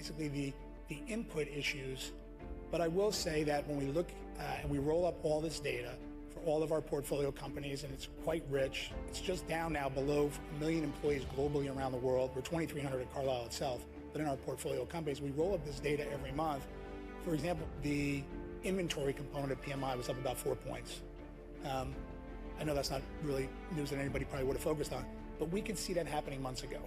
basically the input issues. But I will say that when we look and we roll up all this data for all of our portfolio companies, and it's quite rich, it's just down now below 1 million employees globally around the world. We're 2,300 at Carlyle itself, but in our portfolio companies, we roll up this data every month. For example, the inventory component of PMI was up about 4 points. I know that's not really news that anybody probably would have focused on, but we could see that happening months ago.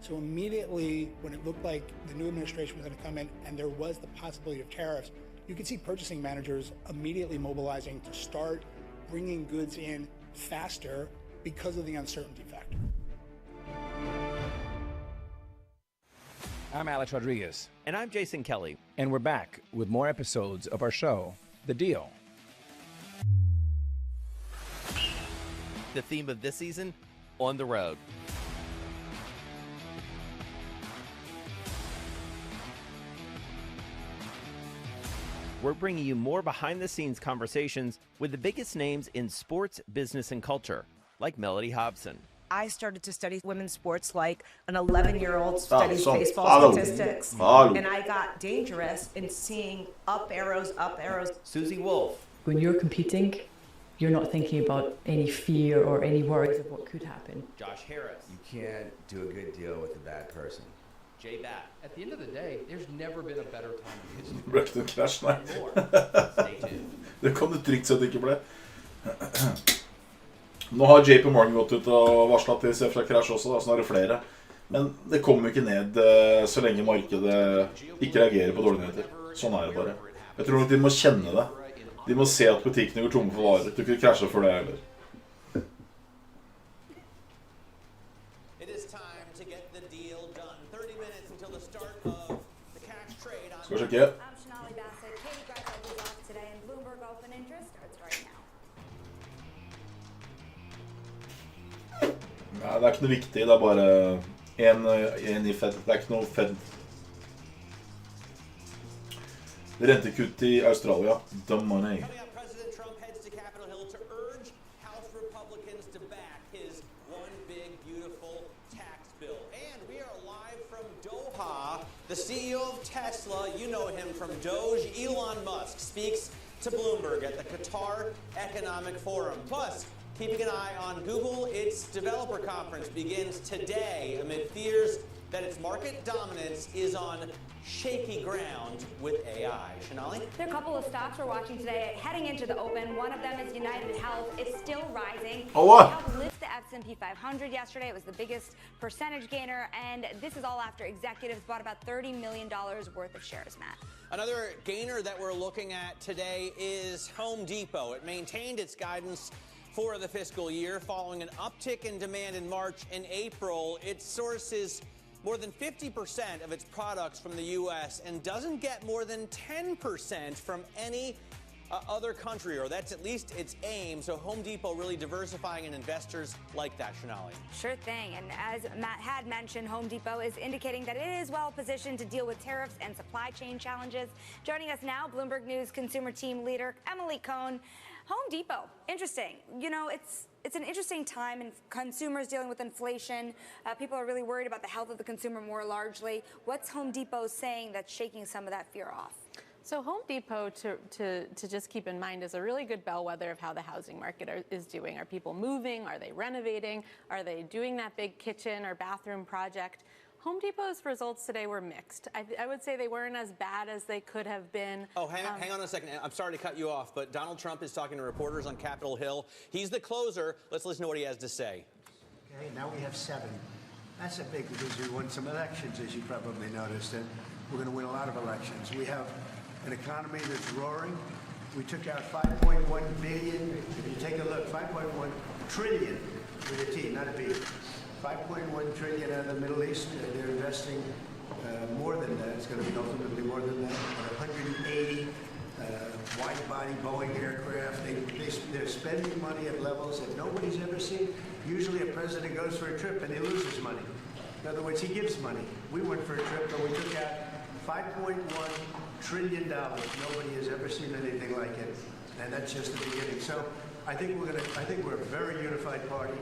So immediately when it looked like the new administration was going to come in and there was the possibility of tariffs, you could see purchasing managers immediately mobilizing to start bringing goods in faster because of the uncertainty factor. I'm Alex Rodriguez. And I'm Jason Kelly. And we're back with more episodes of our show, The Deal. The theme of this season, On the Road. We're bringing you more behind-the-scenes conversations with the biggest names in sports, business, and culture, like Mellody Hobson. I started to study women's sports like an 11-year-old studies baseball statistics. And I got dangerous in seeing up arrows. Susie Wolf. When you're competing, you're not thinking about any fear or any worries of what could happen. Josh Harris. You can't do a good deal with a bad person. Jay Batt. At the end of the day, there's never been a better time in history. Ble ikke noe krasj, nei. Stay tuned. Det kan du trygt sett ikke ble. Nå har JP Morgan gått ut og varslet at de ser fra krasj også, da, så nå er det flere. Men det kommer ikke ned så lenge markedet ikke reagerer på dårlige nyheter. Sånn er det bare. Jeg tror nok de må kjenne det. De må se at butikkene går tomme for varer. Du kunne krasje for det heller. Skal vi sjekke? Nei, det er ikke noe viktig, det er bare en i Fed. Det er ikke noe Fed. Rentekutt i Australia. The money. President Trump heads to Capitol Hill to urge House Republicans to back his one big, beautiful tax bill. And we are live from Doha. The CEO of Tesla, you know him from Doge, Elon Musk, speaks to Bloomberg at the Qatar Economic Forum. Plus, keeping an eye on Google, its developer conference begins today amid fears that its market dominance is on shaky ground with AI. Shonali? There are a couple of stocks we're watching today heading into the open. One of them is United Health. It's still rising. Oh, what? It helped lift the S&P 500 yesterday. It was the biggest percentage gainer, and this is all after executives bought about $30 million worth of shares, Matt. Another gainer that we're looking at today is Home Depot. It maintained its guidance for the fiscal year following an uptick in demand in March and April. It sources more than 50% of its products from the U.S. and doesn't get more than 10% from any other country, or that's at least its aim. So Home Depot really diversifying in investors like that, Shonali. Sure thing. And as Matt had mentioned, Home Depot is indicating that it is well positioned to deal with tariffs and supply chain challenges. Joining us now, Bloomberg News consumer team leader Emily Cohn. Home Depot, interesting. You know, it's an interesting time in consumers dealing with inflation. People are really worried about the health of the consumer more largely. What's Home Depot saying that's shaking some of that fear off? So Home Depot, to just keep in mind, is a really good bellwether of how the housing market is doing. Are people moving? Are they renovating? Are they doing that big kitchen or bathroom project? Home Depot's results today were mixed. I would say they weren't as bad as they could have been. Oh, hang on a second. I'm sorry to cut you off, but Donald Trump is talking to reporters on Capitol Hill. He's the closer. Let's listen to what he has to say. Okay, now we have 7. That's a big, because we won some elections, as you probably noticed, and we're going to win a lot of elections. We have an economy that's roaring. We took out $5.1 billion. If you take a look, $5.1 trillion with a T, not a B. $5.1 trillion out of the Middle East. They're investing more than that. It's going to be ultimately more than that. 180 wide-body Boeing aircraft. They're spending money at levels that nobody's ever seen. Usually a president goes for a trip and he loses money. In other words, he gives money. We went for a trip, but we took out $5.1 trillion. Nobody has ever seen anything like it, and that's just the beginning. So I think we're a very unified party.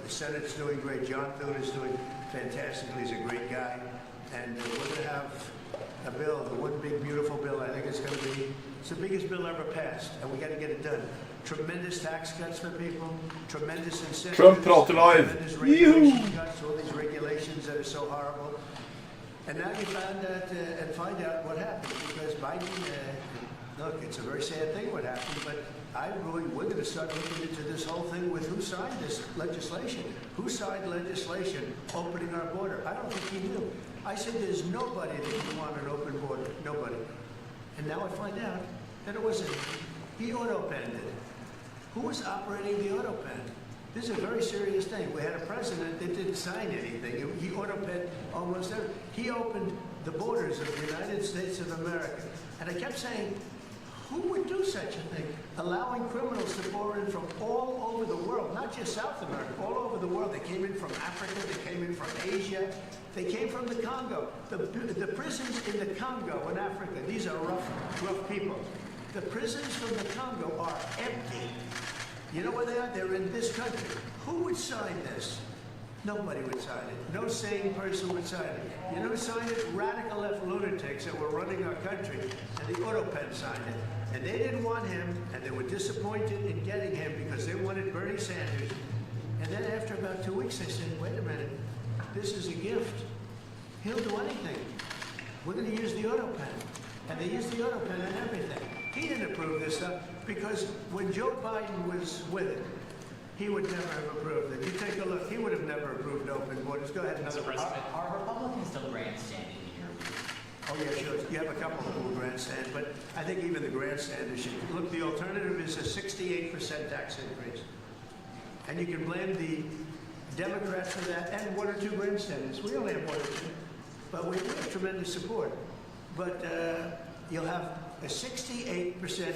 The Senate's doing great. John Thune is doing fantastically. He's a great guy, and we're going to have is going to be, it's the biggest bill ever passed, and we got to get it done. Tremendous tax cuts for people, tremendous incentives. Trump prater live. Tremendous regulation cuts, all these regulations that are so horrible. And now you find out what happened, because Biden, look, it's a very sad thing what happened, but we're going to start looking into this whole thing with who signed this legislation. Who signed legislation opening our border? I don't think he knew. I said there's nobody that didn't want an open border, nobody. And now I find out that it wasn't. He auto-penned it. Who was operating the auto-pen? This is a very serious thing. We had a president that didn't sign anything. He auto-penned almost everything. He opened the borders of the United States of America. And I kept saying, who would do such a thing? Allowing criminals to pour in from all over the world, not just South America, all over the world. They came in from Africa, they came in from Asia, they came from the Congo. The prisons in the Congo in Africa, these are rough people. The prisons from the Congo are empty. You know where they are? They're in this country. Who would sign this? Nobody would sign it. No sane person would sign it. You know who signed it? Radical left lunatics that were running our country, and the AutoPen signed it. And they didn't want him, and they were disappointed in getting him because they wanted Bernie Sanders. And then after about 2 weeks, they said, wait a minute, this is a gift. He'll do anything. We're going to use the AutoPen. And they used the AutoPen on everything. He didn't approve this stuff because when Joe Biden was with it, he would never have approved it. You take a look, he would have never approved open borders. Go ahead, another one. Are Republicans still grandstanding here? Oh, yeah, sure. You have a couple of them who grandstand, but I think even the grandstanders should. Look, the alternative is a 68% tax increase. And you can blame the Democrats for that and one or two grandstanders. We only have one or two, but we have tremendous support. But you'll have a 68%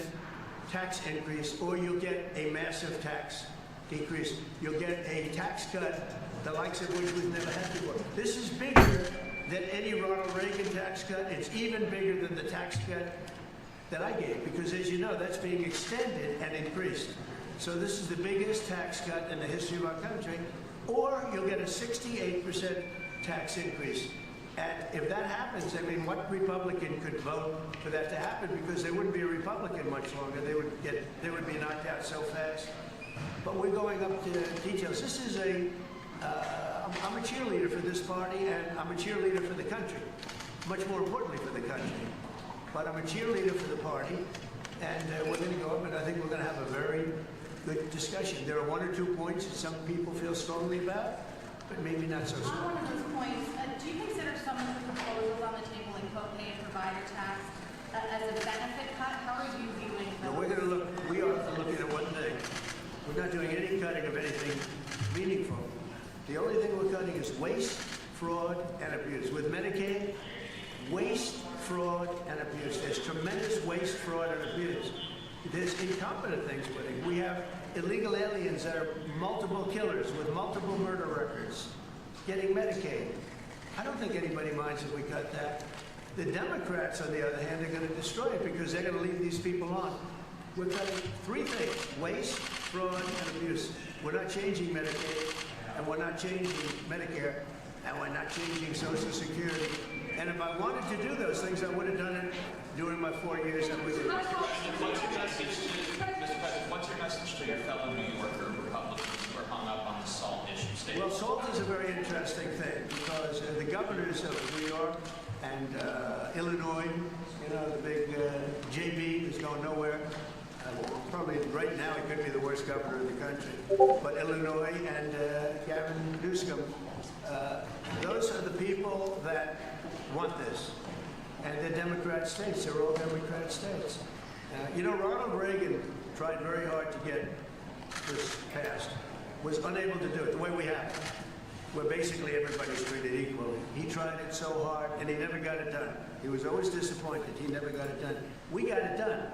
tax increase, or you'll get a massive tax decrease. You'll get a tax cut, the likes of which we've never had before. This is bigger than any Ronald Reagan tax cut. It's even bigger than the tax cut that I gave, because as you know, that's being extended and increased. So this is the biggest tax cut in the history of our country, or you'll get a 68% tax increase. And if that happens, I mean, what Republican could vote for that to happen? Because they wouldn't be a Republican much longer. They would be knocked out so fast. But we're going up to details. This is I'm a cheerleader for this party, and I'm a cheerleader for the country. Much more importantly for the country. But I'm a cheerleader for the party, and we're going to go up, and I think we're going to have a very good discussion. There are one or two points that some people feel strongly about, but maybe not so strongly. On one of those points, do you consider some of the proposals on the table, like co-pay and provider tax, as a benefit cut? How are you viewing those? No, we are looking at one thing. We're not doing any cutting of anything meaningful. The only thing we're cutting is waste, fraud, and abuse. With Medicaid, waste, fraud, and abuse. There's tremendous waste, fraud, and abuse. There's incompetent things put in. We have illegal aliens that are multiple killers with multiple murder records getting Medicaid. I don't think anybody minds if we cut that. The Democrats, on the other hand, are going to destroy it because they're going to leave these people on. We're cutting three things: waste, fraud, and abuse. We're not changing Medicaid, and we're not changing Medicare, and we're not changing Social Security. And if I wanted to do those things, I would have done it during my 4 years. And we would. Mr. President, what's your message to your fellow New Yorker Republicans who are hung up on the SALT issue statement? Well, SALT is a very interesting thing because the governors of New York and Illinois, you know, the big JB is going nowhere. Probably right now he could be the worst governor in the country. But Illinois and Gavin Newsom, those are the people that want this. And they're Democrat states. They're all Democrat states. You know, Ronald Reagan tried very hard to get this passed, was unable to do it the way we have it, where basically everybody's treated equally. He tried it so hard, and he never got it done. He was always disappointed. He never got it done. We got it done.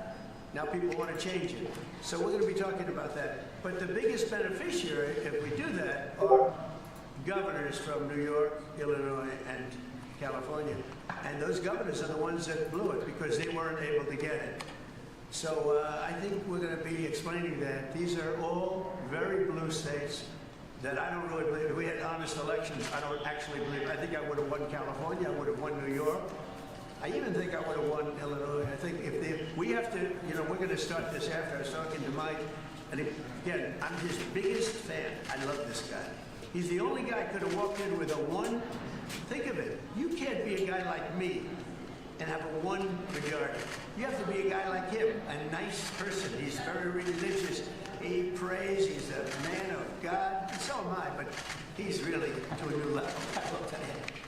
Now people want to change it. So we're going to be talking about that. But the biggest beneficiary, if we do that, are governors from New York, Illinois, and California. And those governors are the ones that blew it because they weren't able to get it. So I think we're going to be explaining that. These are all very blue states that I don't really believe. If we had honest elections, I don't actually believe. I think I would have won California. I would have won New York. I even think I would have won Illinois. I think we have to, we're going to start this after I was talking to Mike. And again, I'm his biggest fan. I love this guy. He's the only guy could have walked in with a 1. Think of it. You can't be a guy like me and have a 1 majority. You have to be a guy like him, a nice person. He's very religious. He prays. He's a man of God. And so am I, but he's really to a new level. I will tell you.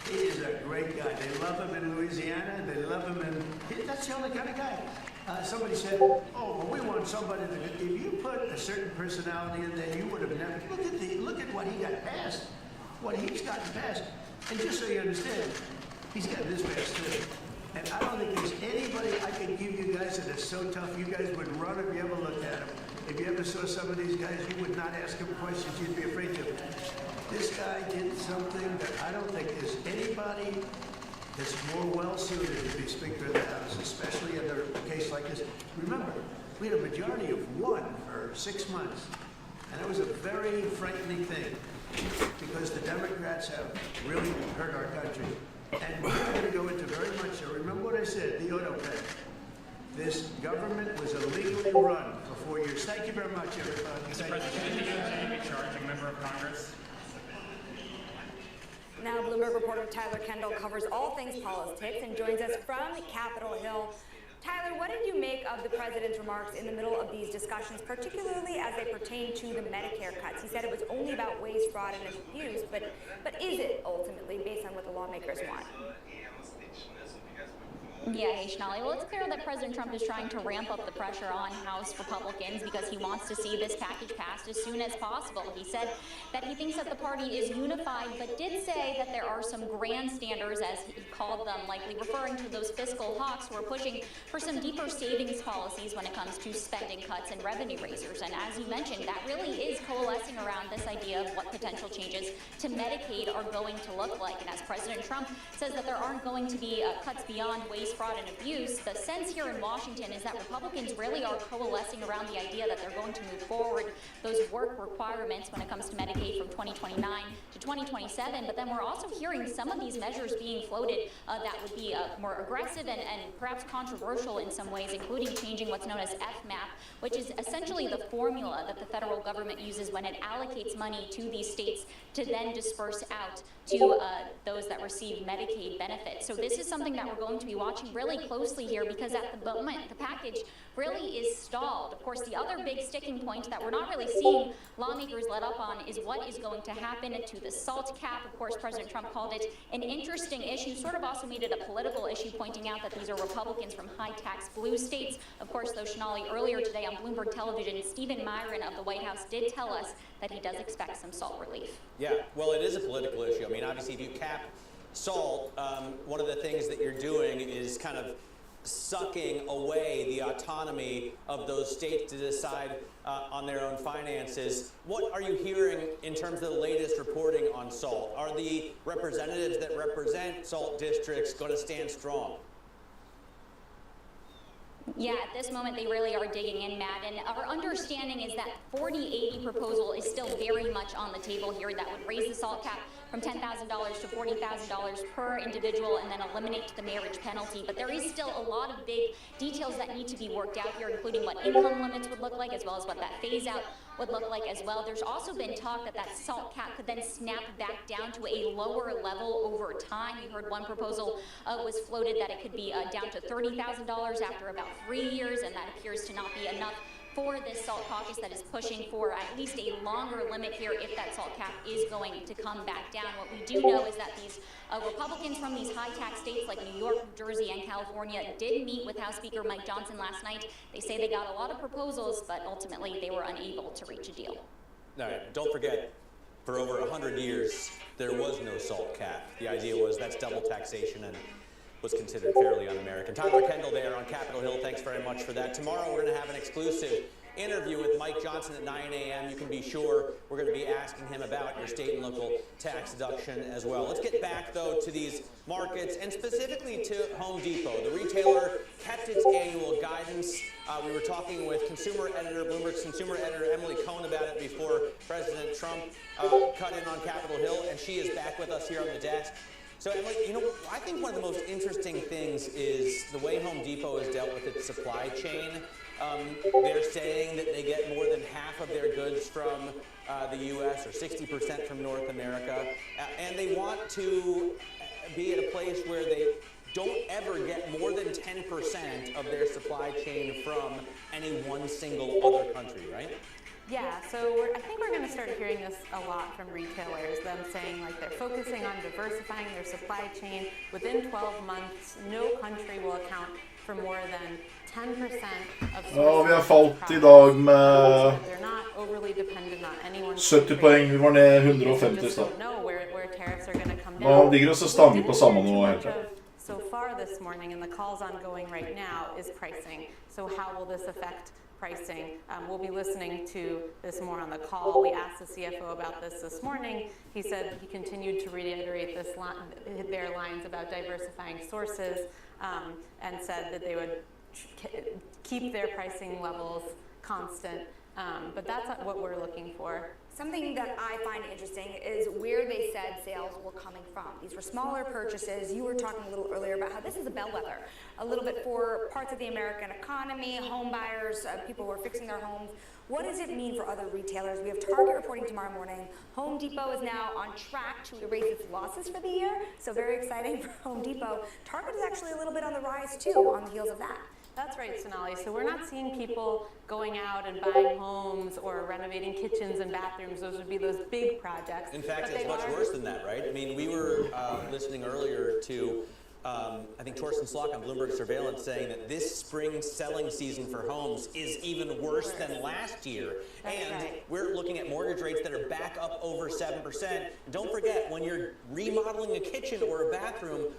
He is a great guy. They love him in Louisiana. They love him in... That's the only kind of guy. Somebody said, oh, well, we want somebody that... If you put a certain personality in there, you would have never... Look at what he got passed. What he's gotten passed. And just so you understand, he's got this passed too. And I don't think there's anybody I can give you guys that is so tough. You guys would run if you ever looked at him. If you ever saw some of these guys, you would not ask him questions. You'd be afraid to. This guy did something that I don't think there's anybody that's more well-suited to be Speaker of the House, especially under a case like this. Remember, we had a majority of 1 for 6 months. And it was a very frightening thing because the Democrats have really hurt our country. And we're going to go into very much, so remember what I said, the auto pen. This government was illegally run for 4 years. Thank you very much, everybody. Mr. President, did you be charging a member of Congress? Now, Bloomberg reporter Tyler Kendall covers all things politics and joins us from Capitol Hill. Tyler, what did you make of the president's remarks in the middle of these discussions, particularly as they pertain to the Medicare cuts? He said it was only about waste, fraud, and abuse, but is it ultimately based on what the lawmakers want? Yeah, hey, Shanali. Well, it's clear that President Trump is trying to ramp up the pressure on House Republicans because he wants to see this package passed as soon as possible. He said that he thinks that the party is unified, but did say that there are some grandstanders, as he called them, likely referring to those fiscal hawks who are pushing for some deeper savings policies when it comes to spending cuts and revenue raisers. And as you mentioned, that really is coalescing around this idea of what potential changes to Medicaid are going to look like. And as President Trump says that there aren't going to be cuts beyond waste, fraud, and abuse, the sense here in Washington is that Republicans really are coalescing around the idea that they're going to move forward those work requirements when it comes to Medicaid from 2029 to 2027. But then we're also hearing some of these measures being floated that would be more aggressive and perhaps controversial in some ways, including changing what's known as FMAP, which is essentially the formula that the federal government uses when it allocates money to these states to then disperse out to those that receive Medicaid benefits. So this is something that we're going to be watching really closely here because at the moment, the package really is stalled. Of course, the other big sticking point that we're not really seeing lawmakers let up on is what is going to happen to the SALT cap. Of course, President Trump called it an interesting issue, sort of also made it a political issue, pointing out that these are Republicans from high-tax blue states. Of course, though, Shanali, earlier today on Bloomberg Television, Stephen Myron of the White House did tell us that he does expect some SALT relief. Yeah, well, it is a political issue. I mean, obviously, if you cap SALT, one of the things that you're doing is kind of sucking away the autonomy of those states to decide on their own finances. What are you hearing in terms of the latest reporting on SALT? Are the representatives that represent SALT districts going to stand strong? Yeah, at this moment, they really are digging in, Matt. And our understanding is that 4080 proposal is still very much on the table here that would raise the SALT cap from $10,000 to $40,000 per individual and then eliminate the marriage penalty. But there is still a lot of big details that need to be worked out here, including what income limits would look like, as well as what that phase-out would look like as well. There's also been talk that that SALT cap could then snap back down to a lower level over time. We heard one proposal was floated that it could be down to $30,000 after about 3 years, and that appears to not be enough for this SALT caucus that is pushing for at least a longer limit here if that SALT cap is going to come back down. What we do know is that these Republicans from these high-tax states like New York, New Jersey, and California did meet with House Speaker Mike Johnson last night. They say they got a lot of proposals, but ultimately they were unable to reach a deal. All right, don't forget, for over 100 years, there was no SALT cap. The idea was that's double taxation and was considered fairly un-American. Tyler Kendall there on Capitol Hill. Thanks very much for that. Tomorrow we're going to have an exclusive interview with Mike Johnson at 9 a.m. You can be sure we're going to be asking him about your state and local tax deduction as well. Let's get back, though, to these markets and specifically to Home Depot. The retailer kept its annual guidance. We were talking with Bloomberg's consumer editor, Emily Cohn, about it before President Trump cut in on Capitol Hill, and she is back with us here on the desk. So, Emily, I think one of the most interesting things is the way Home Depot has dealt with its supply chain. They're saying that they get more than half of their goods from the U.S. or 60% from North America, and they want to be at a place where they don't ever get more than 10% of their supply chain from any one single other country, right? Yeah, so I think we're going to start hearing this a lot from retailers, them saying like they're focusing on diversifying their supply chain. Within 12 months, no country will account for more than 10% of Ja, vi har falt I dag med They're not overly dependent on anyone. 70 poeng, vi var ned 150 don't know where tariffs are going to come Nå down. ligger oss og stanger på samme nivå helt til. So far this morning, and the calls ongoing right now, is pricing. So how will this affect pricing? We'll be listening to this more on the call. We asked the CFO about this morning. He said he continued to reiterate their lines about diversifying sources, and said that they would keep their pricing levels constant. But that's what we're looking for. Something that I find interesting is where they said sales were coming from. These were smaller purchases. You were talking a little earlier about how this is a bellwether, a little bit for parts of the American economy, home buyers, people who are fixing their homes. What does it mean for other retailers? We have Target reporting tomorrow morning. Home Depot is now on track to erase its losses for the year, so very exciting for Home Depot. Target is actually a little bit on the rise too on the heels of that. That's right, Sonali. So we're not seeing people going out and buying homes or renovating kitchens and bathrooms. Those would be those big projects. In fact, it's much worse than that, right? I mean, we were listening earlier to, I think, Torsten Slok on Bloomberg Surveillance saying that this spring selling season for homes is even worse than last year. And we're looking at mortgage rates that are back up over 7%. Don't forget, when you're remodeling a kitchen or a bathroom,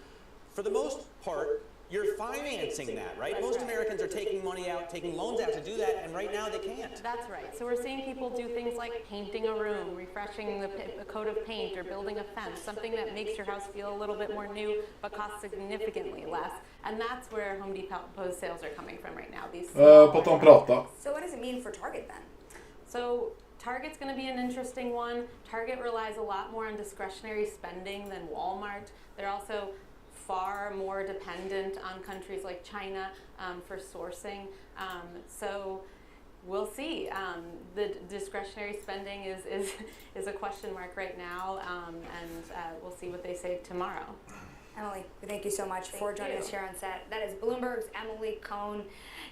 for the most part, you're financing that, right? Most Americans are taking money out, taking loans out to do that, and right now they can't. That's right. So we're seeing people do things like painting a room, refreshing the coat of paint, or building a fence, something that makes your house feel a little bit more new but costs significantly less. And that's where Home Depot's sales are coming from right now. So what does it mean for Target then? So Target's going to be an interesting one. Target relies a lot more on discretionary spending than Walmart. They're also far more dependent on countries like China for sourcing. So we'll see. The discretionary spending is a question mark right now, and we'll see what they say tomorrow. Emily, thank you so much for joining us here on set. That is Bloomberg's Emily Cohn.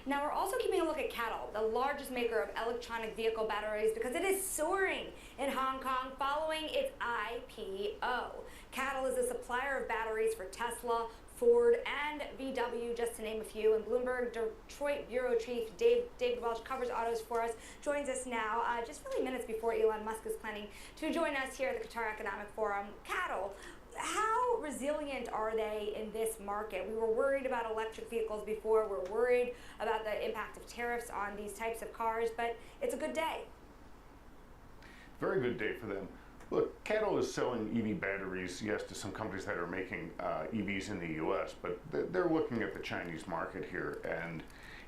Now we're also keeping a look at CATL, the largest maker of electronic vehicle batteries, because it is soaring in Hong Kong following its IPO. CATL is a supplier of batteries for Tesla, Ford, and VW, just to name a few. And Bloomberg Detroit Bureau Chief David Welch covers autos for us, joins us now, just really minutes before Elon Musk is planning to join us here at the Qatar Economic Forum. CATL, how resilient are they in this market? We were worried about electric vehicles before. We're worried about the impact of tariffs on these types of cars, but it's a good day. Very good day for them. Look, CATL is selling EV batteries, yes, to some companies that are making EVs in the U.S., but they're looking at the Chinese market here, and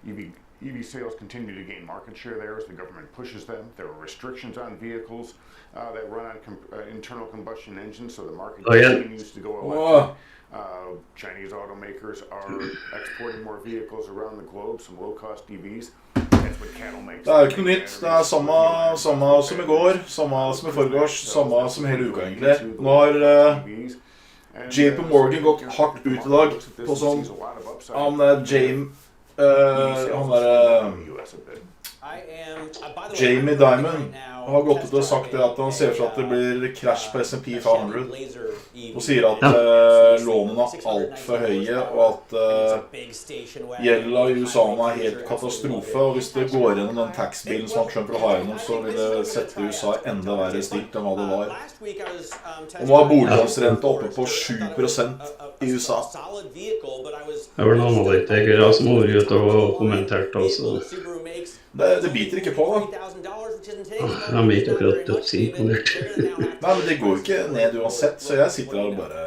EV sales continue to gain market share there as the government pushes them. There are restrictions on vehicles that run on internal combustion engines, so the market continues to go electric. Chinese automakers are exporting more vehicles around the globe, some low-cost EVs. Det jo ikke noe nytt. Det samme som I går, samme som I forgårs, samme som hele uka egentlig. Nå har JP Morgan gått hardt ut I dag på sånn Jamie Dimon har gått ut og sagt det at han ser for at det blir crash på S&P 500 og sier at lånene alt for høye og at gjelda I USA helt katastrofe og hvis det går gjennom den taxbilen som Trump vil ha gjennom så vil det sette USA enda verre stilt enn hva det var og nå har boliglånsrente oppe på 7% I USA Det var noen analytikere som har vært ute og kommentert også Det biter ikke på da De er ikke akkurat dødsimponert Nei, men det går ikke ned uansett Så jeg sitter her og bare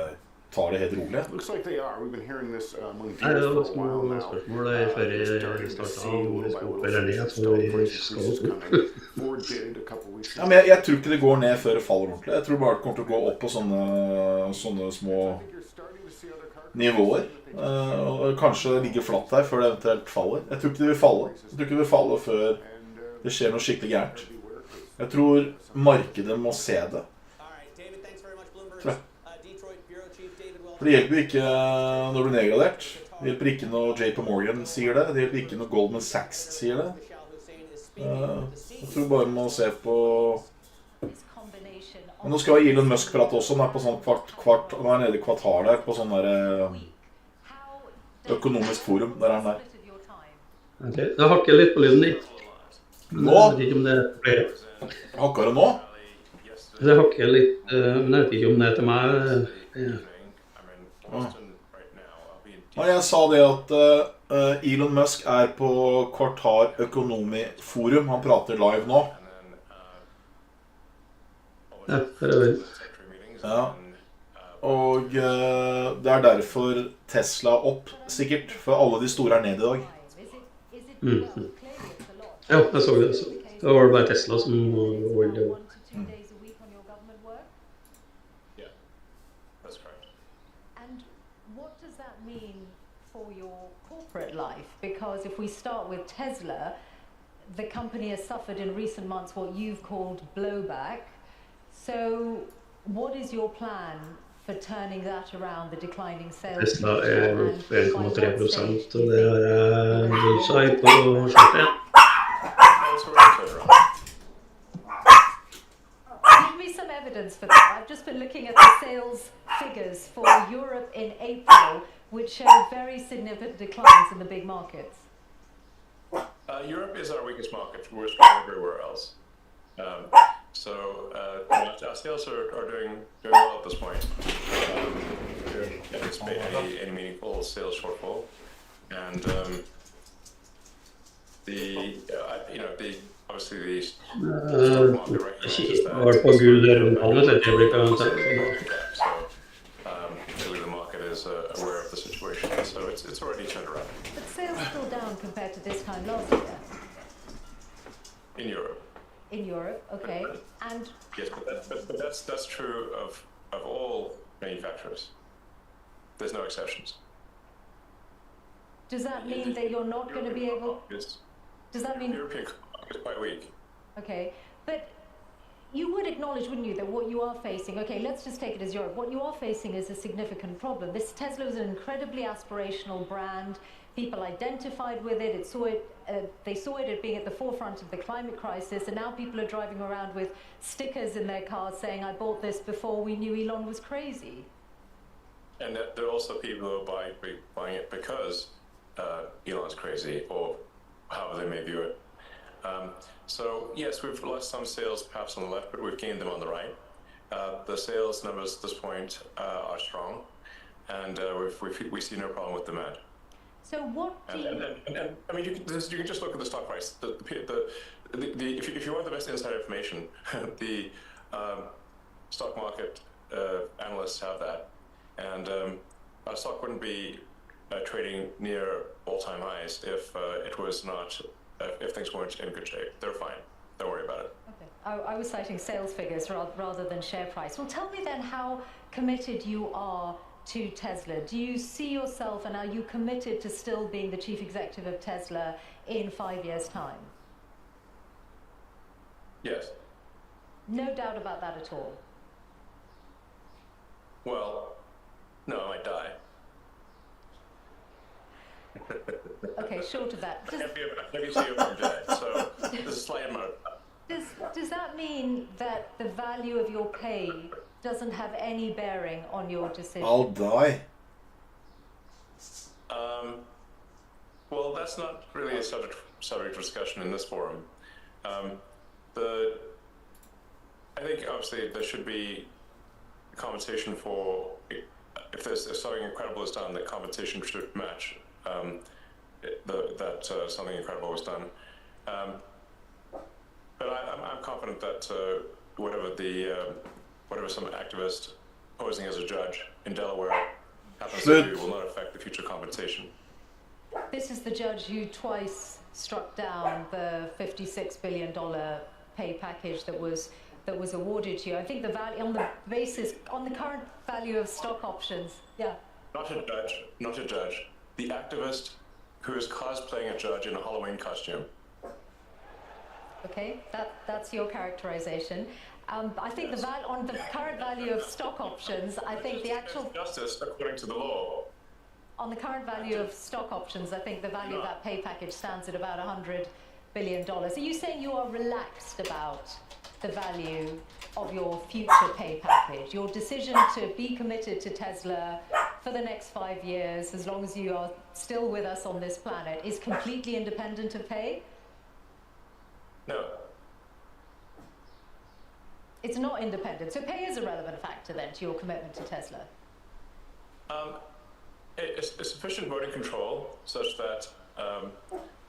tar det helt rolig Nei, det var små spørsmål før jeg startet om det skal opp eller ned så vi skal opp Ja, men jeg tror ikke det går ned før det faller ordentlig Jeg tror bare det kommer til å gå opp på sånne små nivåer. Og kanskje ligge flatt der før det eventuelt faller. Jeg tror ikke det vil falle. Jeg tror ikke det vil falle før det skjer noe skikkelig gærent. Jeg tror markedet må se det. Tror jeg. For det hjelper ikke når du blir nedgradert. Det hjelper ikke når JP Morgan sier det. Det hjelper ikke når Goldman Sachs sier det. Jeg tror bare man må se på... Men nå skal Elon Musk prate også. Han er på sånn han er nede i kvartal der, på sånn der økonomisk forum. Der er han der. Ok, jeg hakker litt på lyden ditt. Nå? Jeg vet ikke om det er flere. Hakker det nå? Jeg hakker litt, men jeg vet ikke om det er til meg. Ja, jeg sa det at Elon Musk er på Kvartal Økonomiforum. Han prater live nå. Ja, det er vel. Ja. Og det er derfor Tesla opp, sikkert. For alle de store er ned i dag. Ja, jeg så det. Det var bare Tesla som holdt det. Life, because if we start with Tesla, the company has suffered in recent months what you've called blowback. So what is your plan for turning that around, the declining sales? Tesla er opp 1,3%, og det har jeg seg på skjøttet. Give me some evidence for that. I've just been looking at the sales figures for Europe in April, which show very significant declines in the big markets. Europe is our weakest market. We're strong everywhere else. Our sales are doing well at this point. We don't anticipate any meaningful sales shortfall, and obviously the stock market recognizes that. Var på gull rundt annet et øyeblikk av den. The market is aware of the situation, so it's already turned around. But sales are still down compared to this time last year. In Europe. In Europe, okay. And yes, but that's true of all manufacturers. There's no exceptions. Does that mean that you're not going to be able? Does that mean the European market is quite weak? Okay, but you would acknowledge, wouldn't you, that what you are facing, okay, let's just take it as Europe, what you are facing is a significant problem. This Tesla is an incredibly aspirational brand. People identified with it. They saw it as being at the forefront of the climate crisis, and now people are driving around with stickers in their cars saying, I bought this before we knew Elon was crazy. And there are also people who are buying it because Elon's crazy, or however they may view it. So yes, we've lost some sales perhaps on the left, but we've gained them on the right. The sales numbers at this point are strong, and we see no problem with demand. So what do I mean, you can just look at the stock price. If you want the best inside information, the stock market analysts have that, and our stock wouldn't be trading near all-time highs if it was not. If things weren't in good shape. They're fine. Don't worry about it. Okay. I was citing sales figures rather than share price. Well, tell me then how committed you are to Tesla. Do you see yourself, and are you committed to still being the chief executive of Tesla in 5 years' time? Yes. No doubt about that at all. Well, no, I might die. Okay, short of that. Maybe see you from dead, so there's a slight amount of that. Does that mean that the value of your pay doesn't have any bearing on your decision? I'll die. Well, that's not really a subject for discussion in this forum. I think obviously there should be compensation for if something incredible is done, that compensation should match. That something incredible was done, but I'm confident that whatever some activist posing as a judge in Delaware happens to do will not affect the future compensation. This is the judge who twice struck down the $56 billion pay package that was awarded to you. I think the value on the current value of stock options. Yeah. Not a judge. The activist who is cosplaying a judge in a Halloween costume. Okay, that's your characterization. I think on the current value of stock options, I think the actual justice according to the law. On the current value of stock options, I think the value of that pay package stands at about $100 billion. Are you saying you are relaxed about the value of your future pay package? Your decision to be committed to Tesla for the next 5 years, as long as you are still with us on this planet, is completely independent of pay? No. It's not independent. So pay is a relevant factor then to your commitment to Tesla? It's sufficient voting control such that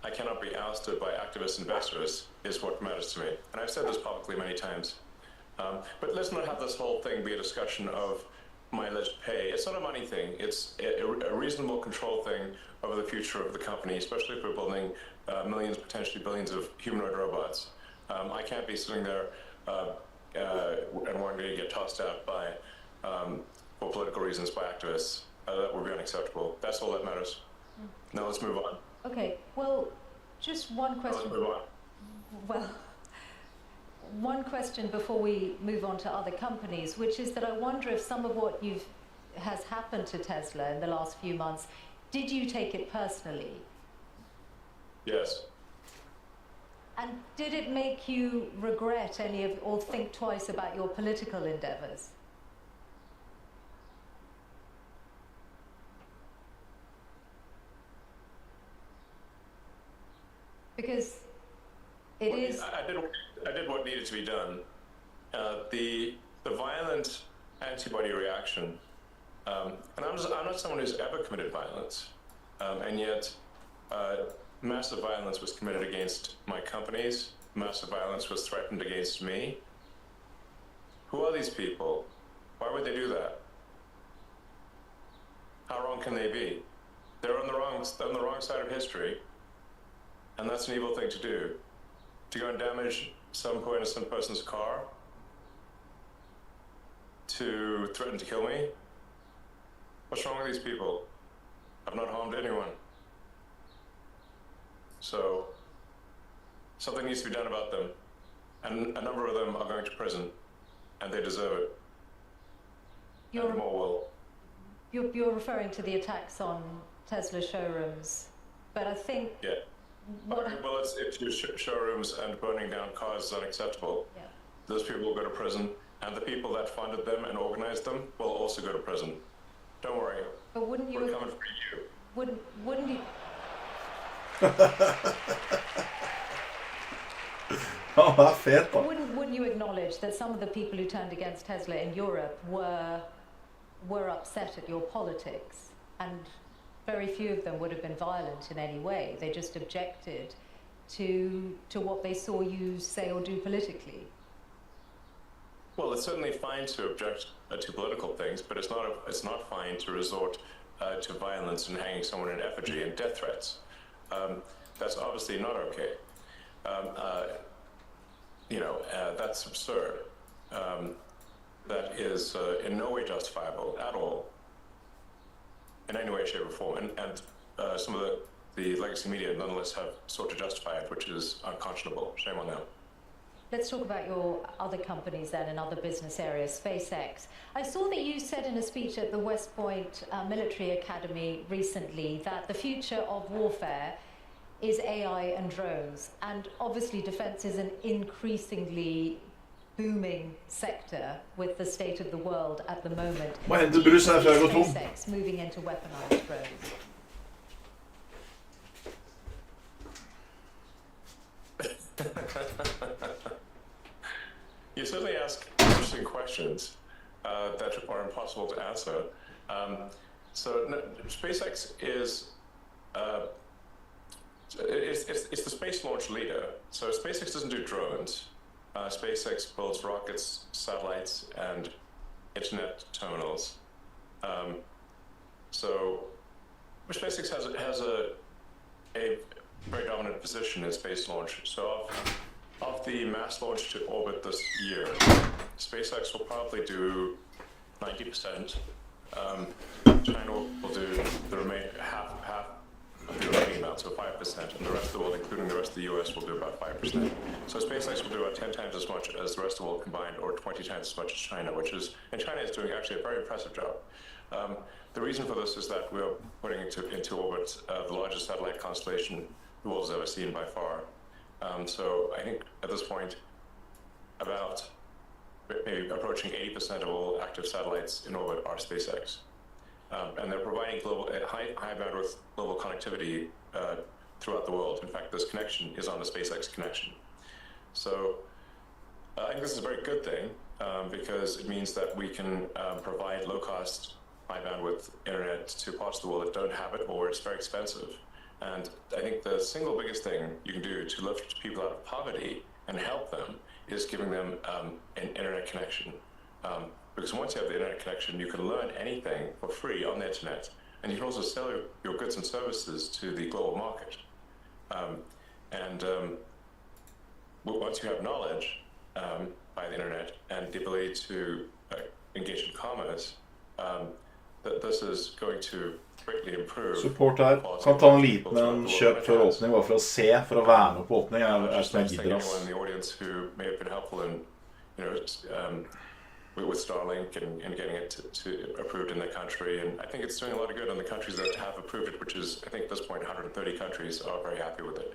I cannot be ousted by activist investors is what matters to me. And I've said this publicly many times. But let's not have this whole thing be a discussion of my alleged pay. It's not a money thing. It's a reasonable control thing over the future of the company, especially if we're building millions, potentially billions of humanoid robots. I can't be sitting there and wanting to get tossed out by, for political reasons, by activists. That would be unacceptable. That's all that matters. Now let's move on. Okay, well, just one question. Let's move on. Well, one question before we move on to other companies, which is that I wonder if some of what has happened to Tesla in the last few months, did you take it personally? Yes. And did it make you regret or think twice about your political endeavors? Because I did what needed to be done. The violent antibody reaction, and I'm not someone who's ever committed violence, and yet massive violence was committed against my companies. Massive violence was threatened against me. Who are these people? Why would they do that? How wrong can they be? They're on the wrong side of history. And that's an evil thing to do. To go and damage some poor innocent person's car? To threaten to kill me? What's wrong with these people? I've not harmed anyone. So, something needs to be done about them. And a number of them are going to prison. And they deserve it. And more will. You're referring to the attacks on Tesla showrooms. But I think... Yeah. Well, if your showrooms and burning down cars is unacceptable, those people will go to prison, and the people that funded them and organized them will also go to prison. Don't worry. But wouldn't you? We're coming for you. Wouldn't you? Oh, that's fair. Wouldn't you acknowledge that some of the people who turned against Tesla in Europe were upset at your politics, and very few of them would have been violent in any way. They just objected to what they saw you say or do politically. Well, it's certainly fine to object to political things, but it's not fine to resort to violence and hanging someone in effigy and death threats. That's obviously not okay. That's absurd. That is in no way justifiable at all. In any way, shape, or form, and some of the legacy media nonetheless have sought to justify it, which is unconscionable. Shame on them. Let's talk about your other companies then and other business areas, SpaceX. I saw that you said in a speech at the West Point Military Academy recently that the future of warfare is AI and drones, and obviously defense is an increasingly booming sector with the state of the world at the moment. SpaceX moving into weaponized drones. You certainly ask interesting questions that are impossible to answer. SpaceX is it's the space launch leader. So SpaceX doesn't do drones. SpaceX builds rockets, satellites, and internet terminals. SpaceX has a very dominant position in space launch. So of the mass launch to orbit this year, SpaceX will probably do 90%. China will do the half of the remaining amount, so 5%, and the rest of the world, including the rest of the US, will do about 5%. So SpaceX will do about 10 times as much as the rest of the world combined, or 20 times as much as China, and China is doing actually a very impressive job. The reason for this is that we are putting into orbit the largest satellite constellation the world has ever seen by far. So I think at this point, about maybe approaching 80% of all active satellites in orbit are SpaceX. And they're providing high bandwidth global connectivity throughout the world. In fact, this connection is on the SpaceX connection. So I think this is a very good thing because it means that we can provide low-cost, high bandwidth internet to parts of the world that don't have it or it's very expensive. And I think the single biggest thing you can do to lift people out of poverty and help them is giving them an internet connection. Because once you have the internet connection, you can learn anything for free on the internet, and you can also sell your goods and services to the global market. Once you have knowledge by the internet and the ability to engage in commerce, this is going to greatly improve. Support her. Kan ta en liten kjøp før åpning, bare for å se, for å være med på åpning, er som jeg gidder, ass. Anyone in the audience who may have been helpful in, with Starlink and getting it to approved in their country, and I think it's doing a lot of good in the countries that have approved it, which is, I think at this point, 130 countries are very happy with it.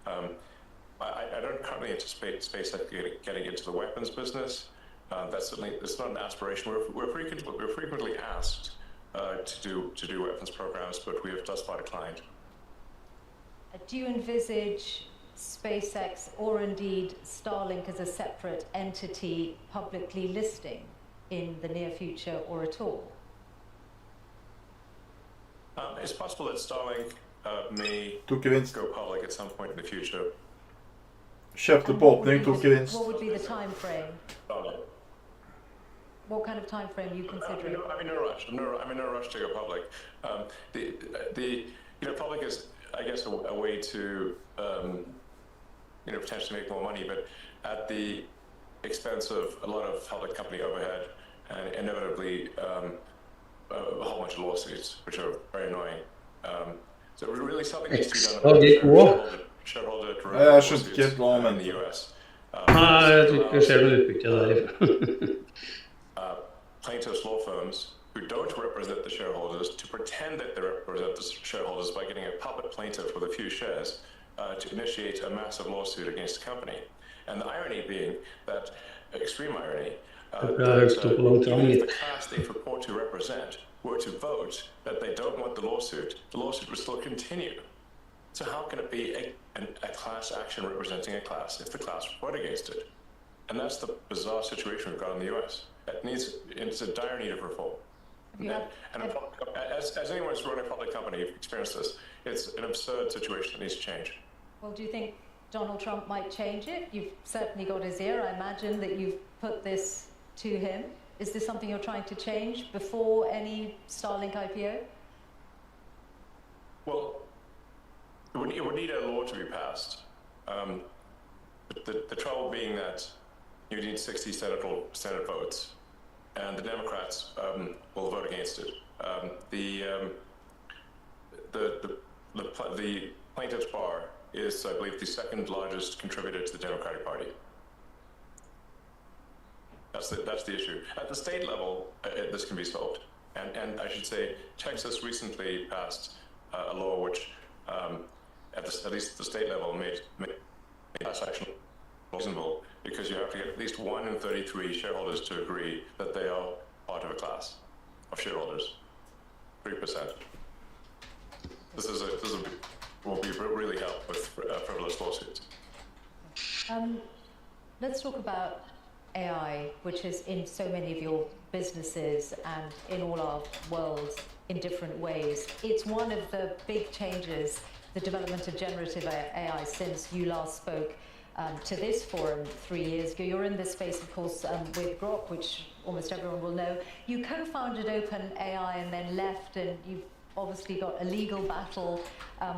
I don't currently anticipate SpaceX getting into the weapons business. That's certainly, it's not an aspiration. We're frequently asked to do weapons programs, but we have thus far declined. Do you envisage SpaceX or indeed Starlink as a separate entity publicly listing in the near future or at all? It's possible that Starlink may go public at some point in the future. Kjøpte på åpning, tok gevinst. What would be the time frame? What kind of time frame are you considering? I'm in no rush. I'm in no rush to go public. Public is, I guess, a way to potentially make more money, but at the expense of a lot of public company overhead and inevitably a whole bunch of lawsuits, which are very annoying. So really something needs to be done about shareholder lawsuits in the US. Plaintiffs' law firms who don't represent the shareholders to pretend that they represent the shareholders by getting a puppet plaintiff with a few shares to initiate a massive lawsuit against the company. And the irony being that, extreme irony, if the class they purport to represent were to vote that they don't want the lawsuit would still continue. So how can it be a class action representing a class if the class vote against it? And that's the bizarre situation we've got in the US. It's a dire need of reform. As anyone who's run a public company, you've experienced this, it's an absurd situation that needs to change. Well, do you think Donald Trump might change it? You've certainly got his ear. I imagine that you've put this to him. Is this something you're trying to change before any Starlink IPO? Well, it would need a law to be passed. The trouble being that you need 60 Senate votes, and the Democrats will vote against it. The plaintiff's bar is, I believe, the second largest contributor to the Democratic Party. That's the issue. At the state level, this can be solved. And I should say, Texas recently passed a law which, at least at the state level, made class action reasonable, because you have to get at least 1 in 33 shareholders to agree that they are part of a class of shareholders. 3%. This will be really help with frivolous lawsuits. Let's talk about AI, which is in so many of your businesses and in all our worlds in different ways. It's one of the big changes, the development of generative AI, since you last spoke to this forum 3 years ago. You're in this space, of course, with Grok, which almost everyone will know. You co-founded OpenAI and then left, and you've obviously got a legal battle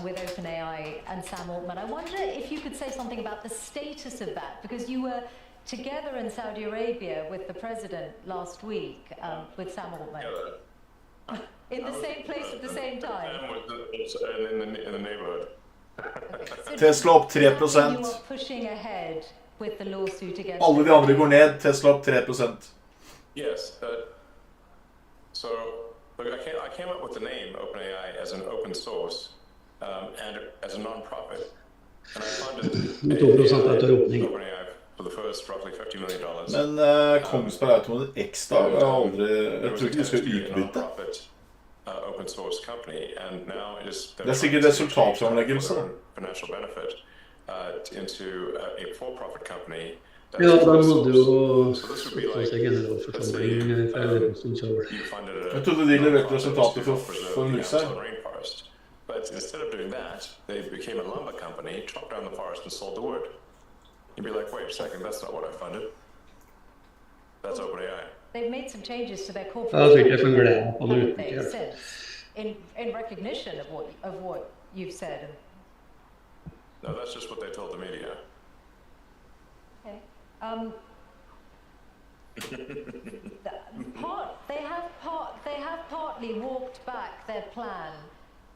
with OpenAI and Sam Altman. I wonder if you could say something about the status of that, because you were together in Saudi Arabia with the president last week with Sam Altman. In the same place at the same time. In the neighborhood. Tesla opp 3%. You are pushing ahead with the lawsuit against. Alle de andre går ned, Tesla opp 3%. Yes. So look, I came up with the name OpenAI as an open source and as a non-profit, and I funded OpenAI for the first roughly $50 million. Men Kongsberg Automotive X da har aldri. Jeg tror ikke de skal utbytte. Open source company, and now it is. Det sikkert resultatframleggelse. Financial benefit into a for-profit company. Ja, de hadde jo fått seg generalforsamling for en stund siden. Jeg trodde de leverte resultater for en uke siden. But instead of doing that, they became a lumber company, chopped down the forest and sold the wood. You'd be like, wait a second, that's not what I funded. That's OpenAI. They've made some changes to their corporate structure, in recognition of what you've said. No, that's just what they told the media. Okay. They have partly walked back their plan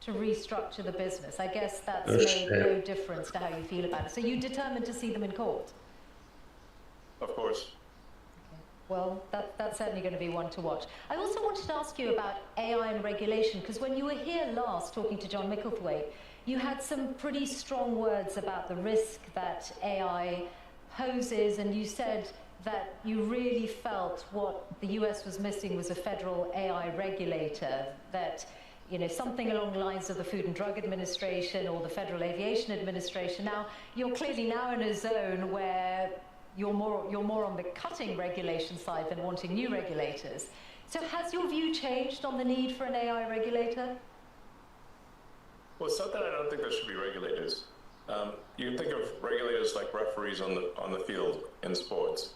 to restructure the business. I guess that's made no difference to how you feel about it. So you're determined to see them in court? Of course. Well, that's certainly going to be one to watch. I also wanted to ask you about AI and regulation, because when you were here last talking to John Micklethwaite, you had some pretty strong words about the risk that AI poses, and you said that you really felt what the US was missing was a federal AI regulator, that something along the lines of the Food and Drug Administration or the Federal Aviation Administration. Now, you're clearly now in a zone where you're more on the cutting regulation side than wanting new regulators. So has your view changed on the need for an AI regulator? Well, it's not that I don't think there should be regulators. You can think of regulators like referees on the field in sports.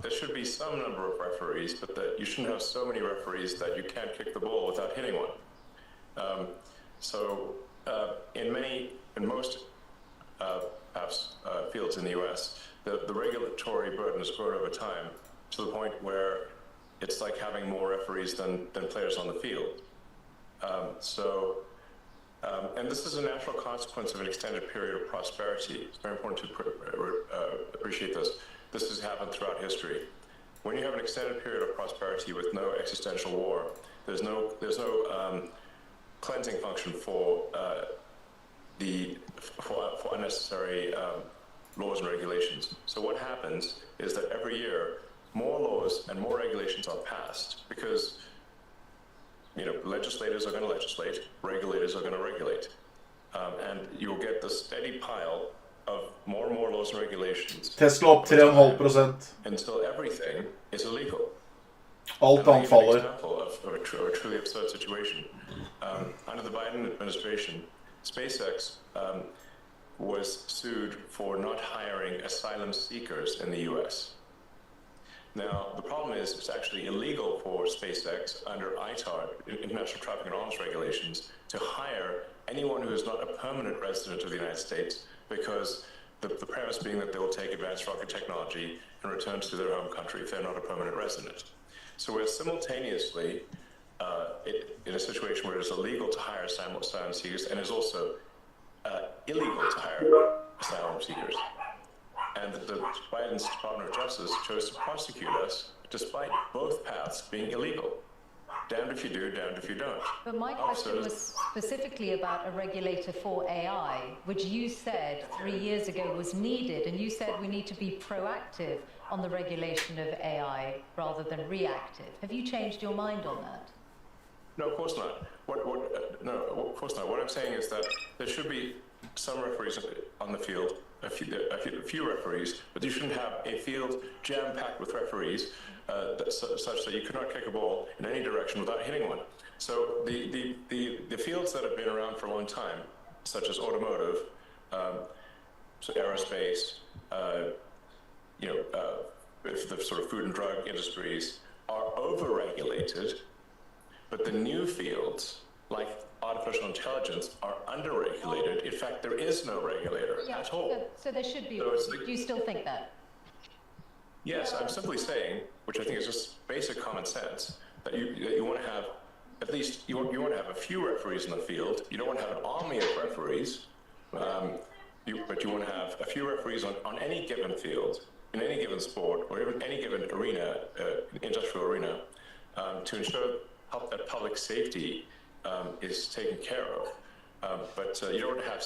There should be some number of referees, but that you shouldn't have so many referees that you can't kick the ball without hitting one. In most fields in the U.S., the regulatory burden has grown over time to the point where it's like having more referees than players on the field. And this is a natural consequence of an extended period of prosperity. It's very important to appreciate this. This has happened throughout history. When you have an extended period of prosperity with no existential war, there's no cleansing function for unnecessary laws and regulations. So what happens is that every year more laws and more regulations are passed because legislators are going to legislate, regulators are going to regulate, and you'll get the steady pile of more and more laws and regulations. Tesla up 3,5%. Until everything is illegal. Alt annet faller. An example of a truly absurd situation. Under the Biden administration, SpaceX was sued for not hiring asylum seekers in the U.S. Now, the problem is it's actually illegal for SpaceX under ITAR, International Traffic in Arms Regulations, to hire anyone who is not a permanent resident of the United States, because the premise being that they will take advanced rocket technology and return to their home country if they're not a permanent resident. So we're simultaneously in a situation where it is illegal to hire asylum seekers and is also illegal to hire asylum seekers. And the Biden's Department of Justice chose to prosecute us despite both paths being illegal. Damned if you do, damned if you don't. But my question was specifically about a regulator for AI, which you said 3 years ago was needed, and you said we need to be proactive on the regulation of AI rather than reactive. Have you changed your mind on that? No, of course not. No, of course not. What I'm saying is that there should be some referees on the field, a few referees, but you shouldn't have a field jam-packed with referees such that you could not kick a ball in any direction without hitting one. So the fields that have been around for a long time, such as automotive, so aerospace, the sort of food and drug industries, are over-regulated, but the new fields, like artificial intelligence, are under-regulated. In fact, there is no regulator at all. So there should be. So Do you still think that? Yes, I'm simply saying, which I think is just basic common sense, that you want to have at least you want to have a few referees in the field. You don't want to have an army of referees, but you want to have a few referees on any given field, in any given sport, or even any given arena, industrial arena, to ensure that public safety is taken care of. But you don't have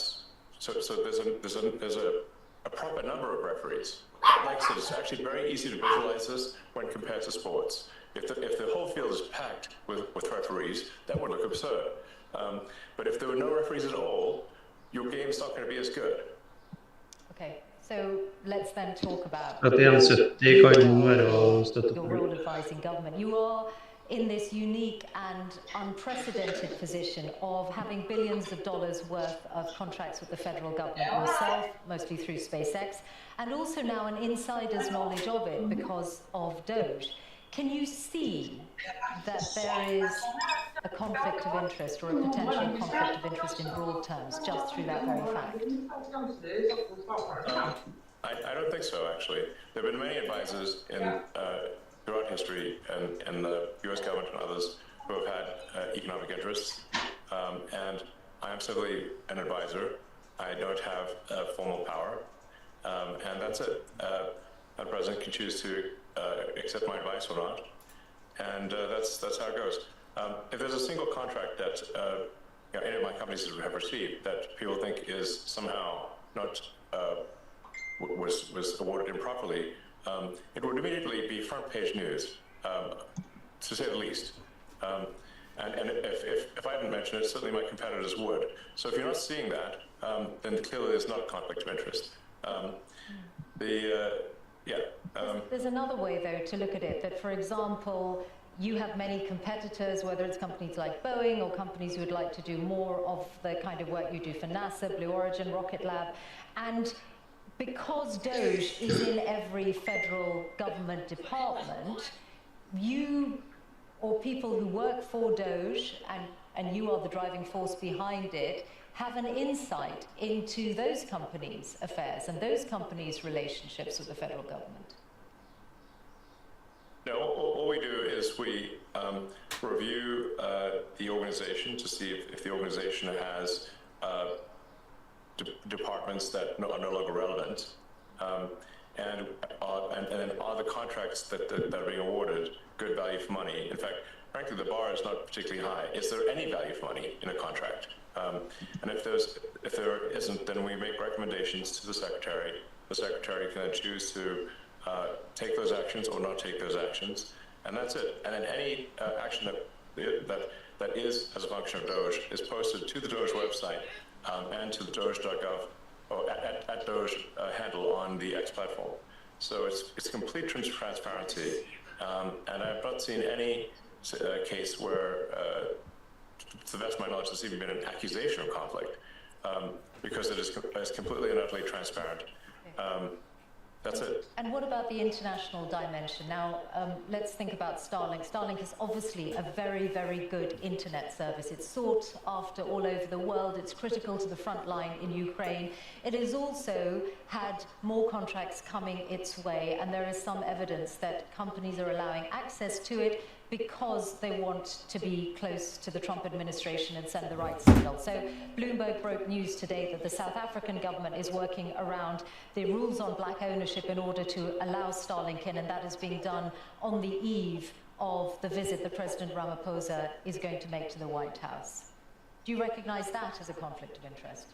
so there's a proper number of referees. Like I said, it's actually very easy to visualize this when compared to sports. If the whole field is packed with referees, that would look absurd. But if there were no referees at all, your game's not going to be as good. Okay, so let's then talk about At igjen 70 kan være å støtte your role advising government. You are in this unique and unprecedented position of having billions of dollars worth of contracts with the federal government yourself, mostly through SpaceX, and also now an insider's knowledge of it because of Doge. Can you see that there is a conflict of interest or a potential conflict of interest in broad terms just through that very fact? I don't think so, actually. There have been many advisors throughout history and the U.S. government and others who have had economic interests. And I am simply an advisor. I don't have formal power. And that's it. The president can choose to accept my advice or not. And that's how it goes. If there's a single contract that any of my companies have received that people think is somehow not was awarded improperly, it would immediately be front page news, to say the least. And if I didn't mention it, certainly my competitors would. So if you're not seeing that, then clearly there's not a conflict of interest. There's another way, though, to look at it, that, for example, you have many competitors, whether it's companies like Boeing or companies who would like to do more of the kind of work you do for NASA, Blue Origin, Rocket Lab, and because Doge is in every federal government department, you or people who work for Doge, and you are the driving force behind it, have an insight into those companies' affairs and those companies' relationships with the federal government. No, all we do is we review the organization to see if the organization has departments that are no longer relevant, and then are the contracts that are being awarded good value for money. In fact, frankly, the bar is not particularly high. Is there any value for money in a contract? And if there isn't, then we make recommendations to the secretary. The secretary can then choose to take those actions or not take those actions, and that's it. And then any action that is as a function of Doge is posted to the Doge website and to the Doge.gov or at Doge handle on the X platform. So it's complete transparency, and I've not seen any case where, to the best of my knowledge, there's even been an accusation of conflict, because it is completely and utterly transparent. That's it. And what about the international dimension? Now, let's think about Starlink. Starlink is obviously a very, very good internet service. It's sought after all over the world. It's critical to the front line in Ukraine. It has also had more contracts coming its way, and there is some evidence that companies are allowing access to it because they want to be close to the Trump administration and send the right signal. So Bloomberg broke news today that the South African government is working around the rules on black ownership in order to allow Starlink in, and that is being done on the eve of the visit that President Ramaphosa is going to make to the White House. Do you recognize that as a conflict of interest?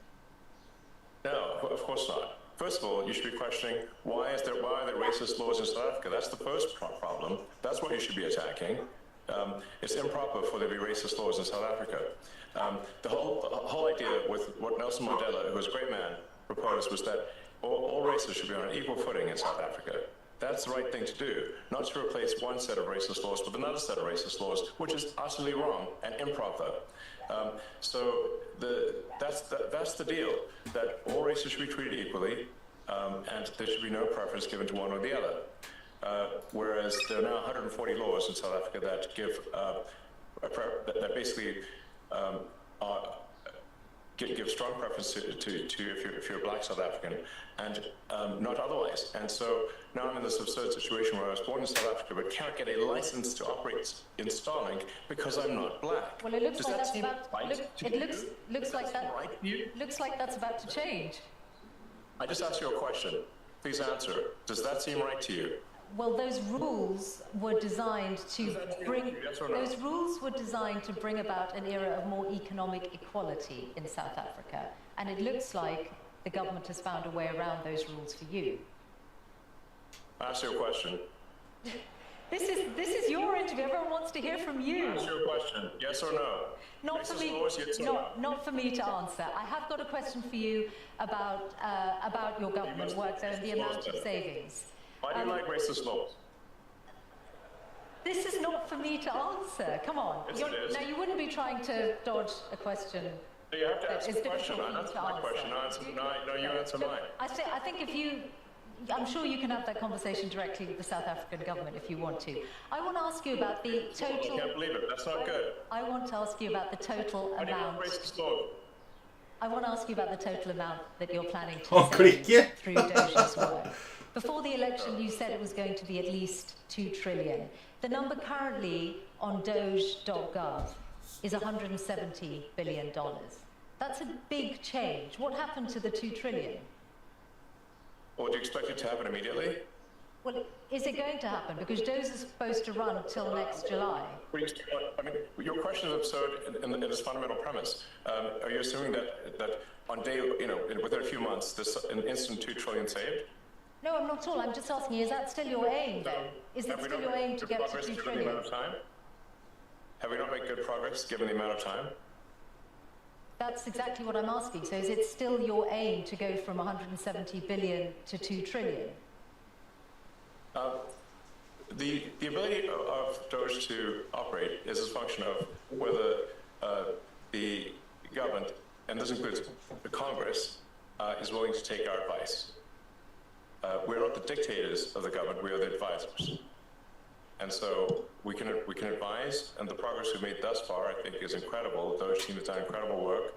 No, of course not. First of all, you should be questioning why are there racist laws in South Africa? That's the first problem. That's what you should be attacking. It's improper for there to be racist laws in South Africa. The whole idea with what Nelson Mandela, who was a great man, proposed was that all races should be on an equal footing in South Africa. That's the right thing to do, not to replace one set of racist laws with another set of racist laws, which is utterly wrong and improper. So that's the deal, that all races should be treated equally, and there should be no preference given to one or the other. Whereas there are now 140 laws in South Africa that give that basically give strong preference to if you're a black South African, and not otherwise. And so now I'm in this absurd situation where I was born in South Africa but cannot get a license to operate in Starlink because I'm not black. Well, it looks Does like that that's seem about. right to It you? looks like that. Right to you? Looks like that's about to change. I just asked you a question. Please answer. Does that seem right to you? Well, those rules were designed to bring. Yes or no? Those rules were designed to bring about an era of more economic equality in South Africa, and it looks like the government has found a way around those rules for you. I asked you a question. This is your interview. Everyone wants to hear from you. I asked you a question. Yes or no? Not for Racist me. laws, yes or no? Not for me to answer. I have got a question for you about your government work and the amount of savings. Why do you like racist laws? This is not for me to answer. Come on. Yes, it is. Now, you wouldn't be trying to dodge a question. So you have to ask It's a question. difficult I for you answer to my answer. question. No, you answer mine. I think if you, I'm sure you can have that conversation directly with the South African government if you want to. I want to ask you about the I total. can't believe it. That's not good. I want to ask you about the total Why do you amount. like racist laws? I want to ask you about the total amount that you're planning to Oh, save click. through Doge's work. Before the election, you said it was going to be at least 2 trillion. The number currently on Doge.gov is $170 billion. That's a big change. What happened to the 2 trillion? Or do you expect it to happen immediately? Well, is it going to happen? Because Doge is supposed to run till next July. I mean, your question is absurd in its fundamental premise. Are you assuming that on day, within a few months, an instant 2 trillion saved? No, I'm not at all. I'm just asking you, is that still your aim then? Is it Have we still not your aim made to good get to progress 2 given the trillion? amount of time? Have we not made good progress given the amount of time? That's exactly what I'm asking. So is it still your aim to go from 170 billion to 2 trillion? The ability of Doge to operate is a function of whether the government, and this includes the Congress, is willing to take our advice. We're not the dictators of the government, we are the advisors. And so we can advise, and the progress we've made thus far, I think, is incredible. The Doge team has done incredible work.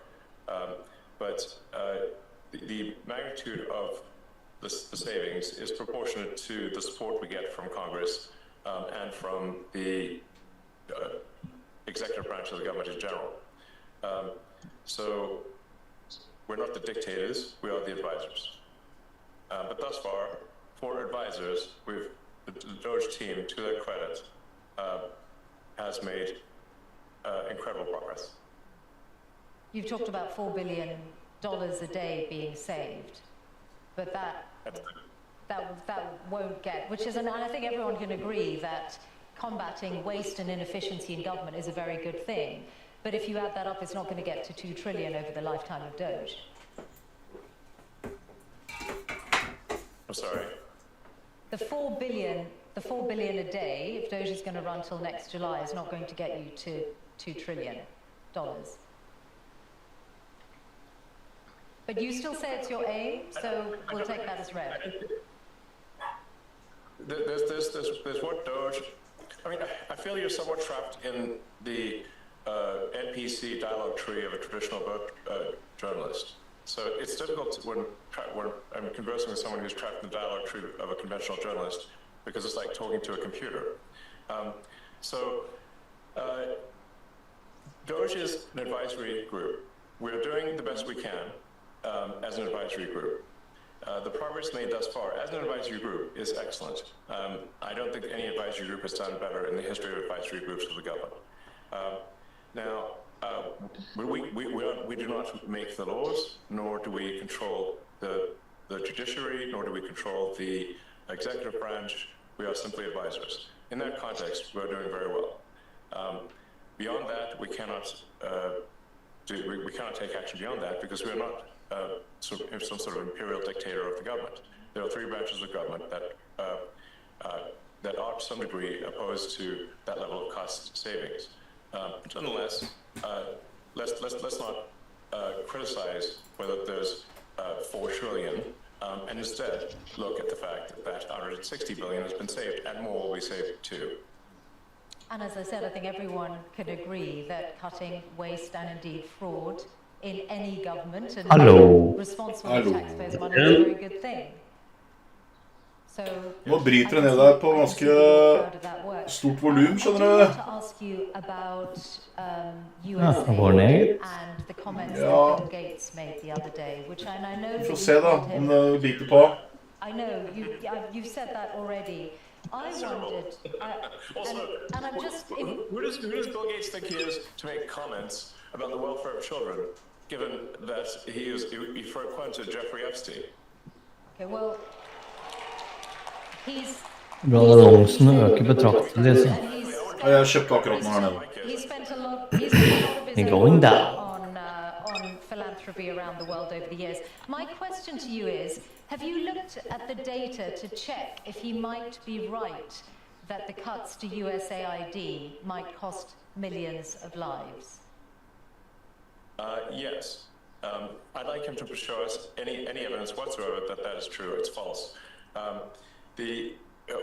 But the magnitude of the savings is proportionate to the support we get from Congress and from the executive branch of the government in general. So we're not the dictators, we are the advisors. But thus far, for advisors, the Doge team, to their credit, has made incredible progress. You've talked about $4 billion a day being saved, but that won't get, which is, and I think everyone can agree that combating waste and inefficiency in government is a very good thing. But if you add that up, it's not going to get to 2 trillion over the lifetime of Doge. I'm sorry. The 4 billion a day, if Doge is going to run till next July, is not going to get you to $2 trillion. But you still say it's your aim, so we'll take that as read. There's what Doge. I mean, I feel you're somewhat trapped in the NPC dialogue tree of a traditional journalist. So it's difficult when I'm conversing with someone who's trapped in the dialogue tree of a conventional journalist, because it's like talking to a computer. Doge is an advisory group. We're doing the best we can as an advisory group. The progress made thus far as an advisory group is excellent. I don't think any advisory group has done better in the history of advisory groups of the government. We do not make the laws, nor do we control the judiciary, nor do we control the executive branch. We are simply advisors. In that context, we're doing very well. Beyond that, we cannot take action beyond that, because we are not some sort of imperial dictator of the government. There are 3 branches of government that are to some degree opposed to that level of cost savings. But nonetheless, let's not criticize whether there's 4 trillion, and instead look at the fact that 160 billion has been saved, and more will be saved too. And as I said, I think everyone can agree that cutting waste and indeed fraud in any government, and Hallo. responsible with taxpayers' money is a very good thing. So Nå bryter det ned der på ganske stort volum, skjønner du. to ask you about USA går ned. and the comments Ja. that Bill Gates made the other day, which I know Vi that får you se da, called him. om det biter på. I know you've said that already. I wondered, and I'm just. Who does Bill Gates think he is to make comments about the welfare of children, given that he for to Jeffrey Epstein? Okay, well, he's. Bra, annonsen øker betraktelig. Så. Jeg kjøpte akkurat den her nede. He spent a lot of his Going down. on philanthropy around the world over the years. My question to you is, have you looked at the data to check if he might be right that the cuts to USAID might cost millions of lives? Yes. I'd like him to show us any evidence whatsoever that is true. It's false.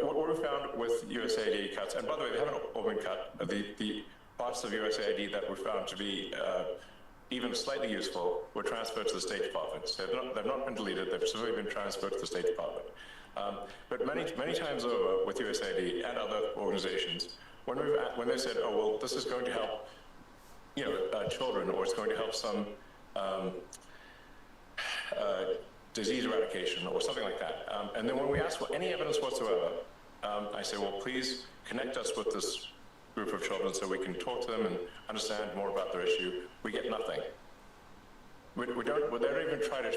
What we found with USAID cuts, and by the way, they haven't all been cut. The parts of USAID that were found to be even slightly useful were transferred to the State Department. So they've not been deleted. They've simply been transferred to the State Department. But many times over with USAID and other organizations, when they said, "Oh well, this is going to help, children, or it's going to help some disease eradication or something like that," and then when we ask for any evidence whatsoever, I say, "Well, please connect us with this group of children so we can talk to them and understand more about their issue." We get nothing. They don't even try to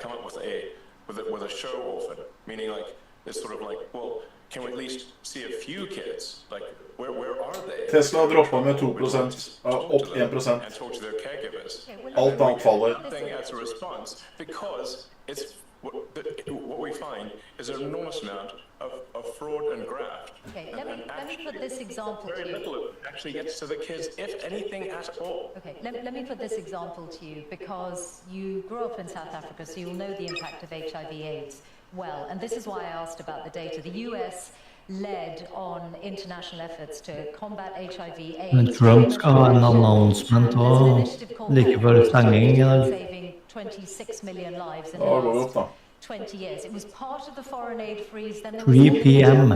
come up with a show orphan, meaning like it's sort of like, well, can we at least see a few kids? Like, where are they? Tesla droppa med 2%, opp 1%. And talk to their caregivers. Alt annet faller. Nothing as a response, because it's what we find is an enormous amount of fraud and graft. Okay, let me put this example to Very you. little actually gets to the kids, if anything at all. Okay, let me put this example to you, because you grew up in South Africa, so you'll know the impact of HIV/AIDS well. And this is why I asked about the data. The US led on international efforts to combat HIV/AIDS. Men Trump skal ha en announcement og like før stenging i dag. Saving 26 million lives in Ja, the det går godt da. last 20 years. It was part of the foreign aid freeze. Then there 3 was p.m.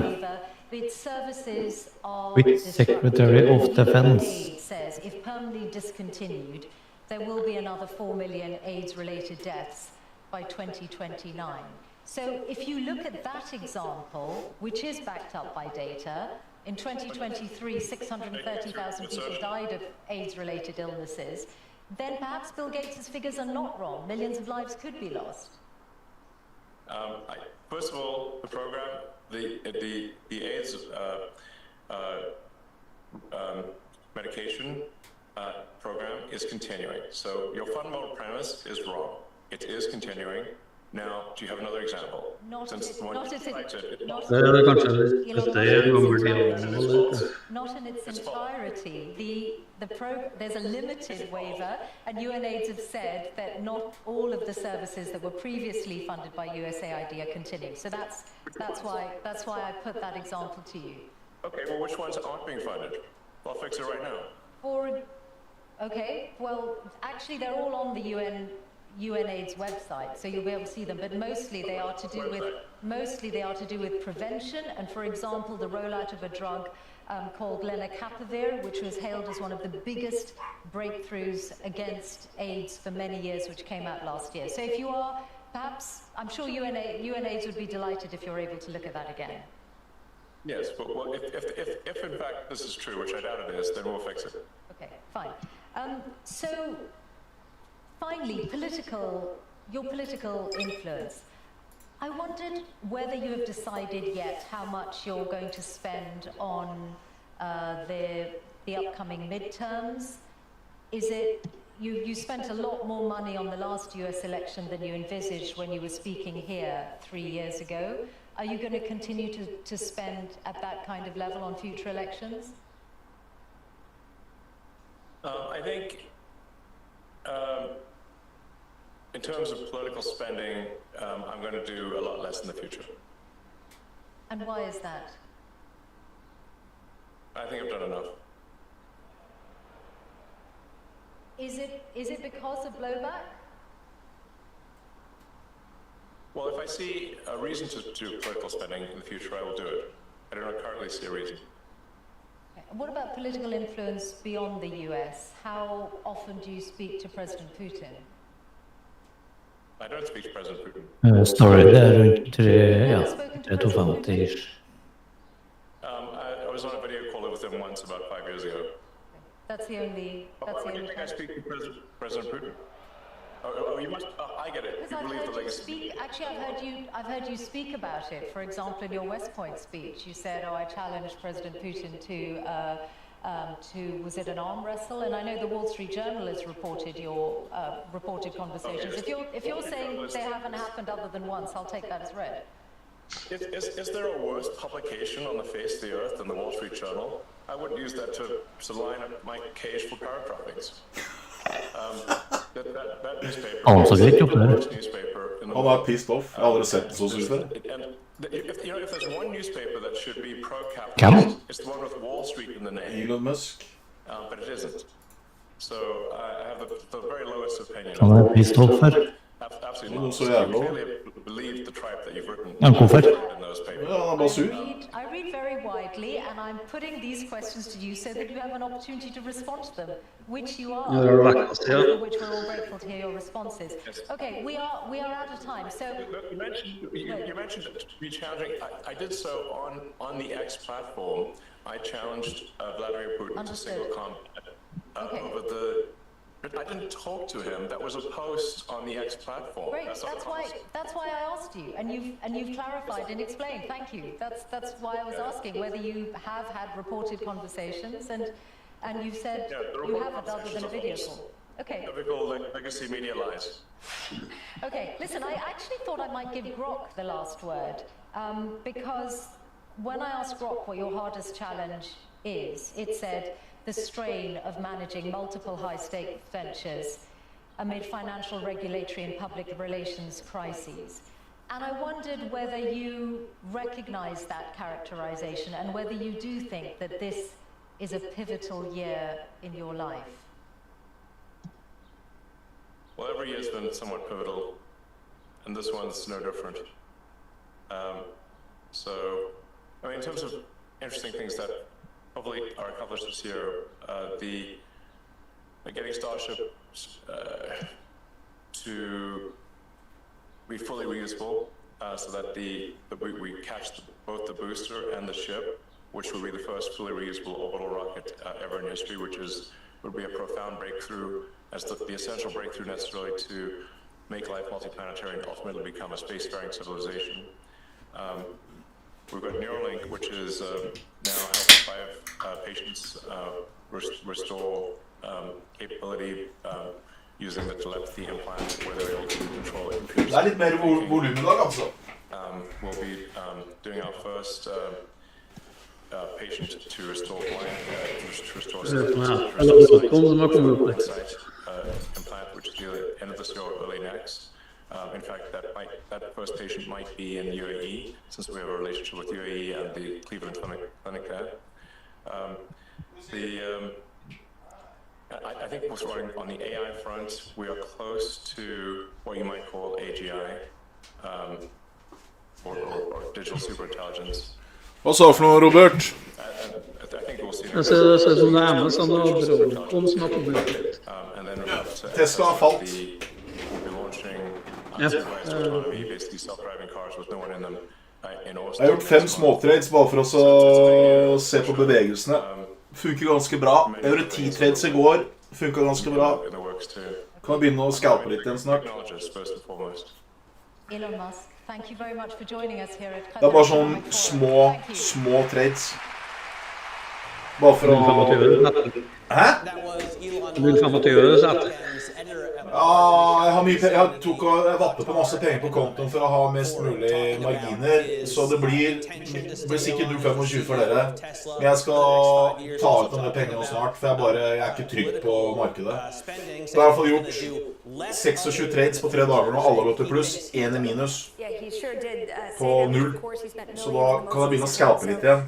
Its services are With Secretary of Defense. Aid says if permanently discontinued, there will be another 4 million AIDS-related deaths by 2029. So if you look at that example, which is backed up by data, in 2023, 630,000 people died of AIDS-related illnesses, then perhaps Bill Gates' figures are not wrong. Millions of lives could be lost. First of all, the program, the AIDS medication program is continuing. So your fundamental premise is wrong. It is continuing. Now, do you have another example? Not in its entirety. There's a limited waiver, and UNAIDS have said that not all of the services that were previously funded by USAID are continuing. So that's why I put that example to you. Okay, well, which ones aren't being funded? I'll fix it right now. Okay, well, actually, they're all on the UNAIDS website, so you'll be able to see them. But mostly they are to do with prevention, and for example, the rollout of a drug called lenacapavir, which was hailed as one of the biggest breakthroughs against AIDS for many years, which came out last year. So if you are, perhaps, I'm sure UNAIDS would be delighted if you're able to look at that again. Yes, but well, if in fact this is true, which I doubt it is, then we'll fix it. Okay, fine. So, finally, your political influence. I wondered whether you have decided yet how much you're going to spend on the upcoming midterms. Is it you spent a lot more money on the last US election than you envisaged when you were speaking here 3 years ago? Are you going to continue to spend at that kind of level on future elections? I think in terms of political spending, I'm going to do a lot less in the future. And why is that? I think I've done enough. Is it because of blowback? Well, if I see a reason to do political spending in the future, I will do it. I do not currently see a reason. What about political influence beyond the US? How often do you speak to President Putin? I don't speak to President Putin. Står det runt 350-ish. I was on a video call with him once about 5 years ago. That's the only. That's When do you think I speak to President Putin? Oh, you must. I get it. You believe the legacy. Actually, I've heard you speak about it. For example, in your West Point speech, you said, "Oh, I challenged President Putin to was it an arm wrestle?" And I know the Wall Street Journal has reported your reported conversations. If you're saying they haven't happened other than once, I'll take that as read. Is there a worse publication on the face of the earth than the Wall Street Journal? I wouldn't use that to line up my cage for paratroppings. That newspaper. Han pissed off. Jeg har aldri sett så synes det. If there's one newspaper that should be pro-capitalist, it's the one with Wall Street in the name. Elon Musk. But it isn't. So I have the very lowest opinion. Han pissed off her. Absolutely. So you clearly believe the tripe that you've written in those papers. I read very widely, and I'm putting these questions to you so that you have an opportunity to respond to them, which you are. For which we're all grateful to hear your responses. Okay, we are out of time. So you mentioned me challenging. I did so on the X platform. I challenged Vladimir Putin to single combat over the. But I didn't talk to him. That was a post on the X platform. Great. That's why I asked you, and you've clarified and explained. Thank you. That's why I was asking whether you have had reported conversations, and you've said you haven't other than a video call. Okay. Typical legacy media lies. Okay. Listen, I actually thought I might give Grok the last word, because when I asked Grok what your hardest challenge is, it said the strain of managing multiple high-stake ventures amid financial, regulatory, and public relations crises. And I wondered whether you recognize that characterization and whether you do think that this is a pivotal year in your life. Well, every year's been somewhat pivotal, and this one's no different. I mean, in terms of interesting things that hopefully are accomplished this year, getting Starship to be fully reusable, so that we catch both the booster and the ship, which will be the first fully reusable orbital rocket ever in history, which would be a profound breakthrough, as the essential breakthrough necessarily to make life multiplanetary and ultimately become a spacefaring civilization. We've got Neuralink, which is now helping 5 patients restore capability using the telepathy implant, where they're able to control the computer. Det litt mer volum I dag, altså. We'll be doing our first patient to restore blind, implant, which is the end of this year or early next. In fact, that first patient might be in UAE, since we have a relationship with UAE and the Cleveland Clinic there. I think what's running on the AI front, we are close to what you might call AGI, or digital superintelligence. Hva sa du for noe, Robert? I think we'll see. Det ser ut som det Amazon og Broadcom som har publisert. Tesla har falt. Basically self-driving cars with no one in them. Jeg har gjort 5 småtrades bare for å se på bevegelsene. Funker ganske bra. Jeg gjorde 10 trades I går. Funker ganske bra. Kan jeg begynne å scalpe litt igjen snart. Elon Musk, thank you very much for joining us here at Det bare sånn små trades. Bare for å... Hæ? 0,25 satt. Ja, jeg tok og vappet på masse penger på kontoen for å ha mest mulig marginer, så det blir sikkert 0,25 for dere. Men jeg skal ta ut noen penger snart, for jeg ikke trygg på markedet. Så jeg har I hvert fall gjort 26 trades på 3 dager nå, alle har gått til pluss, 1 I minus på 0. Så da kan jeg begynne å scalpe litt igjen.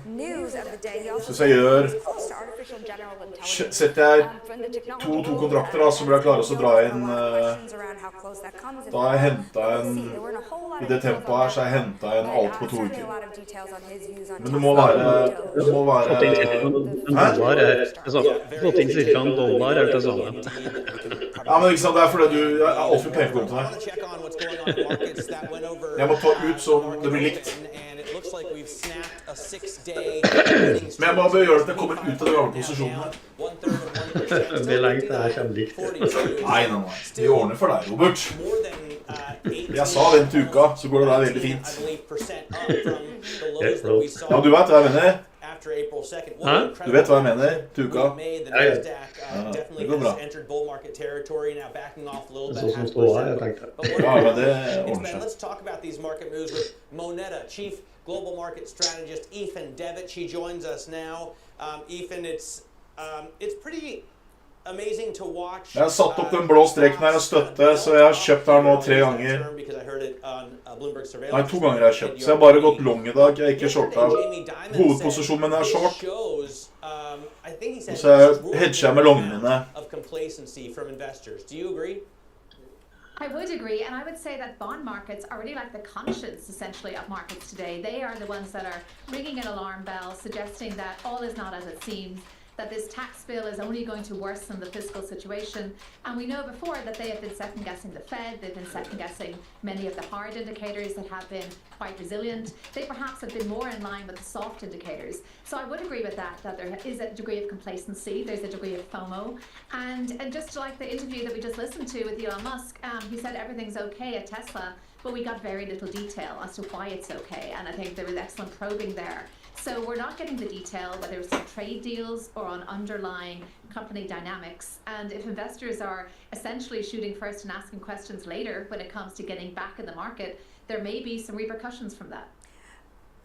Så hvis jeg gjør setter jeg to kontrakter da, så blir jeg klar å dra inn da har jeg hentet en i det tempoet her, så har jeg hentet en alt på 2 uker. Men det må være Fått inn cirka $1 er det samme. Ja, men ikke sant, det er fordi du er altfor penger på kontoen her. Jeg må ta ut så det blir likt. Men jeg må bare gjøre at det kommer ut av de gamle posisjonene. Det blir lengt, det her kommer likt. Nei. Vi ordner for deg, Robert. Jeg sa vent til uka, så går det der veldig fint. Ja, du vet hva jeg mener. Hæ? Du vet hva jeg mener, til uka. Det går bra. Det som står her, jeg tenkte. Ja, men det ordner seg. Let's talk about these market moves with Moneta, Chief Global Market Strategist Ethan Devitt. She joins us now. Ethan, it's pretty amazing to watch. Jeg har satt opp den blå streken her og støtte, så jeg har kjøpt her nå 3 ganger. Nei, 2 ganger jeg har kjøpt, så jeg har bare gått long i dag. Jeg har ikke shortet. Hovedposisjonen min er short. Og så hedger jeg med longene mine. I would agree, and I would say that bond markets are really like the conscience, essentially, of markets today. They are the ones that are ringing an alarm bell, suggesting that all is not as it seems, that this tax bill is only going to worsen the fiscal situation. And we know before that they have been second-guessing the Fed, they've been second-guessing many of the hard indicators that have been quite resilient. They perhaps have been more in line with the soft indicators. So I would agree with that there is a degree of complacency, there's a degree of FOMO. And just like the interview that we just listened to with Elon Musk, he said everything's okay at Tesla, but we got very little detail as to why it's okay. And I think there was excellent probing there. So we're not getting the detail, whether it's on trade deals or on underlying company dynamics. And if investors are essentially shooting first and asking questions later when it comes to getting back in the market, there may be some repercussions from that.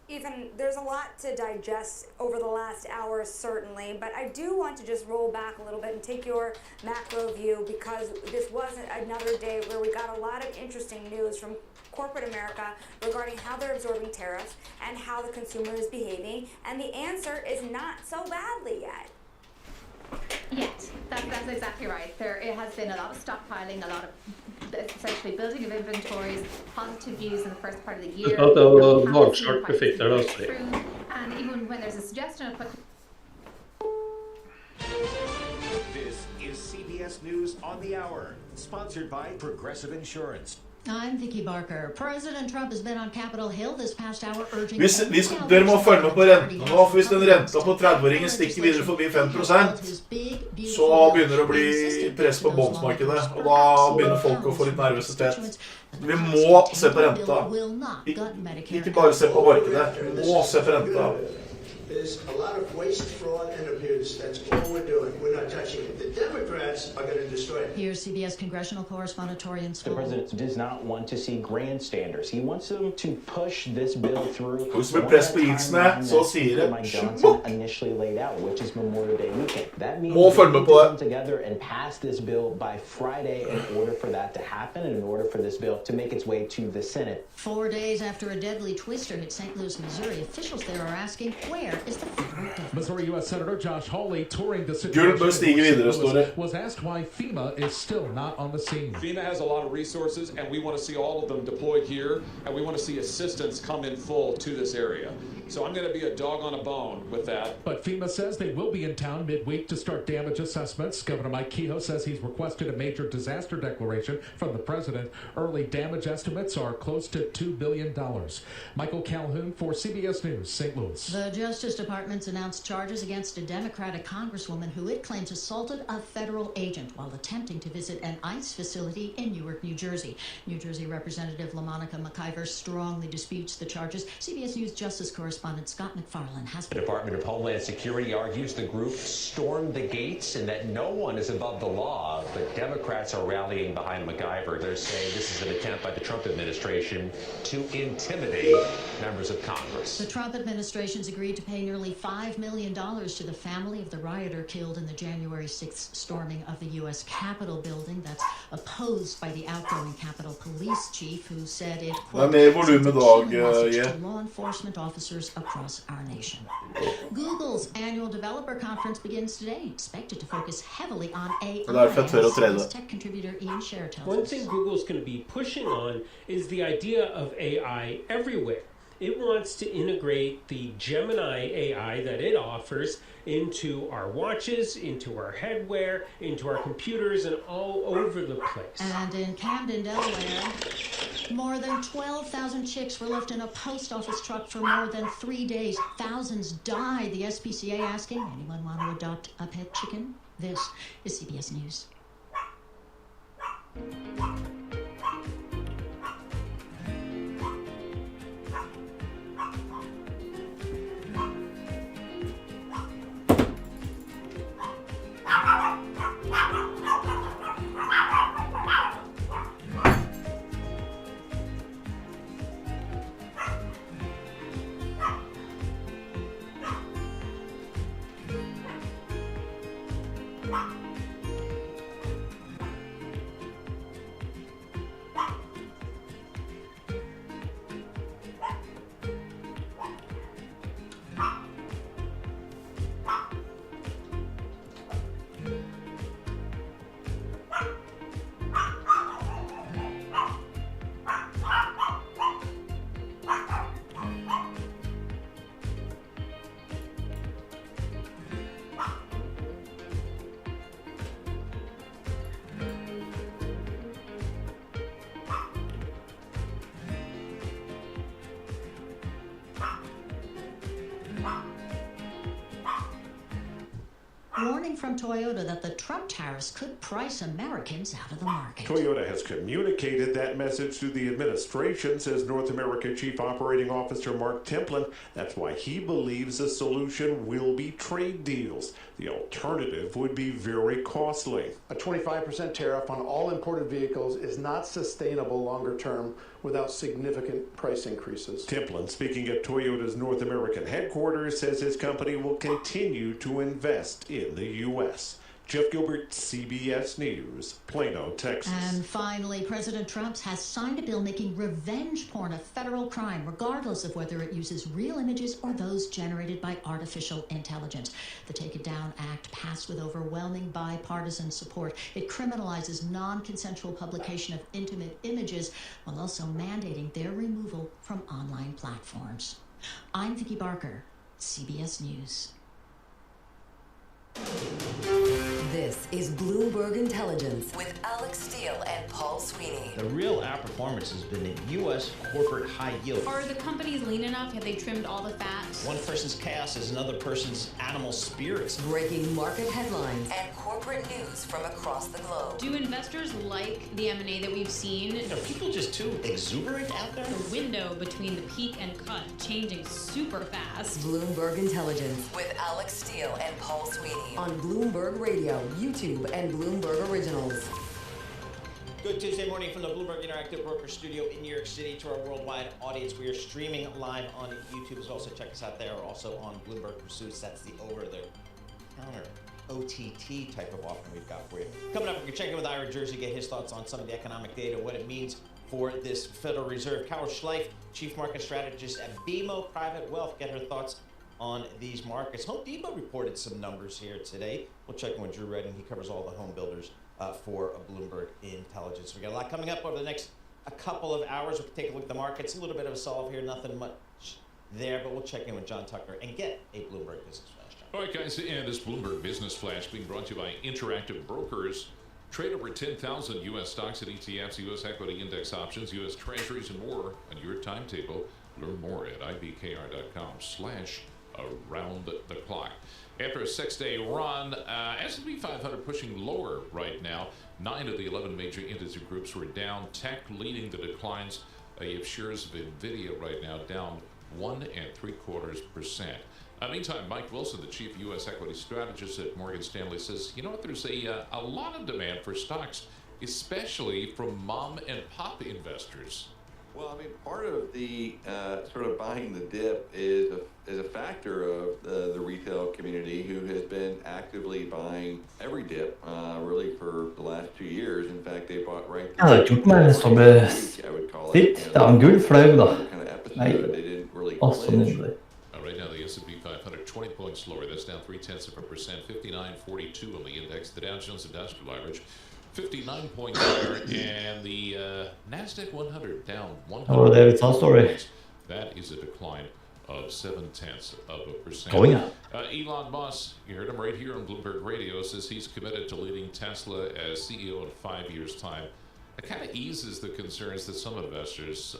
Ethan, there's a lot to digest over the last hour, certainly, but I do want to just roll back a little bit and take your macro view, because this wasn't another day where we got a lot of interesting news from corporate America regarding how they're absorbing tariffs and how the consumer is behaving, and the answer is not so badly yet. Yet. That's exactly right. It has been a lot of stockpiling, a lot of essentially building of inventories, positive views in the first part of the year. And even when there's a suggestion of This is CBS News on the Hour, sponsored by Progressive Insurance. I'm Vicky Barker. President Trump has been on Capitol Hill this past hour urging... Dere må følge med på renten nå, for hvis den renta på 30-åringen stikker videre forbi 5%, så begynner det å bli press på bondsmarkedet, og da begynner folk å få litt nervøsitet. Vi må se på renta. Ikke bare se på markedet, vi må se på renta. There's a lot of waste, fraud, and abuse. That's all we're doing. We're not touching it. The Democrats are going to destroy it. Here's CBS congressional correspondent Torian Scholl. The president does not want to see grandstanders. He wants them to push this bill through. Hvis vi presser på isene, så sier det Johnson initially laid out, which is Memorial Day weekend. That means må følge med på det. Come together and pass this bill by Friday in order for that to happen and in order for this bill to make its way to the Senate. 4 days after a deadly twister hit St. Louis, Missouri, officials there are asking where is the Missouri U.S. Senator Josh Hawley, touring the situation, was asked why FEMA is still not on the scene. FEMA has a lot of resources, and we want to see all of them deployed here, and we want to see assistance come in full to this area. So I'm going to be a dog on a bone with that. But FEMA says they will be in town midweek to start damage assessments. Governor Mike Kehoe says he's requested a major disaster declaration from the president. Early damage estimates are close to $2 billion. Michael Calhoun for CBS News, St. Louis. The Justice Department's announced charges against a Democratic congresswoman who it claims assaulted a federal agent while attempting to visit an ICE facility in Newark, New Jersey. New Jersey Representative LaMonica McIver strongly disputes the charges. CBS News Justice correspondent Scott McFarland has... The Department of Homeland Security argues the group stormed the gates and that no one is above the law, but Democrats are rallying behind McIver. They're saying this is an attempt by the Trump administration to intimidate members of Congress. The Trump administration's agreed to pay nearly $5 million to the family of the rioter killed in the January 6th storming of the U.S. Capitol building. That's a opposed by the outgoing Capitol Police chief, who said it, Det quote, mer volum I dag, to law enforcement officers across our nation. Google's annual developer conference begins today, expected to focus heavily on AI. As tech contributor Ian Scher tells us. One thing Google's going to be pushing on is the idea of AI everywhere. It wants to integrate the Gemini AI that it offers into our watches, into our headwear, into our computers, and all over the place. And in Camden, Delaware, more than 12,000 chicks were left in a post office truck for more than 3 days. Thousands died. The SPCA asking, anyone want to adopt a pet chicken? This is CBS News. Warning from Toyota that the Trump tariffs could price Americans out of the market. Toyota has communicated that message to the administration, says North America Chief Operating Officer Mark Templin. That's why he believes the solution will be trade deals. The alternative would be very costly. A 25% tariff on all imported vehicles is not sustainable longer term without significant price increases. Templin, speaking at Toyota's North American headquarters, says his company will continue to invest in the U.S. Jeff Gilbert, CBS News, Plano, Texas. And finally, President Trump has signed a bill making revenge porn a federal crime, regardless of whether it uses real images or those generated by artificial intelligence. The Take It Down Act passed with overwhelming bipartisan support. It criminalizes non-consensual publication of intimate images while also mandating their removal from online platforms. I'm Vicki Barker, CBS News. This is Bloomberg Intelligence with Alex Steele and Paul Sweeney. The real outperformance has been in U.S. corporate high yield. Are the companies lean enough? Have they trimmed all the fat? One person's chaos is another person's animal spirits. Breaking market headlines and corporate news from across the globe. Do investors like the M&A that we've seen? Are people just too exuberant out there? The window between the peak and cut changing super fast. Bloomberg Intelligence with Alex Steele and Paul Sweeney on Bloomberg Radio, YouTube, and Bloomberg Originals. Good Tuesday morning from the Bloomberg Interactive Broker Studio in New York City. To our worldwide audience, we are streaming live on YouTube as well, so check us out there. Also on Bloomberg Pursuits, that's the over-the-counter OTT type of offering we've got for you. Coming up, we're going to check in with Ira Jersey, get his thoughts on some of the economic data, what it means for this Federal Reserve. Carol Schleif, Chief Market Strategist at BMO Private Wealth, get her thoughts on these markets. Home Depot reported some numbers here today. We'll check in with Drew Redding. He covers all the home builders for Bloomberg Intelligence. We got a lot coming up over the next couple of hours. We'll take a look at the markets. A little bit of a solve here, nothing much there, but we'll check in with John Tucker and get a Bloomberg Business Flash. John. All right, guys, and this Bloomberg Business Flash being brought to you by Interactive Brokers. Trade over 10,000 U.S. stocks and ETFs, U.S. equity index options, U.S. treasuries, and more on your timetable. Learn more at ibkr.com/around the clock. After a 6-day run, S&P 500 pushing lower right now. 9 of the 11 major industry groups were down. Tech leading the declines. You have shares of NVIDIA right now down 1.75%. Meantime, Mike Wilson, the chief U.S. equity strategist at Morgan Stanley, says, you know what, there's a lot of demand for stocks, especially from mom and pop investors. Well, I mean, part of the sort of buying the dip is a factor of the retail community who has been actively buying every dip really for the last 2 years. In fact, they bought right. Jeg hadde ikke gjort meg som sitt. Det en gullfløy da. Nei, også nydelig. Right now, the S&P 500 20 points lower. That's down 0.3%, 59.42 on the index. The Dow Jones Industrial Average 59 points higher, and the Nasdaq 100 down 100 points. That is a decline of 0.7%. Going up. Elon Musk, you heard him right here on Bloomberg Radio, says he's committed to leading Tesla as CEO in 5 years' time. It kind of eases the concerns that some investors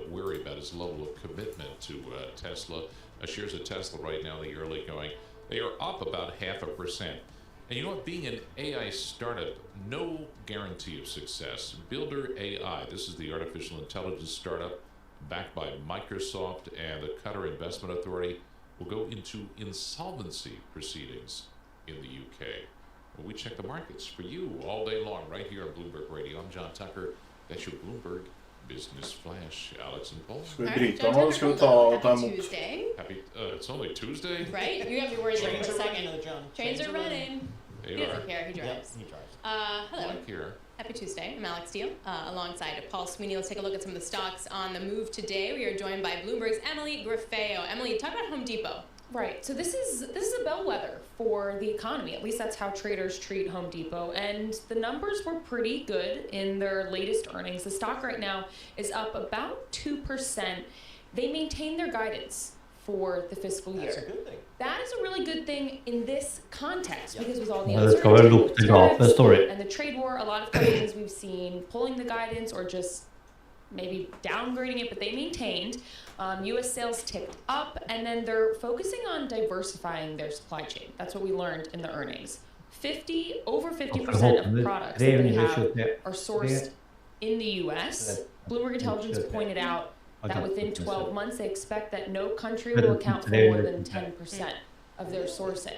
worry about his level of commitment to Tesla. Shares of Tesla right now, the early going, they are up about 0.5%. And you know what? Being an AI startup, no guarantee of success. Builder AI, this is the artificial intelligence startup backed by Microsoft and the Qatar Investment Authority, will go into insolvency proceedings in the UK. Well, we check the markets for you all day long right here on Bloomberg Radio. I'm John Tucker. That's your Bloomberg Business Flash. Alex and Paul. Skal vi bryte nå, skal vi ta imot? Happy, it's only Tuesday? Right? You got me worried there for a second. Trains are running. They He are. doesn't care, he drives. He drives. Hello. Mike here. Happy Tuesday. I'm Alex Steele, alongside Paul Sweeney. Let's take a look at some of the stocks on the move today. We are joined by Bloomberg's Emily Griffeo. Emily, talk about Home Depot. Right. So this is a bellwether for the economy. At least that's how traders treat Home Depot. And the numbers were pretty good in their latest earnings. The stock right now is up about 2%. They maintain their guidance for the fiscal year. That's a good thing. That is a really good thing in this context, because with all the Det skal vel lukte gap, det står and the trade war, a lot of companies we've seen pulling the guidance or just maybe downgrading it, but they maintained. U.S. sales ticked up, and then they're focusing on diversifying their supply chain. That's what we learned in the earnings. Over 50% of products that they have are sourced in the U.S. Bloomberg Intelligence pointed out that within 12 months, they expect that no country will account for more than 10% of their sourcing.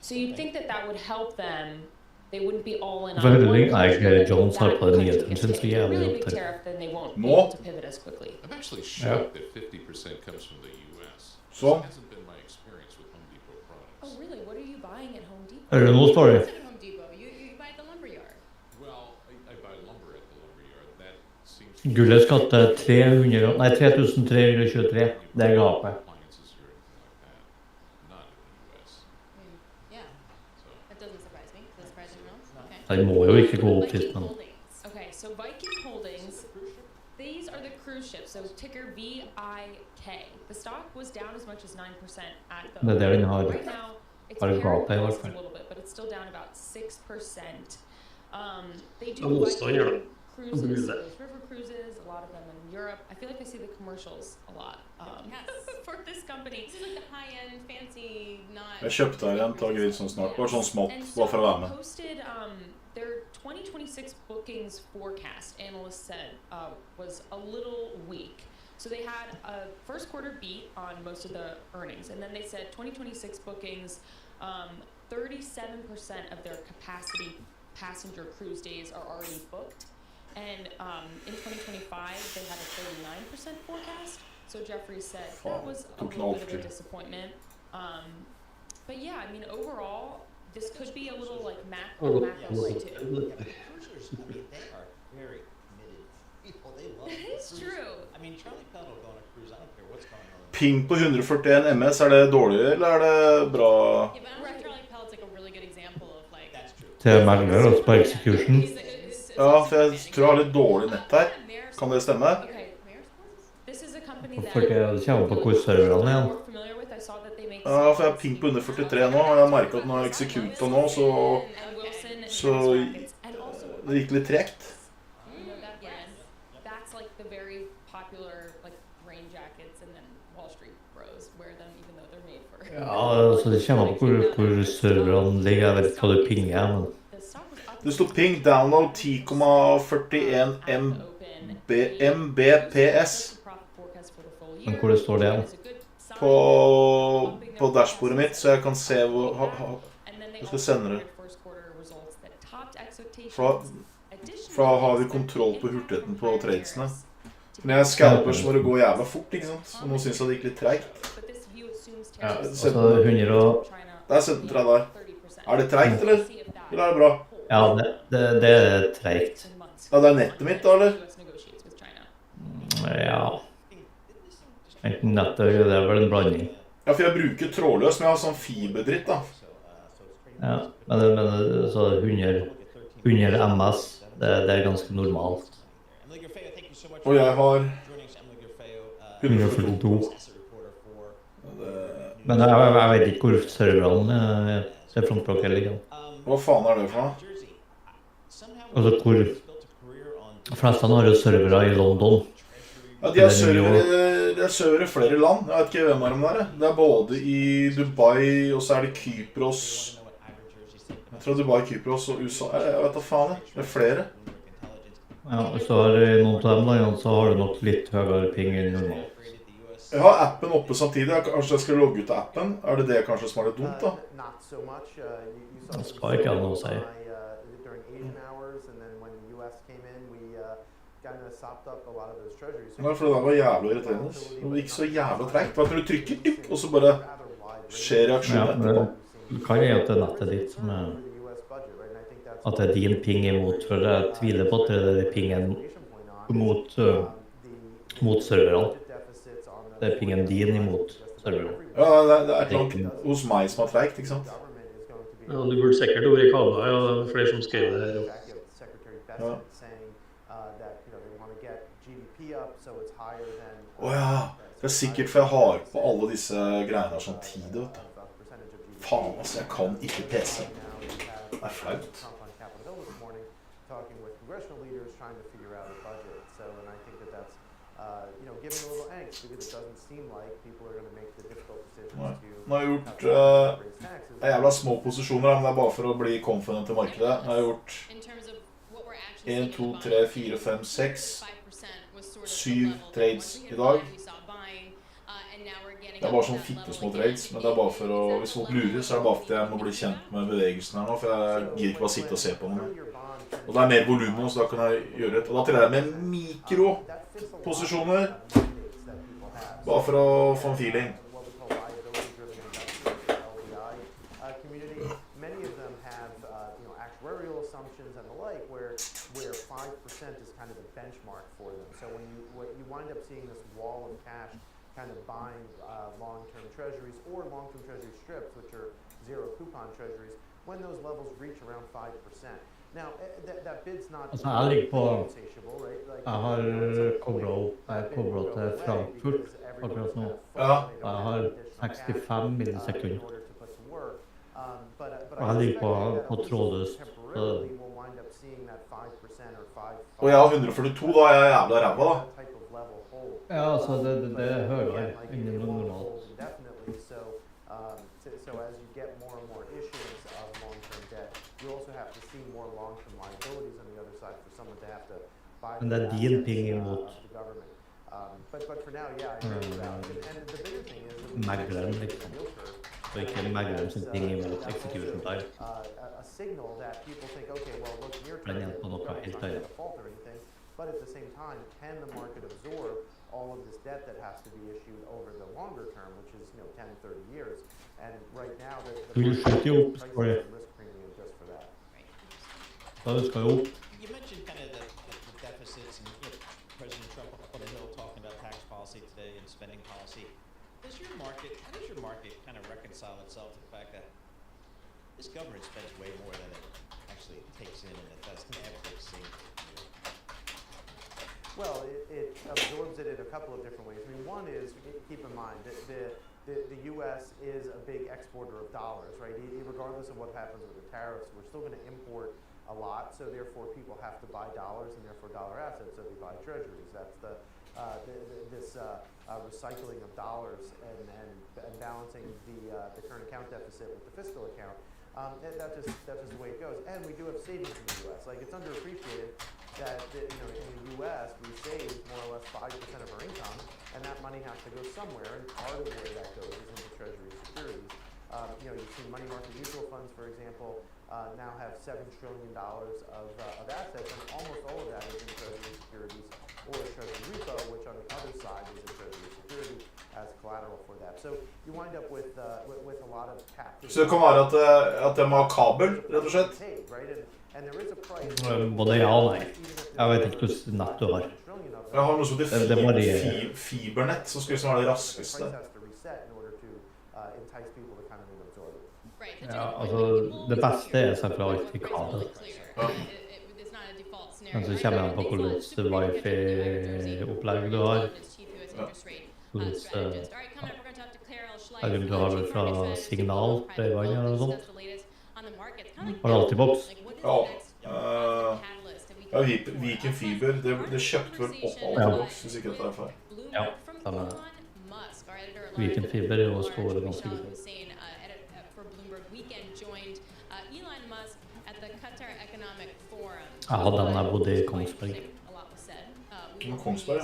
So you'd think that that would help them. They wouldn't be all in on one country. Jones har på den nyheten, synes vi Really big tariff, then they won't be able to pivot as quickly. I'm actually shocked that 50% comes from the U.S. So? That hasn't been my experience with Home Depot products. Oh, really? What are you buying at Home Depot? Er det noe står det? Home Depot. You buy at the lumberyard. Well, I buy lumber at the lumberyard. That seems Gullet skal til 3323. Det gapet. appliances or anything like that. Not in the U.S. Yeah. That doesn't surprise me. Does it surprise anyone else? Okay. Det må jo ikke gå opp til den. Okay, so Viking Holdings, these are the cruise ships, so ticker VIK. The stock was down as much as 9% at the Det den har. right now. It's Har det pairing gapet i hvert a fall. little bit, but it's still down about 6%. They Det do er motstander, da. Viking cruises, so Gullet. there's river cruises, a lot of them in Europe. I feel like I see the commercials a lot for this company. This is like the high-end, fancy, not... Jeg kjøpte her igjen, tar grill sånn snart. Bare sånn smått, bare for å være med. Posted their 2026 bookings forecast, analysts said, was a little weak. So they had a first quarter beat on most of the earnings, and then they said 2026 bookings, 37% of their capacity passenger cruise days are already booked. And in 2025, they had a 39% forecast. So Jeffrey said that was a little bit of a disappointment. But yeah, I mean, overall, this could be a little like macro play too. Cruisers, I mean, they are very committed people. They love That is cruise. true. I mean, Charlie Pell will go on a cruise. I don't care what's going on. Ping på 141 MS, er det dårlig, eller er det bra? Yeah, but I don't think Charlie Pelt's like a really good example of like... That's true. Det mangler også på execution. Ja, for jeg tror jeg har litt dårlig nett her. Kan det stemme? This is a company that For det kommer på quiz-serverne igjen. we're familiar with. I saw that they make Ja, for jeg har ping på 143 nå, og jeg merker at når jeg executa nå, så det gikk litt trekt. That's like the very popular like rain jackets, and then Wall Street bros wear them even though they're made for. Ja, altså det kommer på hvor serverne ligger. Jeg vet ikke hva det pinger er, men... Det står ping download 10,41 Mbps. Men hvor det står det igjen? På dashbordet mitt, så jeg kan se hvor... Jeg skal sende det. For da har vi kontroll på hurtigheten på tradesene. Når jeg scalper så må det gå jævla fort, ikke sant? Og nå synes jeg det gikk litt treigt. Ja, altså 100 og... Der setter du deg der. Er det treigt, eller? Eller er det bra? Ja, det er treigt. Ja, det er nettet mitt da, eller? Ja. Enten nettet, det er vel en blanding. Ja, for jeg bruker trådløs, men jeg har sånn fiberdritt da. Ja, men så 100 MS, det er ganske normalt. Og jeg har 142. Men jeg vet ikke hvor serverne er frontblokker ligger. Hva faen er det for noe? Altså hvor... Flestene har jo servere i London. Ja, de har servere i flere land. Jeg vet ikke hvem er de der. Det er både i Dubai, og så er det Kypros. Jeg tror Dubai, Kypros og USA. Jeg vet da faen det. Det er flere. Ja, så har du noen av dem landene, så har du nok litt høyere ping enn normalt. Jeg har appen oppe samtidig. Kanskje jeg skal logge ut av appen? Er det kanskje som er litt dumt da? Det skal ikke ha noe å si. Nei, for det der var jævlig irriterende. Det var ikke så jævlig trekt. Når du trykker, og så bare skjer reaksjonen etterpå. Det kan jo at det er nettet ditt som er... At det er din ping imot, for jeg tviler på at det er pingen mot serverne. Det er pingen din imot serverne. Ja, det er klart hos meg som har trekt, ikke sant? Ja, du burde sikkert over i kabla, ja, det er flere som skrev det her. Ja. Åja, det er sikkert for jeg har på alle disse greiene her sånn tid, vet du. Faen, altså, jeg kan ikke PC. Det er flaut. Nå har jeg gjort jævla små posisjoner, men det er bare for å bli confident i markedet. Nå har jeg gjort 1, 2, 3, 4, 5, 6 7 trades i dag. Det er bare sånn fittesmå trades, men det er bare for å, hvis folk lurer, så er det bare for at jeg må bli kjent med bevegelsen her nå, for jeg gir ikke bare sitte og se på noe. Og det er mer volumen nå, så da kan jeg gjøre det. Og da triller jeg med mikroposisjoner, bare for å få en feeling. Kind of buying long-term treasuries or long-term treasury strips, which are zero coupon treasuries, when those levels reach around 5%. Now, that bid's not insatiable, right? Like, jeg har koblet til Frankfurt akkurat nå. Ja. Jeg har 65 millisekunder. Og jeg ligger på trådløst. Og jeg har 142, da er jeg jævla ræva da. Ja, altså det er høyere enn normalt. Men det er din ping imot megleren, liksom. Og ikke megleren sin ping imot execution time. Den hjelper på noe helt høyere. But at the same time, can the market absorb all of this debt that has to be issued over the longer term, which is 10, 30 years? And right now, the risk premium just for that. You mentioned kind of the deficits, and President Trump up on the Hill talking about tax policy today and spending policy. How does your market kind of reconcile itself to the fact that this government spends way more than it actually takes in, and it doesn't ever seem? Well, it absorbs it in a couple of different ways. I mean, one is, keep in mind, that the U.S. is a big exporter of dollars, right? Regardless of what happens with the tariffs, we're still going to import a lot, so therefore people have to buy dollars and therefore dollar assets, so they buy treasuries. That's this recycling of dollars and balancing the current account deficit with the fiscal account. That's just the way it goes. And we do have savings in the U.S. Like, it's underappreciated that in the U.S. we save more or less 5% of our income, and that money has to go somewhere, and part of where that goes is into Treasury securities. You've seen money market mutual funds, for example, now have $7 trillion of assets, and almost all of that is in Treasury securities or Treasury repo, for that. So you wind up with a lot of captive. Så det kan være at de har kabel, rett og slett? Både ja og nei. Jeg vet ikke hvordan nett du har. Jeg har noe som heter fibernett, som skal liksom være det raskeste. Ja, altså, det beste er selvfølgelig alltid kabel. Men så kommer jeg på hvordan wifi-opplegg du har. Hvordan du har vel fra signal, bredbånd eller noe sånt. Har du alltid boks? Ja, Viken Fiber, det kjøpte vel opp Altibox, hvis ikke dette er feil. Ja, samme det. Viken Fiber er jo store ganske gode. Jeg hadde den jeg bodde i Kongsberg. Kongsberg, ja.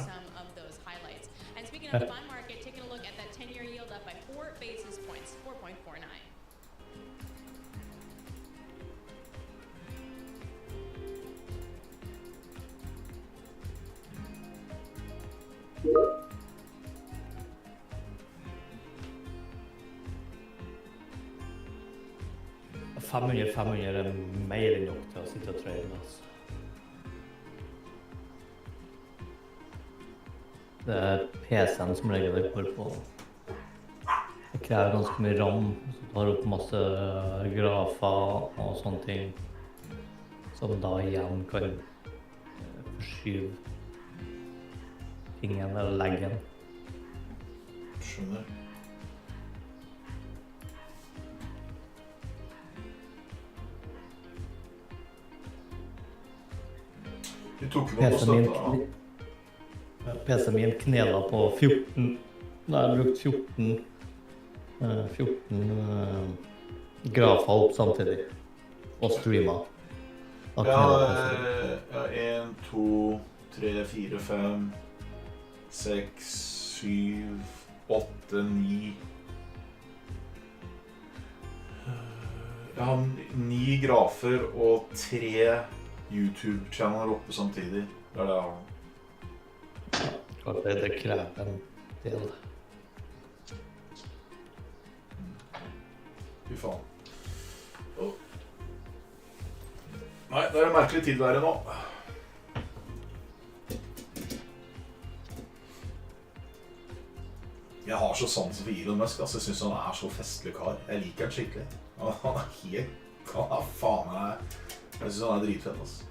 Ja. $500 er mer enn nok til å sitte og trade, altså. Det er PC-en som regel det går på. Det krever ganske mye RAM, som tar opp masse grafer og sånne ting, som da igjen kan forskyve tingen eller leggen. Skjønner. Du tok jo noe støtte, PC-en min knela på 14. Da har jeg brukt 14 grafer opp samtidig. Og streama. Ja, 1, 2, 3, 4, 5, 6, 7, 8, 9. Jeg har 9 grafer og 3 YouTube-channel oppe samtidig. Det er det jeg har. Det krever en del. Fy faen. Nei, det er en merkelig tid der nå. Jeg har så sans for Elon Musk, altså. Jeg synes han er så festlig kar. Jeg liker han skikkelig. Han er helt... Han er faen meg... Jeg synes han er dritfett, altså.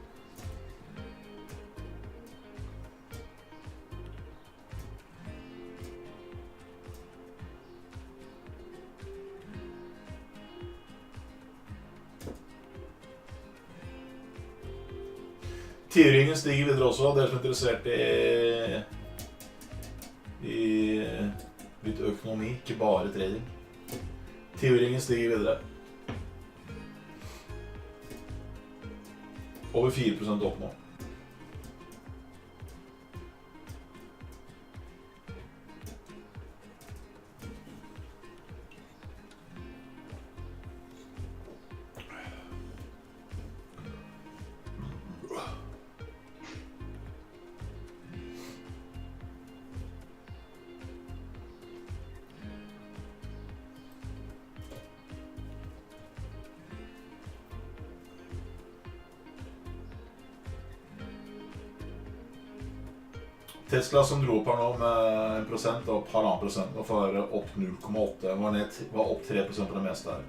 Tiåringen stiger videre også, dere som er interessert i litt økonomi, ikke bare trading. Tiåringen stiger videre. Over 4% opp nå. Tesla som dro opp her nå med 1% og 1,5%, og var opp 0,8%, var opp 3% på det meste her.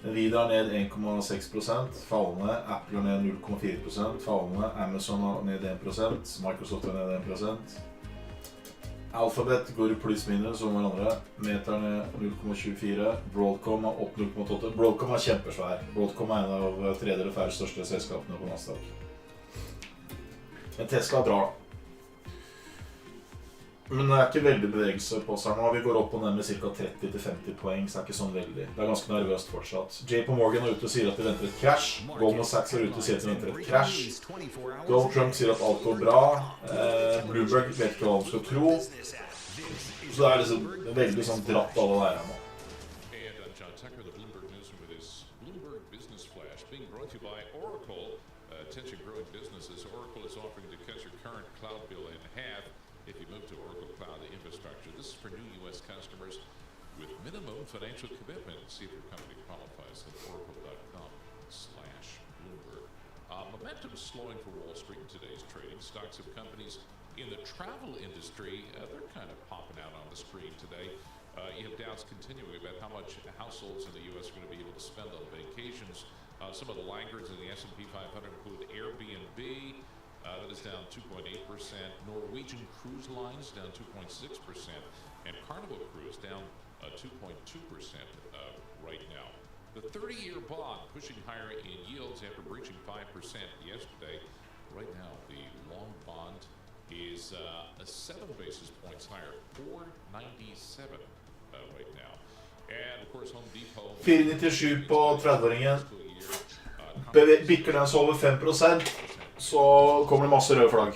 Nvidia er ned 1,6%, fallende, Apple er ned 0,4%, fallende, Amazon er ned 1%, Microsoft er ned 1%. Alphabet går i pluss minus som hverandre, Meta er ned 0,24%, Broadcom er opp 0,8%. Broadcom er kjempesvær. Broadcom er en av 3 eller 4 største selskapene på Nasdaq. Men Tesla drar. Men det er ikke veldig bevegelse på seg nå. Vi går opp og ned med ca. 30-50 poeng, så det er ikke sånn veldig. Det er ganske nervøst fortsatt. JP Morgan er ute og sier at de venter et crash. Goldman Sachs er ute og sier at de venter et crash. Donald Trump sier at alt går bra. Bloomberg vet ikke hva de skal tro. Så det er liksom veldig sånn dratt alle veier nå. infrastructure. This is for new U.S. customers with minimum financial commitment. See if your company qualifies at oracle.com/Bloomberg. Momentum slowing for Wall Street in today's trading. Stocks of companies in the travel industry, they're kind of popping out on the screen today. You have doubts continuing about how much households in the U.S. are going to be able to spend on vacations. Some of the laggards in the S&P 500 include Airbnb, that is down 2.8%, Norwegian Cruise Lines down 2.6%, and Carnival Cruise down 2.2% right now. The 30-year bond pushing higher in yields after breaching 5% yesterday. Right now, the long bond is 7 basis points higher, 4.97 right now. And of course, Home Depot 4,97 på 30-åringen. Bikker den så over 5%, så kommer det masse røde flagg.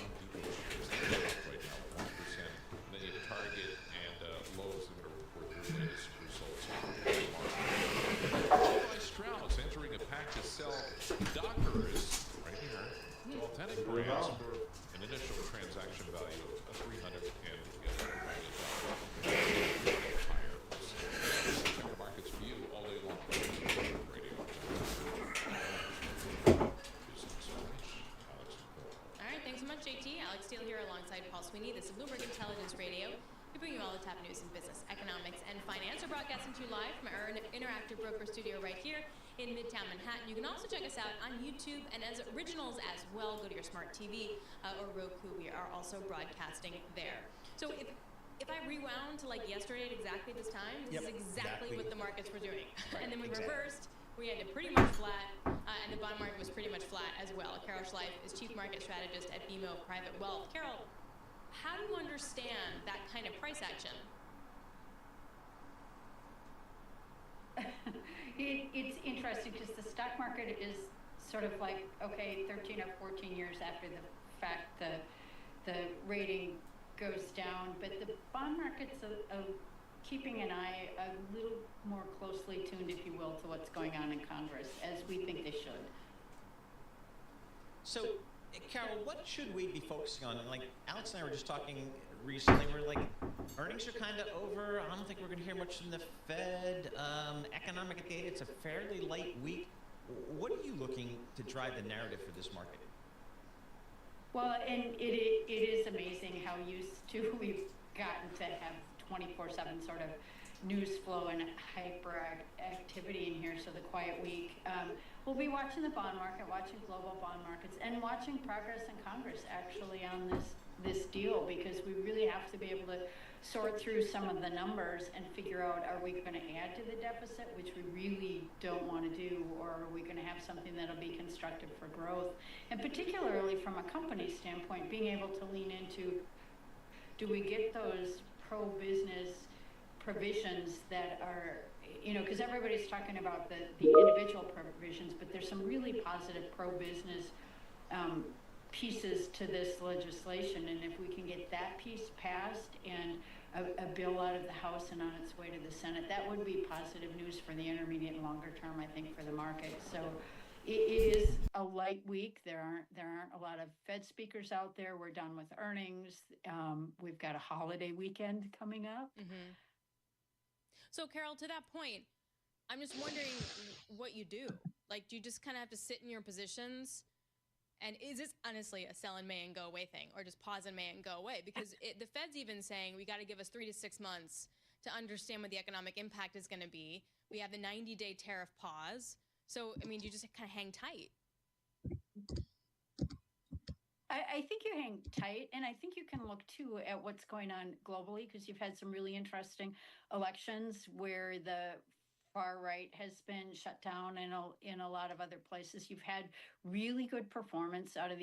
This is Bloomberg Intelligence Radio. We bring you all the top news in business, economics, and finance. We're broadcasting to you live from our interactive broker studio right here in Midtown Manhattan. You can also check us out on YouTube and as originals as well. Go to your smart TV or Roku. We are also broadcasting there. So if I rewound to like yesterday at exactly this time, this is exactly what the markets were doing. Right, and then we reversed. We had it pretty much flat, and the bond market was pretty much flat as well. Carol Schleif is Chief Market Strategist at BMO Private Wealth. Carol, how do you understand that kind of price action? It's interesting because the stock market is sort of like, okay, 13 or 14 years after the fact, the rating goes down, but the bond market's keeping an eye a little more closely tuned, if you will, to what's going on in Congress, as we think they should. So, Carol, what should we be focusing on? And like Alex and I were just talking recently, we're like, earnings are kind of over. I don't think we're going to hear much from the Fed. Economic data, it's a fairly light week. What are you looking to drive the narrative for this market? Well, and it is amazing how used to we've gotten to have 24/7 sort of news flow and hyperactivity in here, so the quiet week. We'll be watching the bond market, watching global bond markets, and watching progress in Congress actually on this deal, because we really have to be able to sort through some of the numbers and figure out, are we going to add to the deficit, which we really don't want to do, or are we going to have something that'll be constructive for growth? And particularly from a company standpoint, being able to lean into, do we get those pro-business provisions that are, because everybody's talking about the individual provisions, but there's some really positive pro-business pieces to this legislation. And if we can get that piece passed and a bill out of the House and on its way to the Senate, that would be positive news for the intermediate and longer term, I think, for the market. So it is a light week. There aren't a lot of Fed speakers out there. We're done with earnings. We've got a holiday weekend coming up. Mm-hmm. So, Carol, to that point, I'm just wondering what you do. Like, do you just kind of have to sit in your positions? And is this honestly a sell in May and go away thing, or just pause in May and go away? Because the Fed's even saying we got to give us 3 to 6 months to understand what the economic impact is going to be. We have the 90-day tariff pause. So, I mean, do you just kind of hang tight? I think you hang tight, and I think you can look, too, at what's going on globally, because you've had some really interesting elections where the far right has been shut down in a lot of other places. You've had really good performance out of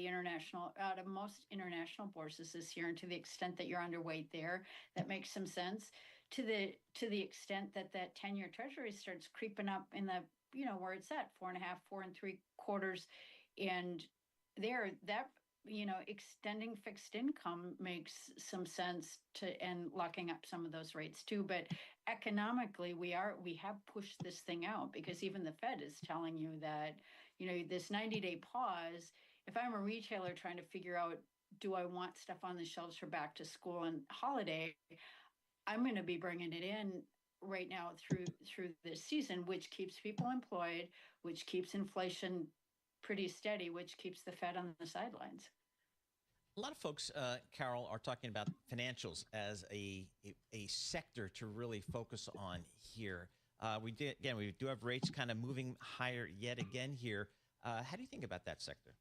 most international bourses this year, and to the extent that you're underweight there, that makes some sense. To the extent that 10-year Treasury starts creeping up in the, where it's at, 4.5, 4 3/4, and that extending fixed income makes some sense and locking up some of those rates too. But economically, we have pushed this thing out, because even the Fed is telling you that, this 90-day pause, if I'm a retailer trying to figure out, do I want stuff on the shelves for back to school and holiday, I'm going to be bringing it in right now through this season, which keeps people employed, which keeps inflation pretty steady, which keeps the Fed on the sidelines. A lot of folks, Carol, are talking about financials as a sector to really focus on here. We do have rates kind of moving higher yet again here. How do you think about that sector?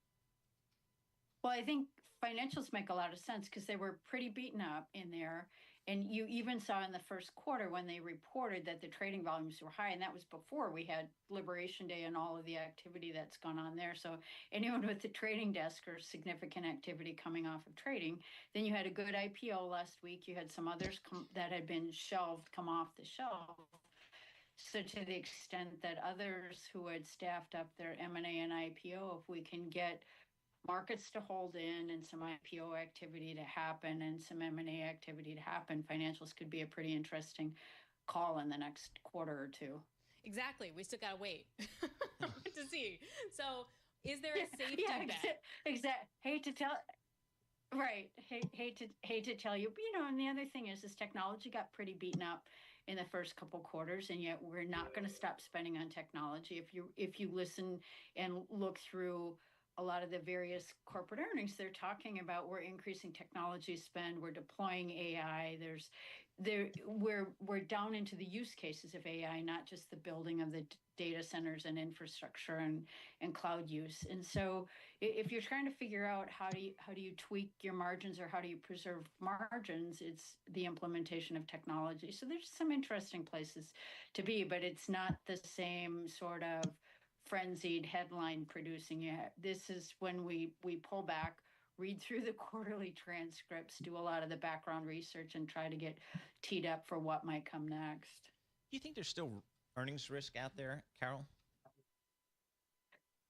Well, I think financials make a lot of sense because they were pretty beaten up in there. And you even saw in the first quarter when they reported that the trading volumes were high, and that was before we had Liberation Day and all of the activity that's gone on there. So anyone with the trading desk or significant activity coming off of trading, then you had a good IPO last week. You had some others that had been shelved come off the shelf. So to the extent that others who had staffed up their M&A and IPO, if we can get markets to hold in and some IPO activity to happen and some M&A activity to happen, financials could be a pretty interesting call in the next quarter or two. Exactly. We still got to wait to see. So is there a safety bet? Exactly. Hate to tell. Right. Hate to tell you. But, you know, and the other thing is technology got pretty beaten up in the first couple quarters, and yet we're not going to stop spending on technology. If you listen and look through a lot of the various corporate earnings, they're talking about we're increasing technology spend, we're deploying AI. We're down into the use cases of AI, not just the building of the data centers and infrastructure and cloud use. And so if you're trying to figure out how do you tweak your margins or how do you preserve margins, it's the implementation of technology. So there's some interesting places to be, but it's not the same sort of frenzied headline producing yet. This is when we pull back, read through the quarterly transcripts, do a lot of the background research, and try to get teed up for what might come next. Do you think there's still earnings risk out there, Carol?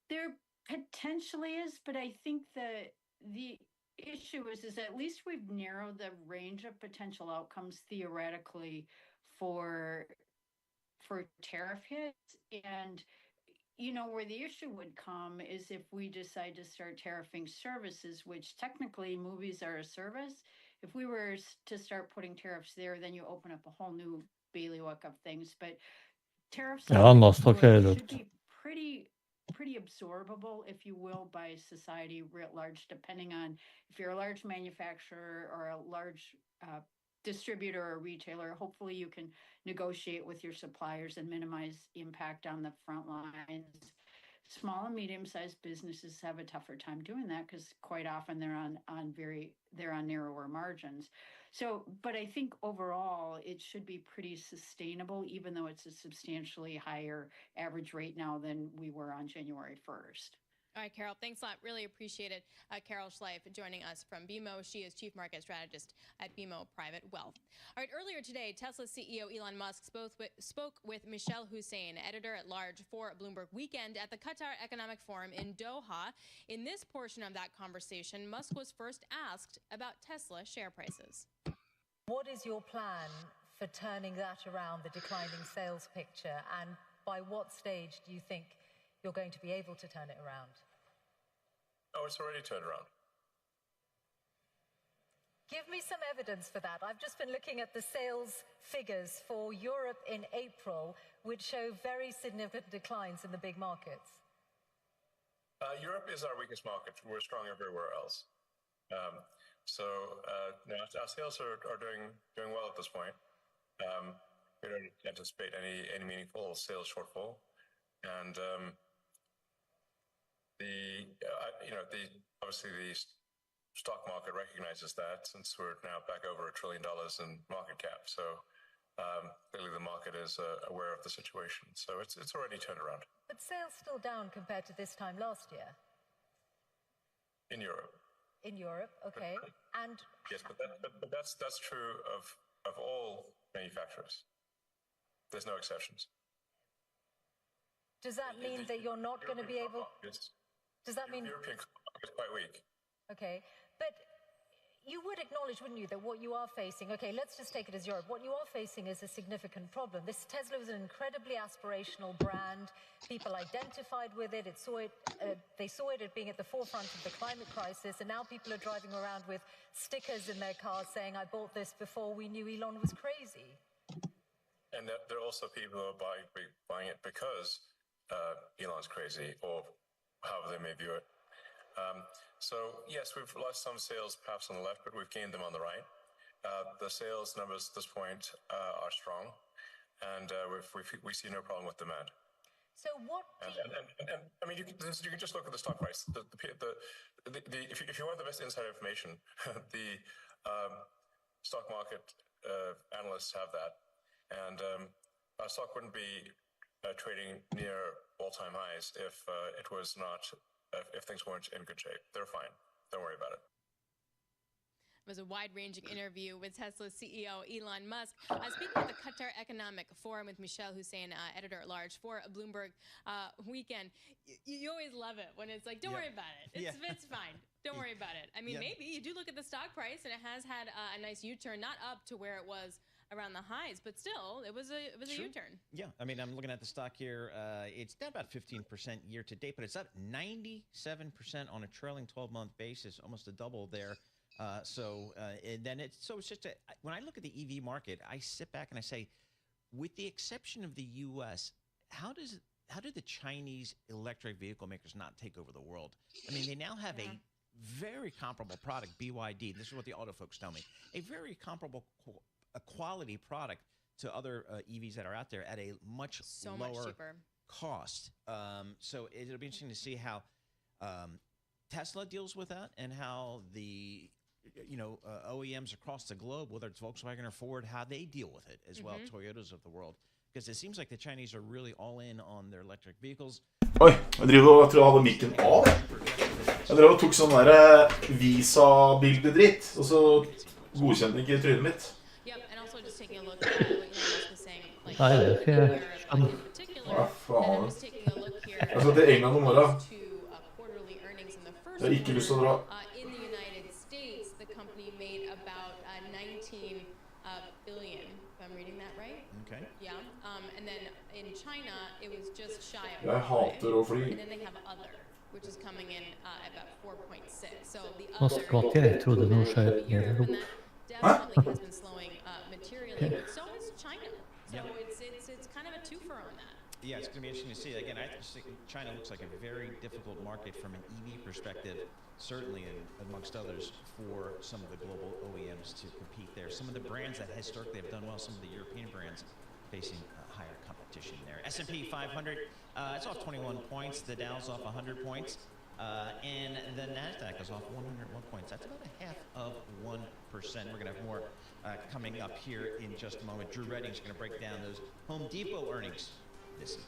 There potentially is, but I think the issue is at least we've narrowed the range of potential outcomes theoretically for tariff hits. And you know, where the issue would come is if we decide to start tariffing services, which technically movies are a service. If we were to start putting tariffs there, then you open up a whole new bailiwick of things. But tariffs should be pretty absorbable, if you will, by society writ large, depending on if you're a large manufacturer or a large distributor or retailer. Hopefully you can negotiate with your suppliers and minimize impact on the front lines. Small and medium-sized businesses have a tougher time doing that because quite often they're on narrower margins. So, but I think overall it should be pretty sustainable, even though it's a substantially higher average rate now than we were on January 1st. All right, Carol, thanks a lot. Really appreciate it. Carol Schleif joining us from BMO. She is Chief Market Strategist at BMO Private Wealth. All right, earlier today, Tesla CEO Elon Musk spoke with Michelle Hussein, editor-at-large for Bloomberg Weekend at the Qatar Economic Forum in Doha. In this portion of that conversation, Musk was first asked about Tesla share prices. What is your plan for turning that around, the declining sales picture, and by what stage do you think you're going to be able to turn it around? Oh, it's already turned around. Give me some evidence for that. I've just been looking at the sales figures for Europe in April, which show very significant declines in the big markets. Europe is our weakest market. We're strong everywhere else. Now our sales are doing well at this point. We don't anticipate any meaningful sales shortfall, and obviously the stock market recognizes that since we're now back over $1 trillion in market cap. So clearly the market is aware of the situation. So it's already turned around. But sales still down compared to this time last year. In Europe. In Europe, okay. And yes, but that's true of all manufacturers. There's no exceptions. Does that mean that you're not going to be able? Yes. Does that mean European market is quite weak? Okay, but you would acknowledge, wouldn't you, that what you are facing, okay, let's just take it as Europe, what you are facing is a significant problem. This Tesla was an incredibly aspirational brand. People identified with it. They saw it as being at the forefront of the climate crisis, and now people are driving around with stickers in their cars saying, I bought this before we knew Elon was crazy. And there are also people who are buying it because Elon's crazy, or however they may view it. So yes, we've lost some sales perhaps on the left, but we've gained them on the right. The sales numbers at this point are strong, and we see no problem with demand. So what? And I mean, you can just look at the stock price. If you want the best inside information, the stock market analysts have that, and our stock wouldn't be trading near all-time highs if it was not. If things weren't in good shape. They're fine. Don't worry about it. It was a wide-ranging interview with Tesla CEO Elon Musk. Speaking of the Qatar Economic Forum with Michelle Hussein, editor-at-large for Bloomberg Weekend, you always love it when it's like, don't worry about it. It's fine. Don't worry about it. I mean, maybe you do look at the stock price, and it has had a nice U-turn, not up to where it was around the highs, but still, it was a U-turn. Yeah, I mean, I'm looking at the stock here. It's down about 15% year to date, but it's up 97% on a trailing 12-month basis, almost a double there. It's just when I look at the EV market, I sit back and I say, with the exception of the U.S., how do the Chinese electric vehicle makers not take over the world? I mean, they now have a very comparable product, BYD. This is what the auto folks tell me. A very comparable a quality product to other EVs that are out there at a much lower cost. So it'll be interesting to see how Tesla deals with that, and how the OEMs across the globe, whether it's Volkswagen or Ford, how they deal with it as well, Toyotas of the world. Because it seems like the Chinese are really all in on their electric vehicles. Oi, jeg tror jeg hadde mikken av. Jeg drev og tok sånn der visa-bildedritt, og så godkjente ikke trynet mitt. Nei, det ikke Hva faen? Jeg skal til England om morgenen. Jeg har ikke lyst til å dra. Jeg hater å fly. Nå skvatt jeg trodde noe skjøt ned opp. Hæ? Yeah, it's going to be interesting to see. Again, I think China looks like a very difficult market from an EV perspective, certainly amongst others, for some of the global OEMs to compete there. Some of the brands that historically have done well, some of the European brands facing higher competition there. S&P 500, it's off 21 points. The Dow's off 100 points. And the NASDAQ is off 101 points. That's about 0.5%. We're going to have more coming up here in just a moment. Drew Redding's going to break down those Home Depot earnings. This is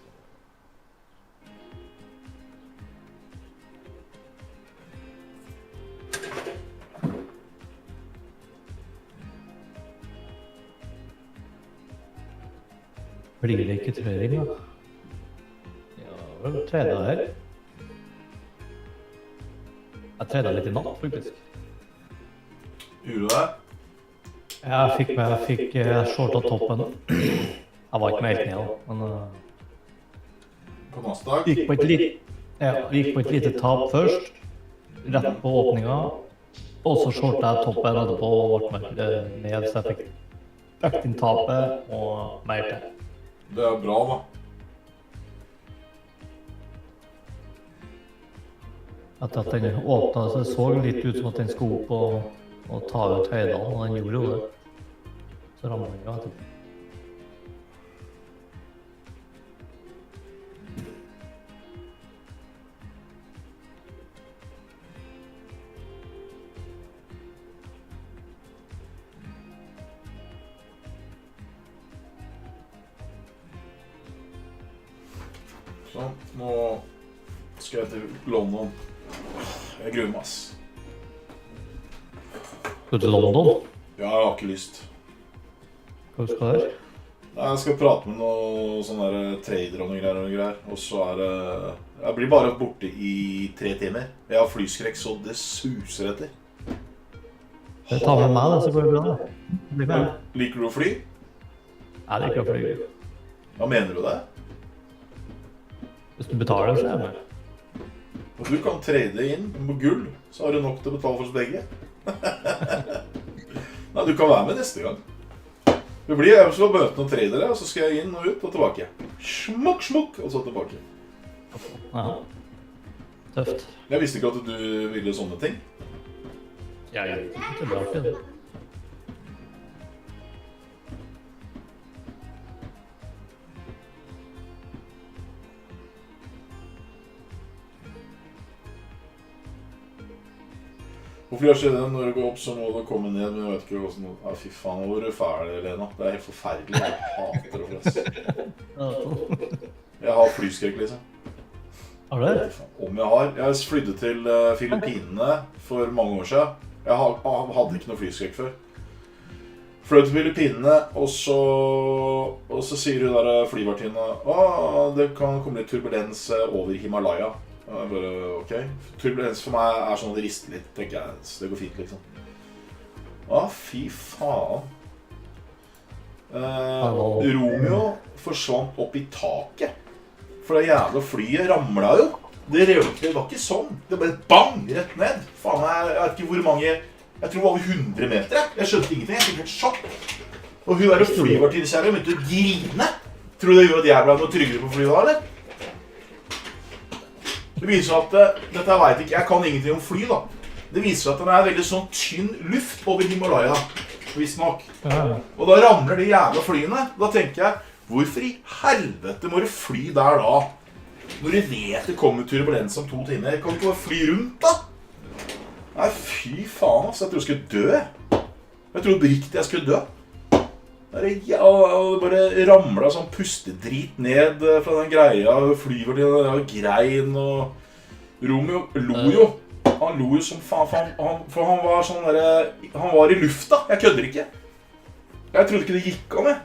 Blir det ikke trading, da? Ja, vel, tradet her. Jeg tradet litt i natt, faktisk. Gjorde du det? Jeg shortet toppen. Jeg var ikke med helt ned, men... På Nasdaq? Gikk på et lite tap først, rett på åpningen, og så shortet jeg toppen etterpå og ble ned, så jeg fikk økt inn tapet og mer til. Det bra, da. Etter at den åpnet, så det så litt ut som at den skulle opp og ta ut høydene, og den gjorde jo det. Så rammer den jo etterpå. Sånn, nå skal jeg til London. Jeg gruer meg, ass. Skal du til London? Ja, jeg har ikke lyst. Hva skal du der? Nei, jeg skal prate med noen sånne der trader og noen greier. Og så det... Jeg blir bare borte i 3 timer. Jeg har flyskrekk så det suser etter. Ta med meg, da, så går det bra. Da. Bli med. Liker du å fly? Jeg liker å fly. Hva mener du det? Hvis du betaler, så er jeg med. Og du kan trade inn på gull, så har du nok til å betale for oss begge. Nei, du kan være med neste gang. Det blir jeg skal møte noen tradere, og så skal jeg inn og ut og tilbake. Smukk, smukk, og så tilbake. Ja. Tøft. Jeg visste ikke at du ville sånne ting. Jeg er ikke tilbake. Hvorfor gjør ikke det når det går opp, så må det komme ned, men jeg vet ikke hvordan... Ja, fy faen, nå var du ferdig, Lena. Det er helt forferdelig. Jeg hater det, forresten. Jeg har flyskrekk, liksom. Har du det? Om jeg har. Jeg flydde til Filippinene for mange år siden. Jeg hadde ikke noe flyskrekk før. Fløy til Filippinene, og så sier hun der flyvertinne, det kan komme litt turbulens over Himalaya. Jeg bare, ok. Turbulens for meg er sånn at det rister litt, tenker jeg. Så det går fint, liksom. Fy faen. Romeo forsvant opp i taket. For det jævla flyet ramlet jo. Det var ikke sånn. Det bare bang, rett ned. Faen, jeg vet ikke hvor mange... Jeg tror det var over 100 meter. Jeg skjønte ingenting, jeg fikk helt sjokk. Og hun der flyvertinnkjære begynte å grine. Tror du det gjorde at jeg ble noe tryggere på flyet da, eller? Det viser at, dette vet jeg ikke, jeg kan ingenting om fly da. Det viser at det er veldig sånn tynn luft over Himalaya, visst nok. Og da ramler de jævla flyene. Da tenker jeg, hvorfor i helvete må du fly der da? Når du vet det kommer turbulens om 2 timer, kan du ikke bare fly rundt da? Nei, fy faen, altså, jeg tror jeg skulle dø. Jeg tror oppriktig jeg skulle dø. Det bare ramlet sånn pustedrit ned fra den greia, flyvertinne og grein, og Romeo lo jo. Han lo jo som faen, for han var sånn der, han var i lufta, jeg kødder ikke. Jeg trodde ikke det gikk an,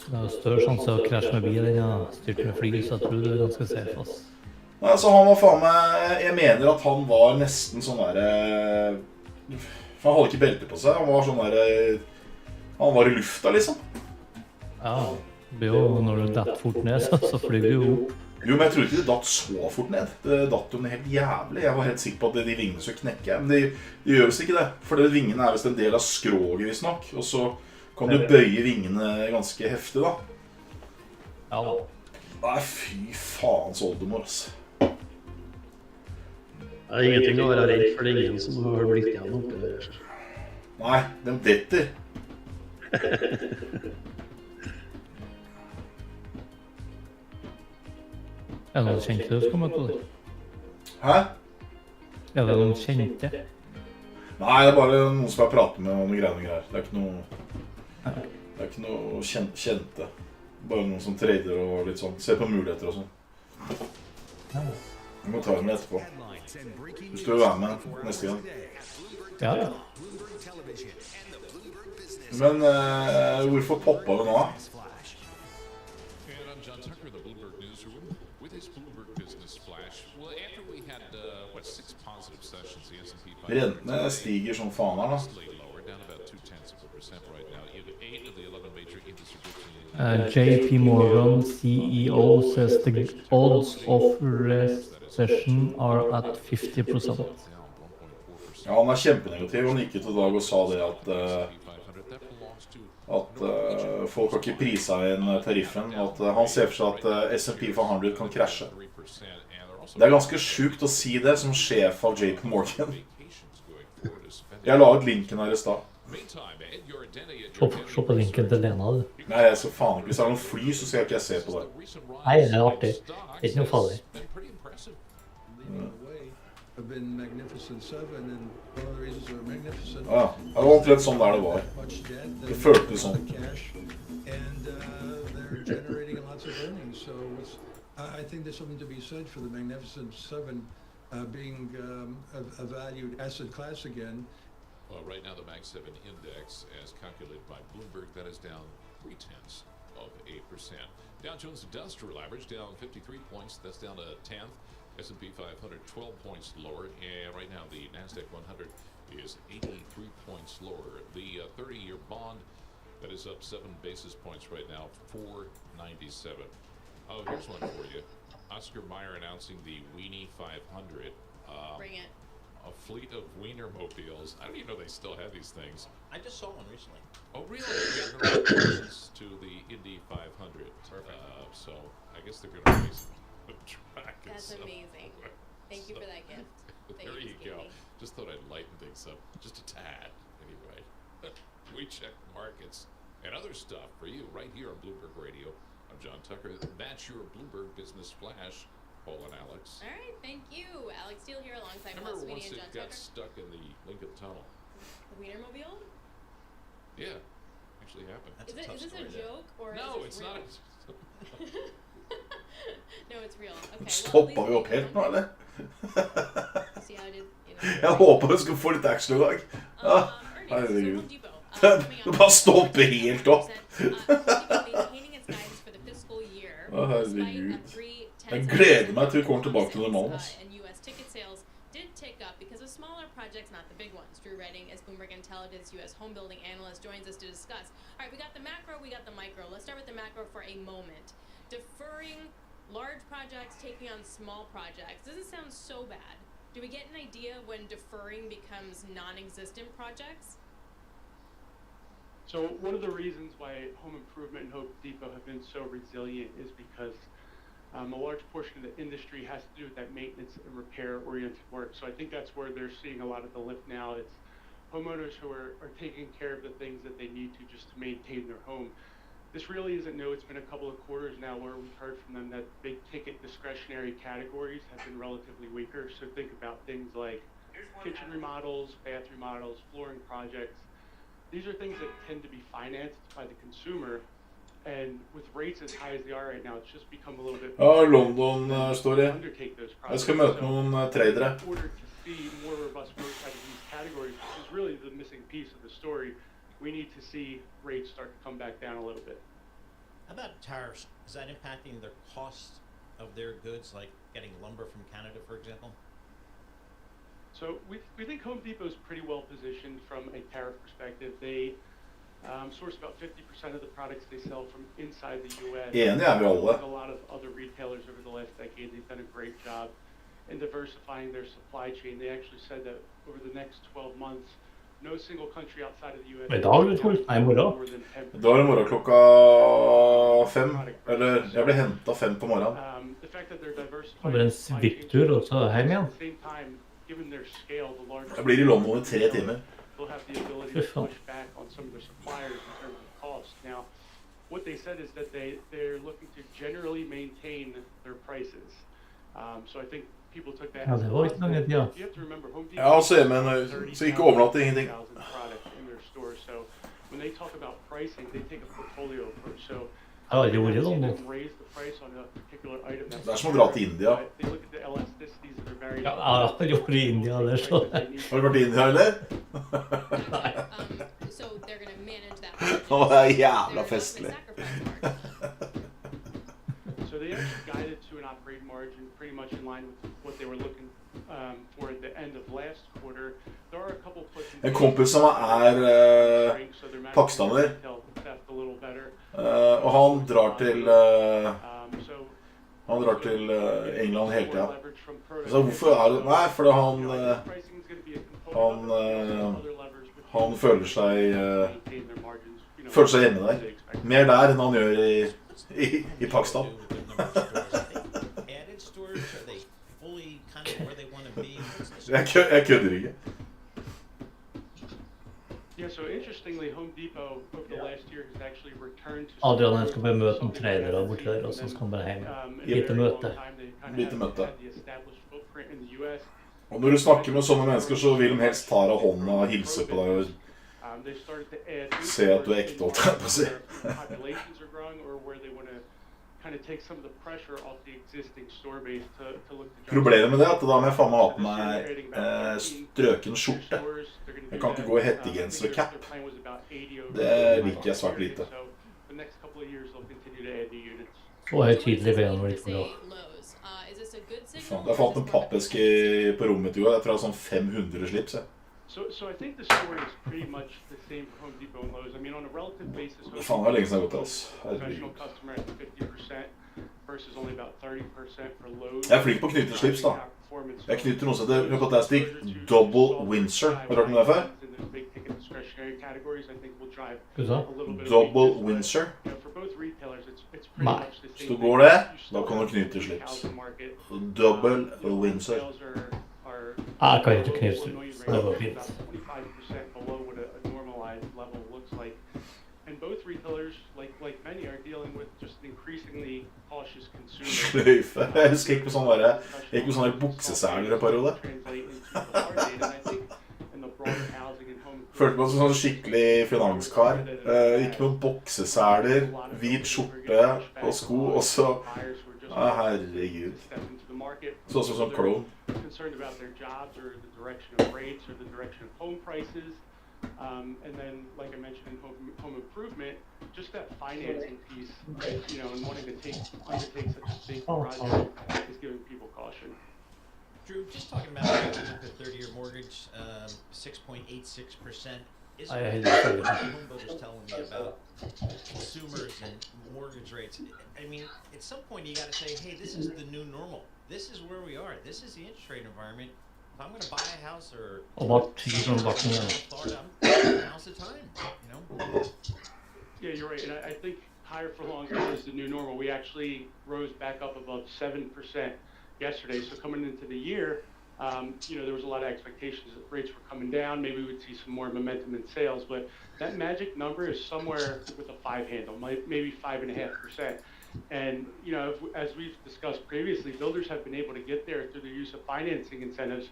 Det er jo større sjanse å krasje med bil enn å styrte med fly, så jeg tror du er ganske safe, ass. Nei, altså han var faen meg, jeg mener at han var nesten sånn der, for han hadde ikke belte på seg, han var sånn der, han var i lufta, liksom. Ja, det blir jo når du datt fort ned, så flyr du jo opp. Jo, men jeg tror ikke det datt så fort ned. Det datt jo helt jævlig. Jeg var helt sikker på at de vingene skulle knekke. Men de gjør visst ikke det. For vingene er visst en del av skroget, visst nok. Og så kan du bøye vingene ganske heftig, da. Ja da. Nei, fy faens oldemor, altså. Det er ingenting å være redd for, det ingen som har blitt igjen oppe der. Nei, de detter. Er det noen kjente du skal møte der? Hæ? Er det noen kjente? Nei, det er bare noen som jeg prater med om noen greier. Det er ikke noe kjente. Bare noen som trader og litt sånn. Ser på muligheter og sånn. Vi må ta dem etterpå. Hvis du vil være med neste gang. Ja. Men hvorfor poppa det nå? Rentene stiger som faen her, da. JP Morgan CEO says the odds of recession are at 50%. Ja, han er kjempenegativ. Han gikk ut i dag og sa det at folk har ikke priset inn tariffen, at han ser for seg at S&P 500 kan krasje. Det er ganske sjukt å si det som sjef av JP Morgan. Jeg la ut linken her i stad. Se på linken til Lena, du. Nei, jeg skal faen ikke. Hvis det er noen fly, så skal jeg ikke se på det. Nei, det er artig. Det er ikke noe farlig. Ja, det var omtrent sånn der det var. Det føltes sånn. I think there's something to be said for the Magnificent Seven being a valued asset class again. Well, right now the Mag 7 index, as calculated by Bloomberg, that is down 0.3%. Dow Jones Industrial Average down 53 points. That's down a tenth. S&P 500 12 points lower. And right now the Nasdaq 100 is 83 points lower. The 30-year bond, that is up 7 basis points right now, 4.97. Oh, here's one for you. Oscar Mayer announcing the Weenie 500. Bring it. A fleet of Wienermobiles. I don't even know they still have these things. I just saw one recently. Oh, really? Yeah, they're closest to the Indy 500. So I guess they're going to race the track. That's amazing. Thank you for that gift. There you go. Just thought I'd lighten things up just a tad. Anyway, we check markets and other stuff for you right here on Bloomberg Radio. I'm John Tucker. That's your Bloomberg Business Flash. Paul and Alex. All right, thank you. Alex Steele here alongside Paul Remember Sweeney once and it John got Tucker. stuck in the Lincoln Tunnel? The Wienermobile? Yeah, actually happened. Is this a joke or No, is this it's real? not. No, it's real. Okay. Stoppa vi opp helt nå, eller? See how I did, Jeg håper du skal få litt action i dag. Herregud. Du bare stopper helt opp. Å, herregud. Jeg gleder meg til vi kommer tilbake til normalen. And U.S. ticket sales did tick up because of smaller projects, not the big ones. Drew Redding, as Bloomberg Intelligence U.S. home building analyst, joins us to discuss. All right, we got the macro, we got the micro. Let's start with the macro for a moment. Deferring large projects, taking on small projects. Doesn't sound so bad. Do we get an idea when deferring becomes non-existent projects? So one of the reasons why home improvement and Home Depot have been so resilient is because a large portion of the industry has to do with that maintenance and repair-oriented work. So I think that's where they're seeing a lot of the lift now. It's homeowners who are taking care of the things that they need to just to maintain their home. This really isn't new. It's been a couple of quarters now where we've heard from them that big ticket discretionary categories have been relatively weaker. So think about things like kitchen remodels, bath remodels, flooring projects. These are things that tend to be financed by the consumer. And with rates as high as they are right now, it's just become a little bit Ja, London står det. Jeg skal møte noen tradere. In order to see more robust growth out of these categories, which is really the missing piece of the story, we need to see rates start to come back down a little bit. How about tariffs? Is that impacting the cost of their goods, like getting lumber from Canada, for example? So we think Home Depot is pretty well positioned from a tariff perspective. They source about 50% of the products they sell from inside the U.S. Enig er vi alle. A lot of other retailers over the last decade, they've done a great job in diversifying their supply chain. They actually said that over the next 12 months, no single country outside of the U.S. I dag tror jeg, nei, i morgen. I dag er det morgen klokka 5, eller jeg ble hentet 5 på morgenen. Det blir en svipptur og så hjem igjen. Jeg blir i London i 3 timer. Fy faen. Now, what they said is that they're looking to generally maintain their prices. So I think people took that. Ja, det var ikke langt, ja. You have to remember, Home Depot Ja, se, men så ikke overnatte ingenting. in their store. So when they talk about pricing, they take a portfolio approach. So Jeg har aldri vært i London. raise the price on a particular item. Det er som å dra til India. They look at the elasticities of their various. Ja, jeg har aldri vært i India der, så. Har du vært i India, eller? So they're going to manage that. Å, det er jævla festlig. So they actually guided to an operating margin pretty much in line with what they were looking for at the end of last quarter. There are a couple puts and En kompis som pakistaner, og han drar til England hele tiden. Så hvorfor er det? Nei, fordi han føler seg hjemme der. Mer der enn han gjør i Pakistan. Jeg kødder ikke. Adrian skal bare møte en trader borte der, og så skal han bare hjem. Lite møte. Og når du snakker med sånne mennesker, så vil de helst ta deg hånda og hilse på deg og se at du ekte, holdt jeg på å si. Problemet med det er at da må jeg faen meg ha på meg strøken skjorte. Jeg kan ikke gå i hettegenser og cap. Det liker jeg svært lite. Og høytidelig ved han var litt for lov. Faen, jeg fant en pappeske på rommet til, jeg tror jeg har sånn 500 slips, jeg. So I think the story is pretty much the same for Home Depot and Lowe's. I mean, on a relative basis, Home Faen, det er lenge siden jeg har gått, altså. professional customer at 50% versus only about 30% for Lowe's. Jeg er flink på å knytte slips, da. Jeg knytter noe som heter Fantastic Double Windsor. Har du hørt om det før? Hva sa? Double Windsor. Nei. Hvis du går det, da kan du knytte slips. Double Windsor. Jeg kan ikke knyte slips. Det var fint. And both retailers, like many, are dealing with just an increasingly cautious consumer. Sløyfe. Jeg husker ikke på sånne der, jeg gikk med sånne der bukseseler en periode. Følte meg som sånn skikkelig finanskar. Gikk med bukseseler, hvit skjorte og sko, og så... herregud. Så også som klovn. Concerned about their jobs or the direction of rates or the direction of home prices. And then, like I mentioned in home improvement, just that financing piece, you know, and wanting to undertake such a big project is giving people caution. Drew, just talking about the 30-year mortgage, 6.86%. Is I home builders telling me about consumers and mortgage rates? I mean, at some point you got to say, hey, this is the new normal. This is where we are. This is the interest rate environment. If I'm going to buy a house or Florida, now's the time, you know? Yeah, you're right. And I think higher for longer is the new normal. We actually rose back up above 7% yesterday. So coming into the year, you know, there was a lot of expectations that rates were coming down. Maybe we'd see some more momentum in sales, but that magic number is somewhere with a 5 handle, maybe 5.5%. And, you know, as we've discussed previously, builders have been able to get there through the use of financing incentives,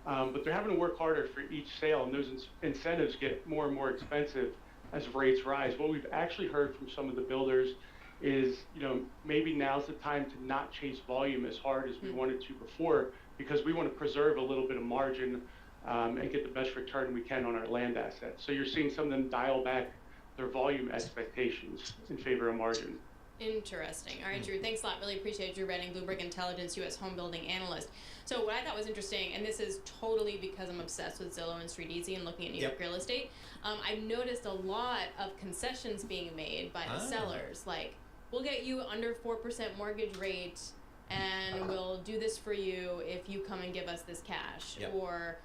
but they're having to work harder for each sale, and those incentives get more and more expensive as rates rise. What we've actually heard from some of the builders is, you know, maybe now's the time to not chase volume as hard as we wanted to before, because we want to preserve a little bit of margin and get the best return we can on our land assets. So you're seeing some of them dial back their volume expectations in favor of margin. Interesting. All right, Drew, thanks a lot. Really appreciate Drew Redding, Bloomberg Intelligence U.S. home building analyst. So what I thought was interesting, and this is totally because I'm obsessed with Zillow and StreetEasy and looking at New York real estate, I've noticed a lot of concessions being made by the sellers. Like, we'll get you under 4% mortgage rate, and we'll do this for you if you come and give us this cash. Or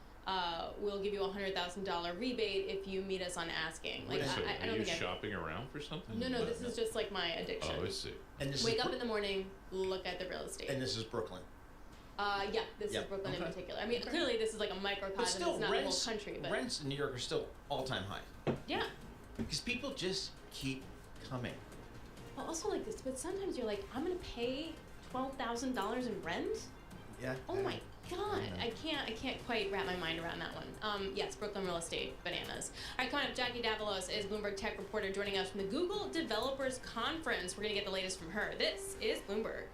we'll give you a $100,000 rebate if you meet us on asking. Like, I don't Are you think shopping around for something? No, this is just like my addiction. Oh, I see. And this Wake up in the morning, look at the real estate. And this is Brooklyn. Yeah, this is Brooklyn in particular. I mean, clearly this is like a microcosm. It's not the whole country, but rents in New York are still all-time high. Yeah. Because people just keep coming. Well, also like this, but sometimes you're like, I'm gonna pay $12,000 in rent. Yeah. Oh my God, I can't quite wrap my mind around that one. Yes, Brooklyn real estate, bananas. All right, coming up, Jackie Davalos is Bloomberg tech reporter joining us from the Google Developers Conference. We're gonna get the latest from her. This is Bloomberg.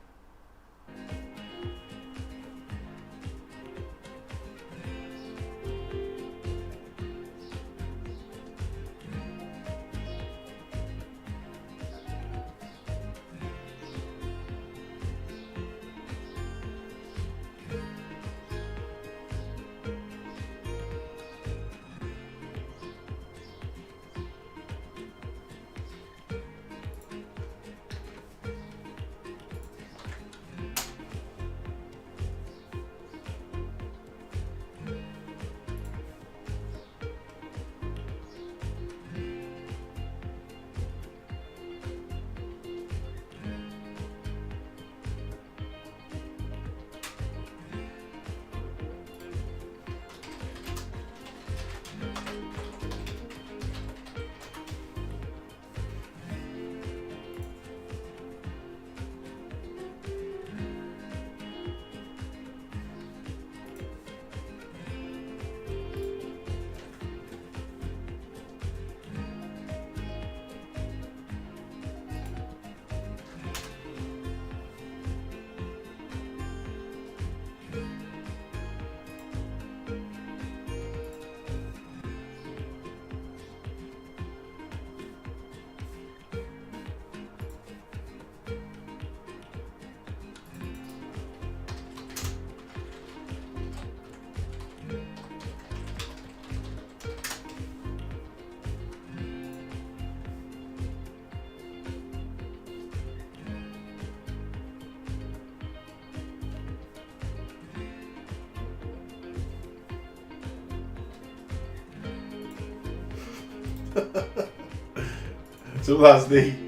So that's the...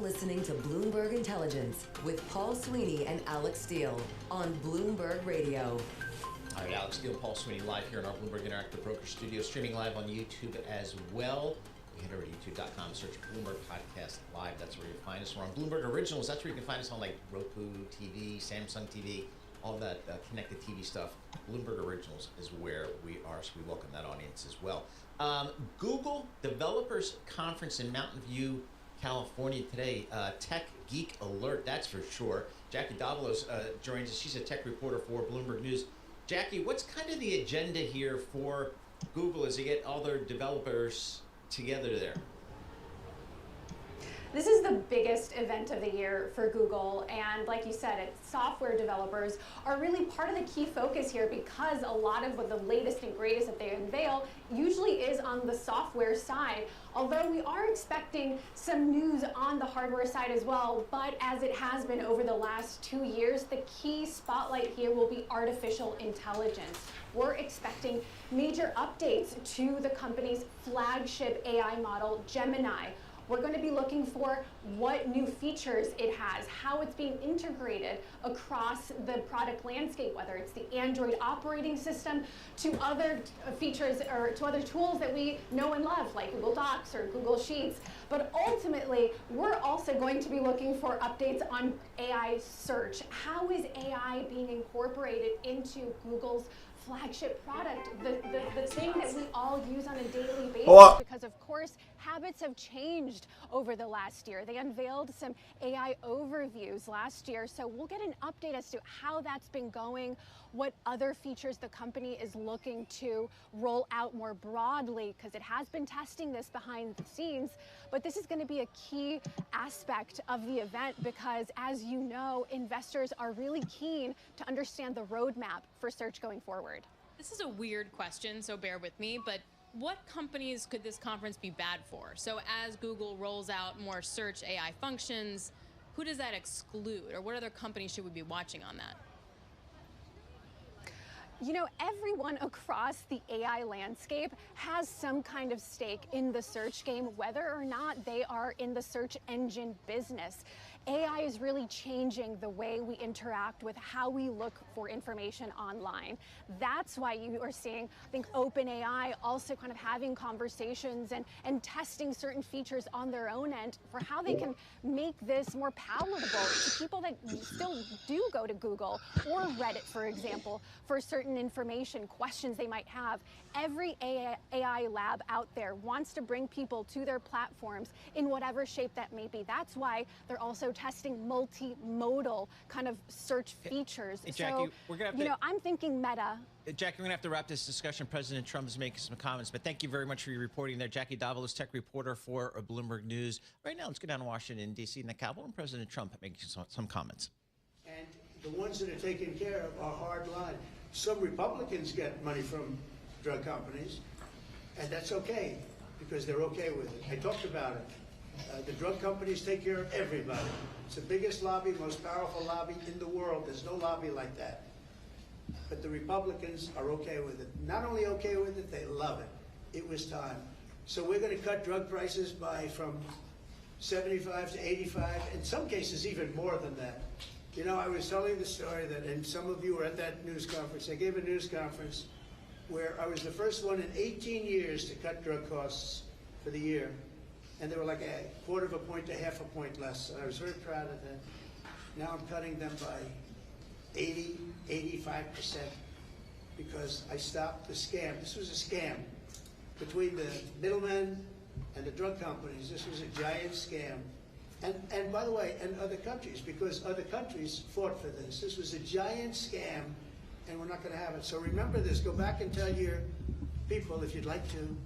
Listening to Bloomberg Intelligence with Paul Sweeney and Alex Steele on Bloomberg Radio. All right, Alex Steele, Paul Sweeney, live here in our Bloomberg Interactive Broker Studio, streaming live on YouTube as well. You head over to youtube.com, search Bloomberg Podcast Live. That's where you'll find us. We're on Bloomberg Originals. That's where you can find us on like Roku TV, Samsung TV, all that connected TV stuff. Bloomberg Originals is where we are, so we welcome that audience as well. Google Developers Conference in Mountain View, California today. Tech Geek Alert, that's for sure. Jackie Davalos joins us. She's a tech reporter for Bloomberg News. Jackie, what's kind of the agenda here for Google as they get all their developers together there? This is the biggest event of the year for Google, and like you said, software developers are really part of the key focus here because a lot of what the latest and greatest that they unveil usually is on the software side. Although we are expecting some news on the hardware side as well, but as it has been over the last 2 years, the key spotlight here will be artificial intelligence. We're expecting major updates to the company's flagship AI model, Gemini. We're going to be looking for what new features it has, how it's being integrated across the product landscape, whether it's the Android operating system to other features or to other tools that we know and love, like Google Docs or Google Sheets. But ultimately, we're also going to be looking for updates on AI search. How is AI being incorporated into Google's flagship product, the thing that we all use on a daily basis? Because of course, habits have changed over the last year. They unveiled some AI overviews last year, so we'll get an update as to how that's been going, what other features the company is looking to roll out more broadly, because it has been testing this behind the scenes. But this is going to be a key aspect of the event because, as you know, investors are really keen to understand the roadmap for search going forward. This is a weird question, so bear with me, but what companies could this conference be bad for? So as Google rolls out more search AI functions, who does that exclude, or what other companies should we be watching on that? You know, everyone across the AI landscape has some kind of stake in the search game, whether or not they are in the search engine business. AI is really changing the way we interact with how we look for information online. That's why you are seeing, I think, OpenAI also kind of having conversations and testing certain features on their own end for how they can make this more palatable to people that still do go to Google or Reddit, for example, for certain information, questions they might have. Every AI lab out there wants to bring people to their platforms in whatever shape that may be. That's why they're also testing multimodal kind of search features. Hey, Jackie, so, we're gonna have to, I'm thinking Meta. Jackie, we're going to have to wrap this discussion. President Trump is making some comments, but thank you very much for your reporting there. Jackie Davalos, tech reporter for Bloomberg News. Right now, let's go down to Washington, D.C. in the Capitol, and President Trump making some comments. And the ones that are taken care of are hard line. Some Republicans get money from drug companies, and that's okay, because they're okay with it. I talked about it. The drug companies take care of everybody. It's the biggest lobby, most powerful lobby in the world. There's no lobby like that. But the Republicans are okay with it. Not only okay with it, they love it. It was time. So we're going to cut drug prices from 75 to 85, in some cases even more than that. You know, I was telling the story that, and some of you were at that news conference. I gave a news conference where I was the first one in 18 years to cut drug costs for the year. And they were like a quarter of a point to half a point less. And I was very proud of that. Now I'm cutting them by 80, 85% because I stopped the scam. This was a scam between the middlemen and the drug companies. This was a giant scam. And by the way, and other countries, because other countries fought for this. This was a giant scam, and we're not going to have it. So remember this. Go back and tell your people, if you'd like to,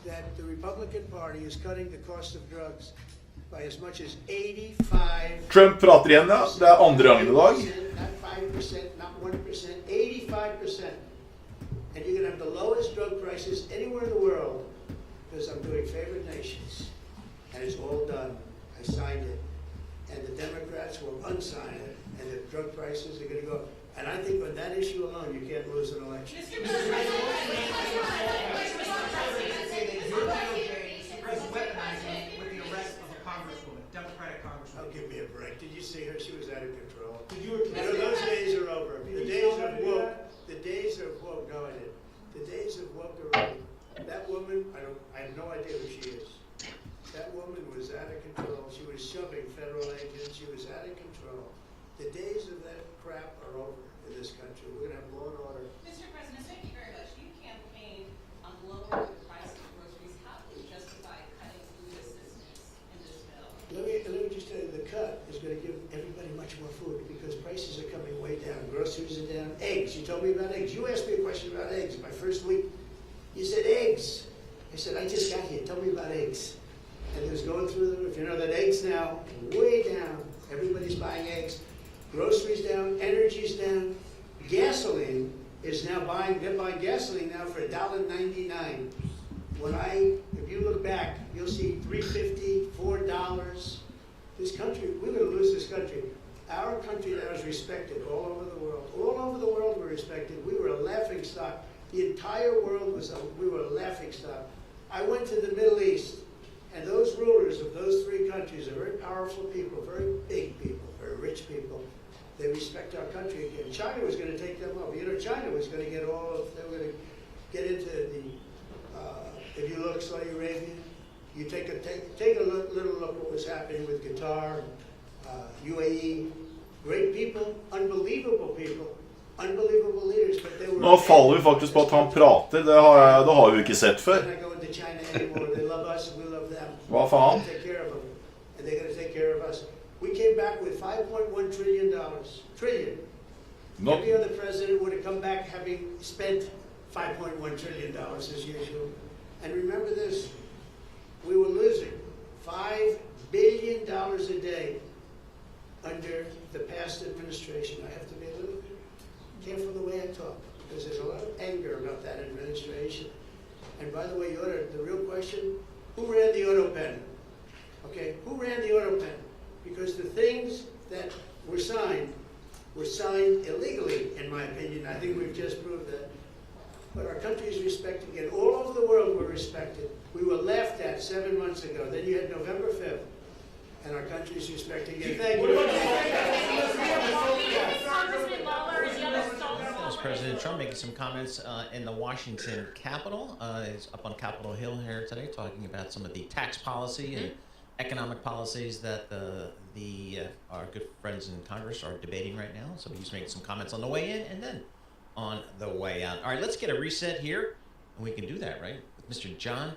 that the Republican Party is cutting the cost of drugs by as much as 85%. Trump prater igjen, ja. Det er andre gangen i dag. Not 5%, not 1%, 85%. And you're going to have the lowest drug prices anywhere in the world because I'm doing favored nations. And it's all done. I signed it. And the Democrats will unsign it. And the drug prices are going to go up. And I think on that issue alone, you can't lose an election. With the arrest of a congresswoman, Democratic congresswoman. Oh, give me a break. Did you see her? She was out of control. Did you those days are over. The days of woke. The days of woke. No, I didn't. The days of woke are over. That woman, I have no idea who she is. That woman was out of control. She was shoving federal agents. She was out of control. The days of that crap are over in this country. We're going to have law and order. Mr. President, thank you very much. You campaigned on lowering the price of groceries. How do you justify cutting food assistance in this bill? Let me just tell you, the cut is going to give everybody much more food because prices are coming way down. Groceries are down. Eggs. You told me about eggs. You asked me a question about eggs. My first week, you said eggs. I said, I just got here. Tell me about eggs. And it was going through the roof. You know that eggs now, way down. Everybody's buying eggs. Groceries down. Energy's down. Gasoline is now they're buying gasoline now for $1.99. If you look back, you'll see $3.50, $4. This country, we're going to lose this country. Our country now is respected all over the world. All over the world we're respected. We were a laughing stock. The entire world we were a laughing stock. I went to the Middle East, and those rulers of those three countries are very powerful people, very big people, very rich people. They respect our country again. China was going to take them over. You know, China was going to get they were going to get into the, if you look, Saudi Arabia, you take a little look what was happening with Qatar, UAE. Great people, unbelievable leaders, but they were... Nå faller vi faktisk på at han prater, det har vi ikke sett før. Hva faen? And they're going to take care of us. We came back with $5.1 trillion. Every other president would have come back having spent $5.1 trillion as usual. And remember this, we were losing $5 billion a day under the past administration. I have to be a little bit careful the way I talk because there's a lot of anger about that administration. And by the way, the real question, who ran the auto pen? Okay, who ran the auto pen? Because the things that were signed illegally, in my opinion. I think we've just proved that. But our country is respected again. All over the world we're respected. We were laughed at 7 months ago. Then you had November 5th. And our country is respected again. Thank you. That was President Trump making some comments in the Washington Capitol. He's up on Capitol Hill here today talking about some of the tax policy and economic policies that our good friends in Congress are debating right now. So he's making some comments on the way in and then on the way out. All right, let's get a reset here. And we can do that, right? With Mr. John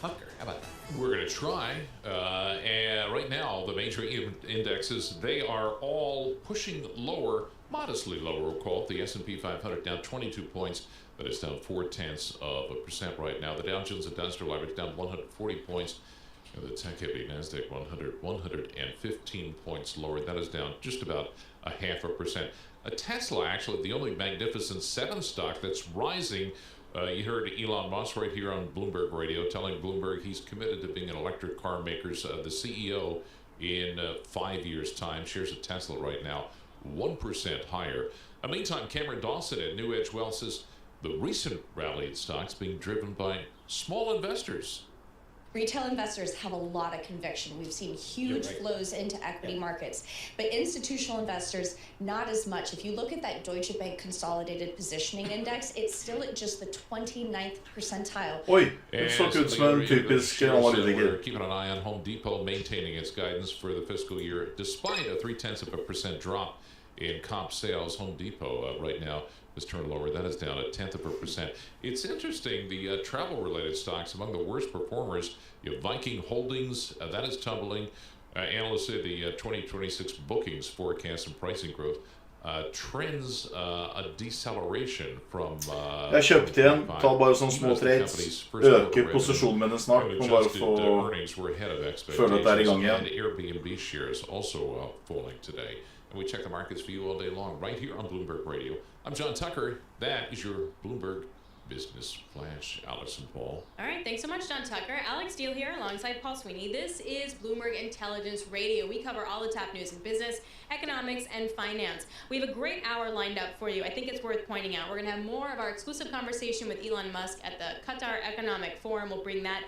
Tucker. How about that? We're going to try. And right now, the major indexes, they are all pushing lower, modestly lower, we'll call it. The S&P 500 down 22 points. That is down 0.4% right now. The Dow Jones Industrial Average down 140 points. The tech-heavy NASDAQ 115 points lower. That is down just about 0.5%. Tesla, actually, the only Magnificent Seven stock that's rising. You heard Elon Musk right here on Bloomberg Radio telling Bloomberg he's committed to being an electric car maker's the CEO in 5 years' time. Shares of Tesla right now 1% higher. Meantime, Cameron Dawson at New Edge Wealth says the recent rally in stocks being driven by small investors. Retail investors have a lot of conviction. We've seen huge flows into equity markets, but institutional investors, not as much. If you look at that Deutsche Bank Consolidated Positioning Index, it's still at just the 29th percentile. Oi, det så ut som en typisk analytiker. We're keeping an eye on Home Depot maintaining its guidance for the fiscal year despite a 0.3% drop in comp sales. Home Depot right now has turned lower. That is down 0.1%. It's interesting, the travel-related stocks among the worst performers. You have Viking Holdings, that is tumbling. Analysts say the 2026 bookings forecast and pricing growth trends a deceleration from. Jeg kjøpte igjen, tar bare sånne små trades, øker posisjonen mine snart, må bare få føle at det I gang igjen. Airbnb shares also falling today. And we check the markets for you all day long right here on Bloomberg Radio. I'm John Tucker. That is your Bloomberg Business Flash. Alex and Paul. All right, thanks so much, John Tucker. Alex Steele here alongside Paul Sweeney. This is Bloomberg Intelligence Radio. We cover all the top news in business, economics, and finance. We have a great hour lined up for you. I think it's worth pointing out. We're going to have more of our exclusive conversation with Elon Musk at the Qatar Economic Forum. We'll bring that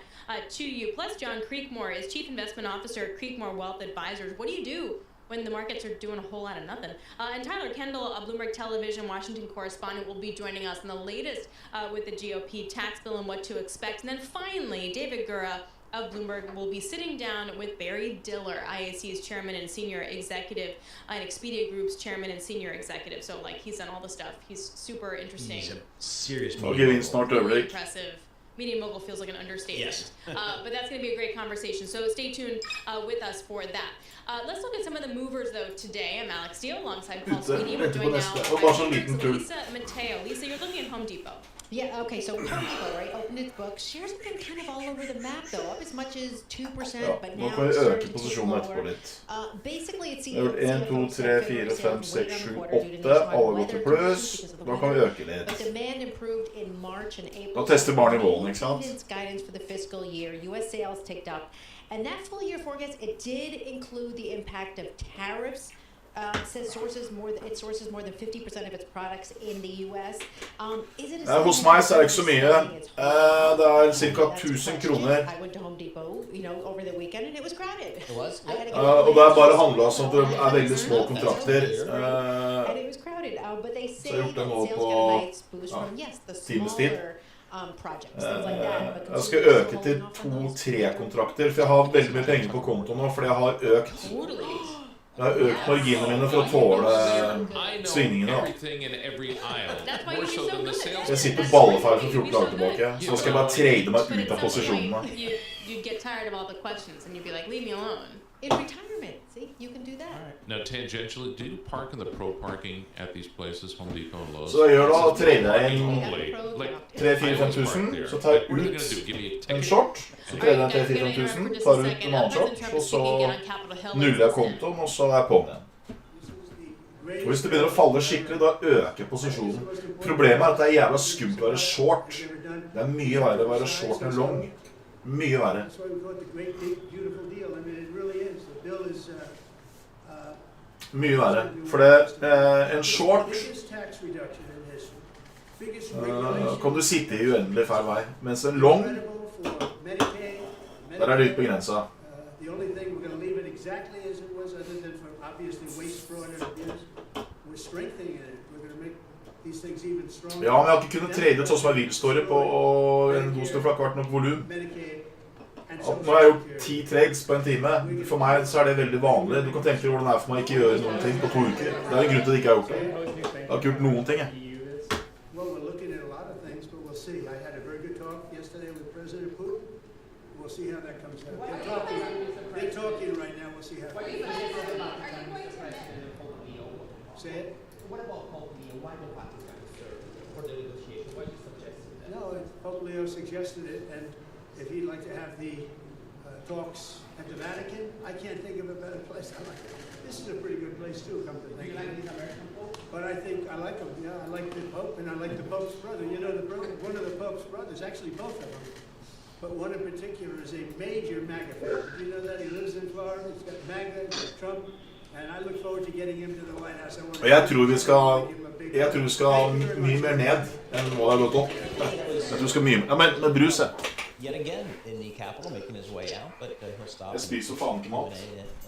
to you. Plus, John Creekmore is Chief Investment Officer at Creekmore Wealth Advisors. What do you do when the markets are doing a whole lot of nothing? And Tyler Kendall, a Bloomberg Television Washington correspondent, will be joining us on the latest with the GOP tax bill and what to expect. And then finally, David Gura of Bloomberg will be sitting down with Barry Diller, IAC's chairman and senior executive, and Expedia Group's chairman and senior executive. So, like, he's done all the stuff. He's super interesting. He's a serious really impressive. Media mogul feels like an understatement. Yes. But that's going to be a great conversation. So stay tuned with us for that. Let's look at some of the movers, though, today. I'm Alex Steele alongside Paul Sweeney. We're joined now by Lisa Mateo. Lisa, you're looking at Home Depot. Yeah, okay, so Home Depot, right, opened its books. Shares have been kind of all over the map, though, up as much as 2%, but now it's starting to get lower. Basically, it seems det har vært 1, 2, 3, 4, 5, 6, 7, 8, alle går til pluss. Da kan vi øke litt. But demand improved in March and April. Da tester bare nivåene, ikke sant? Guidance for the fiscal year. U.S. sales ticked up. And that full year forecast, it did include the impact of tariffs. Says it sources more than 50% of its products in the U.S. Hos meg så det ikke så mye. Det ca. 1000 kroner. I went to Home Depot, over the weekend, and it was crowded. It was? Og det bare handlet om at det veldig små kontrakter. And it was crowded, but they say that sales got a nice boost from, yes, the smaller projects, things like that. Jeg skal øke til 2-3 kontrakter, for jeg har veldig mye penger på konto nå, fordi jeg har økt. Jeg har økt marginene mine for å tåle svingningene. Jeg sitter ballefeil for 14 dager tilbake, så skal jeg bare trade meg ut av posisjonene. You'd get tired of all the questions and you'd be like, leave me alone. In retirement, see, you can do that. Now, tangentially, do you park in the pro parking at these places, Home Depot and Lowe's? Så jeg gjør da, trader jeg inn 3-4-5 tusen, så tar jeg ut en short, så trader jeg 3-4-5 tusen, tar ut en annen short, og så nuller jeg kontoen, og så er jeg på med den. Og hvis det begynner å falle skikkelig, da øker posisjonen. Problemet er at det er jævla skumt å være short. Det er mye verre å være short enn long. Mye verre. Mye verre. For det en short kan du sitte I uendelig feil vei. Mens en long, der det litt begrenset. Ja, men jeg har ikke kunnet trade sånn som jeg vil stå på en booster, for det har ikke vært nok volum. Nå har jeg gjort 10 trades på en time. For meg så det veldig vanlig. Du kan tenke deg hvordan det for meg ikke gjøre noen ting på 2 uker. Det en grunn til at jeg ikke har gjort det. Jeg har ikke gjort noen ting, jeg. No, Pope Leo suggested it, and if he'd like to have the talks at the Vatican, I can't think of a better place. This is a pretty good place too, come to think of it. But I think I like him. Yeah, I like the Pope, and I like the Pope's brother. You know, one of the Pope's brothers, actually both of them, but one in particular is a major MAGA fan. Did you know that? He lives in Florida. He's got MAGA, he's got Trump, and I look forward to getting him to the White House. Jeg tror vi skal mye mer ned enn hva det har gått opp. Jeg tror vi skal mye mer. Ja, men brus, yet again in the Capitol, making his way out, but he'll stop. Jeg spiser faen ikke mat.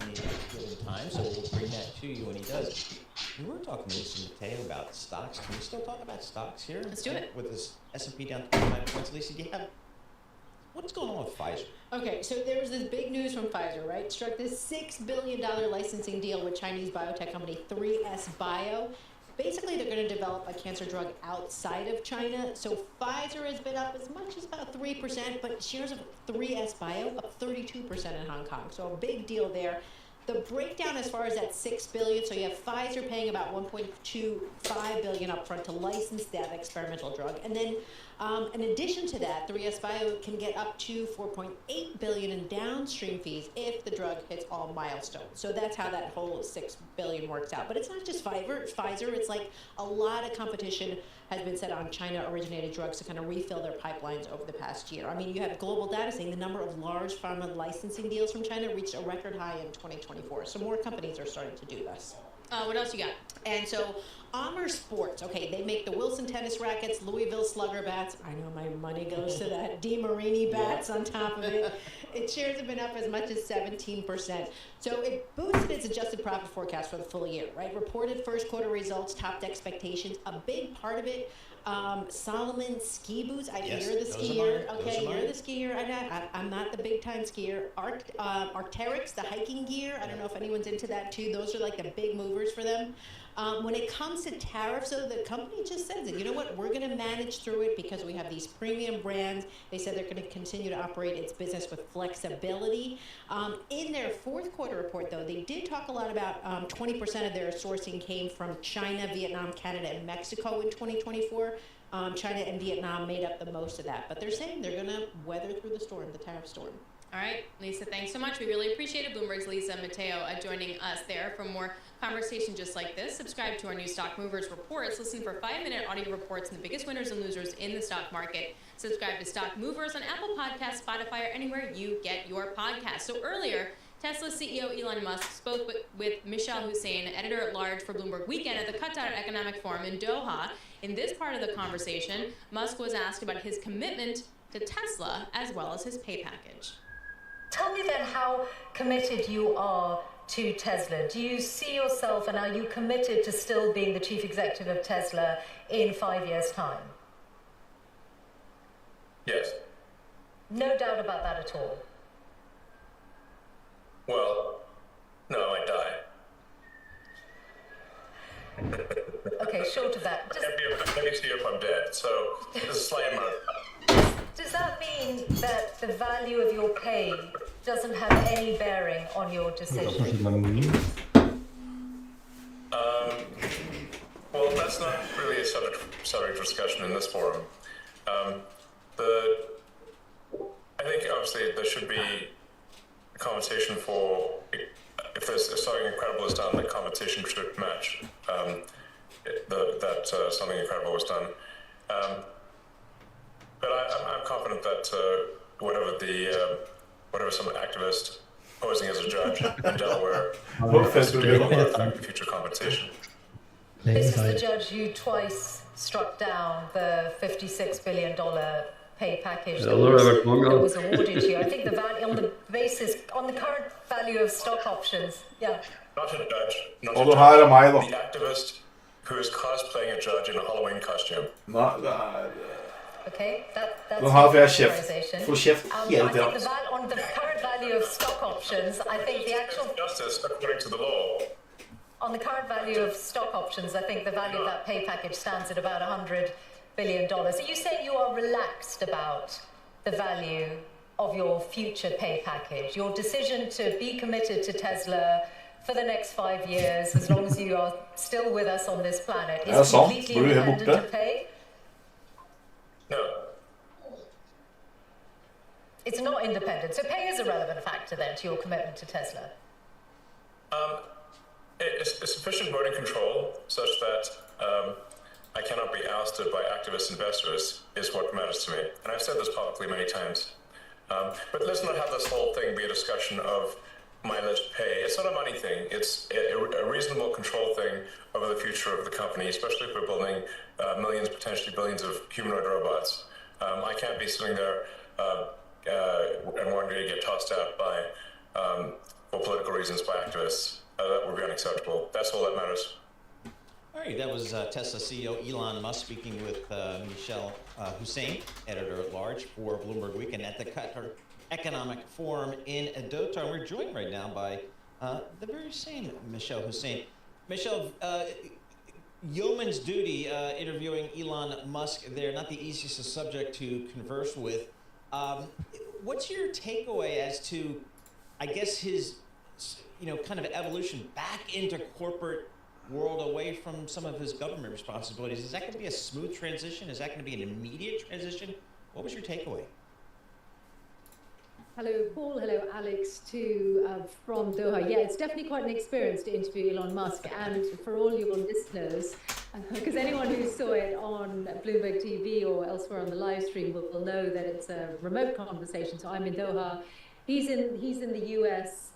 Any given time, so we'll bring that to you when he does. We were talking to Lisa Mateo about stocks. Can we still talk about stocks here? Let's do it. With this S&P down 25 points. Lisa, do you have what's going on with Pfizer? Okay, so there was this big news from Pfizer, right? Struck this $6 billion licensing deal with Chinese biotech company 3S Bio. Basically, they're going to develop a cancer drug outside of China. So Pfizer has been up as much as about 3%, but shares of 3S Bio up 32% in Hong Kong. So a big deal there. The breakdown as far as that $6 billion, so you have Pfizer paying about $1.25 billion upfront to license that experimental drug, and then in addition to that, 3S Bio can get up to $4.8 billion in downstream fees if the drug hits all milestones. So that's how that whole $6 billion works out. But it's not just Pfizer. It's like a lot of competition has been set on China-originated drugs to kind of refill their pipelines over the past year. I mean, you have Global Data saying the number of large pharma licensing deals from China reached a record high in 2024. So more companies are starting to do this. What else you got? And so Amer Sports, okay, they make the Wilson tennis rackets, Louisville Slugger bats. I know my money goes to that. DeMarini bats on top of it. Its shares have been up as much as 17%. So it boosted its adjusted profit forecast for the full year, right? Reported first quarter results topped expectations. A big part of it, Salomon ski boots. Yes, You're the those are skier. mine. Okay, Those are you're mine. the skier. I'm not the big time skier. Arc'teryx, the hiking gear. I don't know if anyone's into that too. Those are like the big movers for them. When it comes to tariffs, though, the company just says it. You know what? We're going to manage through it because we have these premium brands. They said they're going to continue to operate its business with flexibility. In their fourth quarter report, though, they did talk a lot about 20% of their sourcing came from China, Vietnam, Canada, and Mexico in 2024. China and Vietnam made up the most of that. But they're saying they're going to weather through the storm, the tariff storm. All right, Lisa, thanks so much. We really appreciate it. Bloomberg's Lisa Mateo joining us there for more conversation just like this. Subscribe to our new Stock Movers reports. Listen for 5-minute audio reports on the biggest winners and losers in the stock market. Subscribe to Stock Movers on Apple Podcasts, Spotify, or anywhere you get your podcasts. So earlier, Tesla CEO Elon Musk spoke with Michelle Hussein, editor-at-large for Bloomberg Weekend at the Qatar Economic Forum in Doha. In this part of the conversation, Musk was asked about his commitment to Tesla as well as his pay package. Tell me then how committed you are to Tesla. Do you see yourself, and are you committed to still being the chief executive of Tesla in 5 years' time? Yes. No doubt about that at all. Well, no, I die. Okay, short of that. Maybe see if I'm dead. So there's a slight amount of Does that mean that the value of your pay doesn't have any bearing on your decision? Well, that's not really a subject of discussion in this forum. I think obviously there should be compensation for, if something incredible is done, the compensation should match that something incredible was done. But I'm confident that whatever some activist posing as a judge in Delaware has to do with future compensation. This is the judge who twice struck down the $56 billion pay package that was awarded to you. I think the value on the basis, on the current value of stock options, yeah. Not a judge. Not Og a det her judge. er meg, da. The activist who is cosplaying a judge in a Halloween costume. Nei, det er Okay, that's Den her får jeg categorization. får kjeft I hele think tida. on the current value of stock options, I think the actual Justice according to the law. on the current value of stock options, I think the value of that pay package stands at about $100 billion. Are you saying you are relaxed about the value of your future pay package? Your decision to be committed to Tesla for the next 5 years, as long as you are still with us on this planet, Ja, is sant. completely Blir du helt independent borte? of pay? No. It's not independent. So pay is a relevant factor then to your commitment to Tesla. It's sufficient voting control such that I cannot be ousted by activist investors is what matters to me. And I've said this publicly many times. But let's not have this whole thing be a discussion of my alleged pay. It's not a money thing. It's a reasonable control thing over the future of the company, especially if we're building millions, potentially billions of humanoid robots. I can't be sitting there and weren't going to get tossed out by, for political reasons, by activists. That would be unacceptable. That's all that matters. All right, that was Tesla CEO Elon Musk speaking with Michelle Hussein, editor-at-large for Bloomberg Weekend at the Qatar Economic Forum in Doha. We're joined right now by the very same Michelle Hussein. Michelle, yeoman's duty interviewing Elon Musk there, not the easiest subject to converse with. What's your takeaway as to, I guess, his, kind of evolution back into corporate world away from some of his government responsibilities? Is that going to be a smooth transition? Is that going to be an immediate transition? What was your takeaway? Hello, Paul. Hello, Alex, too, from Doha. Yeah, it's definitely quite an experience to interview Elon Musk. And for all your listeners, because anyone who saw it on Bloomberg TV or elsewhere on the live stream will know that it's a remote conversation. So I'm in Doha. He's in the US.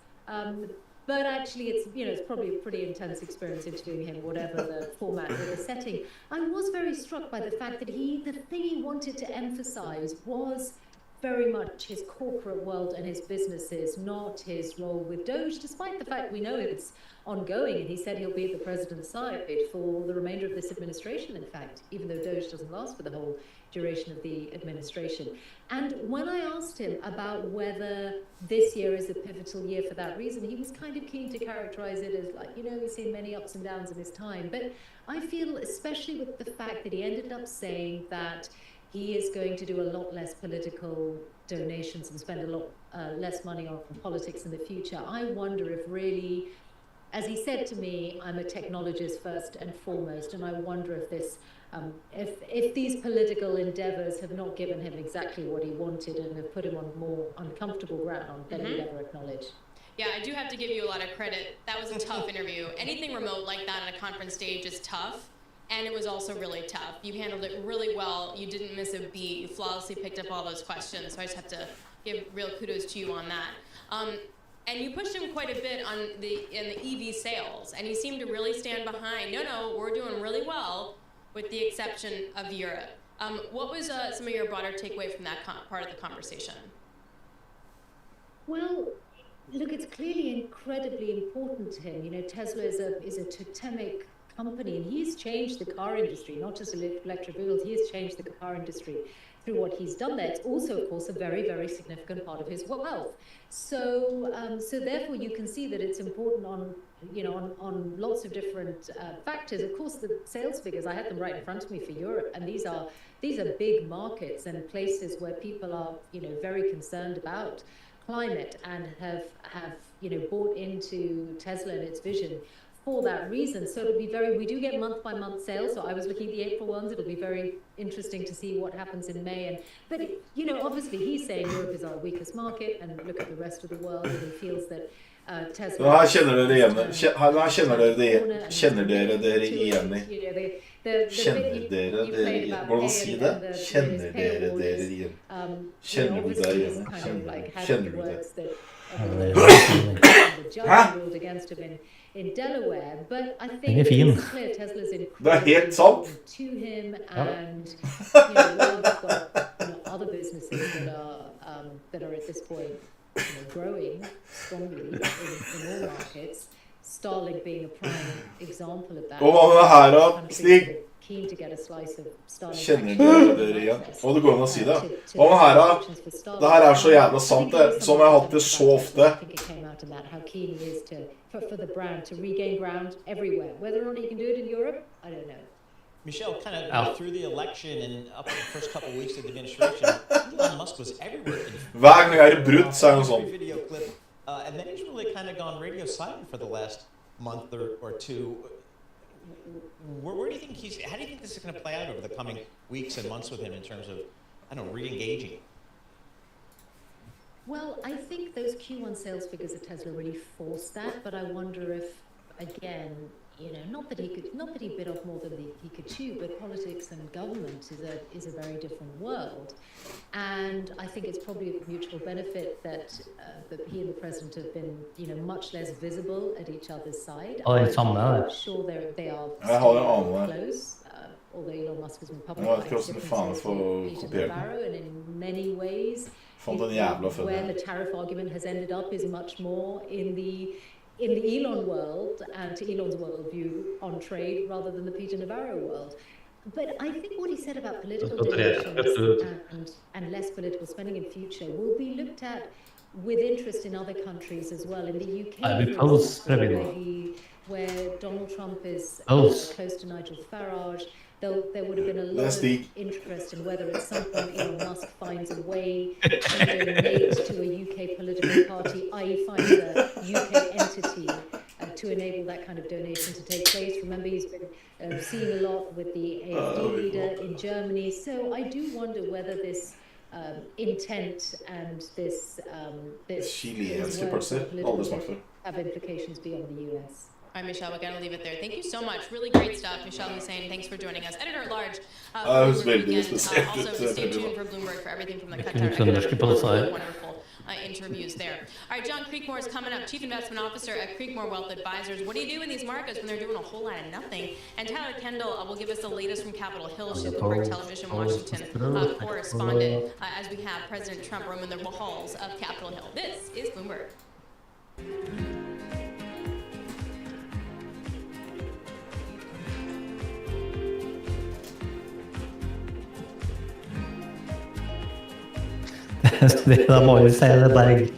But actually, it's probably a pretty intense experience interviewing him, whatever the format or the setting. I was very struck by the fact that the thing he wanted to emphasize was very much his corporate world and his businesses, not his role with Doge, despite the fact we know it's ongoing. And he said he'll be at the president's side for the remainder of this administration, in fact, even though Doge doesn't last for the whole duration of the administration. And when I asked him about whether this year is a pivotal year for that reason, he was kind of keen to characterize it as like, we've seen many ups and downs in his time. But I feel, especially with the fact that he ended up saying that he is going to do a lot less political donations and spend a lot less money on politics in the future, I wonder if really, as he said to me, I'm a technologist first and foremost, and I wonder if this if these political endeavors have not given him exactly what he wanted and have put him on more uncomfortable ground than he'd ever acknowledge. Yeah, I do have to give you a lot of credit. That was a tough interview. Anything remote like that on a conference stage is tough, and it was also really tough. You handled it really well. You didn't miss a beat. You flawlessly picked up all those questions, so I just have to give real kudos to you on that. And you pushed him quite a bit in the EV sales, and he seemed to really stand behind, no, we're doing really well, with the exception of Europe. What was some of your broader takeaway from that part of the conversation? Well, look, it's clearly incredibly important to him. Tesla is a totemic company, and he's changed the car industry, not just electric vehicles. He has changed the car industry through what he's done there. It's also, of course, a very, very significant part of his wealth. So therefore, you can see that it's important on lots of different factors. Of course, the sales figures, I had them right in front of me for Europe, and these are big markets and places where people are, very concerned about climate and have bought into Tesla and its vision for that reason. So we do get month by month sales. So I was looking at the April ones. It'll be very interesting to see what happens in May. But obviously he's saying Europe is our weakest market, and look at the rest of the world, and he feels that Tesla. Her kjenner dere igjen i. Kjenner dere dere igjen i. Hvordan si det? Kjenner dere dere igjen? Kjenner du deg igjen? Kjenner du det? Hæ? In Delaware, but I think it's clear Tesla's incredible to him, and we've got other businesses that are at this point growing strongly in all markets. Starlink being a prime example of that. Og hva med det her da, Stig? Keen to get a slice of Starlink. Kjenner dere igjen? Og det går an å si det. Hva med her da? Det her så jævla sant det, som jeg har hatt det så ofte. I think it came out in that, how keen he is for the brand to regain ground everywhere. Whether or not he can do it in Europe, I don't know. Michelle, kind of through the election and up in the first couple of weeks of the administration, Elon Musk was everywhere. Hver gang det brutt, så det sånn. Video clip, and then he's really kind of gone radio silent for the last month or two. Where do you think how do you think this is going to play out over the coming weeks and months with him in terms of, re-engaging? Well, I think those Q1 sales figures at Tesla really forced that, but I wonder if, again, not that he bit off more than he could chew, but politics and government is a very different world, and I think it's probably a mutual benefit that he and the president have been, much less visible at each other's side. I'm sure they are close, although Elon Musk has been public Ja, about his hvordan faen differences får with Peter kopiert den? Navarro, and in many ways, Fant den jævla funny. where the tariff argument has ended up is much more in the Elon world and to Elon's worldview on trade rather than the Peter Navarro world. But I think what he said about political donations and less political spending in future will be looked at with interest in other countries as well. In the UK, for example, where Donald Trump is close to Nigel Farage, there would have been a lot of interest in whether at some point Elon Musk finds a way to donate to a UK political party, i.e. finds a UK entity to enable that kind of donation to take place. Remember, he's been seeing a lot with the AfD leader in Germany. So I do wonder whether this intent and this have implications beyond the US. All right, Michelle, we're going to leave it there. Thank you so much. Really great stuff. Michelle Hussein, thanks for joining us. Editor-at-large. Also, stay tuned for Bloomberg for everything from the Qatar. Wonderful interviews there. All right, John Creekmore is coming up, Chief Investment Officer at Creekmore Wealth Advisors. What do you do in these markets when they're doing a whole lot of nothing? And Tyler Kendall will give us the latest from Capitol Hill. She's Bloomberg Television Washington correspondent as we have President Trump roaming the halls of Capitol Hill. This is Bloomberg. Da må vi si det, Berg.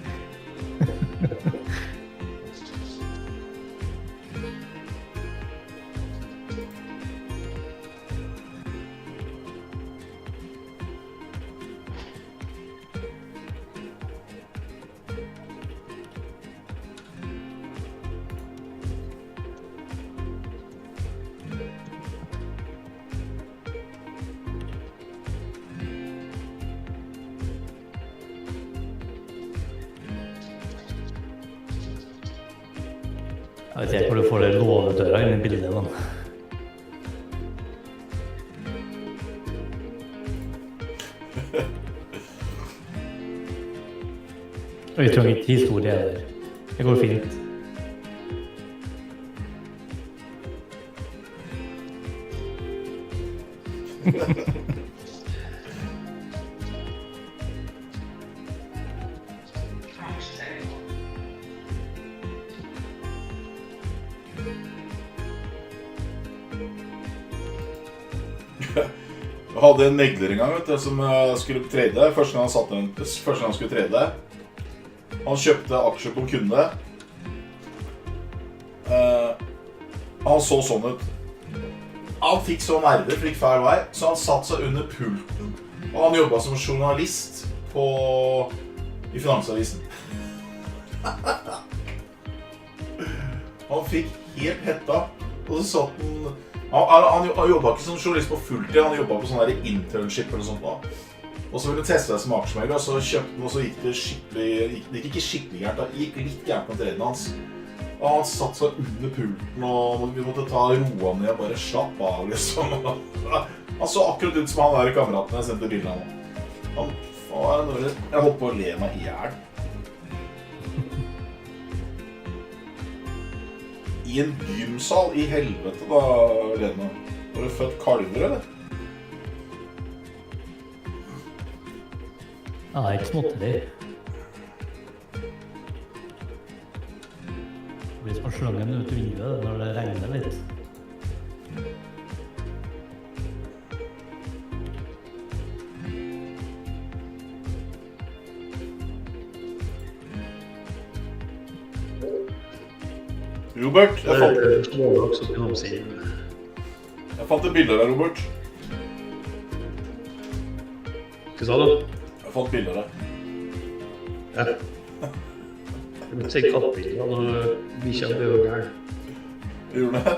Jeg vet ikke hvor du får det låvedøra inn i bildet da. Vi trenger ikke historie heller. Det går fint. Jeg hadde en megler en gang, vet du, som skulle trade. Første gang han skulle trade. Han kjøpte aksjer på en kunde. Han så sånn ut. Han fikk så nerver, fikk feil vei, så han satt seg under pulten. Og han jobbet som journalist i Finansavisen. Han fikk helt hetta, og så satt han jobbet ikke som journalist på fulltid, han jobbet på sånn der internship eller sånt da. Og så ville han teste seg som aksjemegler, og så kjøpte han, og så gikk det skikkelig, det gikk ikke skikkelig gærent da, det gikk litt gærent med traden hans. Og han satt seg under pulten, og vi måtte ta roa ned og bare slapp av liksom. Han så akkurat ut som han der kameraten jeg sendte bildet av han. Jeg holdt på å le meg ihjel. I en gymsal i helvete da, Lene. Har du født kalver, eller? Ja, ikke småttelig. Det blir som å slå den ut vinduet når det regner litt. Robert, jeg fant et bilde av deg, Robert. Hva sa du? Jeg fant bilde av deg. Ja. Jeg måtte se kattbilder når vi kommer til å gjøre gærn. Gjorde det?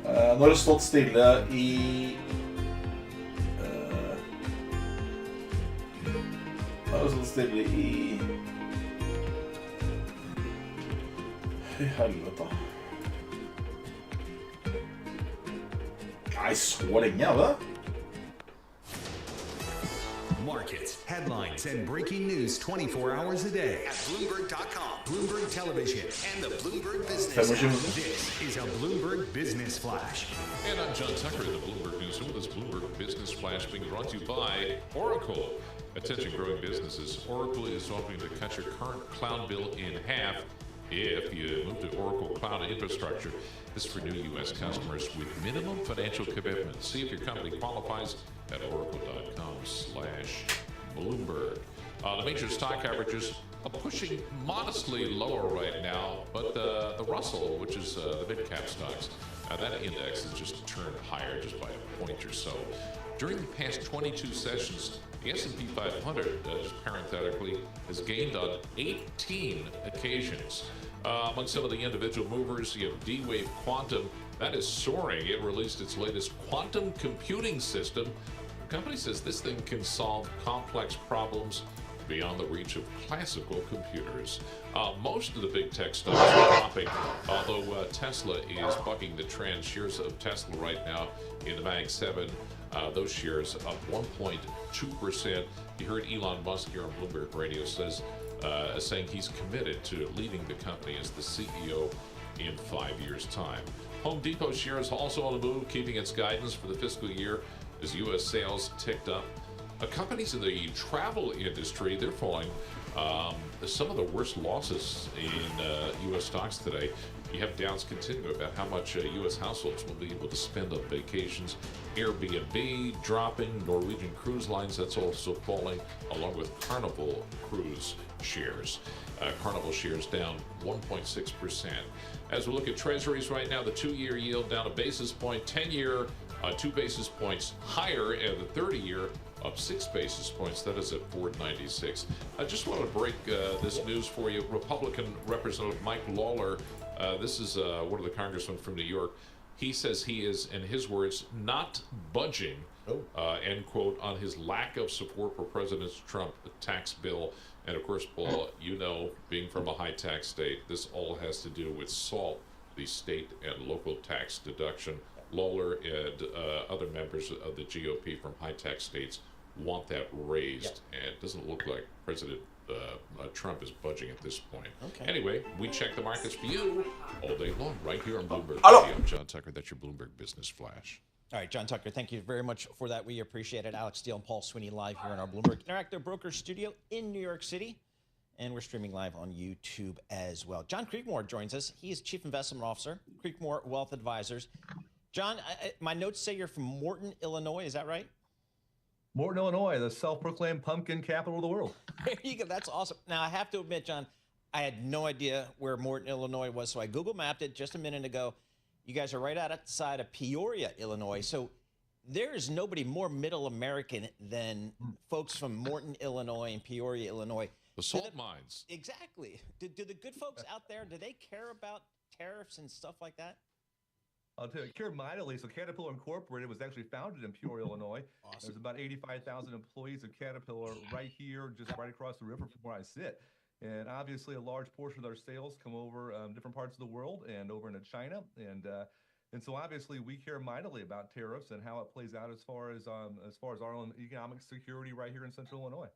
Nå har det stått stille i helvete. Nei, så lenge, er det? Markets, headlines, and breaking news 24 hours a day at Bloomberg.com, Bloomberg Television, and the Bloomberg Business app. This is a Bloomberg Business Flash. And I'm John Tucker in the Bloomberg Newsroom with this Bloomberg Business Flash being brought to you by Oracle. Attention growing businesses. Oracle is hoping to cut your current cloud bill in half if you move to Oracle Cloud Infrastructure. This is for new U.S. customers with minimum financial commitments. See if your company qualifies at oracle.com/Bloomberg. The major stock averages are pushing modestly lower right now, but the Russell, which is the mid-cap stocks, that index has just turned higher just by a point or so. During the past 22 sessions, the S&P 500, just parenthetically, has gained on 18 occasions. Among some of the individual movers, you have D-Wave Quantum. That is soaring. It released its latest quantum computing system. The company says this thing can solve complex problems beyond the reach of classical computers. Most of the big tech stocks are dropping, although Tesla is bucking the trend. Shares of Tesla right now in the Mag 7, those shares up 1.2%. You heard Elon Musk here on Bloomberg Radio saying he's committed to leading the company as the CEO in 5 years' time. Home Depot shares also on the move, keeping its guidance for the fiscal year as U.S. sales ticked up. Companies in the travel industry, they're falling. Some of the worst losses in U.S. stocks today. You have downs continuing about how much U.S. households will be able to spend on vacations. Airbnb dropping, Norwegian Cruise Lines, that's also falling, along with Carnival Cruise shares. Carnival shares down 1.6%. As we look at treasuries right now, the 2-year yield down a basis point, 10-year 2 basis points higher, and the 30-year up 6 basis points. That is at 496. I just want to break this news for you. Republican Representative Mike Lawler, this is one of the congressmen from New York. He says he is, in his words, not budging, end quote, on his lack of support for President Trump's tax bill. And of course, Paul, you know, being from a high tax state, this all has to do with SALT, the state and local tax deduction. Lawler and other members of the GOP from high tax states want that raised, and it doesn't look like President Trump is budging at this point. Okay. Anyway, we check the markets for you all day long right here on Bloomberg. I'm John Tucker. That's your Bloomberg Business Flash. All right, John Tucker, thank you very much for that. We appreciate it. Alex Steele and Paul Sweeney live here in our Bloomberg Interactive Broker Studio in New York City. And we're streaming live on YouTube as well. John Creekmore joins us. He is Chief Investment Officer, Creekmore Wealth Advisors. John, my notes say you're from Morton, Illinois. Is that right? Morton, Illinois, the self-proclaimed pumpkin capital of the world. There you go. That's awesome. Now, I have to admit, John, I had no idea where Morton, Illinois was, so I Google mapped it just a minute ago. You guys are right outside of Peoria, Illinois. So there is nobody more middle American than folks from Morton, Illinois and Peoria, Illinois. The salt mines. Exactly. Do the good folks out there, do they care about tariffs and stuff like that? I'll tell you, care mightily. So Caterpillar Incorporated was actually founded in Peoria, Illinois. Awesome. There's about 85,000 employees of Caterpillar right here, just right across the river from where I sit. And obviously, a large portion of their sales come over different parts of the world and over into China. And so obviously, we care mightily about tariffs and how it plays out as far as our own economic security right here in Central Illinois.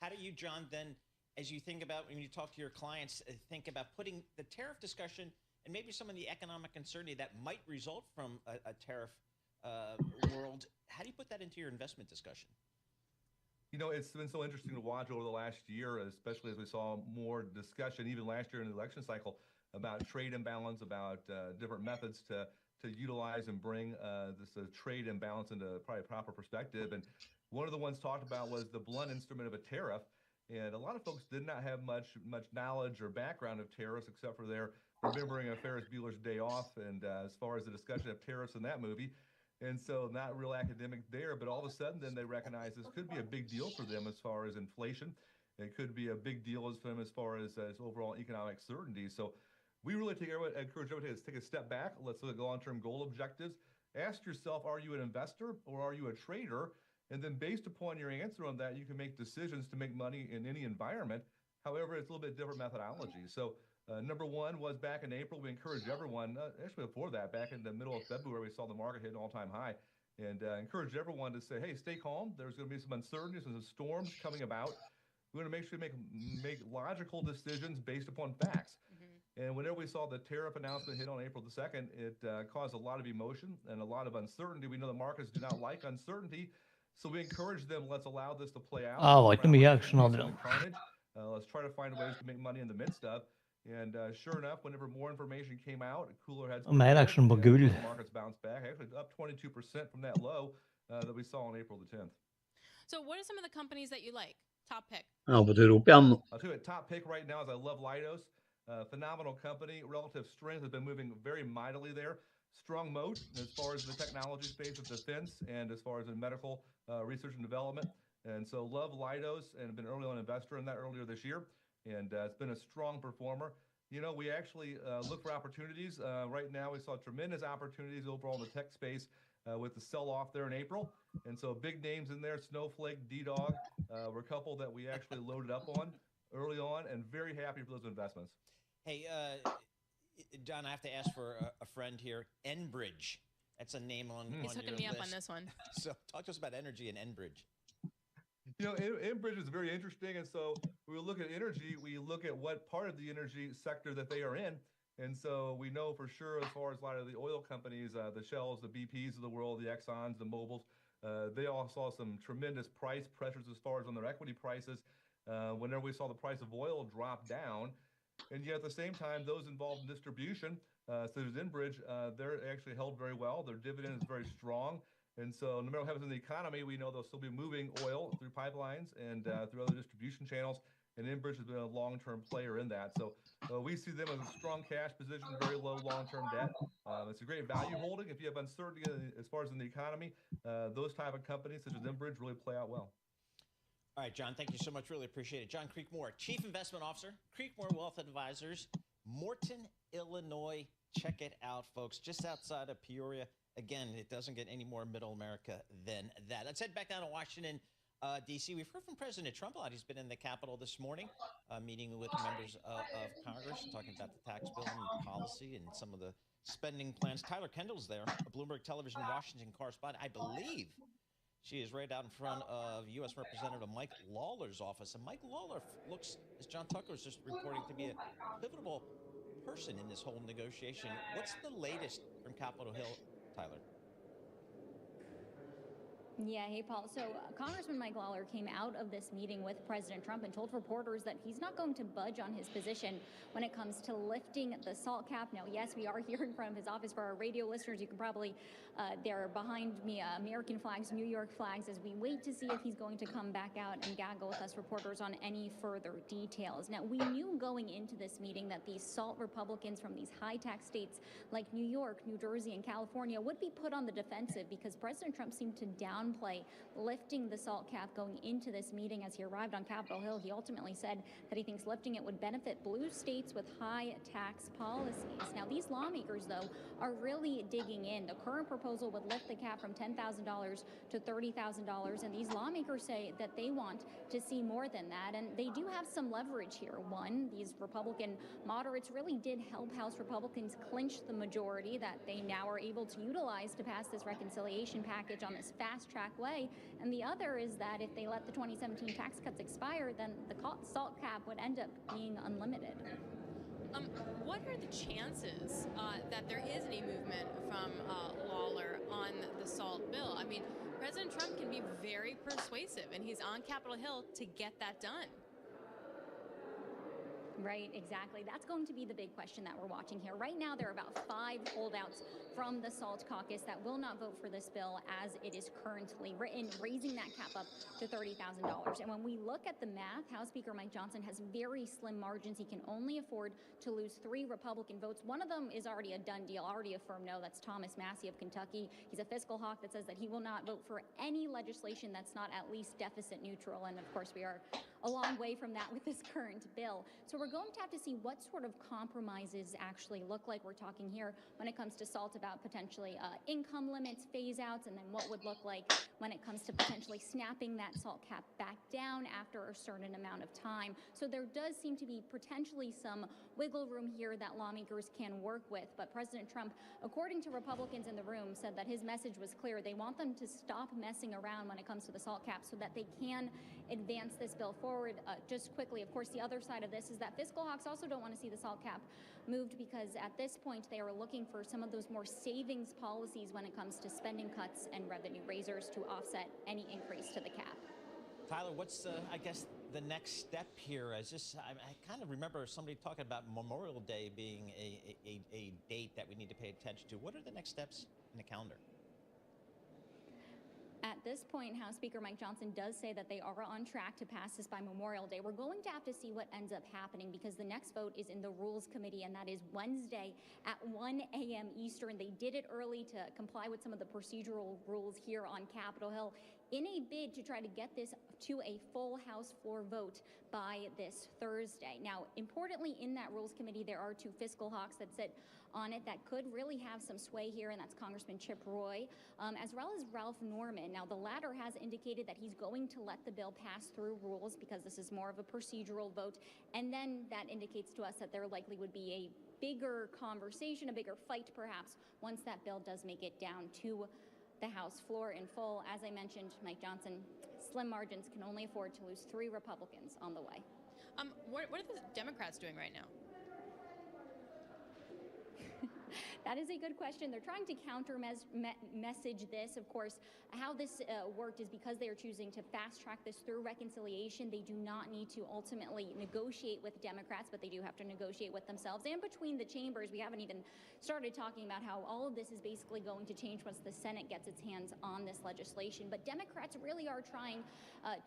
How do you, John, then, as you think about when you talk to your clients, think about putting the tariff discussion and maybe some of the economic uncertainty that might result from a tariff world, how do you put that into your investment discussion? You know, it's been so interesting to watch over the last year, especially as we saw more discussion, even last year in the election cycle, about trade imbalance, about different methods to utilize and bring this trade imbalance into probably proper perspective. And one of the ones talked about was the blunt instrument of a tariff. And a lot of folks did not have much knowledge or background of tariffs, except for their remembering a Ferris Bueller's Day Off, and as far as the discussion of tariffs in that movie. And so not real academic there, but all of a sudden then they recognize this could be a big deal for them as far as inflation. It could be a big deal for them as far as overall economic certainty. So we really encourage everybody to take a step back. Let's look at long-term goal objectives. Ask yourself, are you an investor or are you a trader? And then based upon your answer on that, you can make decisions to make money in any environment. However, it's a little bit different methodology. So number one was back in April, we encouraged everyone, actually before that, back in the middle of February, we saw the market hit an all-time high. and encourage everyone to say, hey, stay calm. There's going to be some uncertainties and some storms coming about. We're going to make sure we make logical decisions based upon facts. And whenever we saw the tariff announcement hit on April the 2nd, it caused a lot of emotion and a lot of uncertainty. We know the markets do not like uncertainty, so we encourage them, let's allow this to play out. Var inte mye action Adrian. Let's try to find ways to make money in the midst of. And sure enough, whenever more information came out, Cooler had some Mer action på gull. markets bounced back, actually up 22% from that low that we saw on April the 10th. So what are some of the companies that you like? Top pick. I'll tell you, top pick right now is I love Leidos. Phenomenal company. Relative strength has been moving very mightily there. Strong moat as far as the technology space of defense and as far as in medical research and development. And so love Leidos and have been early on investor in that earlier this year. And it's been a strong performer. You know, we actually look for opportunities. Right now, we saw tremendous opportunities overall in the tech space with the sell-off there in April. And so big names in there, Snowflake, D-Dog, were a couple that we actually loaded up on early on and very happy for those investments. Hey, John, I have to ask for a friend here. Enbridge. That's a name on He's hooking your me up list. on this one. So talk to us about energy and Enbridge. You know, Enbridge is very interesting. And so when we look at energy, we look at what part of the energy sector that they are in. And so we know for sure as far as a lot of the oil companies, the Shells, the BPs of the world, the Exxons, the Mobils, they all saw some tremendous price pressures as far as on their equity prices. Whenever we saw the price of oil drop down, and yet at the same time, those involved in distribution, such as Enbridge, they're actually held very well. Their dividend is very strong. And so no matter what happens in the economy, we know they'll still be moving oil through pipelines and through other distribution channels. And Enbridge has been a long-term player in that. So we see them as a strong cash position, very low long-term debt. It's a great value holding. If you have uncertainty as far as in the economy, those type of companies such as Enbridge really play out well. All right, John, thank you so much. Really appreciate it. John Creekmore, Chief Investment Officer, Creekmore Wealth Advisors, Morton, Illinois. Check it out, folks. Just outside of Peoria. Again, it doesn't get any more middle America than that. Let's head back down to Washington, D.C. We've heard from President Trump a lot. He's been in the Capitol this morning, meeting with members of Congress, talking about the tax bill and policy and some of the spending plans. Tyler Kendall's there, a Bloomberg Television Washington correspondent. I believe she is right out in front of U.S. Representative Mike Lawler's office. And Mike Lawler looks, as John Tucker was just reporting, to be a pivotal person in this whole negotiation. What's the latest from Capitol Hill, Tyler? Yeah, hey, Paul. So Congressman Mike Lawler came out of this meeting with President Trump and told reporters that he's not going to budge on his position when it comes to lifting the SALT cap. Now, yes, we are here in front of his office. For our radio listeners, you can probably, they're behind me, American flags, New York flags, as we wait to see if he's going to come back out and gaggle with us reporters on any further details. Now, we knew going into this meeting that these SALT Republicans from these high-tax states like New York, New Jersey, and California would be put on the defensive because President Trump seemed to downplay lifting the SALT cap going into this meeting. As he arrived on Capitol Hill, he ultimately said that he thinks lifting it would benefit blue states with high tax policies. Now, these lawmakers, though, are really digging in. The current proposal would lift the cap from $10,000 to $30,000, and these lawmakers say that they want to see more than that, and they do have some leverage here. One, these Republican moderates really did help House Republicans clinch the majority that they now are able to utilize to pass this reconciliation package on this fast-track way. And the other is that if they let the 2017 tax cuts expire, then the SALT cap would end up being unlimited. What are the chances that there is any movement from Lawler on the SALT bill? I mean, President Trump can be very persuasive, and he's on Capitol Hill to get that done. Right, exactly. That's going to be the big question that we're watching here. Right now, there are about 5 holdouts from the SALT caucus that will not vote for this bill as it is currently written, raising that cap up to $30,000. And when we look at the math, House Speaker Mike Johnson has very slim margins. He can only afford to lose 3 Republican votes. One of them is already a done deal, already a firm no. That's Thomas Massie of Kentucky. He's a fiscal hawk that says that he will not vote for any legislation that's not at least deficit neutral. And of course, we are a long way from that with this current bill. So we're going to have to see what sort of compromises actually look like. We're talking here when it comes to salt about potentially income limits, phase outs, and then what would look like when it comes to potentially snapping that salt cap back down after a certain amount of time. So there does seem to be potentially some wiggle room here that lawmakers can work with. But President Trump, according to Republicans in the room, said that his message was clear. They want them to stop messing around when it comes to the salt cap so that they can advance this bill forward. Just quickly, of course, the other side of this is that fiscal hawks also don't want to see the salt cap moved because at this point they are looking for some of those more savings policies when it comes to spending cuts and revenue raisers to offset any increase to the cap. Tyler, what's, I guess, the next step here? I kind of remember somebody talking about Memorial Day being a date that we need to pay attention to. What are the next steps in the calendar? At this point, House Speaker Mike Johnson does say that they are on track to pass this by Memorial Day. We're going to have to see what ends up happening because the next vote is in the Rules Committee, and that is Wednesday at 1 a.m. Eastern. They did it early to comply with some of the procedural rules here on Capitol Hill in a bid to try to get this to a full House floor vote by this Thursday. Now, importantly, in that Rules Committee, there are two fiscal hawks that sit on it that could really have some sway here, and that's Congressman Chip Roy, as well as Ralph Norman. Now, the latter has indicated that he's going to let the bill pass through rules because this is more of a procedural vote, and then that indicates to us that there likely would be a bigger conversation, a bigger fight perhaps, once that bill does make it down to the House floor in full. As I mentioned, Mike Johnson, slim margins, can only afford to lose 3 Republicans on the way. What are the Democrats doing right now? That is a good question. They're trying to counter-message this. Of course, how this worked is because they are choosing to fast-track this through reconciliation. They do not need to ultimately negotiate with Democrats, but they do have to negotiate with themselves. And between the chambers, we haven't even started talking about how all of this is basically going to change once the Senate gets its hands on this legislation. But Democrats really are trying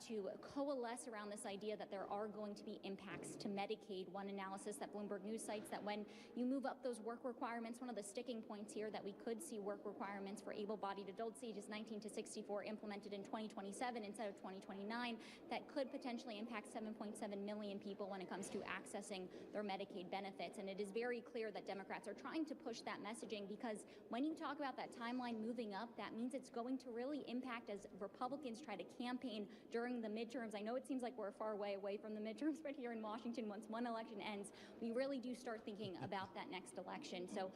to coalesce around this idea that there are going to be impacts to Medicaid. One analysis that Bloomberg News cites that when you move up those work requirements, one of the sticking points here that we could see work requirements for able-bodied adults ages 19 to 64 implemented in 2027 instead of 2029. That could potentially impact 7.7 million people when it comes to accessing their Medicaid benefits. And it is very clear that Democrats are trying to push that messaging because when you talk about that timeline moving up, that means it's going to really impact as Republicans try to campaign during the midterms. I know it seems like we're far away from the midterms, but here in Washington, once one election ends, we really do start thinking about that next election. So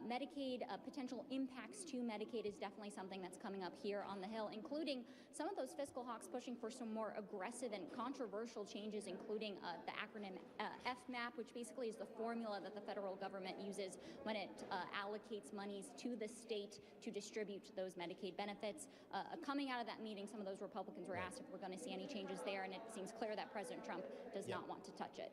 Medicaid, potential impacts to Medicaid is definitely something that's coming up here on the Hill, including some of those fiscal hawks pushing for some more aggressive and controversial changes, including the acronym FMAP, which basically is the formula that the federal government uses when it allocates monies to the state to distribute those Medicaid benefits. Coming out of that meeting, some of those Republicans were asked if we're going to see any changes there, and it seems clear that President Trump does not want to touch it.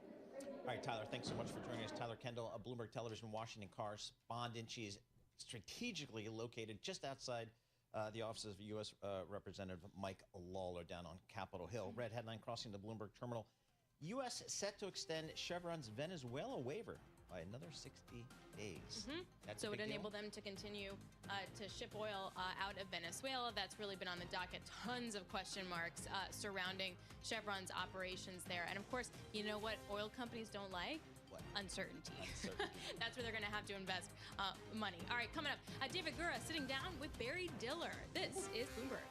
All right, Tyler, thanks so much for joining us. Tyler Kendall, a Bloomberg Television Washington correspondent. She is strategically located just outside the offices of U.S. Representative Mike Lawler down on Capitol Hill. Red headline crossing the Bloomberg terminal. U.S. set to extend Chevron's Venezuela waiver by another 60 days. That's so it would deal. enable them to continue to ship oil out of Venezuela. That's really been on the docket. Tons of question marks surrounding Chevron's operations there. And of course, you know what oil companies don't like? What? Uncertainty. That's where they're going to have to invest money. All right, coming up, David Gura sitting down with Barry Diller. This is Bloomberg.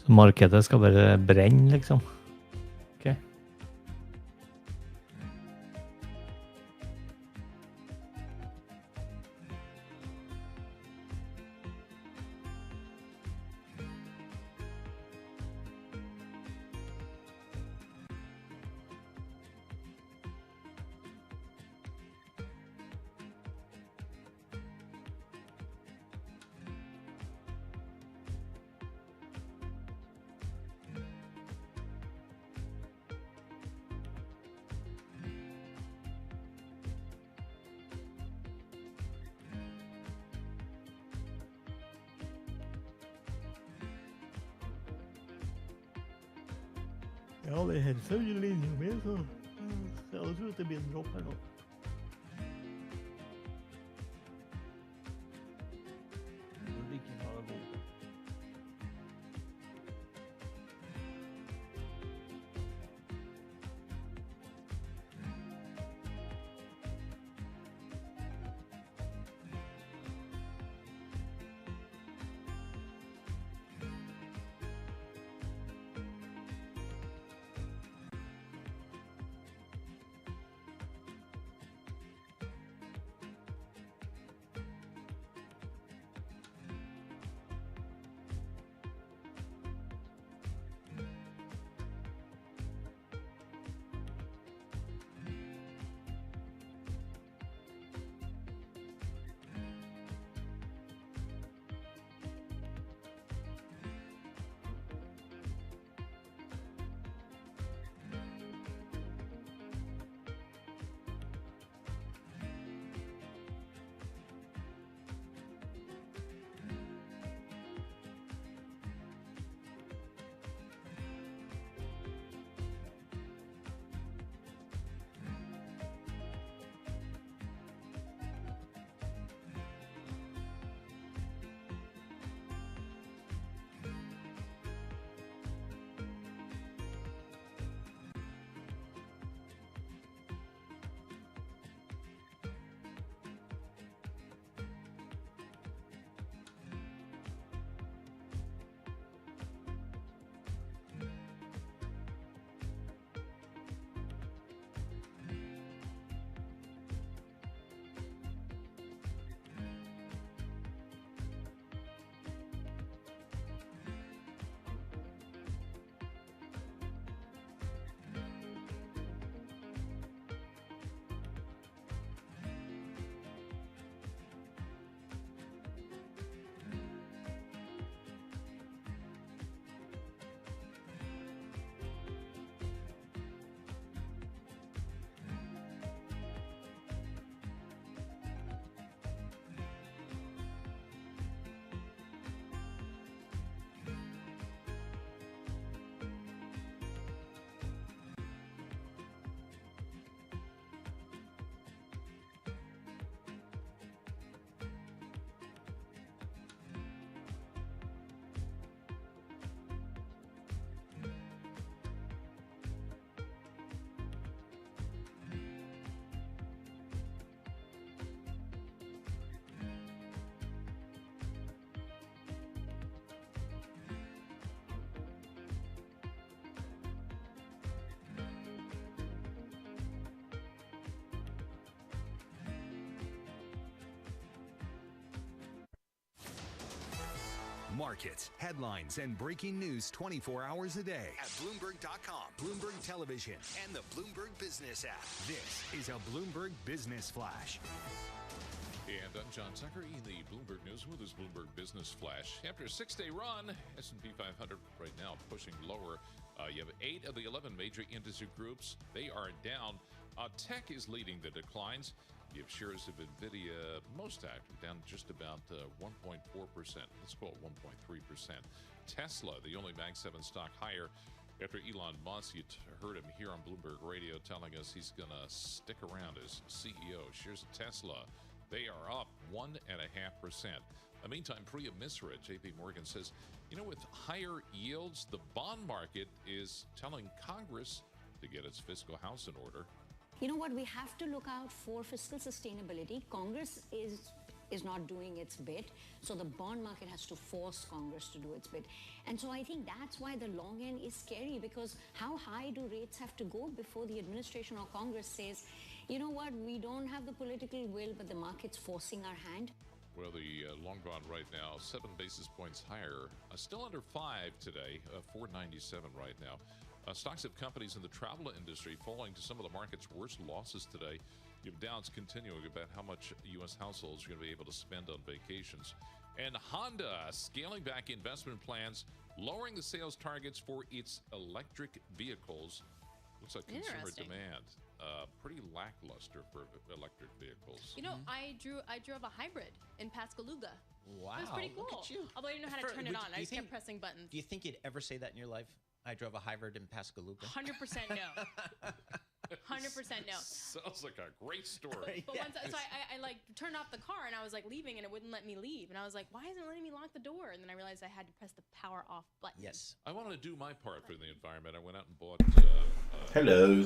Så markedet skal bare brenne, liksom. Ok. Ja, det hälsar ju linje med så jag tror att det blir en dropp här då. Markets, headlines, and breaking news 24 hours a day at Bloomberg.com, Bloomberg Television, and the Bloomberg Business app. This is a Bloomberg Business Flash. And I'm John Tucker in the Bloomberg Newsroom with this Bloomberg Business Flash. After a 6-day run, S&P 500 right now pushing lower. You have 8 of the 11 major industry groups. They are down. Tech is leading the declines. You have shares of NVIDIA most active, down just about 1.4%. Let's call it 1.3%. Tesla, the only Mag 7 stock higher after Elon Musk. You heard him here on Bloomberg Radio telling us he's going to stick around as CEO. Shares of Tesla, they are up 1.5%. In the meantime, Priya Misra at JP Morgan says, you know, with higher yields, the bond market is telling Congress to get its fiscal house in order. You know what, we have to look out for fiscal sustainability. Congress is is not doing its bit. So the bond market has to force Congress to do its bit. And so I think that's why the long end is scary, because how high do rates have to go before the administration or Congress says, you know what, we don't have the political will, but the market's forcing our hand? Well, the long bond right now, 7 basis points higher, still under 5 today, 497 right now. Stocks of companies in the travel industry falling to some of the market's worst losses today. You have doubts continuing about how much U.S. households are going to be able to spend on vacations. And Honda scaling back investment plans, lowering the sales targets for its electric vehicles. Looks like consumer Interesting. demand pretty lackluster for electric vehicles. You know, I drove a hybrid in Pascagoula. Wow. It was pretty cool. Look at you. Although I didn't know how to turn it Would- on. do I you just think- kept pressing buttons. Do you think you'd ever say that in your life? I drove a hybrid in Pascagoula. 100% no. 100% no. Sounds like a great story. But once, so I like turned off the car and I was like leaving and it wouldn't let me leave. And I was like, why isn't it letting me lock the door? And then I realized I had to press the power off button. Yes. I wanted to do my part for the environment. I went out and bought. Hello.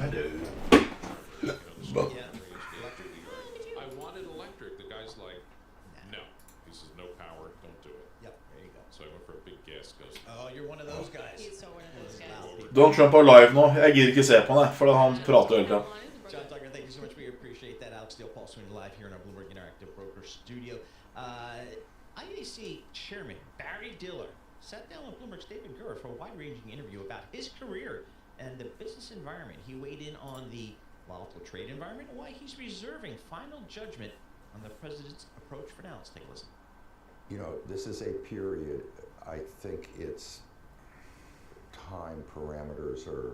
I wanted electric. The guy's like, no. He says, no power. Don't do it. Yep. There you go. So I went for a big gas guzzler. Oh, you're one of those guys. He's so one of those guys. Donald Trump er live nå. Jeg gidder ikke se på han, for han prater hele tida. John Tucker, thank you so much. We appreciate that. Alex Steele, Paul Sweeney live here in our Bloomberg Interactive Broker studio. IAC Chairman Barry Diller sat down with Bloomberg's David Gura for a wide-ranging interview about his career and the business environment. He weighed in on the volatile trade environment and why he's reserving final judgment on the president's approach for now. Let's take a listen. You know, this is a period, I think it's time parameters are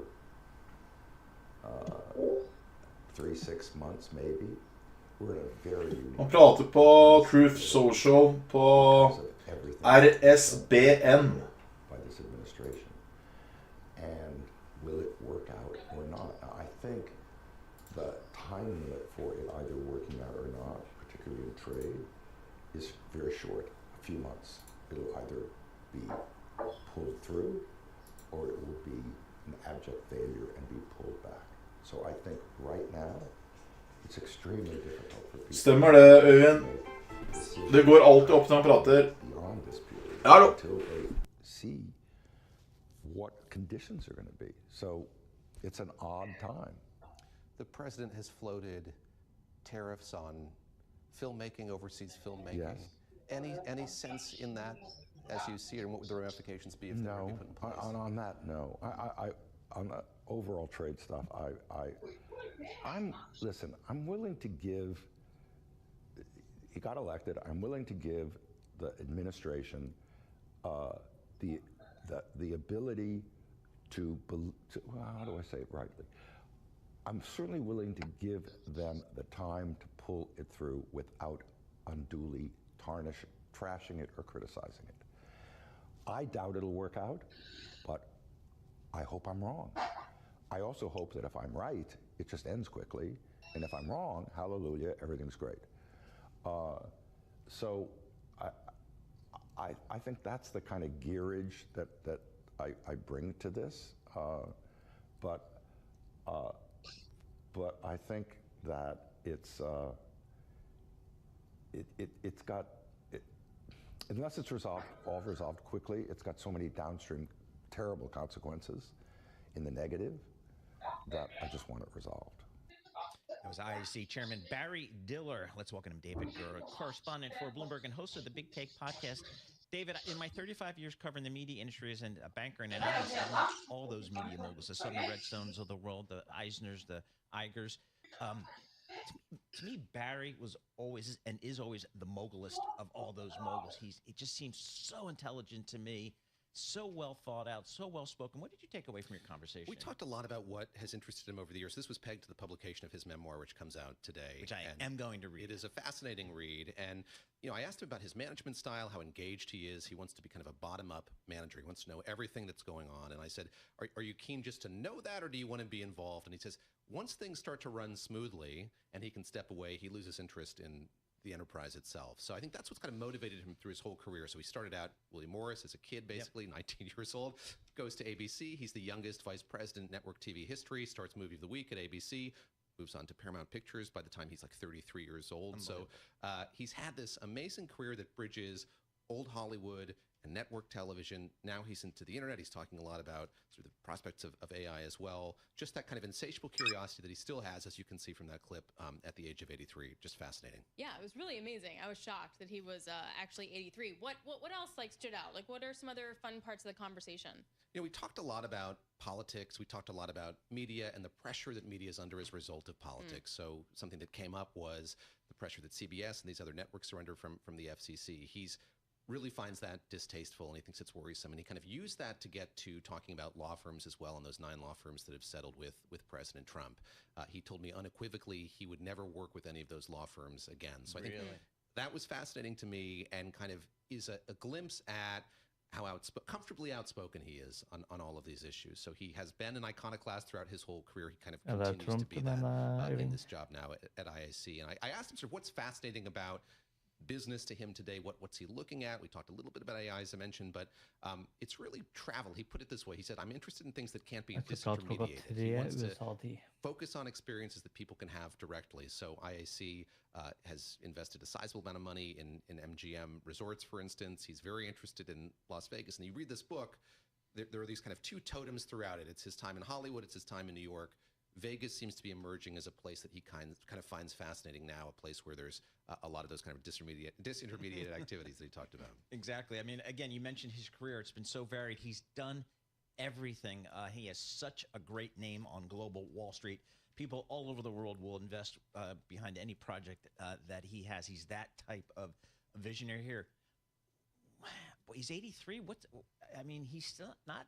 3-6 months maybe. We're in a very unique Han prater på Truth Social på RSBN. by this administration. And will it work out or not? Now, I think the time limit for it either working out or not, particularly in trade, is very short, a few months. It'll either be pulled through or it will be an abject failure and be pulled back. So I think right now it's extremely difficult for people. Stemmer det, Øyvind? Det går alltid opp når han prater. Beyond this period, Hallo. until they see what conditions are going to be. So it's an odd time. The president has floated tariffs on filmmaking, overseas filmmaking. Yes. Any sense in that as you see it, and what would the ramifications be if they were to be put in place? On that, no. I on the overall trade stuff, listen, I'm willing to give, he got elected, I'm willing to give the administration the ability to, well, how do I say it rightly? I'm certainly willing to give them the time to pull it through without unduly trashing it or criticizing it. I doubt it'll work out, but I hope I'm wrong. I also hope that if I'm right, it just ends quickly, and if I'm wrong, hallelujah, everything's great. So I think that's the kind of gearage that I bring to this, but I think that it's got, unless it's all resolved quickly, it's got so many downstream terrible consequences in the negative that I just want it resolved. That was IAC Chairman Barry Diller. Let's welcome him, David Gura, correspondent for Bloomberg and host of the Big Take podcast. David, in my 35 years covering the media industry as a banker and analyst, I've watched all those media moguls, the Southern Redstones of the world, the Eisners, the Igers. To me, Barry was always and is always the mogulist of all those moguls. It just seems so intelligent to me, so well thought out, so well spoken. What did you take away from your conversation? We talked a lot about what has interested him over the years. This was pegged to the publication of his memoir, which comes out today. Which I am going to read. It is a fascinating read. And, you know, I asked him about his management style, how engaged he is. He wants to be kind of a bottom-up manager. He wants to know everything that's going on. And I said, are you keen just to know that, or do you want to be involved? And he says, once things start to run smoothly and he can step away, he loses interest in the enterprise itself. So I think that's what's kind of motivated him through his whole career. So he started out William Morris as a kid, basically, 19 years old, goes to ABC. He's the youngest vice president in network TV history, starts Movie of the Week at ABC, moves on to Paramount Pictures by the time he's like 33 years old. So he's had this amazing career that bridges old Hollywood and network television. Now he's into the internet. He's talking a lot about sort of the prospects of AI as well. Just that kind of insatiable curiosity that he still has, as you can see from that clip, at the age of 83. Just fascinating. Yeah, it was really amazing. I was shocked that he was actually 83. What else like stood out? Like, what are some other fun parts of the conversation? You know, we talked a lot about politics. We talked a lot about media and the pressure that media is under as a result of politics. So something that came up was the pressure that CBS and these other networks are under from the FCC. He's really finds that distasteful, and he thinks it's worrisome. And he kind of used that to get to talking about law firms as well, and those 9 law firms that have settled with President Trump. He told me unequivocally he would never work with any of those law firms again. So I think that was fascinating to me, and kind of is a glimpse at how comfortably outspoken he is on all of these issues. So he has been an iconoclast throughout his whole career. He kind of continues to be that in this job now at IAC. And I asked him sort of what's fascinating about business to him today. What's he looking at? We talked a little bit about AI, as I mentioned, but it's really travel. He put it this way. He said, I'm interested in things that can't be disintermediated. He wants to focus on experiences that people can have directly. So IAC has invested a sizable amount of money in MGM resorts, for instance. He's very interested in Las Vegas. And you read this book, there are these kind of 2 totems throughout it. It's his time in Hollywood. It's his time in New York. Vegas seems to be emerging as a place that he kind of finds fascinating now, a place where there's a lot of those kind of disintermediated activities that he talked about. Exactly. I mean, again, you mentioned his career. It's been so varied. He's done everything. He has such a great name on global Wall Street. People all over the world will invest behind any project that he has. He's that type of visionary here. Boy, he's 83. He's still not,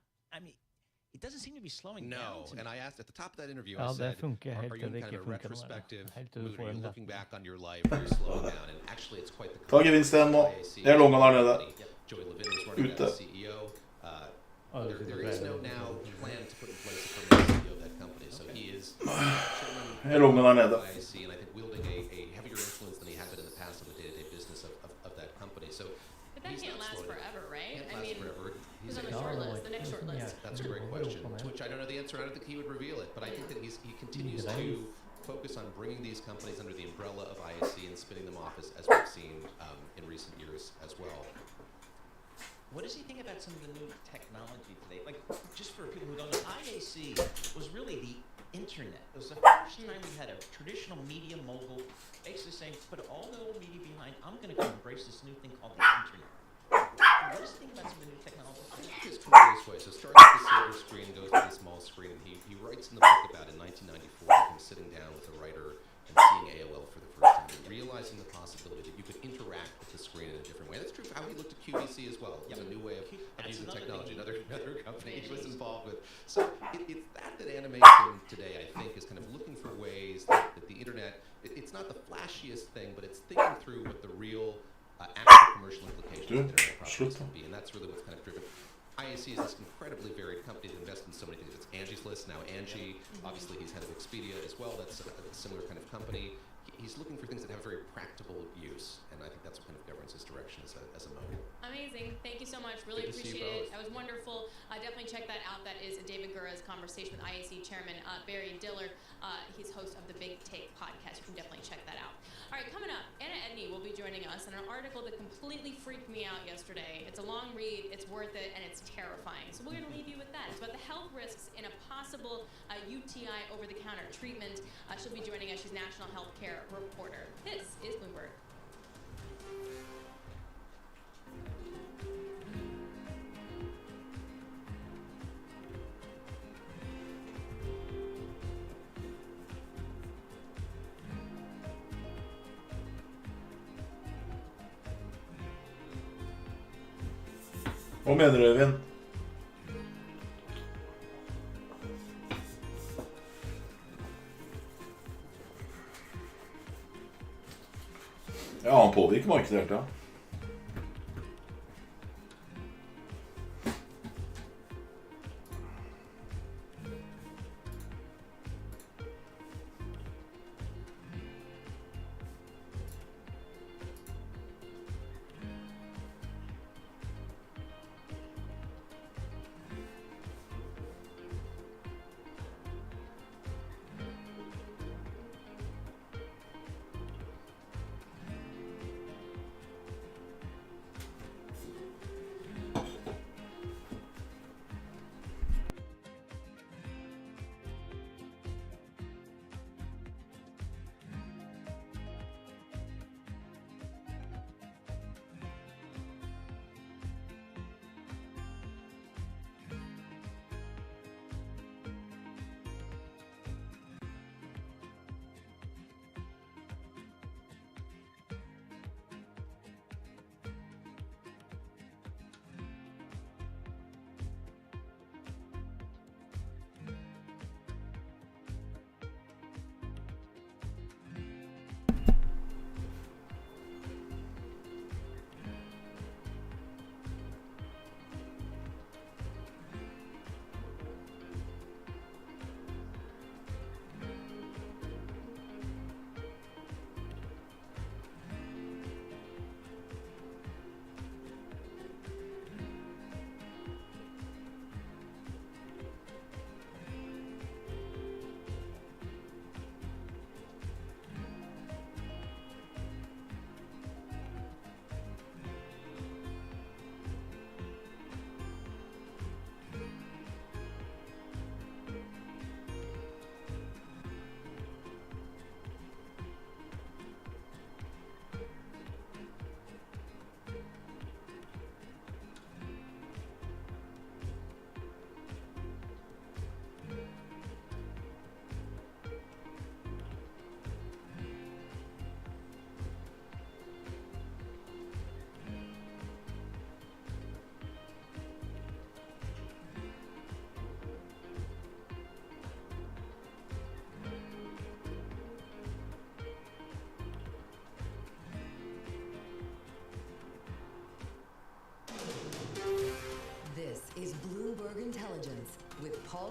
it doesn't seem to be slowing down. No, and I asked at the top of that interview, I said, are you in kind of a retrospective mood? Are you looking back on your life? Are you slowing down? And actually, it's quite the Tagevinsten nå. Jeg långa der nede. Joey Levin was running Ute. as CEO. There is no now plan to put in place a permanent CEO of that company. So he is Jeg långa der nede. IAC, and I think wielding a heavier influence than he had been in the past on the day-to-day business of that company. So but that can't last forever, right? Can't last forever. He's on the short list, the next short list. That's a great question, to which I don't know the answer. I don't think he would reveal it, but I think that he continues to focus on bringing these companies under the umbrella of IAC and spinning them off as we've seen in recent years as well. What does he think about some of the new technology today? Like, just for people who don't know, IAC was really the internet. It was the first time we had a traditional media mogul basically saying, put all the old media behind, I'm going to go embrace this new thing called the internet. What does he think about some of the new technology? I think it's cool this way. So it starts with the silver screen, goes to the small screen, and he writes in the book about in 1994 him sitting down with a writer and seeing AOL for the first time, and realizing the possibility that you could interact with the screen in a different way. That's true for how he looked at QVC as well. It was a new way of using technology. Another company he was involved with. So it's that animates him today, I think, is kind of looking for ways that the internet, it's not the flashiest thing, but it's thinking through what the real actual commercial implications of internet properties can be, and that's really what's kind of driven. IAC is this incredibly varied company that invests in so many things. It's Angie's List, now Angie. Obviously, he's head of Expedia as well. That's a similar kind of company. He's looking for things that have very practical use, and I think that's what kind of governs his direction as a mogul. Amazing. Thank you so much. Really Good to see you appreciate it. both. That was wonderful. Definitely check that out. That is David Gura's conversation with IAC Chairman Barry Diller. He's host of the Big Take podcast. You can definitely check that out. All right, coming up, Anna Edney will be joining us in an article that completely freaked me out yesterday. It's a long read, it's worth it, and it's terrifying. So we're going to leave you with that. It's about the health risks in a possible UTI over-the-counter treatment. She'll be joining us. She's national healthcare reporter. This is Bloomberg. Hva mener du, Øyvind? Ja, han påvirker markedet helt, ja.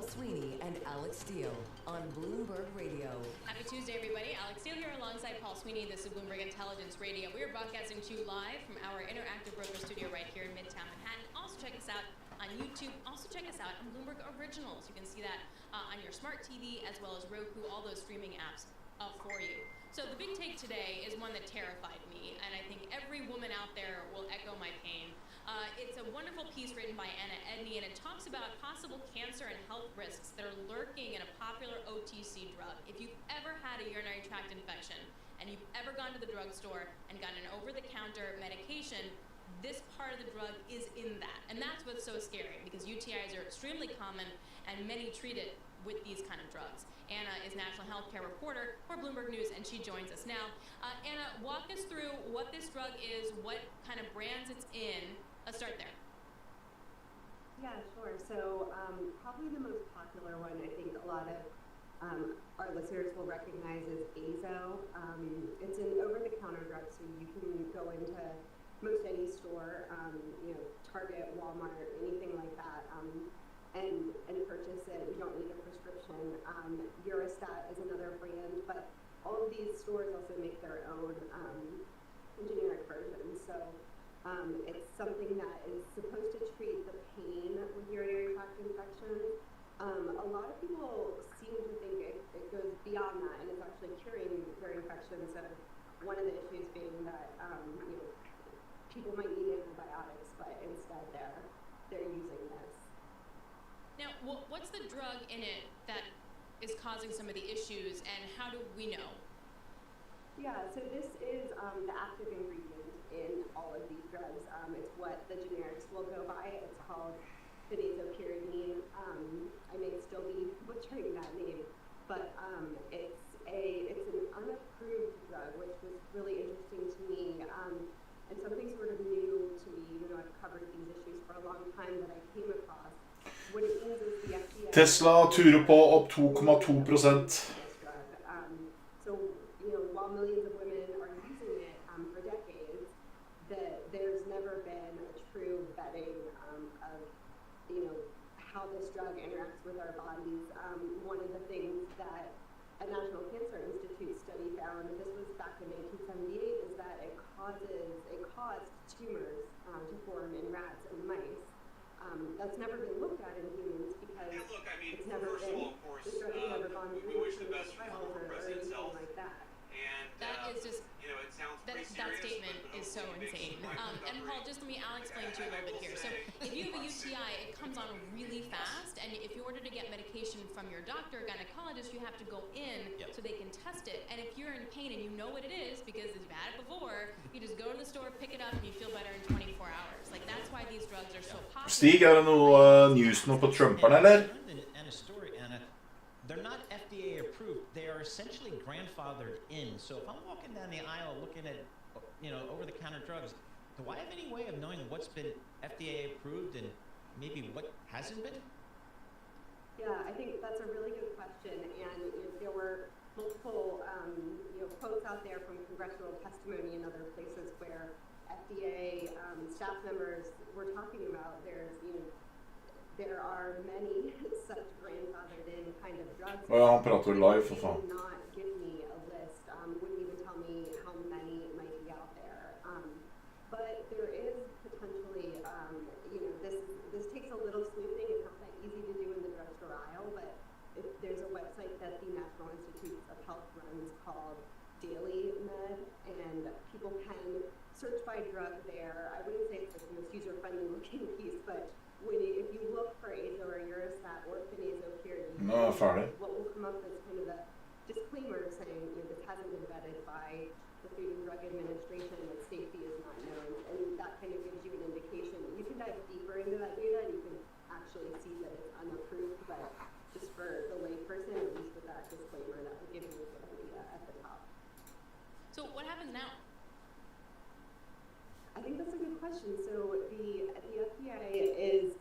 Paul Sweeney and Alex Steele on Bloomberg Radio. Happy Tuesday, everybody. Alex Steele here alongside Paul Sweeney. This is Bloomberg Intelligence Radio. We are broadcasting to you live from our Interactive Broker studio right here in Midtown Manhattan. Also check us out on YouTube. Also check us out on Bloomberg Originals. You can see that on your smart TV as well as Roku, all those streaming apps for you. So the big take today is one that terrified me, and I think every woman out there will echo my pain. It's a wonderful piece written by Anna Edney, and it talks about possible cancer and health risks that are lurking in a popular OTC drug. If you've ever had a urinary tract infection and you've ever gone to the drugstore and gotten an over-the-counter medication, this part of the drug is in that. And that's what's so scary, because UTIs are extremely common and many treat it with these kind of drugs. Anna is national healthcare reporter for Bloomberg News, and she joins us now. Anna, walk us through what this drug is, what kind of brands it's in. Let's start there. Yeah, sure. So probably the most popular one, I think a lot of our listeners will recognize, is Azo. It's an over-the-counter drug, so you can go into most any store, Target, Walmart, anything like that, and purchase it. You don't need a prescription. Eurostat is another brand, but all of these stores also make their own generic versions. So it's something that is supposed to treat the pain with urinary tract infections. A lot of people seem to think it goes beyond that, and it's actually curing their infections. So one of the issues being that people might need antibiotics, but instead they're using this. Now, what's the drug in it that is causing some of the issues, and how do we know? Yeah, so this is the active ingredient in all of these drugs. It's what the generics will go by. It's called phenazopyridine. I may still be butchering that name, but it's an unapproved drug, which was really interesting to me, and something sort of new to me. I've covered these issues for a long time that I came across. What it means is the FDA... Tesla turer på opp 2,2%. So, while millions of women are using it for decades, there's never been a true vetting of, how this drug interacts with our bodies. One of the things that a National Cancer Institute study found, this was back in 1978, is that it caused tumors to form in rats and mice. That's never been looked at in humans because it's never been, this drug has never gone through trials or anything like that. That is just, that statement is so insane. And Paul, just I'll explain to you a little bit here. So if you have a UTI, it comes on really fast, and if you order to get medication from your doctor or gynecologist, you have to go in so they can test it. And if you're in pain and you know what it is, because you've had it before, you just go to the store, pick it up, and you feel better in 24 hours. Like, that's why these drugs are so popular. Stig, det noe news nå på Trumperne, eller? And a story, Anna. They're not FDA approved. They are essentially grandfathered in. So if I'm walking down the aisle looking at, over-the-counter drugs, do I have any way of knowing what's been FDA approved and maybe what hasn't been? Yeah, I think that's a really good question. And there were multiple quotes out there from congressional testimony and other places where FDA staff members were talking about there are many such grandfathered in kind of drugs. Ja, han prater live for faen. They did not give me a list, wouldn't even tell me how many might be out there. But there is potentially, this takes a little sleuthing. It's not that easy to do in the drugstore aisle, but there's a website that the National Institutes of Health runs called Daily Med, and people can search by drug there. I wouldn't say it's the most user-friendly looking piece, but if you look for Azo or Eurostat or phenazopyridine, what will come up is kind of a disclaimer saying this hasn't been vetted by the Food and Drug Administration, its safety is not known, and that kind of gives you an indication. You can dive deeper into that data, and you can actually see that it's unapproved, but just for the layperson, at least with that disclaimer, that will give you a good idea at the top. So what happens now? I think that's a good question. So the FDA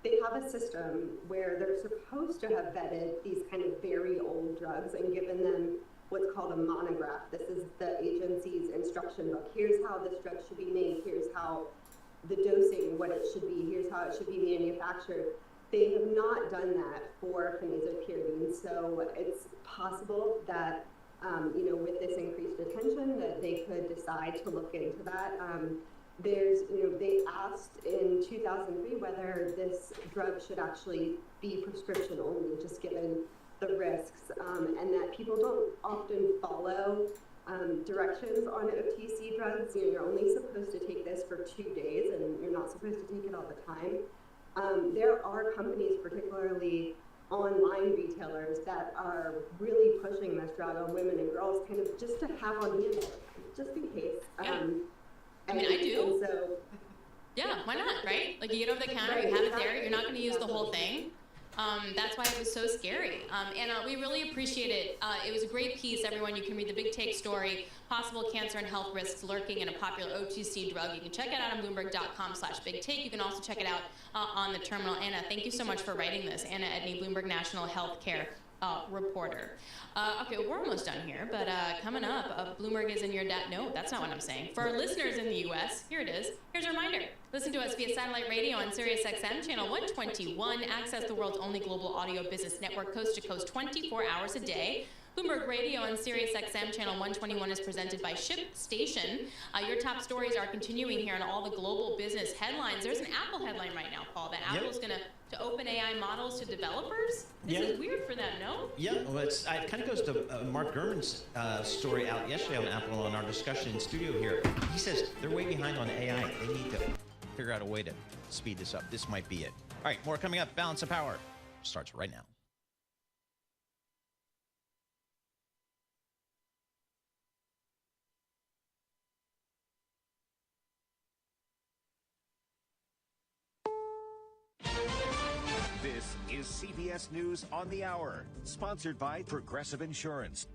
they have a system where they're supposed to have vetted these kind of very old drugs and given them what's called a monograph. This is the agency's instruction book. Here's how this drug should be made. Here's how the dosing, what it should be. Here's how it should be manufactured. they have not done that for phenazopyridine. So it's possible that, you know, with this increased attention, that they could decide to look into that. They asked in 2003 whether this drug should actually be prescription only, just given the risks, and that people don't often follow directions on OTC drugs. You know, you're only supposed to take this for 2 days, and you're not supposed to take it all the time. There are companies, particularly online retailers, that are really pushing this drug on women and girls, kind of just to have on hand, just in case. I mean, I do. And so, yeah, why not, right? Like, you get over the counter, you have it there, you're not going to use the whole thing. That's why it was so scary. And we really appreciate it. It was a great piece, everyone. You can read the Big Take story, possible cancer and health risks lurking in a popular OTC drug. You can check it out on Bloomberg.com/Big Take. You can also check it out on the terminal. Anna, thank you so much for writing this. Anna Edney, Bloomberg National Healthcare reporter. Okay, we're almost done here, but coming up, Bloomberg is in your no, that's not what I'm saying. For our listeners in the U.S., here it is. Here's a reminder. Listen to us via satellite radio on SiriusXM channel 121. Access the world's only global audio business network, coast to coast, 24 hours a day. Bloomberg Radio on SiriusXM channel 121 is presented by ShipStation. Your top stories are continuing here on all the global business headlines. There's an Apple headline right now, Paul, that Apple's going to open AI models to developers. This is weird for them, no? Yeah, well, it kind of goes to Mark Gurman's story out yesterday on Apple on our discussion in studio here. He says they're way behind on AI. They need to figure out a way to speed this up. This might be it. All right, more coming up. Balance of Power starts right now. This is CBS News on the Hour, sponsored by Progressive Insurance.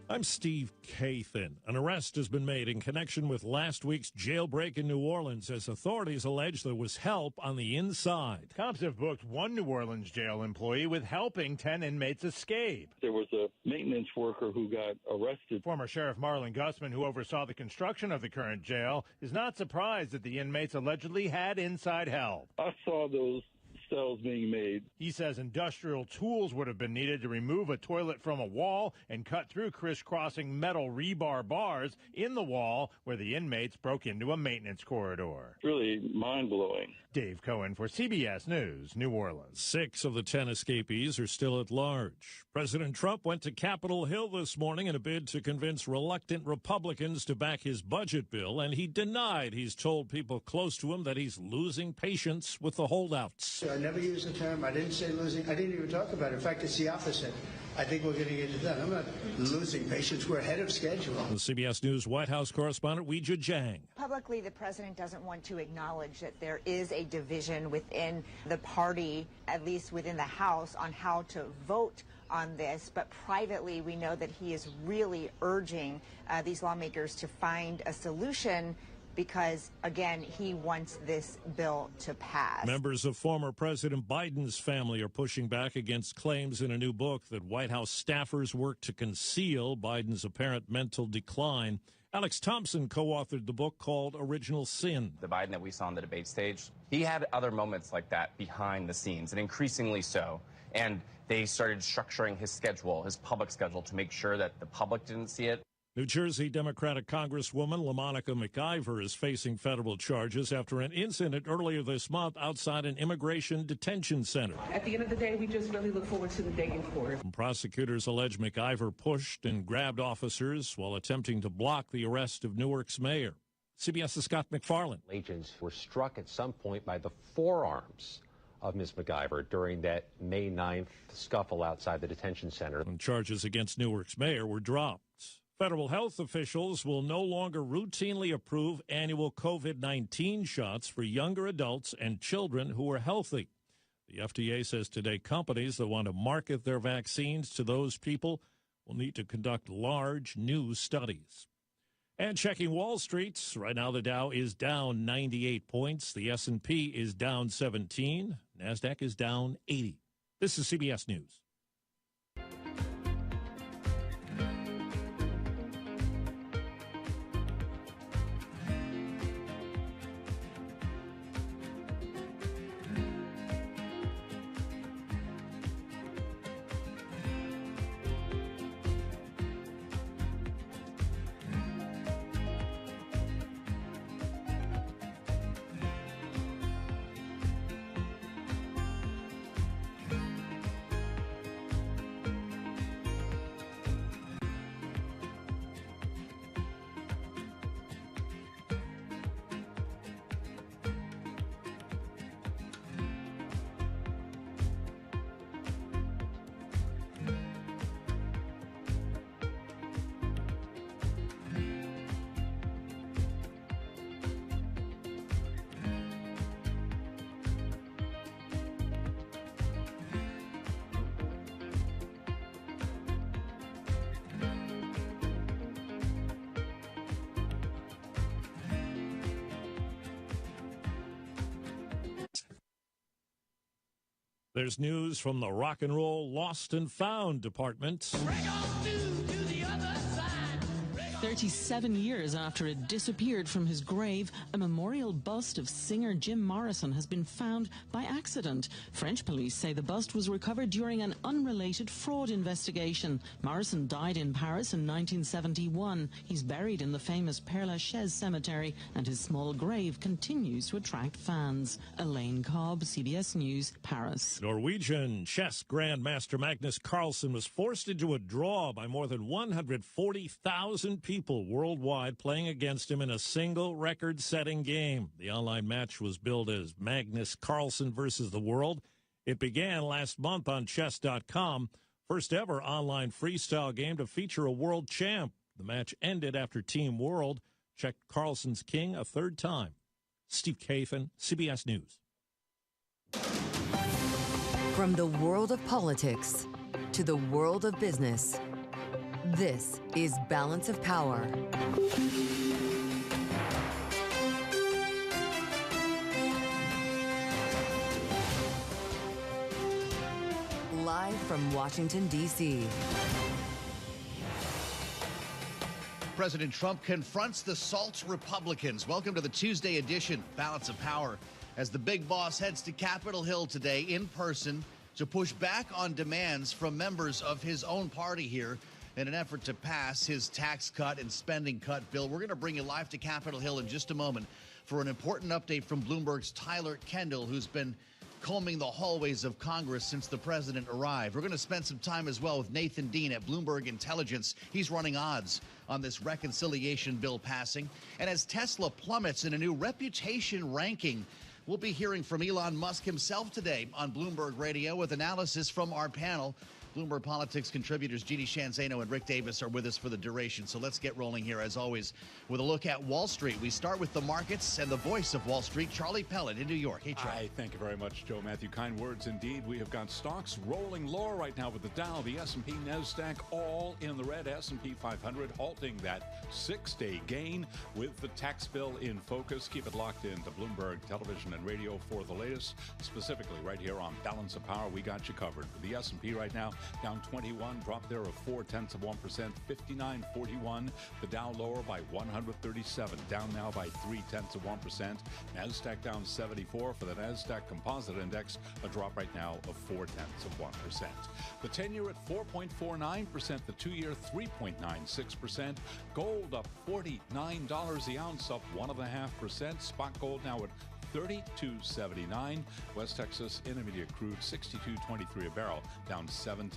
I'm Steve Kathan. An arrest has been made in connection with last week's jailbreak in New Orleans as authorities allege there was help on the inside. Cops have booked one New Orleans jail employee with helping 10 inmates escape. There was a maintenance worker who got arrested. Former Sheriff Marlon Gussman, who oversaw the construction of the current jail, is not surprised that the inmates allegedly had inside help. I saw those cells being made. He says industrial tools would have been needed to remove a toilet from a wall and cut through crisscrossing metal rebar bars in the wall where the inmates broke into a maintenance corridor. Really mind-blowing. Dave Cohen for CBS News, New Orleans. 6 of the 10 escapees are still at large. President Trump went to Capitol Hill this morning in a bid to convince reluctant Republicans to back his budget bill, and he denied he's told people close to him that he's losing patience with the holdouts. I never used the term. I didn't say losing. I didn't even talk about it. In fact, it's the opposite. I think we're going to get it done. I'm not losing patience. We're ahead of schedule. The CBS News White House correspondent Weijia Jiang. Publicly, the president doesn't want to acknowledge that there is a division within the party, at least within the House, on how to vote on this. But privately, we know that he is really urging these lawmakers to find a solution because, again, he wants this bill to pass. Members of former President Biden's family are pushing back against claims in a new book that White House staffers work to conceal Biden's apparent mental decline. Alex Thompson co-authored the book called Original Sin. The Biden that we saw on the debate stage, he had other moments like that behind the scenes, and increasingly so. And they started structuring his schedule, his public schedule, to make sure that the public didn't see it. New Jersey Democratic Congresswoman LaMonica McIver is facing federal charges after an incident earlier this month outside an immigration detention center. At the end of the day, we just really look forward to the day in court. Prosecutors allege McIver pushed and grabbed officers while attempting to block the arrest of Newark's mayor. CBS's Scott McFarland. Agents were struck at some point by the forearms of Ms. McIver during that May 9th scuffle outside the detention center. And charges against Newark's mayor were dropped. Federal health officials will no longer routinely approve annual COVID-19 shots for younger adults and children who are healthy. The FDA says today companies that want to market their vaccines to those people will need to conduct large new studies. And checking Wall Street, right now the Dow is down 98 points. The S&P is down 17. NASDAQ is down 80. This is CBS News. There's news from the Rock and Roll Lost and Found Department. 37 years after it disappeared from his grave, a memorial bust of singer Jim Morrison has been found by accident. French police say the bust was recovered during an unrelated fraud investigation. Morrison died in Paris in 1971. He's buried in the famous Père Lachaise cemetery, and his small grave continues to attract fans. Elaine Cobb, CBS News, Paris. Norwegian chess grandmaster Magnus Carlsen was forced into a draw by more than 140,000 people worldwide playing against him in a single record-setting game. The online match was billed as Magnus Carlsen versus the world. It began last month on chess.com, first ever online freestyle game to feature a world champ. The match ended after Team World checked Carlsen's king a third time. Steve Kathan, CBS News. From the world of politics to the world of business, this is Balance of Power. Live from Washington, D.C. President Trump confronts the SALT Republicans. Welcome to the Tuesday edition, Balance of Power, as the big boss heads to Capitol Hill today in person to push back on demands from members of his own party here in an effort to pass his tax cut and spending cut bill. We're going to bring you live to Capitol Hill in just a moment for an important update from Bloomberg's Tyler Kendall, who's been combing the hallways of Congress since the president arrived. We're going to spend some time as well with Nathan Dean at Bloomberg Intelligence. He's running odds on this reconciliation bill passing. And as Tesla plummets in a new reputation ranking, we'll be hearing from Elon Musk himself today on Bloomberg Radio with analysis from our panel. Bloomberg Politics contributors Jeannie Shanzano and Rick Davis are with us for the duration. So let's get rolling here, as always, with a look at Wall Street. We start with the markets and the voice of Wall Street, Charlie Pellet in New York. Hey, Charlie. Hi, thank you very much, Joe Matthew. Kind words indeed. We have got stocks rolling lower right now with the Dow, the S&P, NASDAQ, all in the red. S&P 500 halting that six-day gain with the tax bill in focus. Keep it locked in to Bloomberg Television and Radio for the latest, specifically right here on Balance of Power. We got you covered. The S&P right now down 21, drop there of 0.4%, 59.41. The Dow lower by 137, down now by 0.3%. NASDAQ down 74 for the NASDAQ Composite Index, a drop right now of 0.4%. The 10-year at 4.49%, the 2-year 3.96%. Gold up $49 the ounce, up 1.5%. Spot gold now at $32.79. West Texas Intermediate crude $62.23 a barrel, down 0.7%.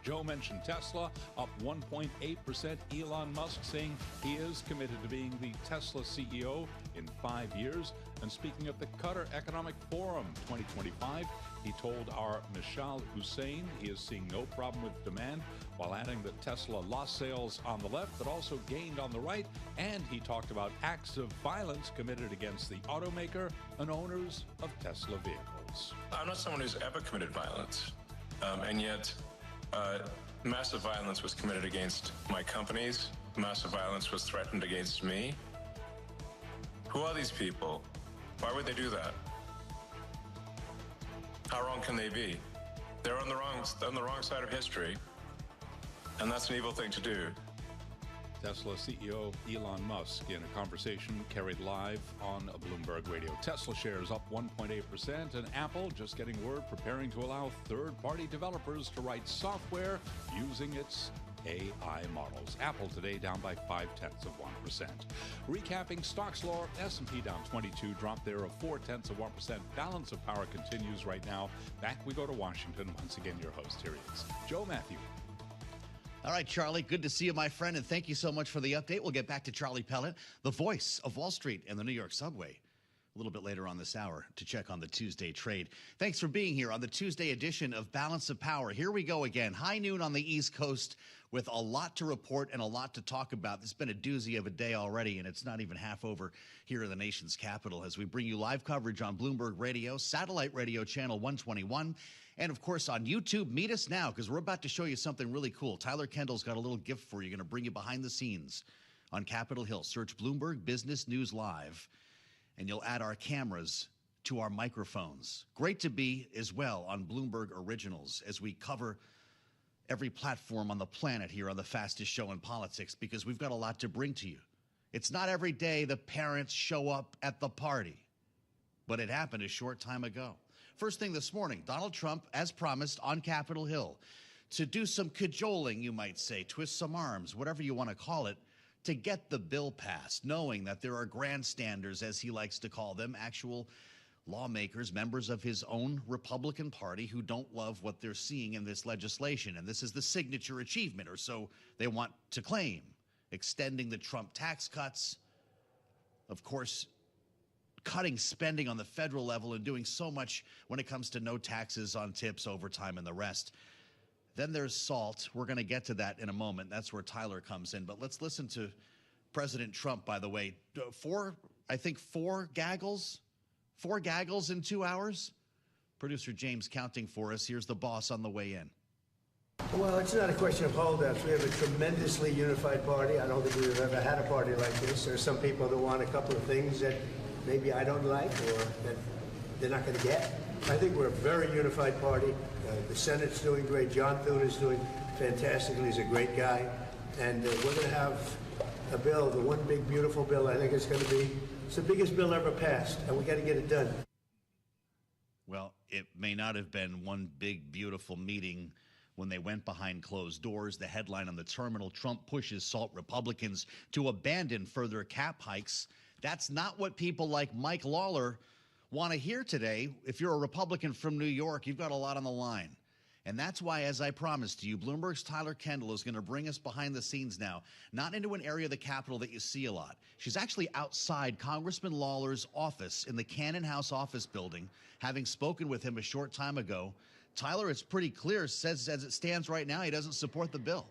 Joe mentioned Tesla up 1.8%. Elon Musk saying he is committed to being the Tesla CEO in 5 years. And speaking of the Qatar Economic Forum 2025, he told our Mishal Hussein he is seeing no problem with demand, while adding that Tesla lost sales on the left but also gained on the right. And he talked about acts of violence committed against the automaker and owners of Tesla vehicles. I'm not someone who's ever committed violence, and yet massive violence was committed against my companies. Massive violence was threatened against me. Who are these people? Why would they do that? How wrong can they be? They're on the wrong side of history, and that's an evil thing to do. Tesla CEO Elon Musk in a conversation carried live on Bloomberg Radio. Tesla shares up 1.8%, and Apple just getting word preparing to allow third-party developers to write software using its AI models. Apple today down by 0.5%. Recapping stocks lower, S&P down 22, drop there of 0.4%. Balance of Power continues right now. Back we go to Washington. Once again, your host, here he is, Joe Matthew. All right, Charlie, good to see you, my friend, and thank you so much for the update. We'll get back to Charlie Pellet, the voice of Wall Street and the New York subway, a little bit later on this hour to check on the Tuesday trade. Thanks for being here on the Tuesday edition of Balance of Power. Here we go again. High noon on the East Coast with a lot to report and a lot to talk about. This has been a doozy of a day already, and it's not even half over here in the nation's capital as we bring you live coverage on Bloomberg Radio, satellite radio channel 121, and, of course, on YouTube. Meet us now because we're about to show you something really cool. Tyler Kendall's got a little gift for you. Going to bring you behind the scenes on Capitol Hill. Search Bloomberg Business News Live, and you'll add our cameras to our microphones. Great to be as well on Bloomberg Originals as we cover every platform on the planet here on the fastest show in politics, because we've got a lot to bring to you. It's not every day the parents show up at the party, but it happened a short time ago. First thing this morning, Donald Trump, as promised, on Capitol Hill to do some cajoling, you might say, twist some arms, whatever you want to call it, to get the bill passed, knowing that there are grandstanders, as he likes to call them, actual lawmakers, members of his own Republican Party who don't love what they're seeing in this legislation. And this is the signature achievement, or so they want to claim, extending the Trump tax cuts, of course, cutting spending on the federal level and doing so much when it comes to no taxes on tips, overtime, and the rest. Then there's SALT. We're going to get to that in a moment. That's where Tyler comes in. But let's listen to President Trump, by the way. Four gaggles in 2 hours. Producer James counting for us. Here's the boss on the way in. Well, it's not a question of holdouts. We have a tremendously unified party. I don't think we've ever had a party like this. There are some people that want a couple of things that maybe I don't like or that they're not going to get. I think we're a very unified party. The Senate's doing great. John Thune is doing fantastically. He's a great guy. And we're going to have a bill, the one big, beautiful bill. I think it's going to be, it's the biggest bill ever passed, and we got to get it done. Well, it may not have been one big, beautiful meeting when they went behind closed doors. The headline on the terminal, Trump pushes SALT Republicans to abandon further cap hikes. That's not what people like Mike Lawler want to hear today. If you're a Republican from New York, you've got a lot on the line. And that's why, as I promised to you, Bloomberg's Tyler Kendall is going to bring us behind the scenes now, not into an area of the Capitol that you see a lot. She's actually outside Congressman Lawler's office in the Cannon House office building, having spoken with him a short time ago. Tyler, it's pretty clear, says as it stands right now, he doesn't support the bill.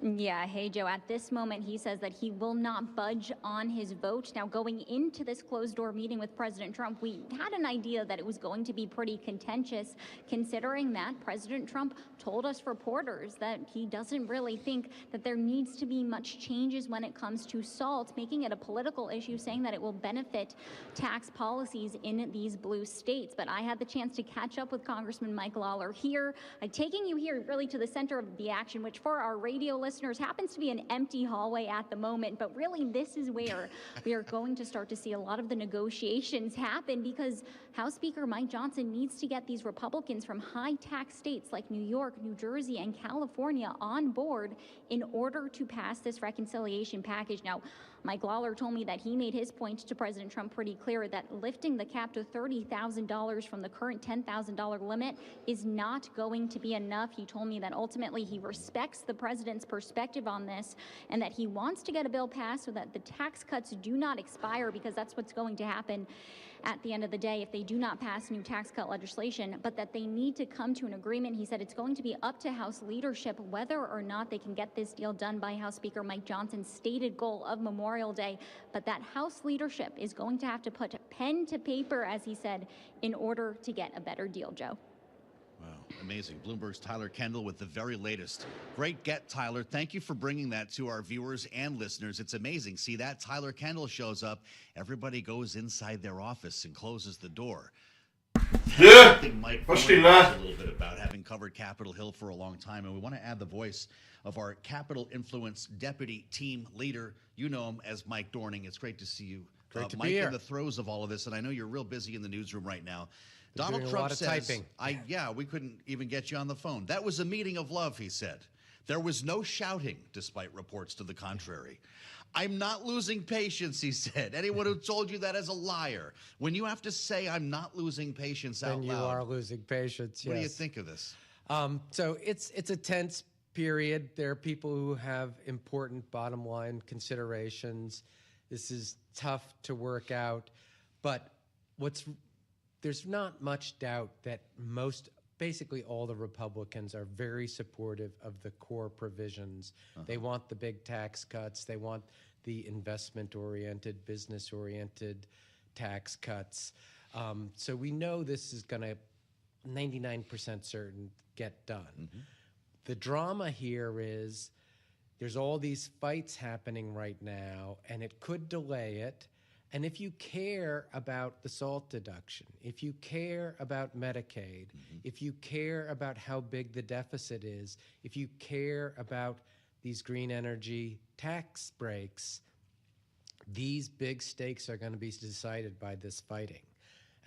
Yeah, hey, Joe, at this moment, he says that he will not budge on his vote. Now, going into this closed-door meeting with President Trump, we had an idea that it was going to be pretty contentious, considering that President Trump told us reporters that he doesn't really think that there needs to be much changes when it comes to SALT, making it a political issue, saying that it will benefit tax policies in these blue states. But I had the chance to catch up with Congressman Mike Lawler here, taking you here really to the center of the action, which for our radio listeners happens to be an empty hallway at the moment, but really this is where we are going to start to see a lot of the negotiations happen, because House Speaker Mike Johnson needs to get these Republicans from high tax states like New York, New Jersey, and California on board in order to pass this reconciliation package. Now, Mike Lawler told me that he made his point to President Trump pretty clear that lifting the cap to $30,000 from the current $10,000 limit is not going to be enough. He told me that ultimately he respects the president's perspective on this and that he wants to get a bill passed so that the tax cuts do not expire, because that's what's going to happen at the end of the day if they do not pass new tax cut legislation, but that they need to come to an agreement. He said it's going to be up to House leadership whether or not they can get this deal done by House Speaker Mike Johnson's stated goal of Memorial Day, but that House leadership is going to have to put pen to paper, as he said, in order to get a better deal, Joe. Wow, amazing. Bloomberg's Tyler Kendall with the very latest. Great get, Tyler. Thank you for bringing that to our viewers and listeners. It's amazing. See that? Tyler Kendall shows up. Everybody goes inside their office and closes the door. Yeah, Mike a little bit about, having covered Capitol Hill for a long time, and we want to add the voice of our Capitol Influence deputy team leader. You know him as Mike Dorning. It's great to see you. Great to Mike, be here. in the throes of all of this, and I know you're real busy in the newsroom right now. Been Donald doing a Trump lot of says, typing. we couldn't even get you on the phone. That was a meeting of love, he said. There was no shouting, despite reports to the contrary. I'm not losing patience, he said. Anyone who told you that is a liar. When you have to say I'm not losing patience out Then you loud, are losing patience, what do you yes. think of this? So it's a tense period. There are people who have important bottom line considerations. This is tough to work out, but there's not much doubt that basically all the Republicans are very supportive of the core provisions. They want the big tax cuts. They want the investment-oriented, business-oriented tax cuts. So we know this is going to 99% certain get done. The drama here is there's all these fights happening right now, and it could delay it. And if you care about the SALT deduction, if you care about Medicaid, if you care about how big the deficit is, if you care about these green energy tax breaks, these big stakes are going to be decided by this fighting.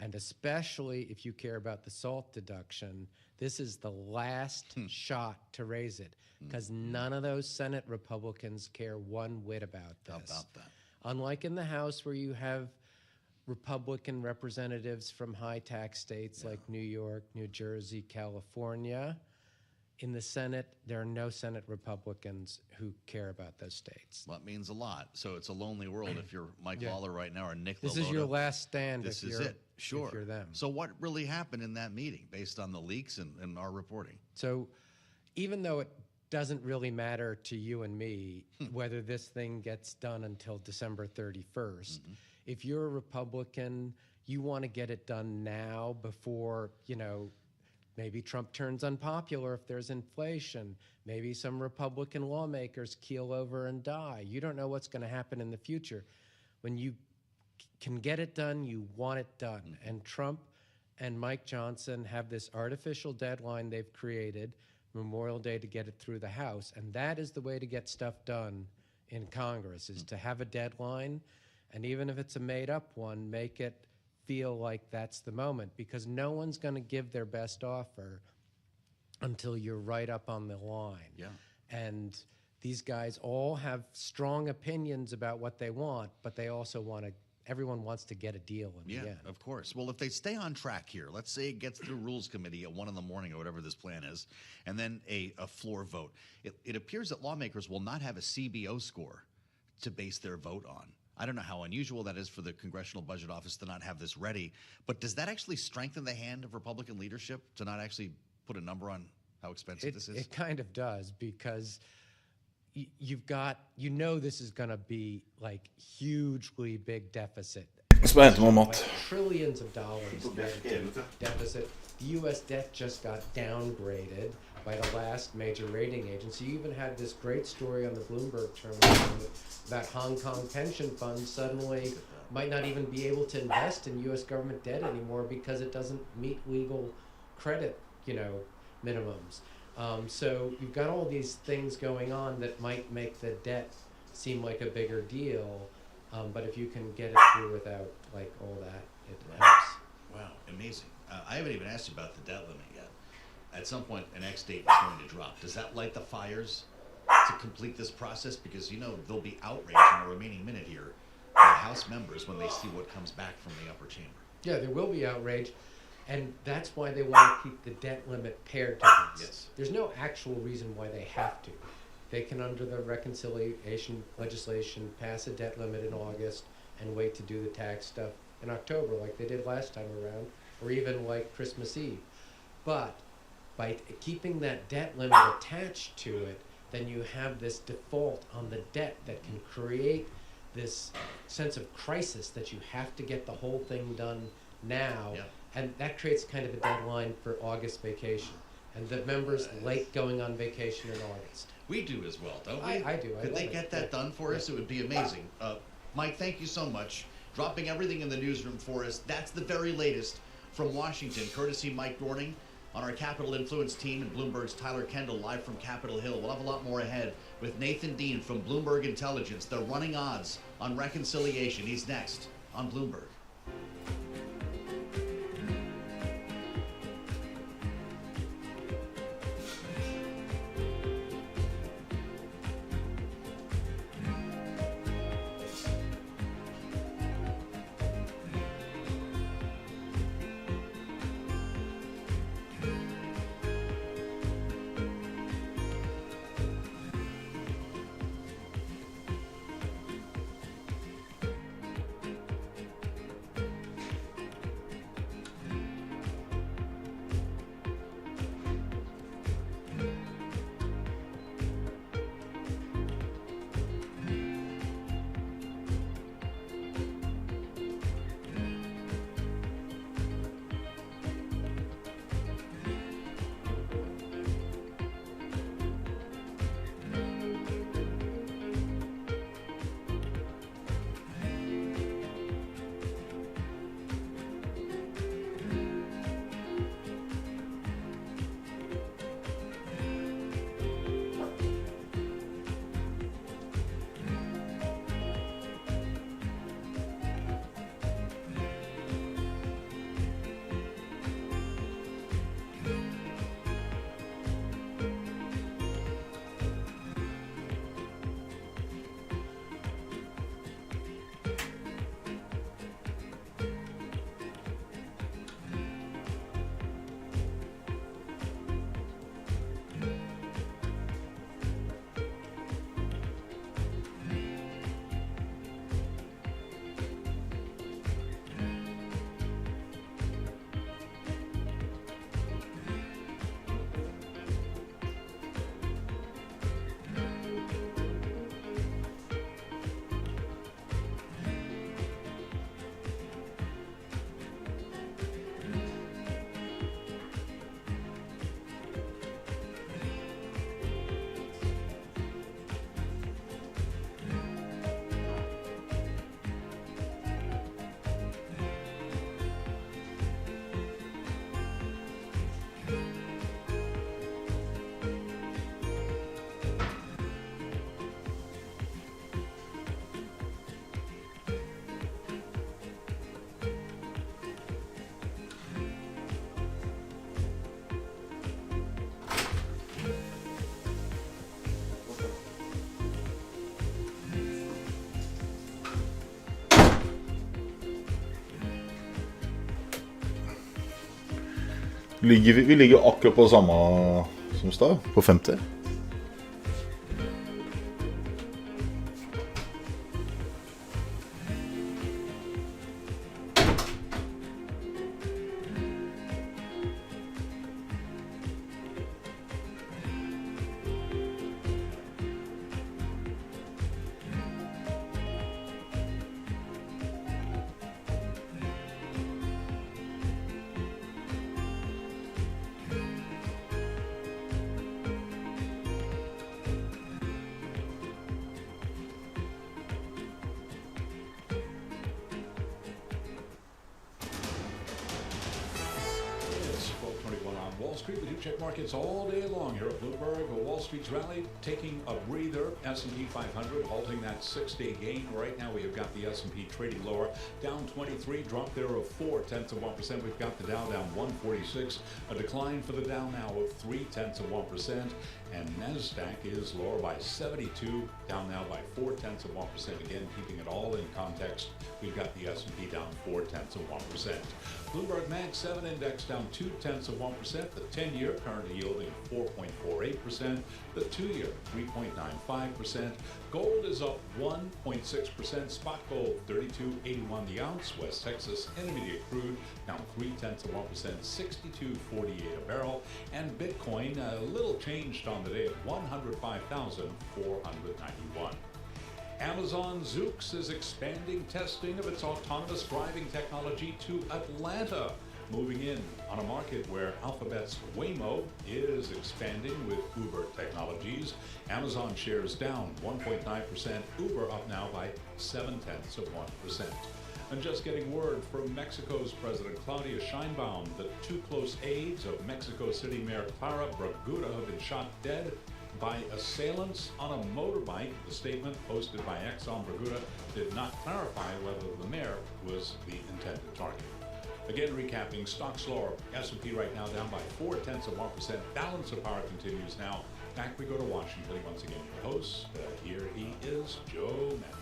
And especially if you care about the SALT deduction, this is the last shot to raise it, because none of those Senate Republicans care one whit about this. How about that? Unlike in the House, where you have Republican representatives from high tax states like New York, New Jersey, California, in the Senate, there are no Senate Republicans who care about those states. Well, that means a lot. So it's a lonely world if you're Mike Lawler right now or Nick This Lolota. is your last stand. This if is you're, it. Sure. If you're them. So what really happened in that meeting based on the leaks and our reporting? So even though it doesn't really matter to you and me whether this thing gets done until December 31st, if you're a Republican, you want to get it done now before, maybe Trump turns unpopular if there's inflation. Maybe some Republican lawmakers keel over and die. You don't know what's going to happen in the future. When you can get it done, you want it done. And Trump and Mike Johnson have this artificial deadline they've created, Memorial Day, to get it through the House. And that is the way to get stuff done in Congress, is to have a deadline. And even if it's a made-up one, make it feel like that's the moment, because no one's going to give their best offer until you're right up on the line. Yeah. And these guys all have strong opinions about what they want, but they also everyone wants to get a deal in the end. Of course. Well, if they stay on track here, let's say it gets through Rules Committee at 1 in the morning or whatever this plan is, and then a floor vote, it appears that lawmakers will not have a CBO score to base their vote on. I don't know how unusual that is for the Congressional Budget Office to not have this ready, but does that actually strengthen the hand of Republican leadership to not actually put a number on how expensive this is? It kind of does, because you've got, this is going to be like hugely big deficit. Like trillions of dollars deficit. The U.S. debt just got downgraded by the last major rating agency. You even had this great story on the Bloomberg terminal that Hong Kong pension funds suddenly might not even be able to invest in U.S. government debt anymore because it doesn't meet legal credit, minimums. So you've got all these things going on that might make the debt seem like a bigger deal, but if you can get it through without all that, it helps. Wow, amazing. I haven't even asked you about the debt limit yet. At some point, an X date is going to drop. Does that light the fires to complete this process? Because, there'll be outrage in the remaining minute here by House members when they see what comes back from the upper chamber. Yeah, there will be outrage, and that's why they want to keep the debt limit paired to this. Yes. There's no actual reason why they have to. They can, under the reconciliation legislation, pass a debt limit in August and wait to do the tax stuff in October like they did last time around, or even like Christmas Eve. But by keeping that debt limit attached to it, then you have this default on the debt that can create this sense of crisis that you have to get the whole thing done now. Yeah. And that creates kind of a deadline for August vacation. And the members like going on vacation in August. We do as well, don't we? I do. Could they get that done for us? It would be amazing. Mike, thank you so much. Dropping everything in the newsroom for us. That's the very latest from Washington, courtesy Mike Dorning on our Capital Influence team and Bloomberg's Tyler Kendall live from Capitol Hill. We'll have a lot more ahead with Nathan Dean from Bloomberg Intelligence. They're running odds on reconciliation. He's next on Bloomberg. Vi ligger akkurat på samme som stad, på 50. Wall Street, we do check markets all day long here at Bloomberg. Wall Street's rally taking a breather. S&P 500 halting that 6-day gain. Right now we have got the S&P trading lower, down 23, drop there of 0.4%. We've got the Dow down 146, a decline for the Dow now of 0.3%. And NASDAQ is lower by 72, down now by 0.4%. Again, keeping it all in context, we've got the S&P down 0.4%. Bloomberg Mag 7 index down 0.2%. The 10-year currently yielding 4.48%. The 2-year 3.95%. Gold is up 1.6%. Spot gold $32.81 the ounce. West Texas Intermediate crude down 0.3%, 62.48 a barrel. And Bitcoin a little changed on the day at 105,491. Amazon Zoox is expanding testing of its autonomous driving technology to Atlanta, moving in on a market where Alphabet's Waymo is expanding with Uber Technologies. Amazon shares down 1.9%, Uber up now by 0.7%. And just getting word from Mexico's President Claudia Sheinbaum that two close aides of Mexico City Mayor Clara Brugada have been shot dead by assailants on a motorbike. The statement posted by Exxon Brugada did not clarify whether the mayor was the intended target. Again, recapping, stocks lower. S&P right now down by 0.4%. Balance of power continues now. Back we go to Washington. Once again, your host. Here he is, Joe Matthew.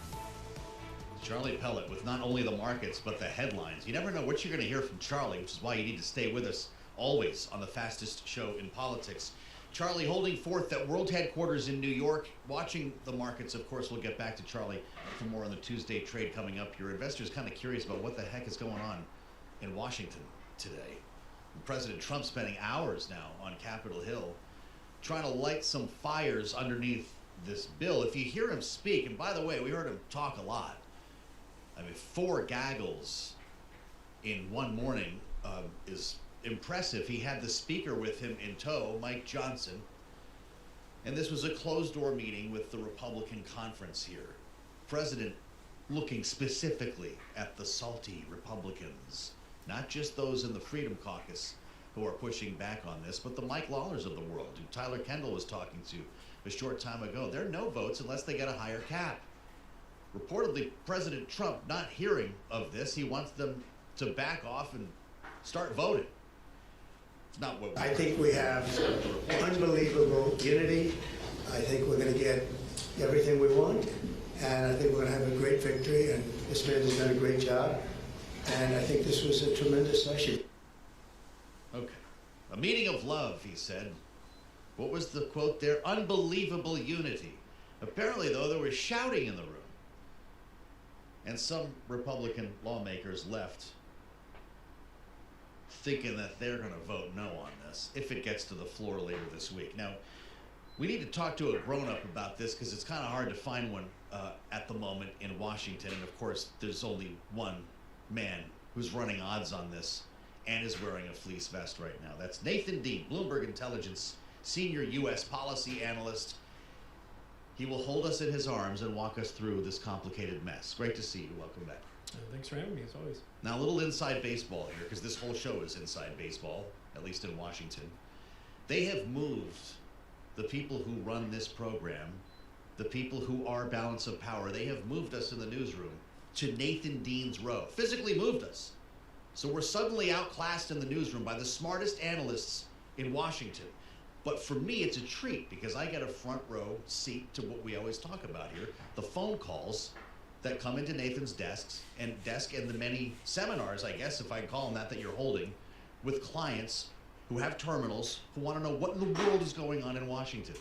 Charlie Pellet with not only the markets, but the headlines. You never know what you're going to hear from Charlie, which is why you need to stay with us always on the fastest show in politics. Charlie holding forth at World Headquarters in New York, watching the markets. Of course, we'll get back to Charlie for more on the Tuesday trade coming up. Your investors kind of curious about what the heck is going on in Washington today. President Trump spending hours now on Capitol Hill trying to light some fires underneath this bill. If you hear him speak, and by the way, we heard him talk a lot. I mean, 4 gaggles in one morning is impressive. He had the speaker with him in tow, Mike Johnson, and this was a closed-door meeting with the Republican conference here. President looking specifically at the salty Republicans, not just those in the Freedom Caucus who are pushing back on this, but the Mike Lawlers of the world, who Tyler Kendall was talking to a short time ago. There are no votes unless they get a higher cap. Reportedly, President Trump not hearing of this. He wants them to back off and start voting. It's not what I think we have unbelievable unity. I think we're going to get everything we want. And I think we're going to have a great victory. And this man has done a great job. And I think this was a tremendous session. Okay. A meeting of love, he said. What was the quote there? Unbelievable unity. Apparently, though, there was shouting in the room. And some Republican lawmakers left thinking that they're going to vote no on this if it gets to the floor later this week. Now, we need to talk to a grown-up about this because it's kind of hard to find one at the moment in Washington. And, of course, there's only one man who's running odds on this and is wearing a fleece vest right now. That's Nathan Dean, Bloomberg Intelligence senior U.S. policy analyst. He will hold us in his arms and walk us through this complicated mess. Great to see you. Welcome back. Thanks for having me, as always. Now, a little inside baseball here, because this whole show is inside baseball, at least in Washington. They have moved the people who run this program, the people who are balance of power, they have moved us in the newsroom to Nathan Dean's row, physically moved us. So we're suddenly outclassed in the newsroom by the smartest analysts in Washington. But for me, it's a treat because I get a front row seat to what we always talk about here, the phone calls that come into Nathan's desk and the many seminars, I guess, if I can call them that you're holding with clients who have terminals, who want to know what in the world is going on in Washington.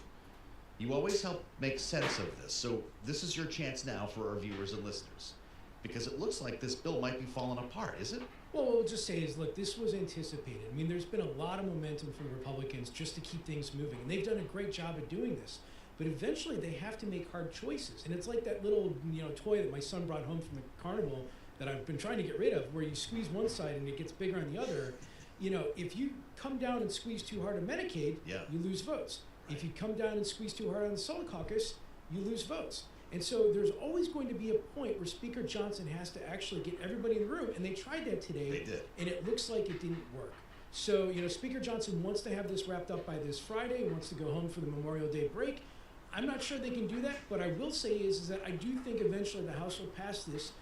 You always help make sense of this. So this is your chance now for our viewers and listeners. Because it looks like this bill might be falling apart, is it? Well, what we'll just say is, look, this was anticipated. I mean, there's been a lot of momentum from Republicans just to keep things moving. And they've done a great job at doing this. But eventually they have to make hard choices. And it's like that little, toy that my son brought home from the carnival that I've been trying to get rid of, where you squeeze one side and it gets bigger on the other. If you come down and squeeze too hard on Medicaid, you lose votes. If you come down and squeeze too hard on the Salt Caucus, you lose votes. And so there's always going to be a point where Speaker Johnson has to actually get everybody in the room. And they tried that today. They did. And it looks like it didn't work. So, Speaker Johnson wants to have this wrapped up by this Friday, wants to go home for the Memorial Day break. I'm not sure they can do that. What I will say is that I do think eventually the House will pass this,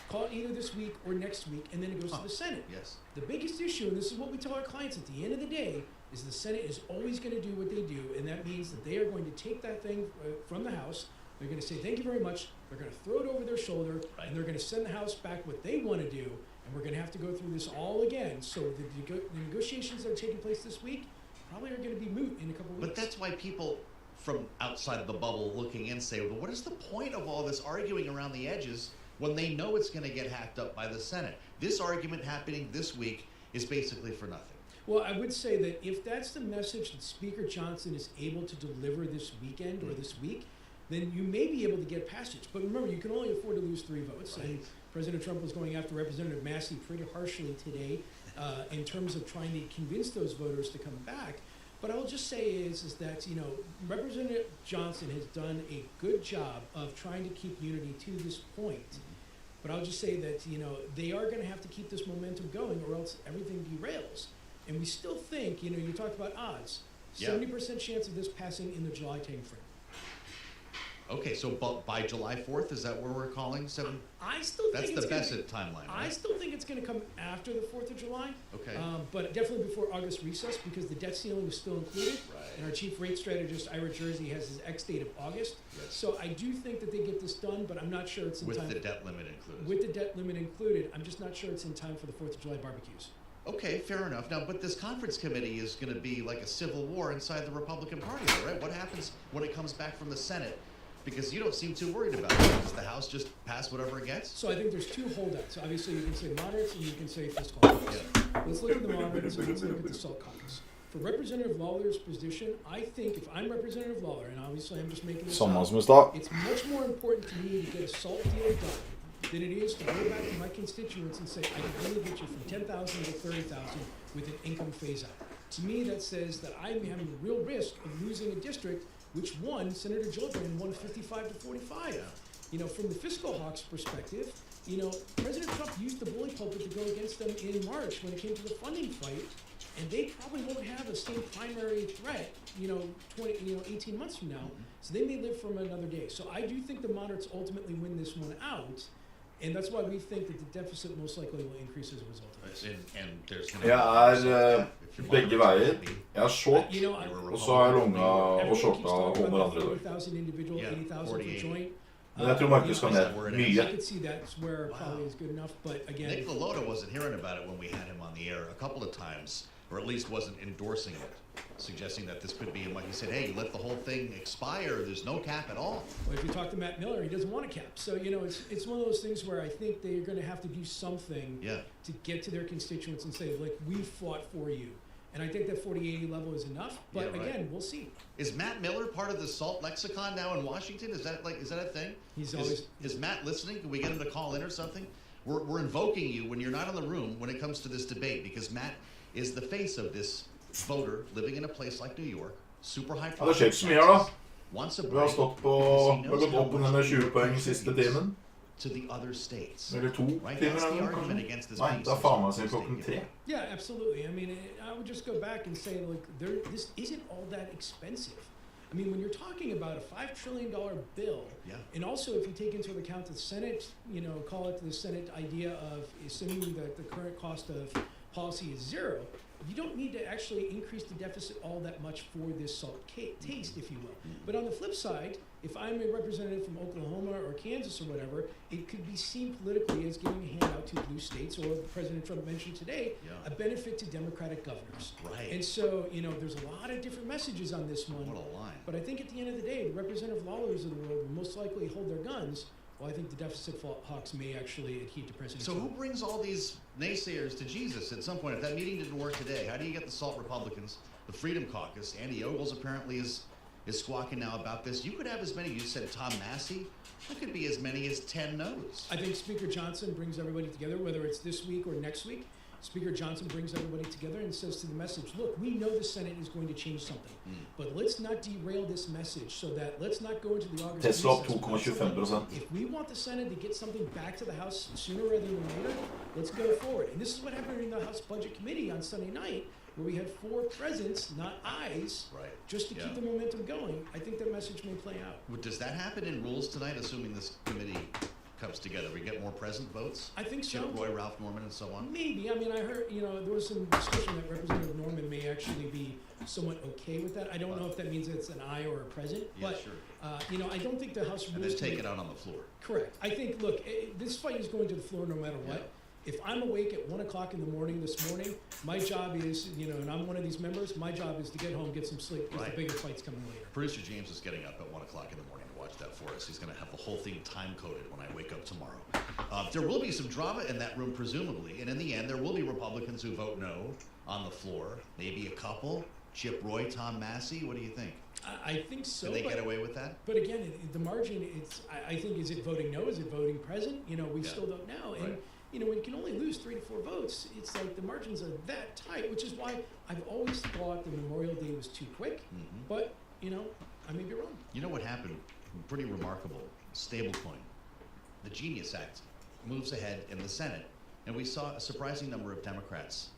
call it either this week or next week, and then it goes to the Senate. Yes. The biggest issue, and this is what we tell our clients at the end of the day, is the Senate is always going to do what they do, and that means that they are going to take that thing from the House. They're going to say, thank you very much. They're going to throw it over their shoulder, and they're going to send the House back what they want to do, and we're going to have to go through this all again. So the negotiations that are taking place this week probably are going to be moot in a couple of weeks. But that's why people from outside of the bubble looking in say, well, what is the point of all this arguing around the edges when they know it's going to get hacked up by the Senate? This argument happening this week is basically for nothing. Well, I would say that if that's the message that Speaker Johnson is able to deliver this weekend or this week, then you may be able to get passage. But remember, you can only afford to lose 3 votes. Right. And President Trump was going after Representative Massey pretty harshly today in terms of trying to convince those voters to come back. But I will just say is that, Representative Johnson has done a good job of trying to keep unity to this point. But I'll just say that, they are going to have to keep this momentum going or else everything derails. And we still think, you talked about odds, 70% chance of this passing in the July timeframe. Okay, so by July 4th, is that where we're calling 7? I still think that's the best timeline, right? I still think it's going to come after the 4th of July. Okay. But definitely before August recess because the debt ceiling is still included. Right. And our chief rate strategist, Ira Jersey, has his X date of August. Yes. So I do think that they get this done, but I'm not sure it's in time. With the debt limit included. With the debt limit included. I'm just not sure it's in time for the 4th of July barbecues. Okay, fair enough. Now, but this conference committee is going to be like a civil war inside the Republican Party, right? What happens when it comes back from the Senate? Because you don't seem too worried about it. Does the House just pass whatever it gets? So I think there's 2 holdouts. Obviously, you can say moderates and you can say fiscal caucus. Yeah. Let's look at the moderates and let's look at the Salt Caucus. For Representative Lawler's position, I think if I'm Representative Lawler, and obviously I'm just making this up, it's much more important to me to get a SALT deal done than it is to go back to my constituents and say, I can only get you from 10,000 to 30,000 with an income phase out. To me, that says that I'm having a real risk of losing a district which won, Senator Gillibrand won 55 to 45. Yeah. From the fiscal hawks perspective, President Trump used the bully pulpit to go against them in March when it came to the funding fight, and they probably won't have the same primary threat, 18 months from now. Mm-hmm. So they may live from another day. So I do think the moderates ultimately win this one out, and that's why we think that the deficit most likely will increase as a result of this. Begge veier. Jeg har short, og så har jeg longa og shorta om hverandre i dag. Men jeg tror markedet skal ned mye. Nick Lalotta wasn't hearing about it when we had him on the air a couple of times, or at least wasn't endorsing it, suggesting that this could be, like he said, hey, you let the whole thing expire, there's no cap at all. Well, if you talk to Matt Miller, he doesn't want a cap. So, it's one of those things where I think they're going to have to do something to get to their constituents and say, like, we fought for you. And I think that 40-80 level is enough, but again, we'll see. Is Matt Miller part of the SALT lexicon now in Washington? Is that a thing? Is Matt listening? Can we get him to call in or something? We're invoking you when you're not in the room when it comes to this debate because Matt is the face of this voter living in a place like New York, super high profile. Det skjer ikke så mye her da. Vi har stått på, vi har gått opp under 20 poeng siste timen. To the other states. Eller 2 timer eller noe, kanskje? Nei, da faen meg sin klokken 3. Yeah, absolutely. I mean, I would just go back and say, like, this isn't all that expensive. I mean, when you're talking about a $5 trillion bill, and also if you take into account the Senate, call it the Senate idea of assuming that the current cost of policy is zero, you don't need to actually increase the deficit all that much for this salt taste, if you will. But on the flip side, if I'm a representative from Oklahoma or Kansas or whatever, it could be seen politically as giving a handout to blue states, or President Trump mentioned today, a benefit to Democratic governors. Right. And so, there's a lot of different messages on this one. What a line. But I think at the end of the day, the Representative Lawlers of the world will most likely hold their guns. Well, I think the deficit hawks may actually adhere to President So Trump. who brings all these naysayers to Jesus at some point? If that meeting didn't work today, how do you get the SALT Republicans, the Freedom Caucus? Andy Ogles apparently is squawking now about this. You could have as many, you said Tom Massey, there could be as many as 10 no's. I think Speaker Johnson brings everybody together, whether it's this week or next week. Speaker Johnson brings everybody together and says to the message, look, we know the Senate is going to change something, but let's not derail this message so that let's not go into the August Tesla up recess. 2,25%. If we want the Senate to get something back to the House sooner rather than later, let's go forward. And this is what happened in the House Budget Committee on Sunday night, where we had 4 presents, not ayes, just to keep the momentum going. I think that message may play out. Does that happen in rules tonight, assuming this committee comes together? We get more present votes? I think so. Chip Roy, Ralph Norman, and so on? Maybe. I mean, I heard, there was some discussion that Representative Norman may actually be somewhat okay with that. I don't know if that means it's an aye or a present. Yeah, but, sure. I don't think the House And rules... then take it out on the floor. Correct. I think, look, this fight is going to the floor no matter what. If I'm awake at 1 o'clock in the morning this morning, my job is, and I'm one of these members, my job is to get home, get some sleep, because the bigger fight's coming later. Producer James is getting up at 1 o'clock in the morning to watch that for us. He's going to have the whole thing time-coded when I wake up tomorrow. There will be some drama in that room, presumably, and in the end, there will be Republicans who vote no on the floor. Maybe a couple. Chip Roy, Tom Massey, what do you think? I think so. Can they get away with that? But again, the margin, I think, is it voting no? Is it voting present? We still don't know. And, when you can only lose 3 to 4 votes, it's like the margins are that tight, which is why I've always thought the Memorial Day was too quick. But, I may be wrong. You know what happened? Pretty remarkable. Stablecoin. The Genius Act moves ahead in the Senate, and we saw a surprising number of Democrats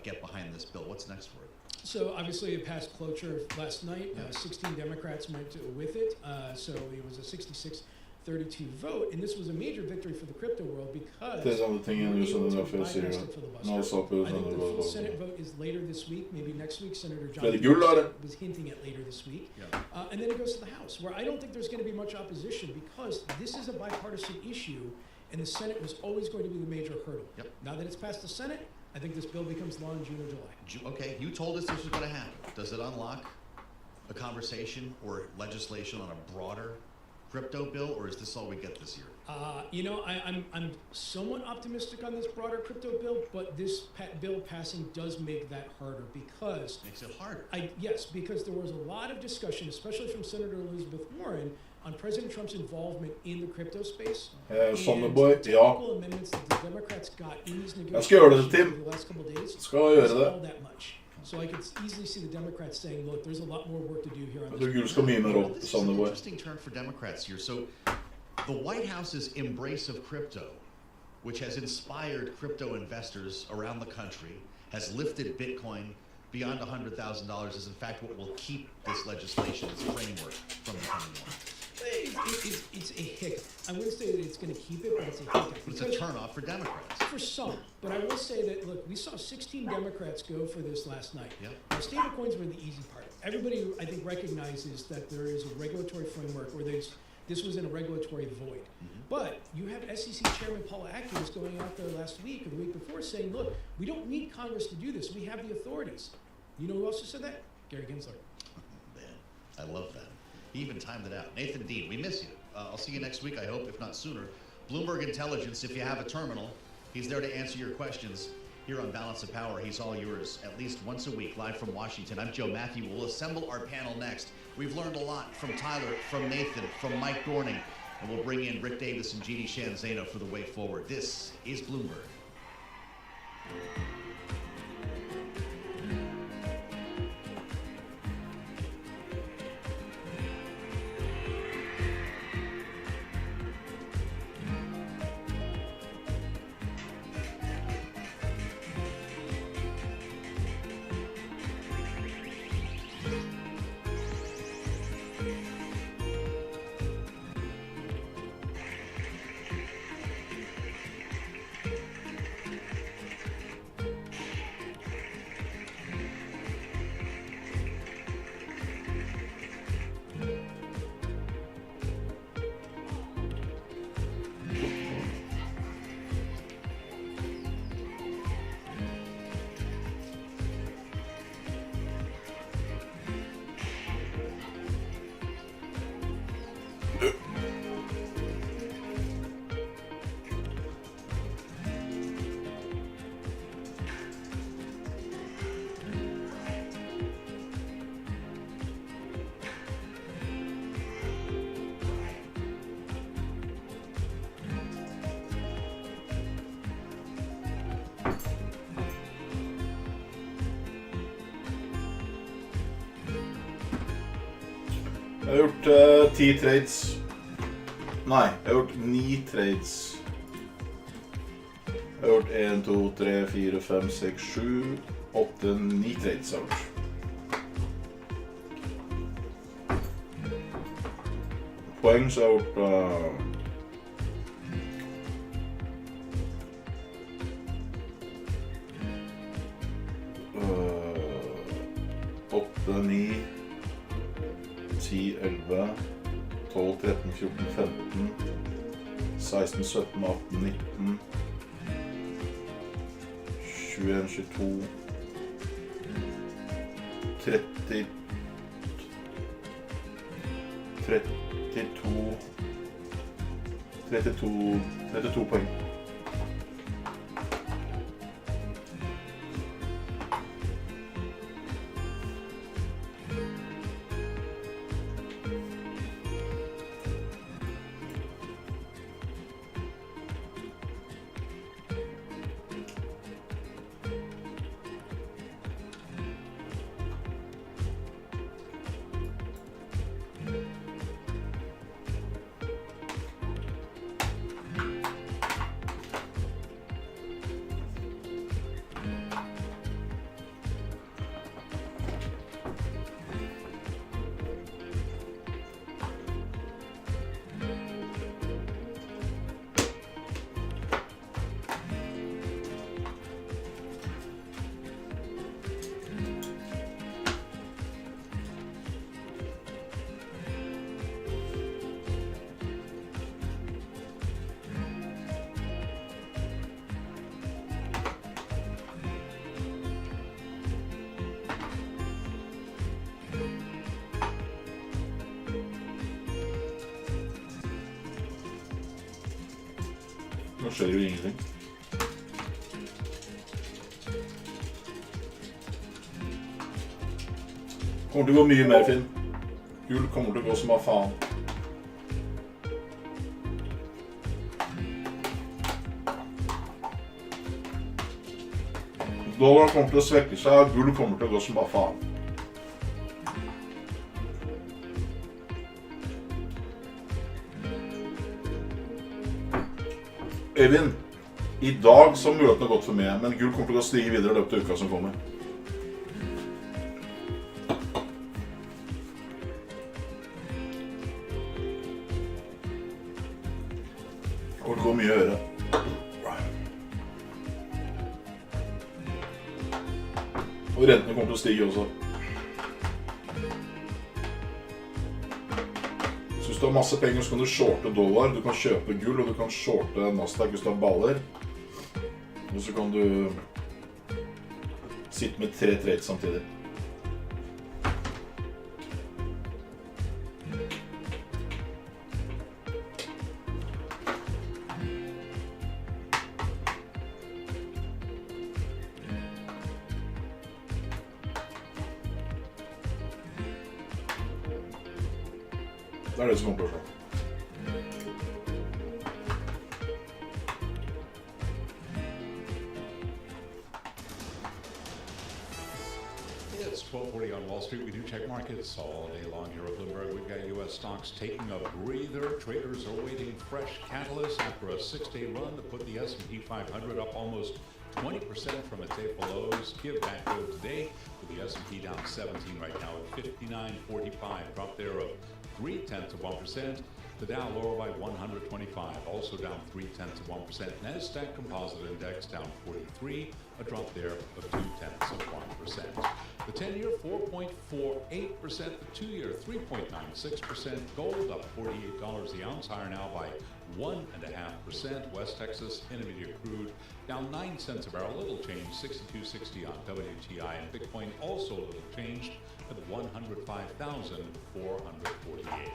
get behind this bill. What's next for it? So obviously it passed cloture last night. 16 Democrats went with it. So it was a 66-32 vote, and this was a major victory for the crypto world because Det är antingen nu som I därför jag ser det. think the full Senate vote is later this week, maybe next week. Senator John was hinting at later this week. And then it goes to the House, where I don't think there's going to be much opposition because this is a bipartisan issue, and the Senate was always going to be the major hurdle. Now that it's passed the Senate, I think this bill becomes law in June or July. Okay, you told us this was going to happen. Does it unlock a conversation or legislation on a broader crypto bill, or is this all we get this year? I'm somewhat optimistic on this broader crypto bill, but this bill passing does make that harder because... Makes it harder? Yes, because there was a lot of discussion, especially from Senator Elizabeth Warren, on President Trump's involvement in the crypto space. Sonneborg, ja. Amendments that the Democrats got in these Jag ska göra det, negotiations Tim. over the last couple of days. Ska jag göra was det? all that much. So I could easily see the Democrats saying, look, there's a lot more work to do here on Jag this. tycker du ska med mig då, This is an Sonneborg. interesting turn for Democrats here. So the White House's embrace of crypto, which has inspired crypto investors around the country, has lifted Bitcoin beyond $100,000, is in fact what will keep this legislation's framework from becoming law. It's a hiccup. I wouldn't say that it's going to keep it, but it's a hiccup. It's a turnoff for Democrats. For some. But I will say that, look, we saw 16 Democrats go for this last night. Now, stablecoins were the easy part. Everybody, I think, recognizes that there is a regulatory framework where this was in a regulatory void. But you have SEC Chairman Paula Atkins going out there last week or the week before saying, look, we don't need Congress to do this. We have the authorities. You know who else said that? Gary Gensler. Man, I love that. He even timed it out. Nathan Dean, we miss you. I'll see you next week, I hope, if not sooner. Bloomberg Intelligence, if you have a terminal, he's there to answer your questions here on Balance of Power. He's all yours at least once a week, live from Washington. I'm Joe Matthew. We'll assemble our panel next. We've learned a lot from Tyler, from Nathan, from Mike Dorning, and we'll bring in Rick Davis and Jeannie Shanzano for the way forward. This is Bloomberg. Jeg har gjort 10 trades. Nei, jeg har gjort 9 trades. Jeg har gjort 1, 2, 3, 4, 5, 6, 7, 8, 9 trades har jeg gjort. Poeng så har jeg gjort 8, 9, 10, 11, 12, 13, 14, 15, 16, 17, 18, 19, 21, 22, 30, 32 poeng. Nå skjer jo ingenting. Kommer til å gå mye mer, Finn. Gull kommer til å gå som av faen. Dollar kommer til å svekke seg, og gull kommer til å gå som av faen. Øyvind, i dag så har mulighetene gått for mye, men gull kommer til å stige videre i løpet av uka som kommer. Og det går mye høyere. Og rentene kommer til å stige også. Hvis du har masse penger, så kan du shorte dollar, du kan kjøpe gull, og du kan shorte Nasdaq hvis du har baller. Og så kan du sitte med 3 trades samtidig. Det det som kommer til å skje. It's 12:40 on Wall Street. We do check markets all day long here at Bloomberg. We've got U.S. stocks taking a breather. Traders are waiting fresh catalysts after a 6-day run to put the S&P 500 up almost 20% from its April lows. Give back go today with the S&P down 17 right now at 59.45. Drop there of 0.3%. The Dow lower by 125, also down 0.3%. Nasdaq Composite Index down 43, a drop there of 0.2%. The 10-year 4.48%, the 2-year 3.96%. Gold up $48 the ounce, higher now by 1.5%. West Texas Intermediate crude down 9 cents a barrel, little change, 62.60 on WTI, and Bitcoin also a little changed at 105,448.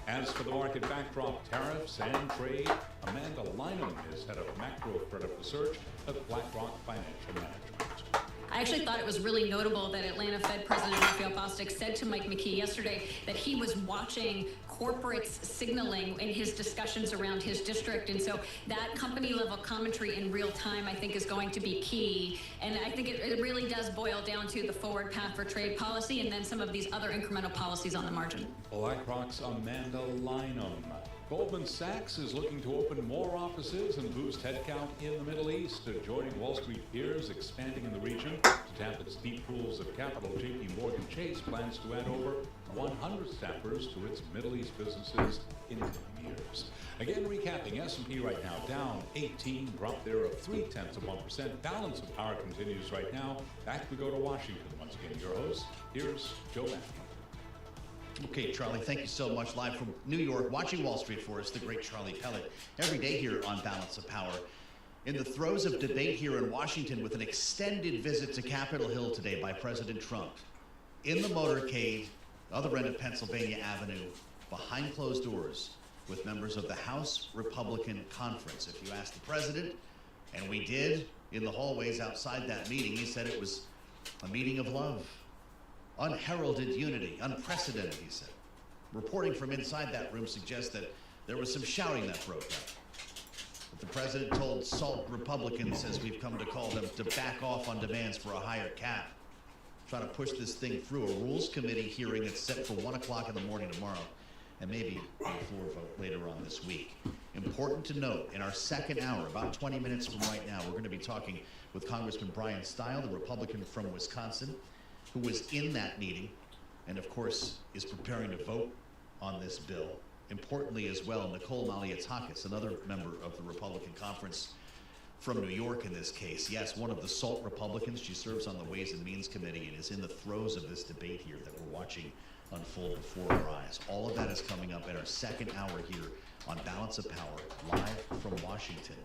As for the market backdrop, tariffs and trade, Amanda Lynham is head of macro credit research at BlackRock Financial Management. I actually thought it was really notable that Atlanta Fed President Raphael Bostic said to Mike McKee yesterday that he was watching incorporates signaling in his discussions around his district. And so that company level commentary in real time, I think, is going to be key. And I think it really does boil down to the forward path for trade policy and then some of these other incremental policies on the margin. BlackRock's Amanda Lynham. Goldman Sachs is looking to open more offices and boost headcount in the Middle East. Joining Wall Street peers expanding in the region to tap its deep pools of capital, JP Morgan Chase plans to add over 100 staffers to its Middle East businesses in coming years. Again, recapping, S&P right now down 18, drop there of 0.3%. Balance of Power continues right now. Back we go to Washington once again. Your host, here's Joe Matthew. Okay, Charlie, thank you so much. Live from New York, watching Wall Street for us, the great Charlie Pellet, every day here on Balance of Power. In the throes of debate here in Washington with an extended visit to Capitol Hill today by President Trump, in the motorcade, other end of Pennsylvania Avenue, behind closed doors, with members of the House Republican Conference. If you ask the president, and we did, in the hallways outside that meeting, he said it was a meeting of love. Unheralded unity, unprecedented, he said. Reporting from inside that room suggests that there was some shouting that broke out. But the president told SALT Republicans, as we've come to call them, to back off on demands for a higher cap. Trying to push this thing through a Rules Committee hearing that's set for 1 o'clock in the morning tomorrow, and maybe a floor vote later on this week. Important to note, in our second hour, about 20 minutes from right now, we're going to be talking with Congressman Brian Stile, the Republican from Wisconsin, who was in that meeting and, of course, is preparing to vote on this bill. Importantly as well, Nicole Malliotakis, another member of the Republican Conference from New York in this case. Yes, one of the SALT Republicans. She serves on the Ways and Means Committee and is in the throes of this debate here that we're watching unfold before our eyes. All of that is coming up in our second hour here on Balance of Power, live from Washington.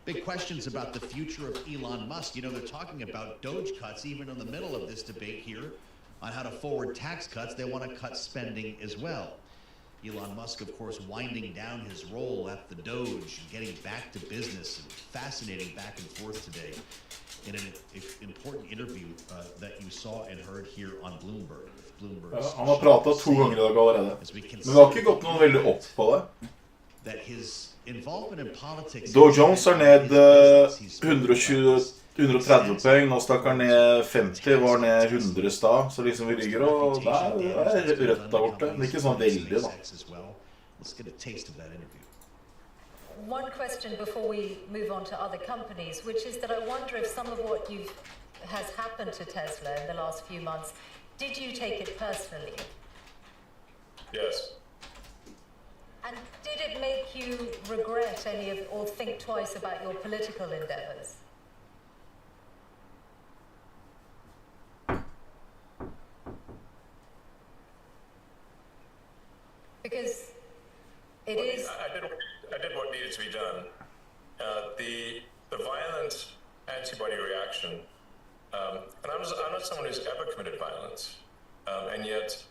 Big questions about the future of Elon Musk. You know, they're talking about Doge cuts even in the middle of this debate here on how to forward tax cuts. They want to cut spending as well. Elon Musk, of course, winding down his role at the Doge and getting back to business, and fascinating back and forth today in an important interview that you saw and heard here on Bloomberg. Han har pratet 2 ganger I dag allerede, men det har ikke gått noe veldig opp på det. Dow Jones ned 130 poeng, Nasdaq ned 50, var ned 100 stad, så liksom vi ligger og der rødt der borte, men ikke sånn veldig da. One question before we move on to other companies, which is that I wonder if some of what has happened to Tesla in the last few months, did you take it personally? Yes. And did it make you regret any of, or think twice about your political endeavors? Because it is. I did what needed to be done. The violent antibody reaction, and I'm not someone who's ever committed violence, and yet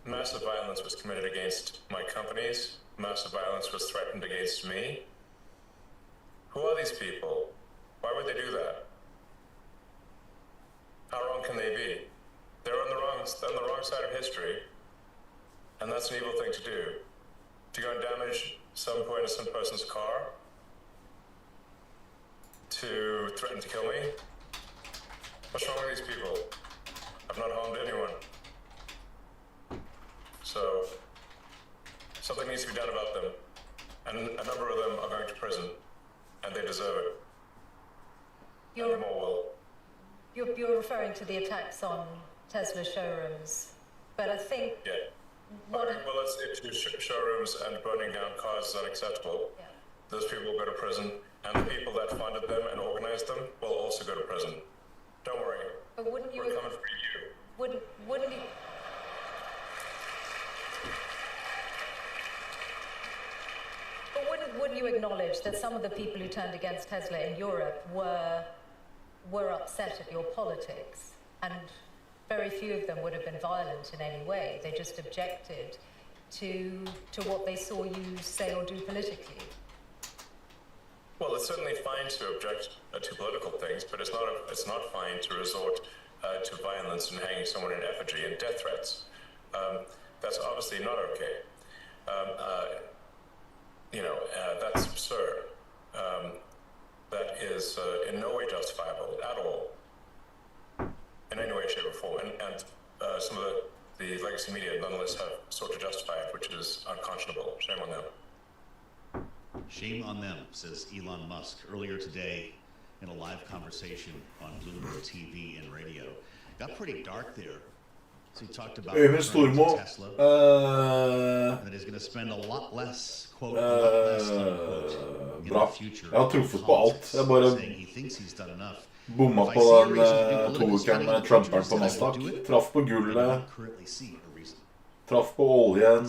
massive violence was committed against my companies. Massive violence was threatened against me. Who are these people? Why would they do that? How wrong can they be? They're on the wrong side of history, and that's an evil thing to do. To go and damage some poor innocent person's car, to threaten to kill me. What's wrong with these people? I've not harmed anyone. So, something needs to be done about them. And a number of them are going to prison, and they deserve it. And more will. You're referring to the attacks on Tesla showrooms, but I think... Yeah. Well, it's showrooms and burning down cars is unacceptable. Yeah. Those people will go to prison, and the people that funded them and organized them will also go to prison. Don't worry. But wouldn't you... We're coming for you. Wouldn't you... But wouldn't you acknowledge that some of the people who turned against Tesla in Europe were upset at your politics, and very few of them would have been violent in any way. They just objected to what they saw you say or do politically. Well, it's certainly fine to object to political things, but it's not fine to resort to violence and hanging someone in effigy and death threats. That's obviously obviously not okay. That's absurd. That is in no way justifiable at all, in any way, shape, or form. And some of the legacy media nonetheless have sought to justify it, which is unconscionable. Shame on them. Shame on them, says Elon Musk earlier today in a live conversation on Bloomberg TV and radio. Got pretty dark there. So he talked about Tesla. And that he's going to spend a lot less, quote, a lot less, unquote, in the future. Jeg har truffet på alt. Jeg bare bomma på den to-ukeren med Trumperen på Nasdaq. Traff på gullet. Traff på oljen.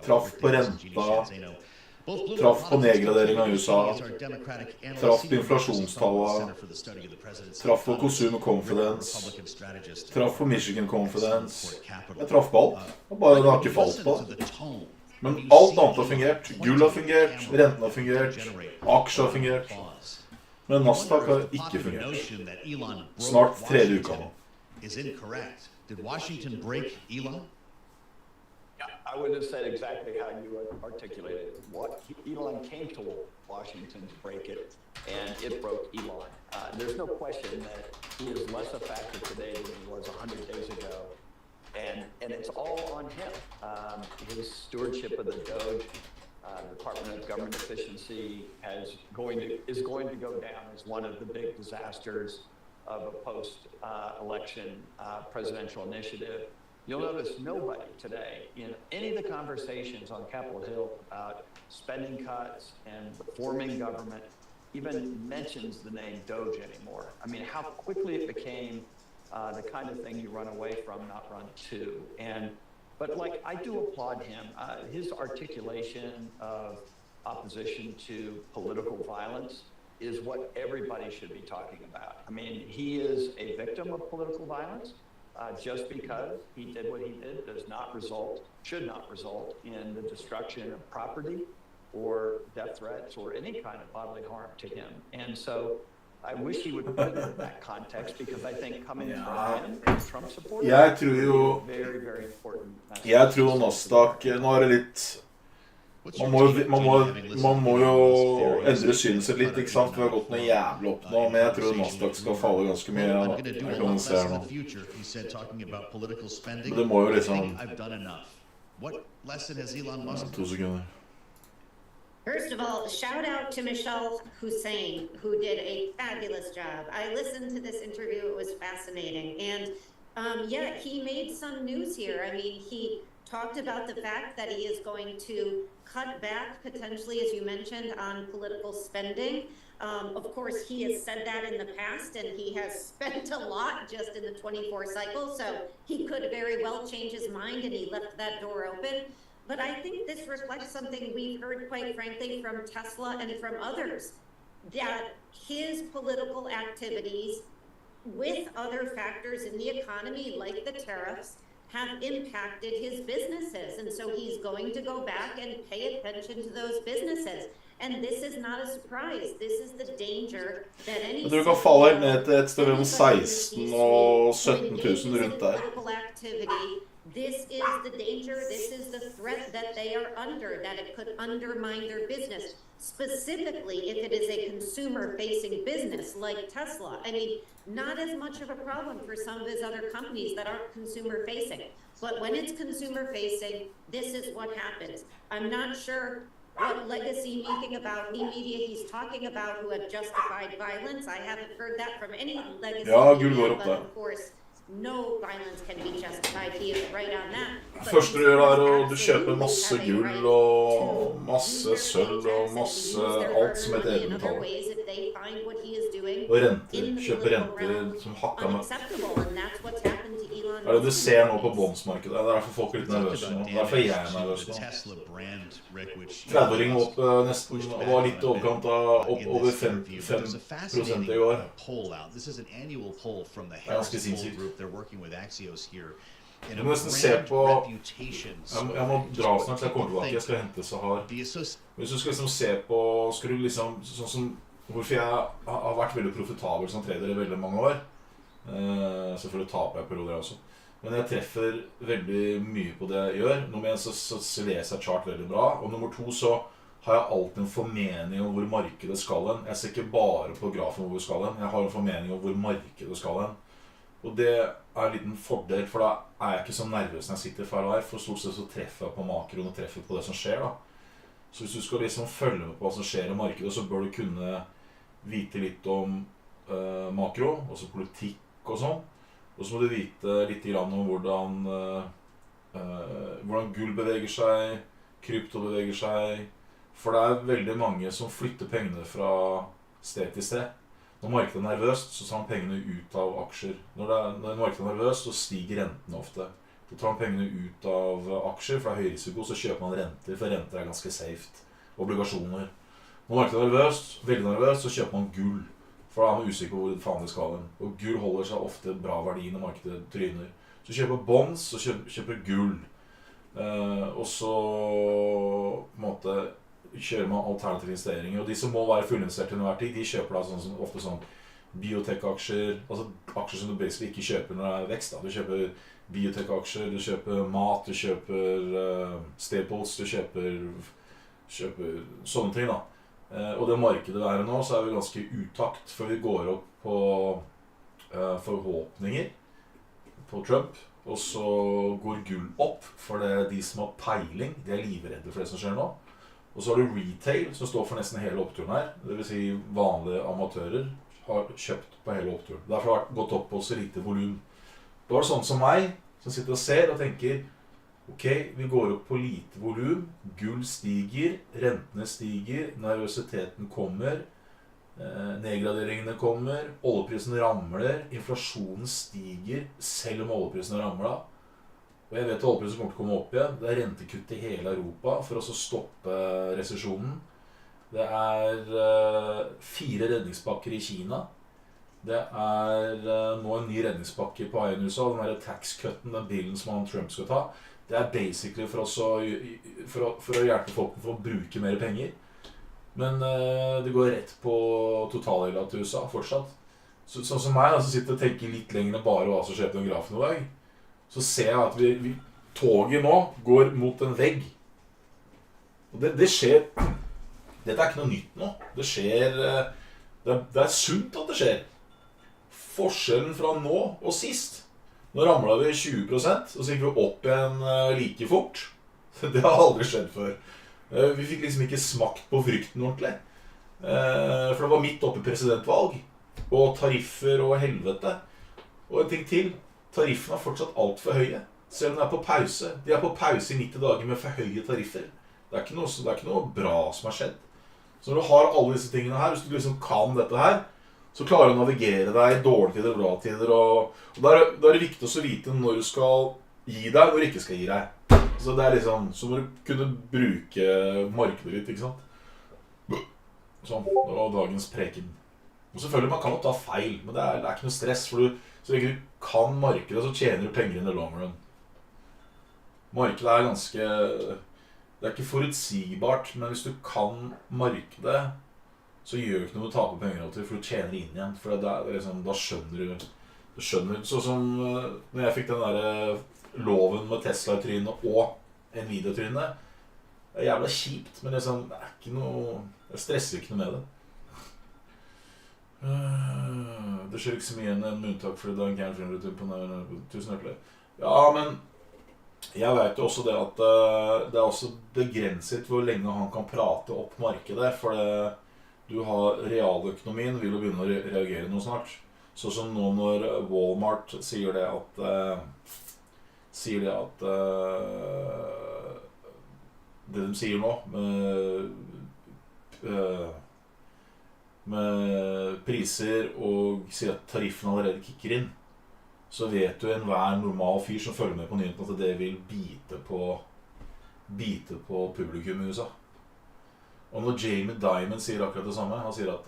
Traff på renta. Traff på nedgradering av USA. Traff på inflasjonstallet. Traff på consumer confidence. Traff på Michigan confidence. Jeg traff på alt. Bare det har ikke falt på det. Men alt annet har fungert. Gull har fungert, renten har fungert, aksjer har fungert. Men Nasdaq har ikke fungert. Snart tredje uka nå. Did Washington break Elon? I would have said exactly how you articulated it. Elon came to Washington to break it, and it broke Elon. There's no question that he is less a factor today than he was 100 days ago, and it's all on him. His stewardship of the Doge, Department of Government Efficiency, is going to go down as one of the big disasters of a post-election presidential initiative. You'll notice nobody today in any of the conversations on Capitol Hill about spending cuts and reforming government even mentions the name Doge anymore. I mean, how quickly it became the kind of thing you run away from, not run to. But like, I do applaud him. His articulation of opposition to political violence is what everybody should be talking about. I mean, he is a victim of political violence. Just because he did what he did should not result in the destruction of property or death threats or any kind of bodily harm to him. And so I wish he would put it in that context, because I think coming from him as Trump supporter is very, very important. Jeg tror Nasdaq, nå det litt, man må jo endre synet sitt litt, ikke sant? Vi har gått noe jævlig opp nå, men jeg tror Nasdaq skal falle ganske mye. Jeg kan se her nå. Men det må jo liksom... 2 sekunder. First of all, shout out to Michelle Hussein, who did a fabulous job. I listened to this interview, it was fascinating. And yeah, he made some news here. I mean, he talked about the fact that he is going to cut back, potentially, as you mentioned, on political spending. Of course, he has said that in the past, and he has spent a lot just in the 24 cycle, so he could very well change his mind, and he left that door open. But I think this reflects something we've heard, quite frankly, from Tesla and from others, that his political activities with other factors in the economy, like the tariffs, have impacted his businesses. And so he's going to go back and pay attention to those businesses. And this is not a surprise. This is the danger that any... Jeg tror du kan falle helt ned til et sted mellom 16 og 17 000 rundt der. This is the danger, this is the threat that they are under, that it could undermine their business, specifically if it is a consumer-facing business like Tesla. I mean, not as much of a problem for some of his other companies that aren't consumer-facing. But when it's consumer-facing, this is what happens. I'm not sure what legacy media he's talking about who have justified violence. I haven't heard that from any legacy media, but of course, no violence can be justified. He is right on that. Første du gjør å du kjøper masse gull og masse sølv og masse alt som heter edelmetall. Og renter, kjøper renter som hakka med. Det du ser nå på bondsmarkedet. Det derfor folk litt nervøse nå. Derfor jeg nervøs nå. 30-åringen opp nesten, var litt overkant av over 5% i år. Det ganske sinnssykt. Jeg må nesten se på, jeg må dra snart til jeg kommer tilbake, jeg skal hente Sahar. Hvis du skal liksom se på, skal du liksom, sånn som, hvorfor jeg har vært veldig profitabel som trader i veldig mange år, selvfølgelig taper jeg perioder også, Men jeg treffer veldig mye på det jeg gjør. Nummer 1 så leser jeg chart veldig bra. Og nummer 2 så har jeg alltid en formening om hvor markedet skal hen. Jeg ser ikke bare på grafen hvor vi skal hen. Jeg har en formening om hvor markedet skal hen. Og det en liten fordel, for da jeg ikke så nervøs når jeg sitter for live. For stort sett så treffer jeg på makroen og treffer på det som skjer da. Så hvis du skal liksom følge med på hva som skjer i markedet, så bør du kunne vite litt om makro, også politikk og sånn. Og så må du vite litt om hvordan gull beveger seg, krypto beveger seg. For det veldig mange som flytter pengene fra sted til sted. Når markedet nervøst, så tar man pengene ut av aksjer. Når markedet nervøst, så stiger rentene ofte. Så tar man pengene ut av aksjer, for det høy risiko, så kjøper man renter, for renter ganske safe. Obligasjoner. Når markedet nervøst, veldig nervøst, så kjøper man gull. For da man usikker på hvor faen det skal hen. Og gull holder seg ofte bra verdi når markedet tryner. Så kjøper bonds, så kjøper gull. Og så på en måte kjører man alternative investeringer. Og de som må være fullinvestert til enhver tid, de kjøper da ofte sånn biotech-aksjer. Altså aksjer som du basically ikke kjøper når det vekst. Da. Du kjøper biotech-aksjer, du kjøper mat, du kjøper staples, du kjøper sånne ting da. Og det markedet nå, så vi ganske utakt, for vi går opp på forhåpninger på Trump, og så går gull opp, for det de som har peiling, de livredde for det som skjer nå. Og så har du retail, som står for nesten hele oppturen her, det vil si vanlige amatører har kjøpt på hele oppturen. Derfor har det gått opp på så lite volum. Da var det sånn som meg, som sitter og ser og tenker, ok, vi går opp på lite volum, gull stiger, rentene stiger, nervøsiteten kommer, nedgraderingene kommer, oljeprisen ramler, inflasjonen stiger, selv om oljeprisen ramler. Og jeg vet at oljeprisen kommer til å komme opp igjen. Det rentekutt i hele Europa for å stoppe resesjonen. Det 4 redningspakker i Kina. Det nå en ny redningspakke på veien i USA, den her tax-cutten, den bilen som Trump skal ta. Det basically for å hjelpe folk for å bruke mer penger. Men det går rett på totalgjelda til USA fortsatt. Sånn som meg, som sitter og tenker litt lenger enn bare hva som skjer på den grafen i dag, så ser jeg at toget nå går mot en vegg. Og det skjer. Dette ikke noe nytt nå. Det skjer. Det sunt at det skjer. Forskjellen fra nå og sist. Nå ramlet vi 20%, og så gikk vi opp igjen like fort. Det har aldri skjedd før. Vi fikk liksom ikke smakt på frykten ordentlig. For det var midt oppe i presidentvalg, og tariffer og helvete. Og en ting til, tariffene fortsatt alt for høye. Selv om de på pause. De på pause i 90 dager med for høye tariffer. Det ikke noe bra som har skjedd. Så når du har alle disse tingene her, hvis du liksom kan dette her, så klarer du å navigere deg i dårlige tider, bra tider, og da det viktig å vite når du skal gi deg, når du ikke skal gi deg. Så det liksom, så må du kunne bruke markedet litt, ikke sant? Sånn, det var dagens preken. Og selvfølgelig, man kan jo ta feil, men det ikke noe stress, for så lenge du kan markedet, så tjener du penger in the long run. Markedet ganske, det ikke forutsigbart, men hvis du kan markedet, så gjør det ikke noe å tape penger til, for du tjener inn igjen. For liksom, da skjønner du. Sånn som når jeg fikk den der loven med Tesla-trynet og Nvidia-trynet, det jævla kjipt, men liksom, det ikke noe, jeg stresser ikke noe med det. Det skjer ikke så mye enn en unntak, fordi det en cancel på 1000 nøkler. Ja, men jeg vet jo også det at det også begrenset hvor lenge han kan prate opp markedet, for du har realøkonomien vil jo begynne å reagere noe snart. Sånn som nå når Walmart sier det at det de sier nå med priser og sier at tariffen allerede kikker inn, så vet du enhver normal fyr som følger med på nyheten at det vil bite på publikum i USA. Og når Jamie Dimon sier akkurat det samme, han sier at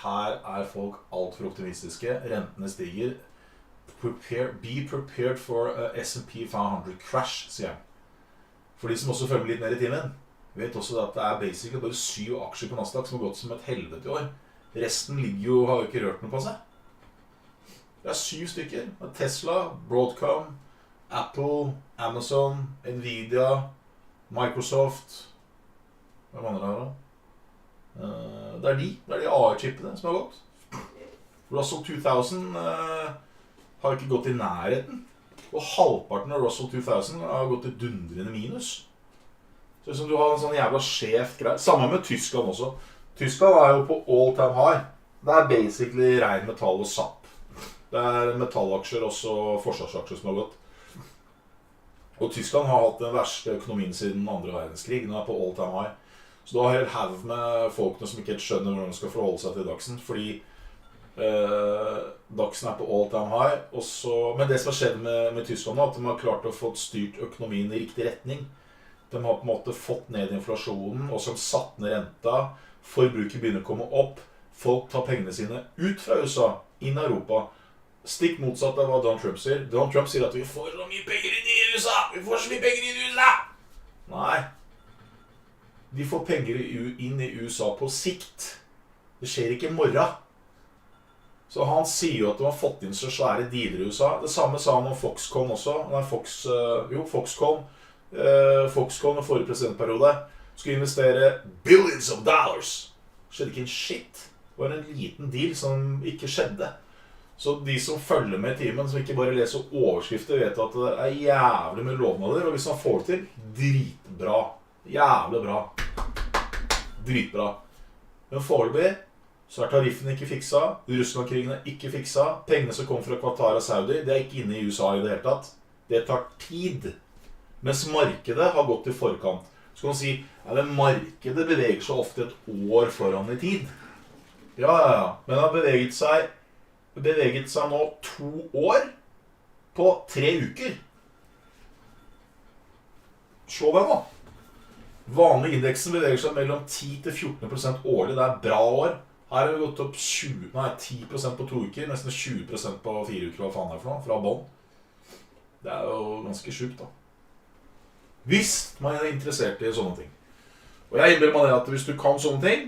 her folk alt for optimistiske, rentene stiger, be prepared for S&P 500 crash, sier han. For de som også følger litt mer i timen, vet også at det basically bare 7 aksjer på Nasdaq som har gått som et helvete i år. Resten ligger jo, har jo ikke rørt noe på seg. Det 7 stykker. Tesla, Broadcom, Apple, Amazon, Nvidia, Microsoft. Hva andre her da? Det er de AI-chipene som har gått. Russell 2000 har ikke gått i nærheten. Og halvparten av Russell 2000 har gått i dundrende minus. Så liksom du har en sånn jævla skjeft greie. Samme med Tyskland også. Tyskland er jo på all time high. Det er basically ren metall og sapp. Det er metallaksjer også forsvarsaksjer som har gått. Og Tyskland har hatt den verste økonomien siden andre verdenskrig. Den er på all time high. Så du har helt hav med folkene som ikke helt skjønner hvordan de skal forholde seg til Dagsen. Fordi Dagsen er på all time high. Men det som har skjedd med Tyskland nå, at de har klart å få styrt økonomien i riktig retning. De har på en måte fått ned inflasjonen, og som satt ned renta. Forbruket begynner å komme opp. Folk tar pengene sine ut fra USA, inn i Europa. Stikk motsatt av hva Donald Trump sier. Donald Trump sier at vi får så mye penger inn i USA! Vi får så mye penger inn i USA! Nei. De får penger inn i USA på sikt. Det skjer ikke i morgen. Så han sier jo at de har fått inn så svære dealer i USA. Det samme sa han om Foxconn også. Nei, Foxconn. Foxconn i forrige presidentperiode skulle investere billions of dollars. Skjedde ikke en shit. Det var en liten deal som ikke skjedde. Så de som følger med i timen, som ikke bare leser overskrifter, vet at det er jævlig med lovnader. Og hvis han får det til, dritbra. Jævlig bra. Dritbra. Men foreløpig så er tariffen ikke fiksa. Russland-krigen er ikke fiksa. Pengene som kommer fra Qatar og Saudi, det er ikke inne i USA i det hele tatt. Det tar tid. Mens markedet har gått i forkant. Så kan man si, ja, men markedet beveger seg ofte et år foran i tid. Ja. Men det har beveget seg nå 2 år på 3 uker. Se deg nå. Vanlig indeksen beveger seg mellom 10-14% årlig. Det er bra år. Her har vi gått opp 10% på 2 uker, nesten 20% på 4 uker. Hva faen er det for noe? Fra bånd. Det er jo ganske sjukt da. Hvis man er interessert i sånne ting. Og jeg innbiller meg det at hvis du kan sånne ting,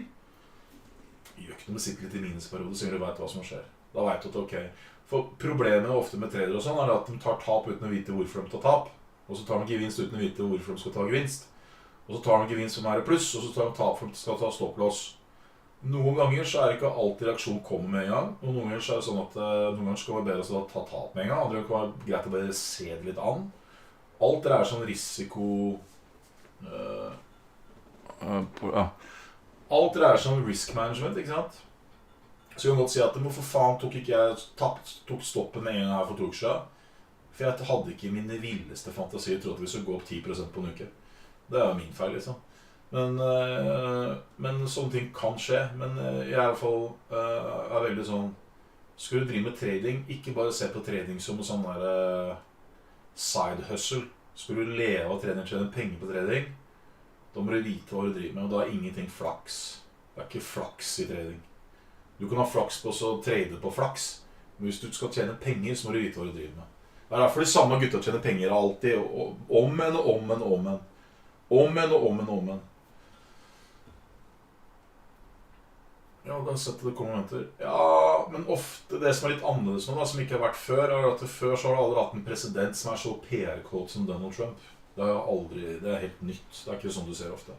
gjør ikke noe sikkert litt i minusperiode, så du vet hva som skjer. Da vet du at ok. For problemet ofte med tradere og sånn er at de tar tap uten å vite hvorfor de tar tap. Og så tar de gevinst uten å vite hvorfor de skal ta gevinst. Og så tar de gevinst som er pluss, og så tar de tap for at de skal ta stopplås. Noen ganger så er det ikke alltid reaksjon kommer med en gang. Og noen ganger så er det sånn at noen ganger skal det være bedre å ta tap med en gang. Andre ganger kan det være greit å bare se det litt an. Alt det er sånn risiko... Alt det er sånn risk management, ikke sant? Så jeg kan godt si at hvorfor faen tok ikke jeg tok stoppen med en gang her for 2 uker siden? For jeg hadde ikke mine villeste fantasier trodd at vi skulle gå opp 10% på en uke. Det er min feil, liksom. Men sånne ting kan skje. Men jeg i hvert fall er veldig sånn, skal du drive med trading, ikke bare se på trading som en sånn der side hustle. Skal du leve av trading, tjene penger på trading, da må du vite hva du driver med, og da er ingenting flaks. Det er ikke flaks i trading. Du kan ha flaks på å trade på flaks, men hvis du skal tjene penger, så må du vite hva du driver med. Det er derfor de samme gutta tjener penger alltid, om en og om en og om en. Om en og om en og om en. Ja, da har jeg sett det kommenter. Ja, men ofte det som er litt annerledes nå, som ikke har vært før, er at før så har du aldri hatt en president som er så PR-kåt som Donald Trump. Det er helt nytt. Det er ikke sånn du ser ofte.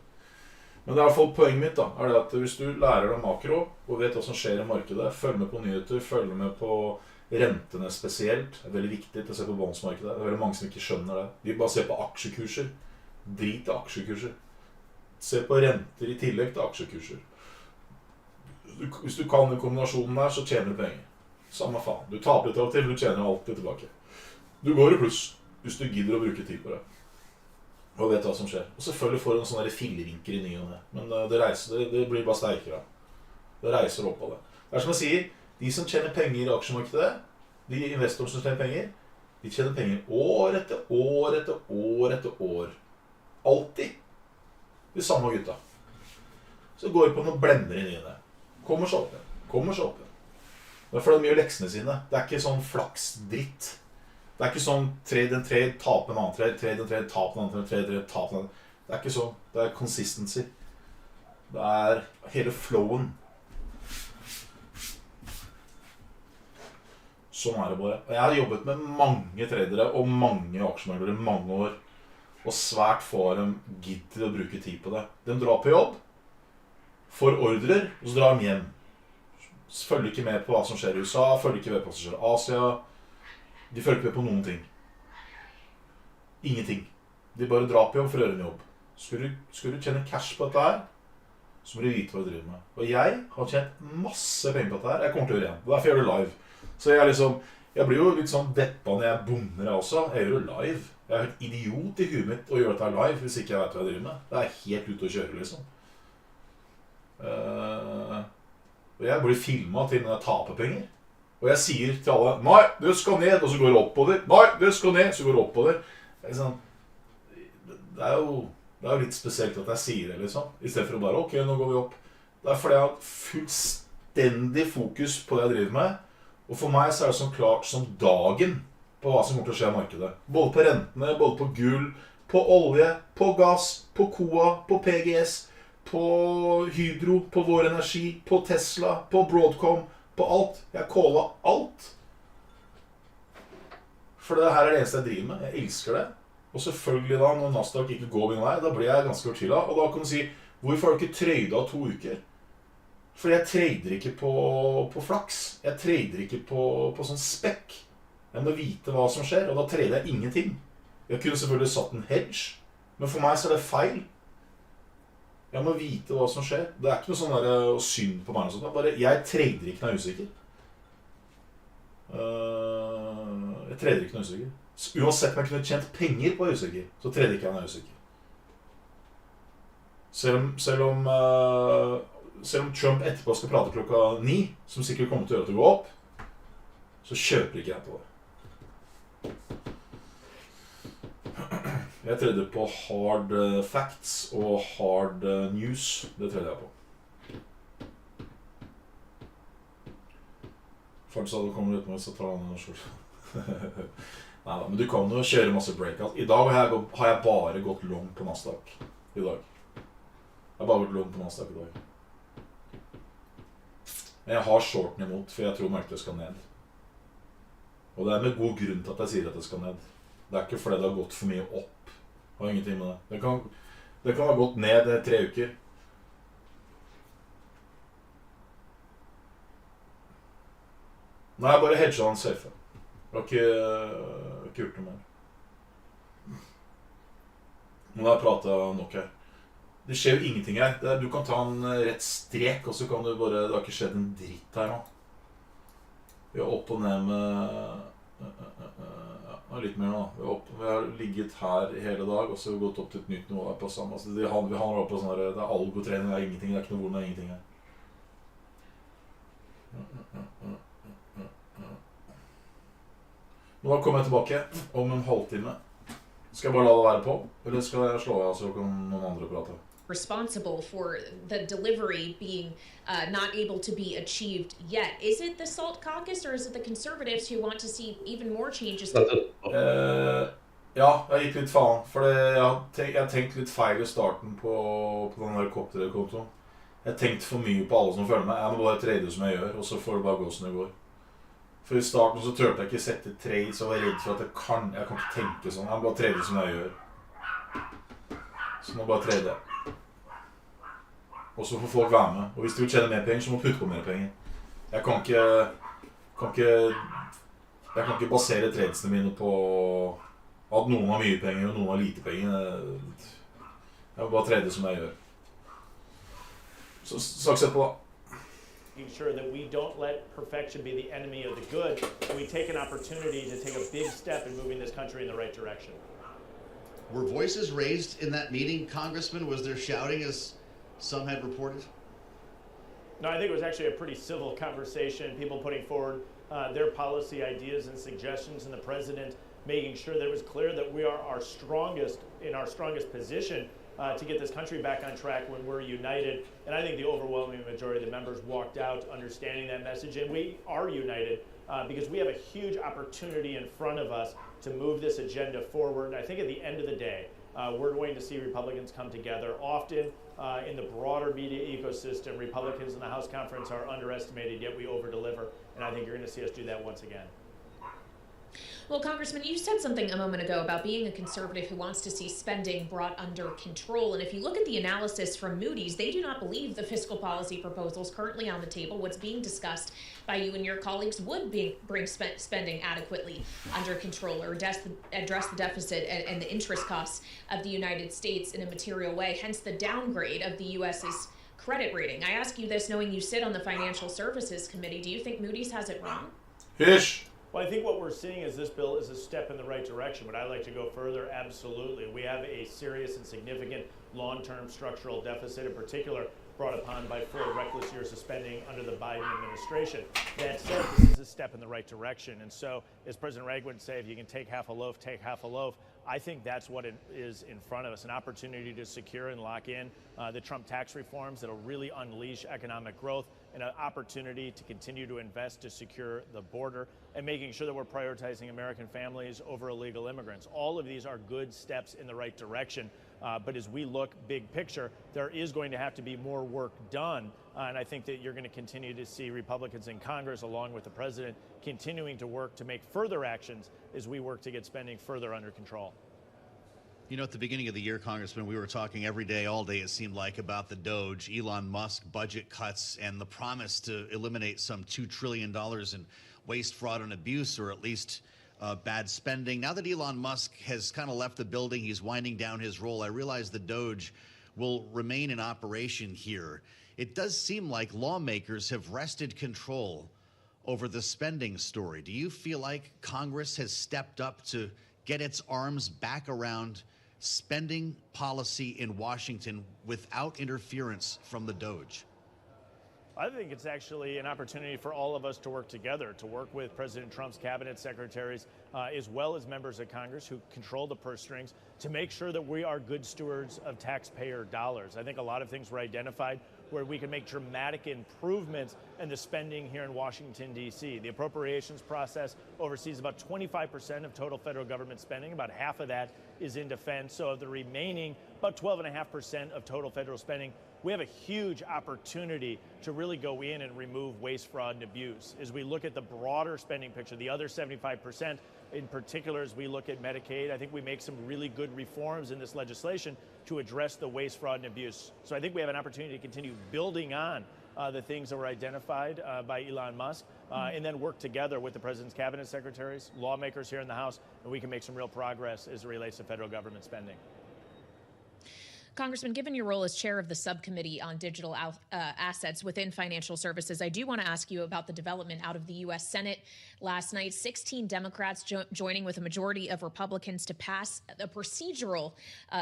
Men det er i hvert fall poenget mitt da, er det at hvis du lærer deg makro, og vet hva som skjer i markedet, følg med på nyheter, følg med på rentene spesielt. Det er veldig viktig å se på bondsmarkedet. Det er veldig mange som ikke skjønner det. De bare ser på aksjekurser. Drit i aksjekurser. Se på renter i tillegg til aksjekurser. Hvis du kan den kombinasjonen der, så tjener du penger. Samme faen. Du taper litt av og til, men du tjener alltid tilbake. Du går i pluss hvis du gidder å bruke tid på det. Og vet hva som skjer. Og selvfølgelig får du en sånn fillevinker i ny og ne. Men det blir bare sterkere. Det reiser opp av det. Det er som jeg sier, de som tjener penger i aksjemarkedet, de investorer som tjener penger, de tjener penger år etter år etter år etter år. Alltid. De samme gutta. Så går de på noen blender i ny og ne. Kommer så opp igjen. Kommer så opp igjen. Derfor er det mye leksene sine. Det er ikke sånn flaksdritt. Det er ikke sånn trade en trade, tape en annen trade, trade en trade, tape en annen trade, tape en annen. Det er ikke sånn. Det er consistency. Det er hele flowen. Sånn er det bare. Og jeg har jobbet med mange tradere og mange aksjemeglere i mange år. Og svært få av dem gidder å bruke tid på det. De drar på jobb, får ordrer, og så drar de hjem. Følger ikke med på hva som skjer i USA, følger ikke med på hva som skjer i Asia. De følger ikke med på noen ting. Ingenting. De bare drar på jobb for å gjøre en jobb. Skal du tjene cash på dette her, så må du vite hva du driver med. Og jeg har tjent masse penger på dette her. Jeg kommer til å gjøre det igjen. Derfor gjør det live. Så jeg blir jo litt sånn deppa når jeg bommer jeg også. Jeg gjør det live. Jeg er helt idiot i huet mitt å gjøre dette live hvis ikke jeg vet hva jeg driver med. Det er helt ute å kjøre, liksom. Og jeg blir filmet til når jeg taper penger. Og jeg sier til alle, nei, det skal ned, og så går det oppover. Nei, det skal ned, så går det oppover. Det er jo litt spesielt at jeg sier det, liksom. I stedet for å bare, ok, nå går vi opp. Det er fordi jeg har fullstendig fokus på det jeg driver med. Og for meg så er det sånn klart som dagen på hva som kommer til å skje i markedet. Både på rentene, både på gull, på olje, på gass, på KOA, på PGS, på Hydro, på Vår Energi, på Tesla, på Broadcom, på alt. Jeg callet alt. For det her er det eneste jeg driver med. Jeg elsker det. Og selvfølgelig da, når Nasdaq ikke går min vei, da blir jeg ganske fortvillet. Og da kan du si, hvorfor har du ikke tradet 2 uker? For jeg trader ikke på flaks. Jeg trader ikke på sånn spekk. Jeg må vite hva som skjer, og da trader jeg ingenting. Jeg kunne selvfølgelig satt en hedge, men for meg så er det feil. Jeg må vite hva som skjer. Det er ikke noe sånn der synd på meg og sånt. Bare, jeg trader ikke når jeg er usikker. Jeg trader ikke når jeg er usikker. Uansett om jeg kunne tjent penger på å være usikker, så trader ikke jeg når jeg er usikker. Selv om Trump etterpå skal prate klokka 9, som sikkert kommer til å gjøre at det går opp, så kjøper ikke jeg på det. Jeg trader på hard facts og hard news. Det trader jeg på. Folk sa det kommer ut med, så tar han en skjort. Neida, men du kan jo kjøre masse breakout. I dag har jeg bare gått long på Nasdaq. I dag. Jeg har bare gått long på Nasdaq i dag. Men jeg har shorten imot, for jeg tror markedet skal ned. Og det er med god grunn til at jeg sier at det skal ned. Det er ikke fordi det har gått for mye opp. Det har ingenting med det. Det kan ha gått ned 3 uker. Nei, jeg bare hedget han safe. Jeg har ikke gjort noe mer. Nå har jeg pratet nok her. Det skjer jo ingenting her. Du kan ta en rett strek, og så kan du bare... Det har ikke skjedd en dritt her nå. Vi er opp og ned med... litt mer nå. Vi har ligget her hele dag, og så har vi gått opp til et nytt nivå på samme. Altså, vi handler opp på sånn her... Det er algotrening, det er ingenting. Det er ikke noe hvor, det er ingenting her. Nå kommer jeg tilbake om en halvtime. Skal jeg bare la det være på? Eller skal jeg slå av så kan noen andre prate? Responsible for the delivery being not able to be achieved yet. Is it the SALT caucus or is it the conservatives who want to see even more changes? Ja, jeg gikk litt faen. For jeg tenkte litt feil i starten på den helikopterkontoen. Jeg tenkte for mye på alle som følger meg. Jeg må bare trade som jeg gjør, og så får det bare gå som det går. For i starten så turte jeg ikke sette trade, så var jeg redd for at jeg kan ikke tenke sånn. Jeg må bare trade som jeg gjør. Så må bare trade. Og så får folk være med. Og hvis de vil tjene mer penger, så må du putte på mer penger. Jeg kan ikke basere tradesene mine på at noen har mye penger og noen har lite penger. Jeg må bare trade som jeg gjør. Så sett på da. Sure that we don't let perfection be the enemy of the good, and we take an opportunity to take a big step in moving this country in the right direction. Were voices raised in that meeting, Congressman? Was there shouting as some had reported? No, I think it was actually a pretty civil conversation, people putting forward their policy ideas and suggestions, and the president making sure that it was clear that we are in our strongest position to get this country back on track when we're united. And I think the overwhelming majority of the members walked out understanding that message. And we are united because we have a huge opportunity in front of us to move this agenda forward. And I think at the end of the day, we're going to see Republicans come together. Often in the broader media ecosystem, Republicans in the House conference are underestimated, yet we over-deliver. And I think you're going to see us do that once again. Well, Congressman, you said something a moment ago about being a conservative who wants to see spending brought under control. And if you look at the analysis from Moody's, they do not believe the fiscal policy proposals currently on the table, what's being discussed by you and your colleagues, would bring spending adequately under control or address the deficit and the interest costs of the United States in a material way, hence the downgrade of the U.S.'s credit rating. I ask you this knowing you sit on the Financial Services Committee. Do you think Moody's has it wrong? Fish. Well, I think what we're seeing is this bill is a step in the right direction, but I'd like to go further. Absolutely. We have a serious and significant long-term structural deficit, in particular brought upon by 4 reckless years of spending under the Biden administration. That said, this is a step in the right direction. And so, as President Reagan would say, if you can take half a loaf, take half a loaf. I think that's what it is in front of us, an opportunity to secure and lock in the Trump tax reforms that will really unleash economic growth, and an opportunity to continue to invest to secure the border and making sure that we're prioritizing American families over illegal immigrants. All of these are good steps in the right direction. But as we look big picture, there is going to have to be more work done. And I think that you're going to continue to see Republicans in Congress, along with the president, continuing to work to make further actions as we work to get spending further under control. You know, at the beginning of the year, Congressman, we were talking every day, all day, it seemed like, about the DOGE, Elon Musk budget cuts, and the promise to eliminate some $2 trillion in waste, fraud, and abuse, or at least bad spending. Now that Elon Musk has kind of left the building, he's winding down his role, I realize the DOGE will remain in operation here. It does seem like lawmakers have wrested control over the spending story. Do you feel like Congress has stepped up to get its arms back around spending policy in Washington without interference from the DOGE? I think it's actually an opportunity for all of us to work together, to work with President Trump's cabinet secretaries, as well as members of Congress who control the purse strings, to make sure that we are good stewards of taxpayer dollars. I think a lot of things were identified where we can make dramatic improvements in the spending here in Washington, D.C. The appropriations process oversees about 25% of total federal government spending. About half of that is in defense. So of the remaining, about 12.5% of total federal spending, we have a huge opportunity to really go in and remove waste, fraud, and abuse. As we look at the broader spending picture, the other 75%, in particular, as we look at Medicaid, I think we make some really good reforms in this legislation to address the waste, fraud, and abuse. So I think we have an opportunity to continue building on the things that were identified by Elon Musk, and then work together with the president's cabinet secretaries, lawmakers here in the House, and we can make some real progress as it relates to federal government spending. Congressman, given your role as chair of the subcommittee on digital assets within financial services, I do want to ask you about the development out of the U.S. Senate last night. 16 Democrats joining with a majority of Republicans to pass a procedural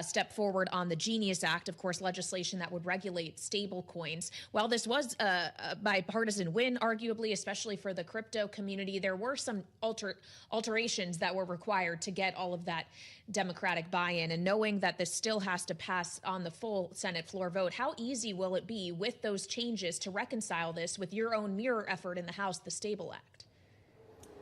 step forward on the Genius Act, of course, legislation that would regulate stable coins. While this was a bipartisan win, arguably, especially for the crypto community, there were some alterations that were required to get all of that Democratic buy-in. And knowing that this still has to pass on the full Senate floor vote, how easy will it be with those changes to reconcile this with your own mirror effort in the House, the Stable Act?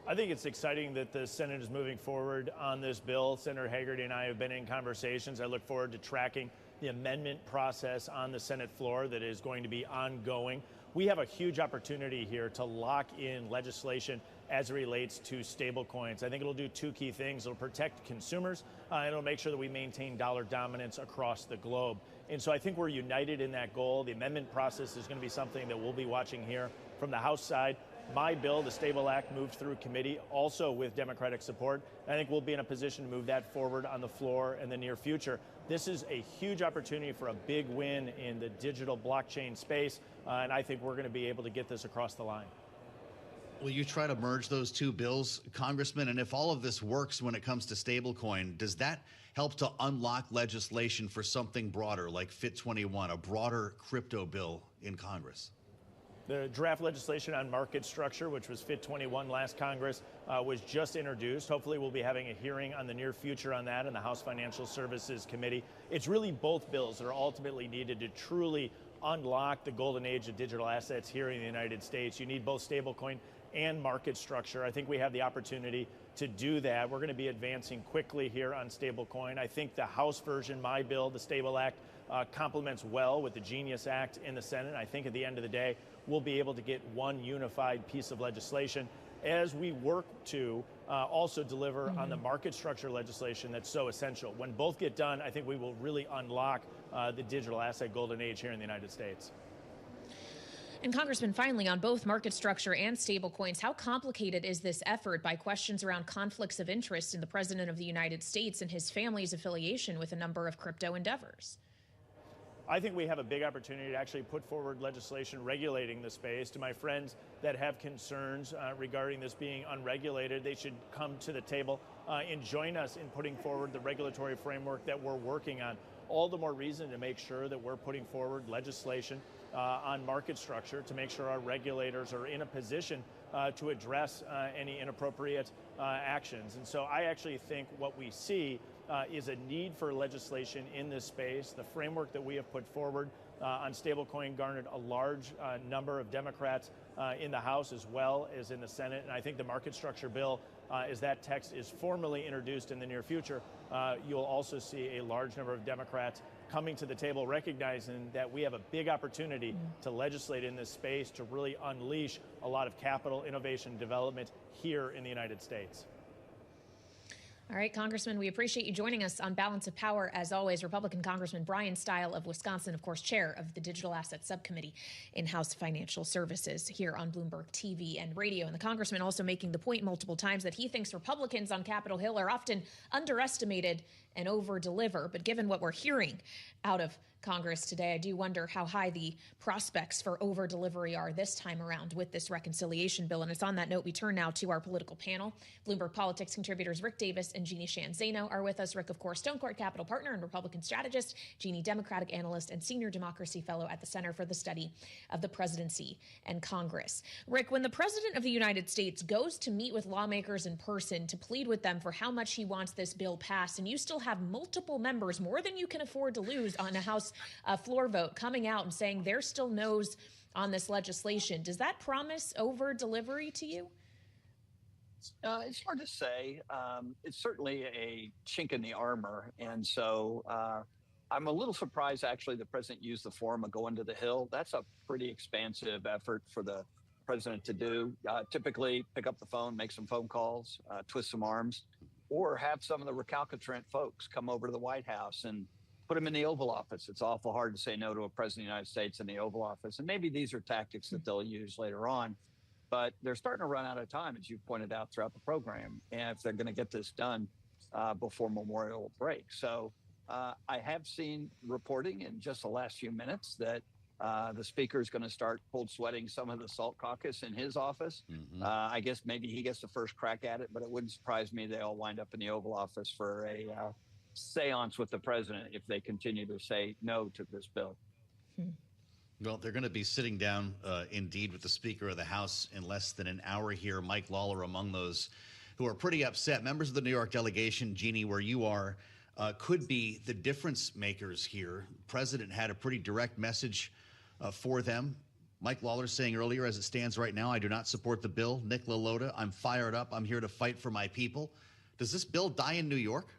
I think it's exciting that the Senate is moving forward on this bill. Senator Hagerty and I have been in conversations. I look forward to tracking the amendment process on the Senate floor that is going to be ongoing. We have a huge opportunity here to lock in legislation as it relates to stable coins. I think it'll do two key things. It'll protect consumers, and it'll make sure that we maintain dollar dominance across the globe. And so I think we're united in that goal. The amendment process is going to be something that we'll be watching here from the House side. My bill, the Stable Act, moved through committee, also with Democratic support. I think we'll be in a position to move that forward on the floor in the near future. This is a huge opportunity for a big win in the digital blockchain space, and I think we're going to be able to get this across the line. Will you try to merge those two bills, Congressman? And if all of this works when it comes to stablecoin, does that help to unlock legislation for something broader like FIT21, a broader crypto bill in Congress? The draft legislation on market structure, which was FIT21 last Congress, was just introduced. Hopefully we'll be having a hearing on the near future on that in the House Financial Services Committee. It's really both bills that are ultimately needed to truly unlock the golden age of digital assets here in the United States. You need both stablecoin and market structure. I think we have the opportunity to do that. We're going to be advancing quickly here on stablecoin. I think the House version, my bill, the Stable Act, complements well with the Genius Act in the Senate. I think at the end of the day, we'll be able to get one unified piece of legislation as we work to also deliver on the market structure legislation that's so essential. When both get done, I think we will really unlock the digital asset golden age here in the United States. And Congressman, finally, on both market structure and stablecoins, how complicated is this effort by questions around conflicts of interest in the President of the United States and his family's affiliation with a number of crypto endeavors? I think we have a big opportunity to actually put forward legislation regulating the space. To my friends that have concerns regarding this being unregulated, they should come to the table and join us in putting forward the regulatory framework that we're working on. All the more reason to make sure that we're putting forward legislation on market structure to make sure our regulators are in a position to address any inappropriate actions. And so I actually think what we see is a need for legislation in this space. The framework that we have put forward on stablecoin garnered a large number of Democrats in the House as well as in the Senate. And I think the market structure bill, as that text is formally introduced in the near future, you'll also see a large number of Democrats coming to the table, recognizing that we have a big opportunity to legislate in this space to really unleash a lot of capital, innovation, development here in the United States. All right, Congressman, we appreciate you joining us on Balance of Power. As always, Republican Congressman Brian Stile of Wisconsin, of course, chair of the Digital Assets Subcommittee in House Financial Services here on Bloomberg TV and radio. And the congressman also making the point multiple times that he thinks Republicans on Capitol Hill are often underestimated and over-deliver. But given what we're hearing out of Congress today, I do wonder how high the prospects for over-delivery are this time around with this reconciliation bill. And it's on that note we turn now to our political panel. Bloomberg Politics contributors Rick Davis and Jeannie Sheehan Zaino are with us. Rick, of course, Stone Court Capital partner and Republican strategist. Jeannie, Democratic analyst and senior democracy fellow at the Center for the Study of the Presidency and Congress. Rick, when the President of the United States goes to meet with lawmakers in person to plead with them for how much he wants this bill passed, and you still have multiple members, more than you can afford to lose on a House floor vote, coming out and saying there's still no's on this legislation, does that promise over delivery to you? It's hard to say. It's certainly a chink in the armor. And so I'm a little surprised, actually, the president used the forum of going to the Hill. That's a pretty expansive effort for the president to do. Typically, pick up the phone, make some phone calls, twist some arms, or have some of the recalcitrant folks come over to the White House and put them in the Oval Office. It's awful hard to say no to a president of the United States in the Oval Office. And maybe these are tactics that they'll use later on. But they're starting to run out of time, as you pointed out throughout the program, and if they're going to get this done before Memorial break. So I have seen reporting in just the last few minutes that the speaker is going to start cold sweating some of the SALT caucus in his office. I guess maybe he gets the first crack at it, but it wouldn't surprise me they all wind up in the Oval Office for a seance with the president if they continue to say no to this bill. Well, they're going to be sitting down indeed with the Speaker of the House in less than an hour here. Mike Lawler among those who are pretty upset. Members of the New York delegation, Jeannie, where you are, could be the difference makers here. The president had a pretty direct message for them. Mike Lawler saying earlier, as it stands right now, I do not support the bill. Nick LaLota, I'm fired up. I'm here to fight for my people. Does this bill die in New York?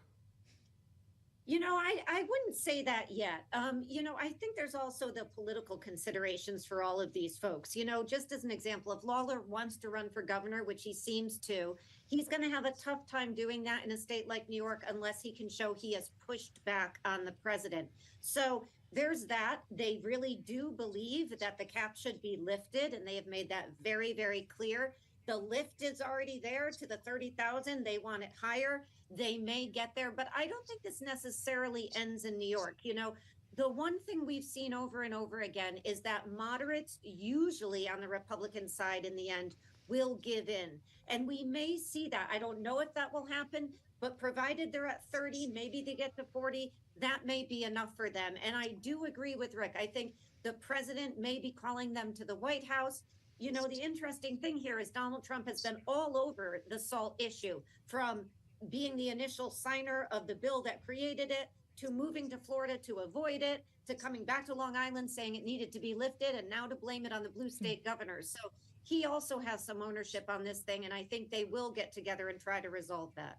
You know, I wouldn't say that yet. You know, I think there's also the political considerations for all of these folks. You know, just as an example, if Lawler wants to run for governor, which he seems to, he's going to have a tough time doing that in a state like New York unless he can show he has pushed back on the president. So there's that. They really do believe that the cap should be lifted, and they have made that very, very clear. The lift is already there to the 30,000. They want it higher. They may get there, but I don't think this necessarily ends in New York. You know, the one thing we've seen over and over again is that moderates, usually on the Republican side in the end, will give in. And we may see that. I don't know if that will happen, but provided they're at 30, maybe they get to 40, that may be enough for them. And I do agree with Rick. I think the president may be calling them to the White House. You know, the interesting thing here is Donald Trump has been all over the SALT issue, from being the initial signer of the bill that created it, to moving to Florida to avoid it, to coming back to Long Island saying it needed to be lifted, and now to blame it on the blue state governors. So he also has some ownership on this thing, and I think they will get together and try to resolve that.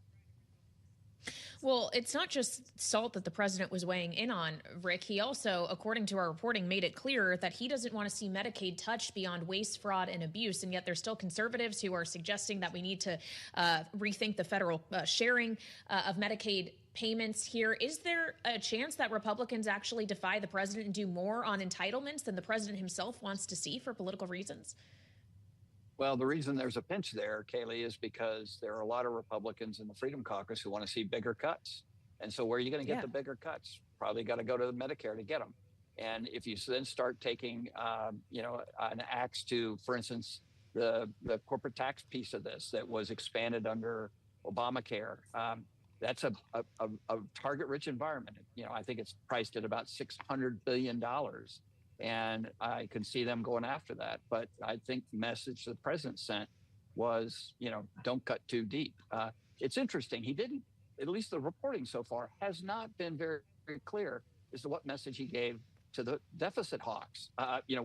Well, it's not just SALT that the president was weighing in on, Rick. He also, according to our reporting, made it clear that he doesn't want to see Medicaid touched beyond waste, fraud, and abuse. And yet there's still conservatives who are suggesting that we need to rethink the federal sharing of Medicaid payments here. Is there a chance that Republicans actually defy the president and do more on entitlements than the president himself wants to see for political reasons? Well, the reason there's a pinch there, Kaylee, is because there are a lot of Republicans in the Freedom Caucus who want to see bigger cuts. And so where are you going to get the bigger cuts? Probably got to go to Medicare to get them. And if you then start taking, an axe to, for instance, the corporate tax piece of this that was expanded under Obamacare, that's a target-rich environment. I think it's priced at about $600 billion. And I can see them going after that. But I think the message the president sent was, don't cut too deep. It's interesting. He didn't, at least the reporting so far, has not been very, very clear as to what message he gave to the deficit hawks.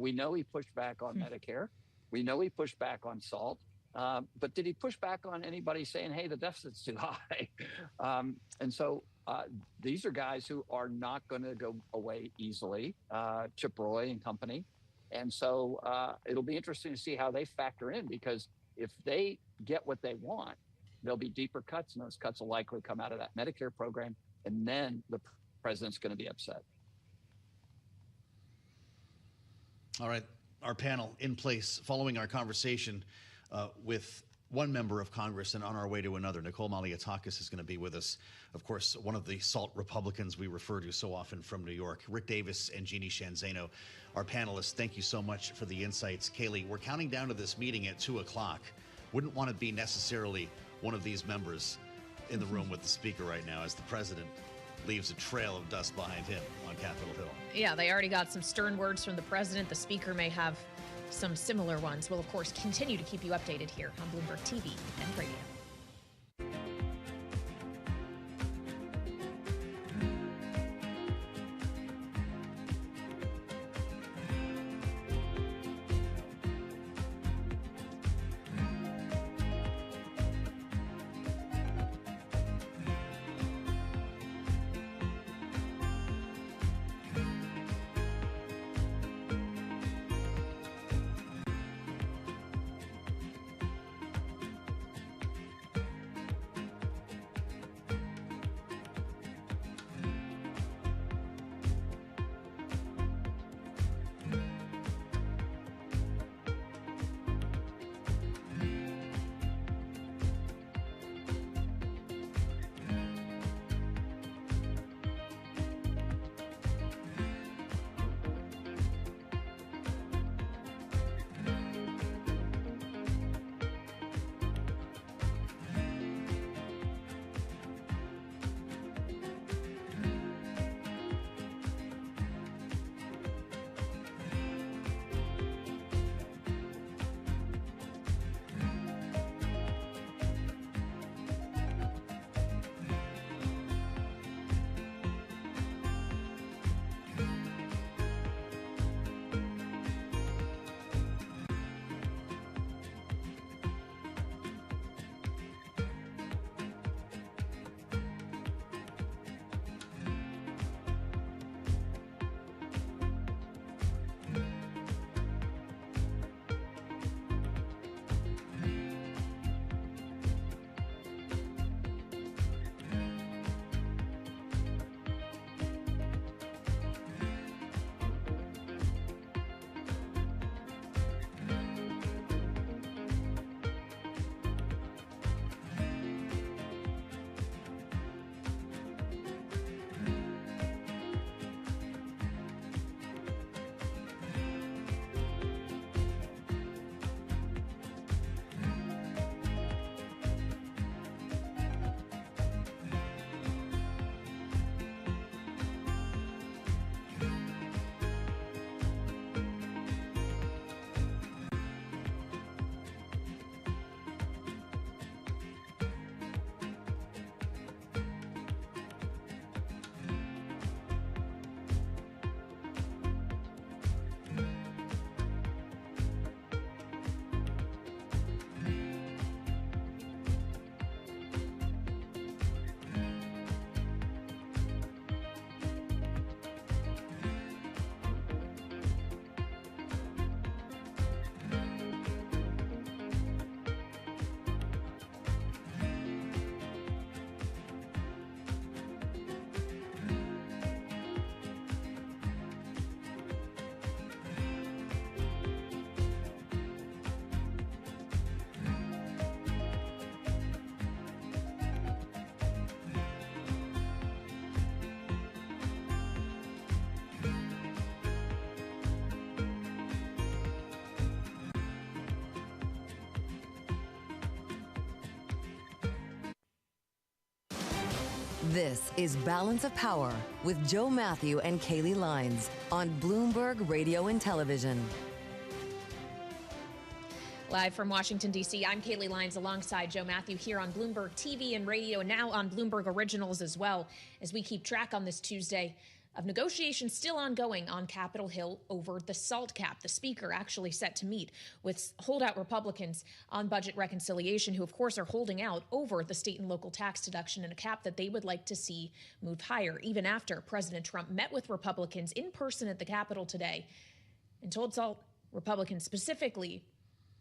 We know he pushed back on Medicare. We know he pushed back on SALT. But did he push back on anybody saying, hey, the deficit's too high? And so these are guys who are not going to go away easily, Chip Roy and company. And so it'll be interesting to see how they factor in, because if they get what they want, there'll be deeper cuts, and those cuts will likely come out of that Medicare program. And then the president's going to be upset. All right. Our panel in place following our conversation with one member of Congress and on our way to another. Nicole Malliotakis is going to be with us. Of course, one of the SALT Republicans we refer to so often from New York. Rick Davis and Jeannie Shanzano, our panelists, thank you so much for the insights. Kaylee, we're counting down to this meeting at 2 o'clock. Wouldn't want to be necessarily one of these members in the room with the speaker right now as the president leaves a trail of dust behind him on Capitol Hill. Yeah, they already got some stern words from the president. The speaker may have some similar ones. We'll, of course, continue to keep you updated here on Bloomberg TV and radio. This is Balance of Power with Joe Matthew and Kaylee Lines on Bloomberg Radio and Television. Live from Washington, D.C., I'm Kaylee Lines alongside Joe Matthew here on Bloomberg TV and radio, and now on Bloomberg Originals as well, as we keep track on this Tuesday of negotiations still ongoing on Capitol Hill over the SALT cap. The speaker actually set to meet with holdout Republicans on budget reconciliation, who of course are holding out over the state and local tax deduction and a cap that they would like to see move higher, even after President Trump met with Republicans in person at the Capitol today and told SALT Republicans specifically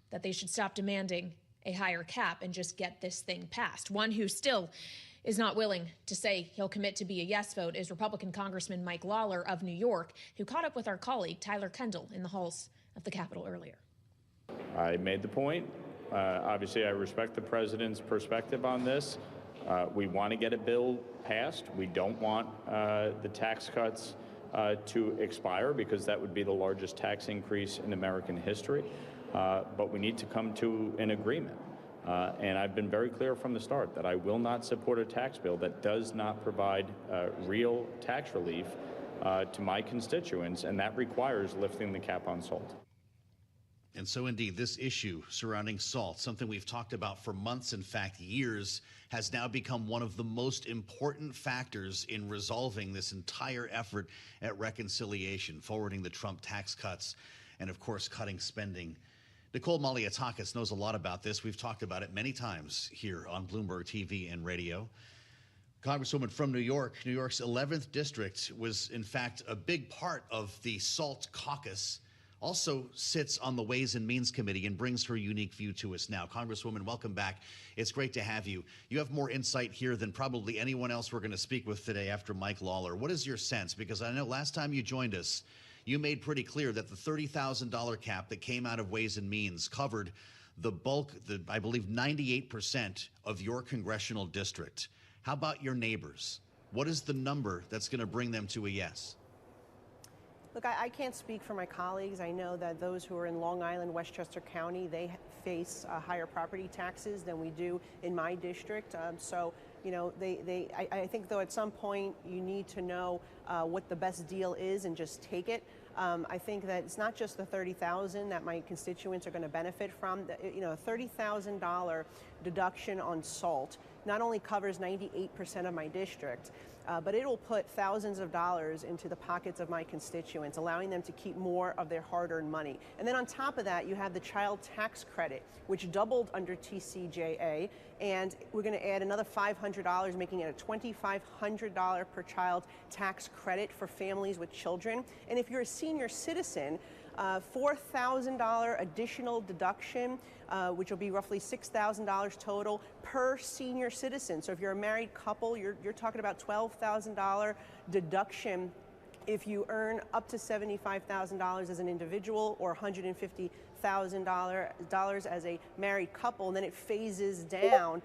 that they should stop demanding a higher cap and just get this thing passed. One who still is not willing to say he'll commit to be a yes vote is Republican Congressman Mike Lawler of New York, who caught up with our colleague Tyler Kendall in the halls of the Capitol earlier. I made the point. Obviously, I respect the president's perspective on this. We want to get a bill passed. We don't want the tax cuts to expire, because that would be the largest tax increase in American history. But we need to come to an agreement. And I've been very clear from the start that I will not support a tax bill that does not provide real tax relief to my constituents, and that requires lifting the cap on salt. And so, indeed, this issue surrounding SALT, something we've talked about for months, in fact, years, has now become one of the most important factors in resolving this entire effort at reconciliation, forwarding the Trump tax cuts, and, of course, cutting spending. Nicole Malliotakis knows a lot about this. We've talked about it many times here on Bloomberg TV and radio. Congresswoman from New York, New York's 11th district was, in fact, a big part of the SALT caucus. Also sits on the Ways and Means Committee and brings her unique view to us now. Congresswoman, welcome back. It's great to have you. You have more insight here than probably anyone else we're going to speak with today after Mike Lawler. What is your sense? Because I know last time you joined us, you made pretty clear that the $30,000 cap that came out of Ways and Means covered the bulk, I believe 98% of your congressional district. How about your neighbors? What is the number that's going to bring them to a yes? Look, I can't speak for my colleagues. I know that those who are in Long Island, Westchester County, they face higher property taxes than we do in my district. So, you know, I think, though, at some point you need to know what the best deal is and just take it. I think that it's not just the $30,000 that my constituents are going to benefit from. You know, a $30,000 deduction on SALT not only covers 98% of my district, but it will put thousands of dollars into the pockets of my constituents, allowing them to keep more of their hard-earned money. And then on top of that, you have the child tax credit, which doubled under TCJA, and we're going to add another $500, making it a $2,500 per child tax credit for families with children. And if you're a senior citizen, $4,000 additional deduction, which will be roughly $6,000 total per senior citizen. So if you're a married couple, you're talking about $12,000 deduction if you earn up to $75,000 as an individual, or $150,000 as a married couple, and then it phases down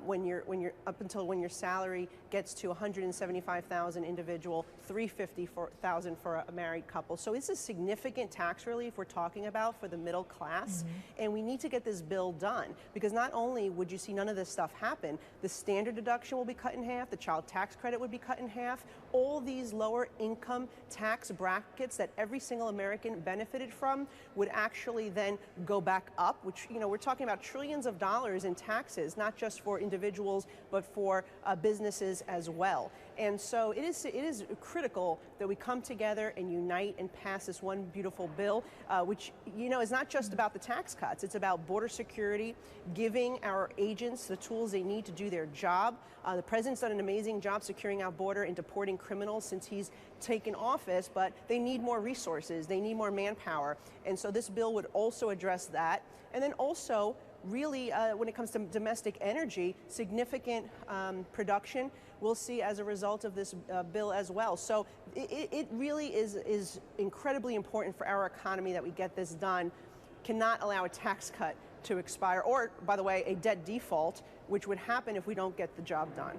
when you're up until when your salary gets to $175,000 individual, $350,000 for a married couple. So it's a significant tax relief we're talking about for the middle class, and we need to get this bill done, because not only would you see none of this stuff happen, the standard deduction will be cut in half, the child tax credit would be cut in half, all these lower income tax brackets that every single American benefited from would actually then go back up, which, you know, we're talking about trillions of dollars in taxes, not just for individuals, but for businesses as well. And so it is critical that we come together and unite and pass this one beautiful bill, which, you know, is not just about the tax cuts. It's about border security, giving our agents the tools they need to do their job. The president's done an amazing job securing our border and deporting criminals since he's taken office, but they need more resources. They need more manpower. And so this bill would also address that. And then also, really, when it comes to domestic energy, significant production we'll see as a result of this bill as well. So it really is incredibly important for our economy that we get this done. Cannot allow a tax cut to expire, or, by the way, a debt default, which would happen if we don't get the job done.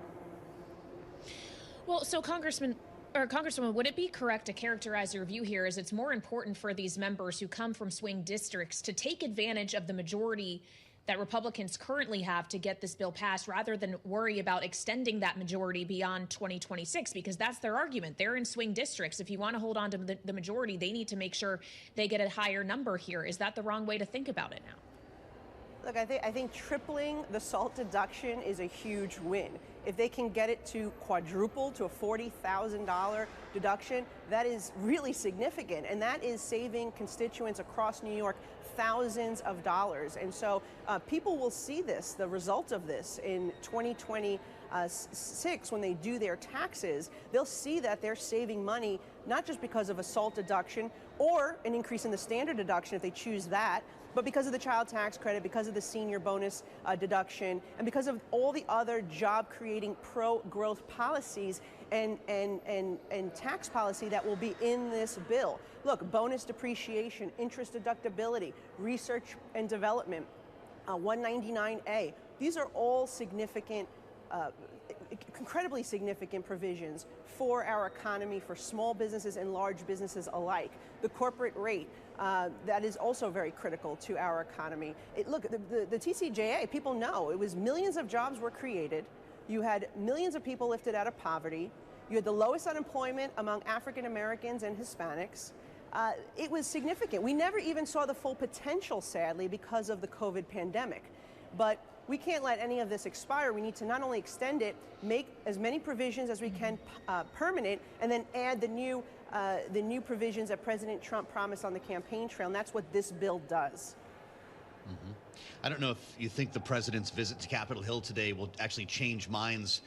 Well, so Congresswoman, would it be correct to characterize your view here as it's more important for these members who come from swing districts to take advantage of the majority that Republicans currently have to get this bill passed, rather than worry about extending that majority beyond 2026, because that's their argument. They're in swing districts. If you want to hold on to the majority, they need to make sure they get a higher number here. Is that the wrong way to think about it now? Look, I think tripling the SALT deduction is a huge win. If they can get it to quadruple to a $40,000 deduction, that is really significant. And that is saving constituents across New York thousands of dollars. And so people will see this, the result of this, in 2026 when they do their taxes. They'll see that they're saving money, not just because of a SALT deduction or an increase in the standard deduction if they choose that, but because of the child tax credit, because of the senior bonus deduction, and because of all the other job-creating pro-growth policies and tax policy that will be in this bill. Look, bonus depreciation, interest deductibility, research and development, 199A. These are all significant, incredibly significant provisions for our economy, for small businesses and large businesses alike. The corporate rate, that is also very critical to our economy. Look, the TCJA, people know, it was millions of jobs were created. You had millions of people lifted out of poverty. You had the lowest unemployment among African Americans and Hispanics. It was significant. We never even saw the full potential, sadly, because of the COVID pandemic. But we can't let any of this expire. We need to not only extend it, make as many provisions as we can permanent, and then add the new provisions that President Trump promised on the campaign trail, and that's what this bill does. Mm-hmm. I don't know if you think the president's visit to Capitol Hill today will actually change minds,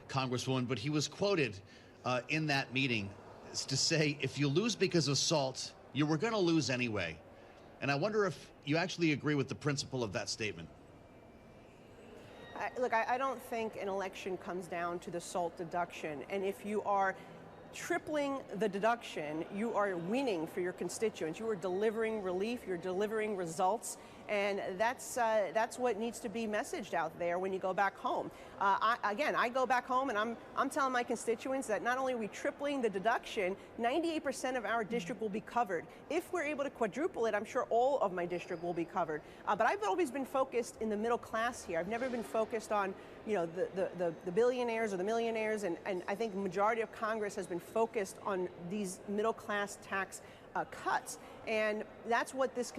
Congresswoman, but he was quoted in that meeting to say, if you lose because of SALT, you were going to lose anyway. And I wonder if you actually agree with the principle of that statement. Look, I don't think an election comes down to the SALT deduction. And if you are tripling the deduction, you are winning for your constituents. You are delivering relief, you're delivering results, and that's what needs to be messaged out there when you go back home. I go back home and I'm telling my constituents that not only are we tripling the deduction, 98% of our district will be covered. If we're able to quadruple it, I'm sure all of my district will be covered. But I've always been focused in the middle class here. I've never been focused on, you know, the billionaires or the millionaires, and I think the majority of Congress has been focused on these middle class tax cuts, and that's what this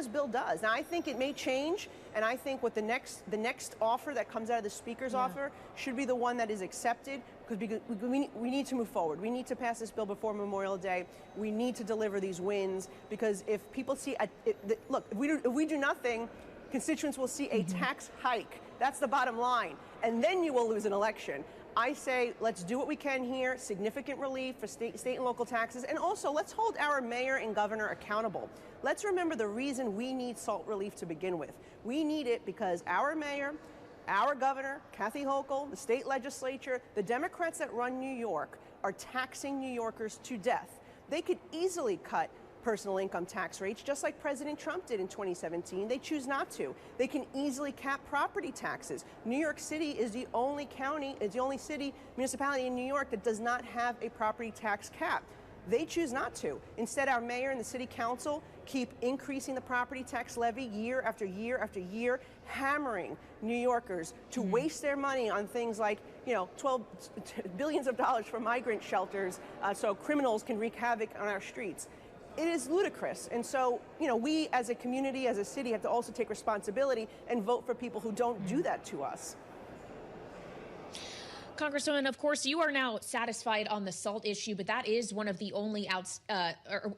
bill does. Now, I think it may change, and I think what the next offer that comes out of the Speaker's offer should be the one that is accepted, because we need to move forward. We need to pass this bill before Memorial Day. We need to deliver these wins, because if people see, look, if we do nothing, constituents will see a tax hike. That's the bottom line, and then you will lose an election. I say, let's do what we can here, significant relief for state and local taxes, and also let's hold our mayor and governor accountable. Let's remember the reason we need SALT relief to begin with. We need it because our mayor, our governor, Kathy Hochul, the state legislature, the Democrats that run New York are taxing New Yorkers to death. They could easily cut personal income tax rates, just like President Trump did in 2017. They choose not to. They can easily cap property taxes. New York City is the only municipality in New York that does not have a property tax cap. They choose not to. Instead, our mayor and the city council keep increasing the property tax levy year after year after year, hammering New Yorkers to waste their money on things like, you know, billions of dollars for migrant shelters so criminals can wreak havoc on our streets. It is ludicrous. And so, you know, we as a community, as a city, have to also take responsibility and vote for people who don't do that to us. Congresswoman, of course, you are now satisfied on the SALT issue, but that is one of the only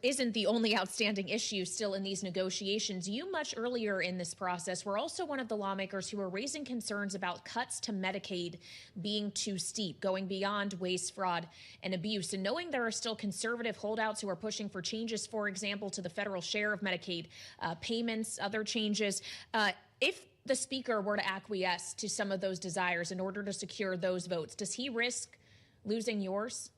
isn't the only outstanding issue still in these negotiations. You, much earlier in this process, were also one of the lawmakers who were raising concerns about cuts to Medicaid being too steep, going beyond waste, fraud, and abuse. And knowing there are still conservative holdouts who are pushing for changes, for example, to the federal share of Medicaid payments, other changes, if the Speaker were to acquiesce to some of those desires in order to secure those votes, does he risk losing yours?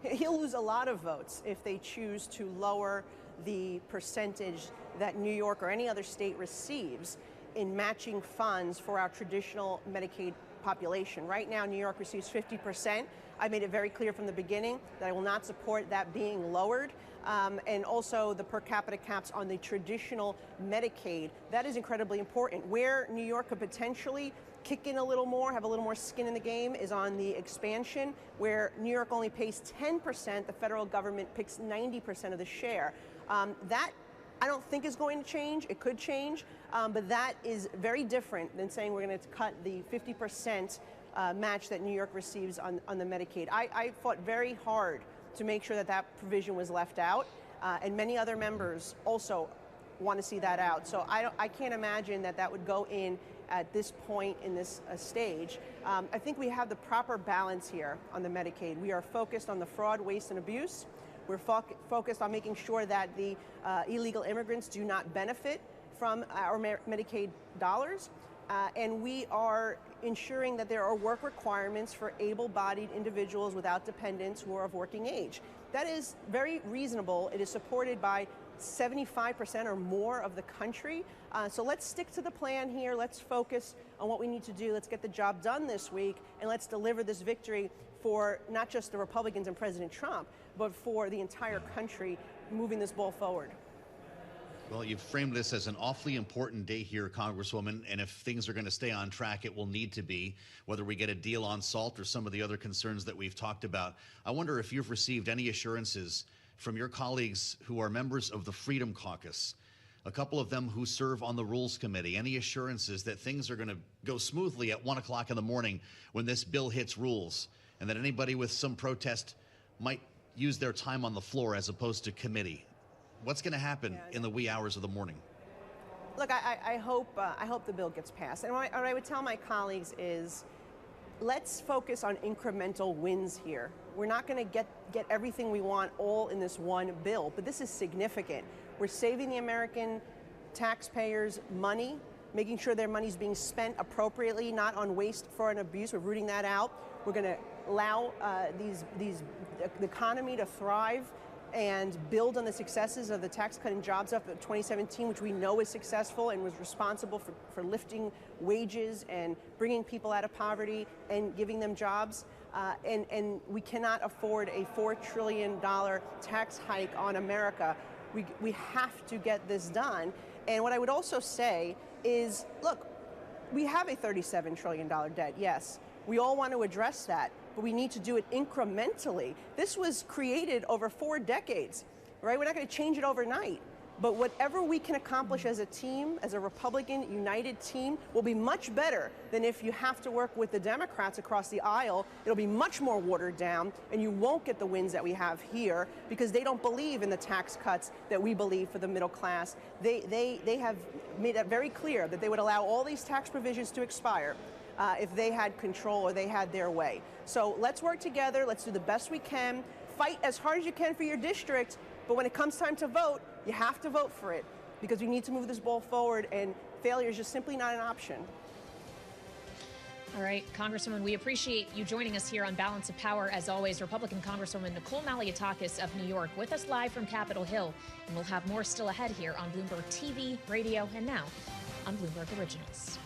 He'll lose a lot of votes if they choose to lower the percentage that New York or any other state receives in matching funds for our traditional Medicaid population. Right now, New York receives 50%. I made it very clear from the beginning that I will not support that being lowered. And also the per capita caps on the traditional Medicaid. That is incredibly important. Where New York could potentially kick in a little more, have a little more skin in the game, is on the expansion, where New York only pays 10%, the federal government picks 90% of the share. That I don't think is going to change. It could change, but that is very different than saying we're going to cut the 50% match that New York receives on the Medicaid. I fought very hard to make sure that that provision was left out, and many other members also want to see that out. So I can't imagine that that would go in at this point in this stage. I think we have the proper balance here on the Medicaid. We are focused on the fraud, waste, and abuse. We're focused on making sure that the illegal immigrants do not benefit from our Medicaid dollars. And we are ensuring that there are work requirements for able-bodied individuals without dependents who are of working age. That is very reasonable. It is supported by 75% or more of the country. So let's stick to the plan here. Let's focus on what we need to do. Let's get the job done this week, and let's deliver this victory for not just the Republicans and President Trump, but for the entire country, moving this ball forward. Well, you've framed this as an awfully important day here, Congresswoman, and if things are going to stay on track, it will need to be, whether we get a deal on SALT or some of the other concerns that we've talked about. I wonder if you've received any assurances from your colleagues who are members of the Freedom Caucus, a couple of them who serve on the Rules Committee, any assurances that things are going to go smoothly at 1 o'clock in the morning when this bill hits rules, and that anybody with some protest might use their time on the floor as opposed to committee? What's going to happen in the wee hours of the morning? Look, I hope the bill gets passed. And what I would tell my colleagues is, let's focus on incremental wins here. We're not going to get everything we want all in this one bill, but this is significant. We're saving the American taxpayers money, making sure their money's being spent appropriately, not on waste, fraud, and abuse. We're rooting that out. We're going to allow the economy to thrive and build on the successes of the Tax Cut and Jobs Act of 2017, which we know is successful and was responsible for lifting wages and bringing people out of poverty and giving them jobs. And we cannot afford a $4 trillion tax hike on America. We have to get this done. And what I would also say is, look, we have a $37 trillion debt, yes. We all want to address that, but we need to do it incrementally. This was created over 4 decades, right? We're not going to change it overnight. But whatever we can accomplish as a team, as a Republican united team, will be much better than if you have to work with the Democrats across the aisle. It'll be much more watered down, and you won't get the wins that we have here because they don't believe in the tax cuts that we believe for the middle class. They have made it very clear that they would allow all these tax provisions to expire if they had control or they had their way. So let's work together. Let's do the best we can. Fight as hard as you can for your district. But when it comes time to vote, you have to vote for it because we need to move this ball forward, and failure is just simply not an option. All right, Congresswoman, we appreciate you joining us here on Balance of Power. As always, Republican Congresswoman Nicole Malliotakis of New York with us live from Capitol Hill. And we'll have more still ahead here on Bloomberg TV, radio, and now on Bloomberg Originals.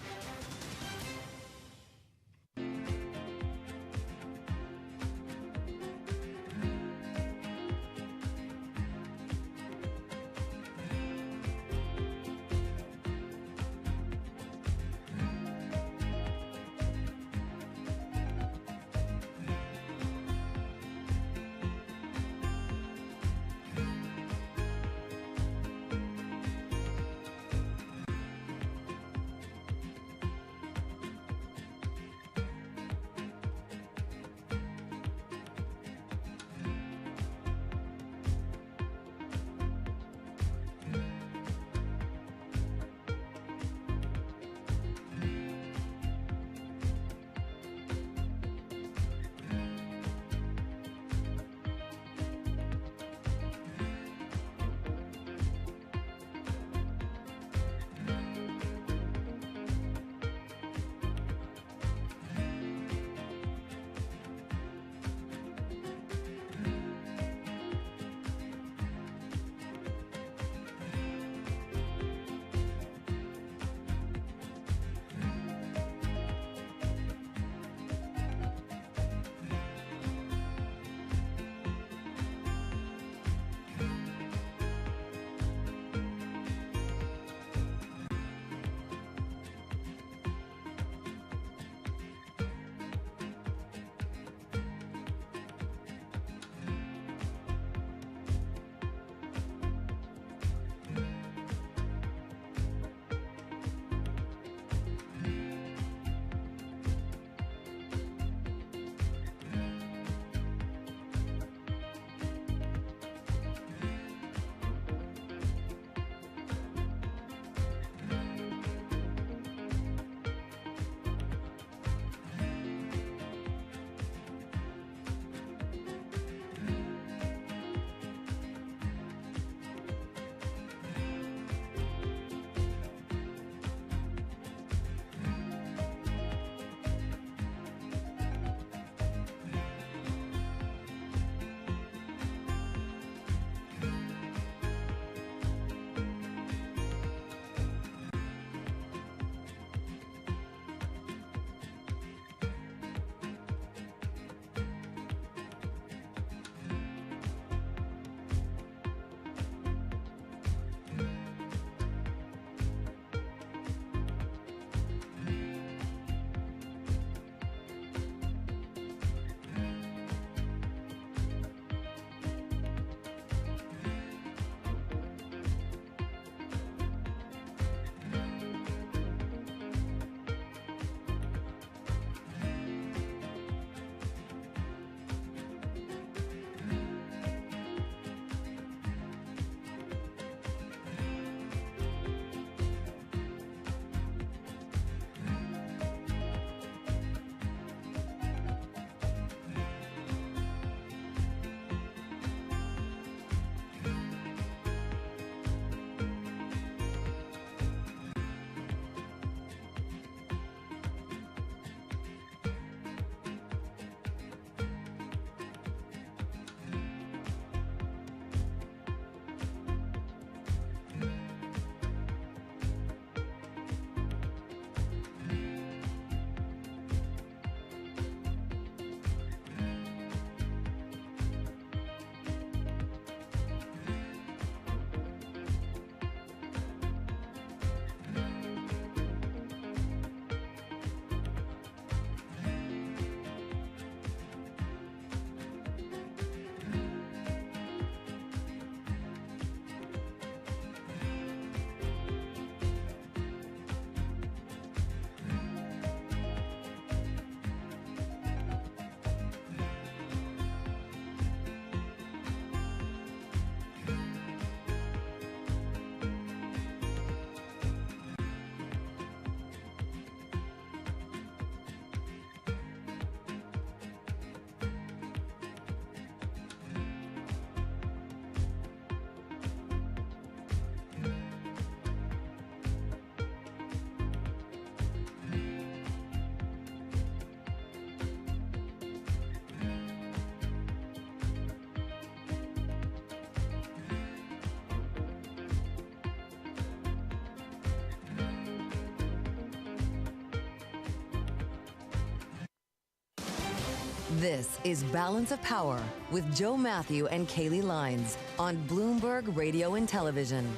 This is Balance of Power with Joe Matthew and Kaylee Lines on Bloomberg Radio and Television.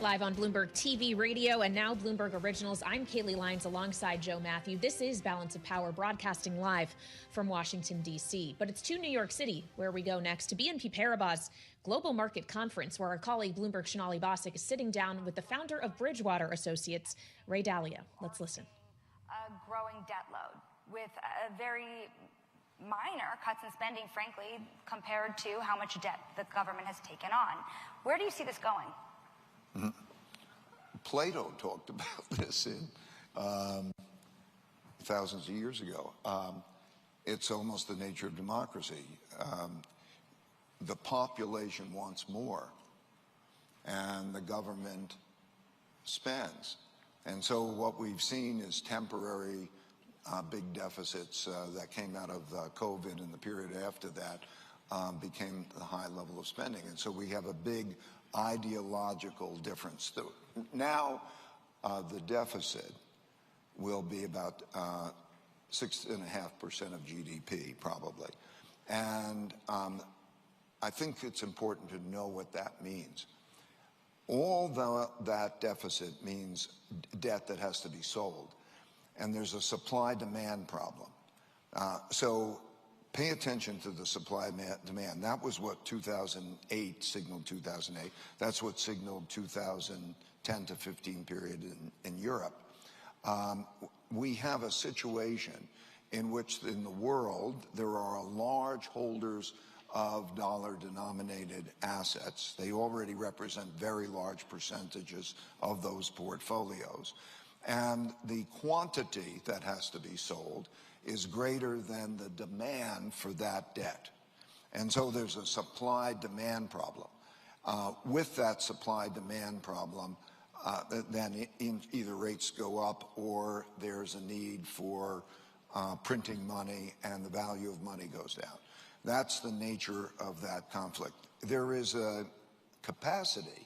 Live on Bloomberg TV, radio, and now Bloomberg Originals. I'm Kaylee Lines alongside Joe Matthew. This is Balance of Power, broadcasting live from Washington, D.C. But it's to New York City, where we go next to BNP Paribas Global Market Conference, where our colleague Bloomberg Sonali Basak is sitting down with the founder of Bridgewater Associates, Ray Dalio. Let's listen. A growing debt load with a very minor cuts in spending, frankly, compared to how much debt the government has taken on. Where do you see this going? Plato talked about this in thousands of years ago. It's almost the nature of democracy. The population wants more, and the government spends. And so what we've seen is temporary big deficits that came out of COVID, and the period after that became the high level of spending. And so we have a big ideological difference. Now the deficit will be about 6.5% of GDP, probably. And I think it's important to know what that means. All that deficit means debt that has to be sold. And there's a supply-demand problem. So pay attention to the supply-demand. That was what 2008 signaled 2008. That's what signaled 2010 to 15 period in Europe. We have a situation in which in the world there are large holders of dollar-denominated assets. They already represent very large percentages of those portfolios. And the quantity that has to be sold is greater than the demand for that debt. And so there's a supply-demand problem. With that supply-demand problem, then either rates go up or there's a need for printing money and the value of money goes down. That's the nature of that conflict. There is a capacity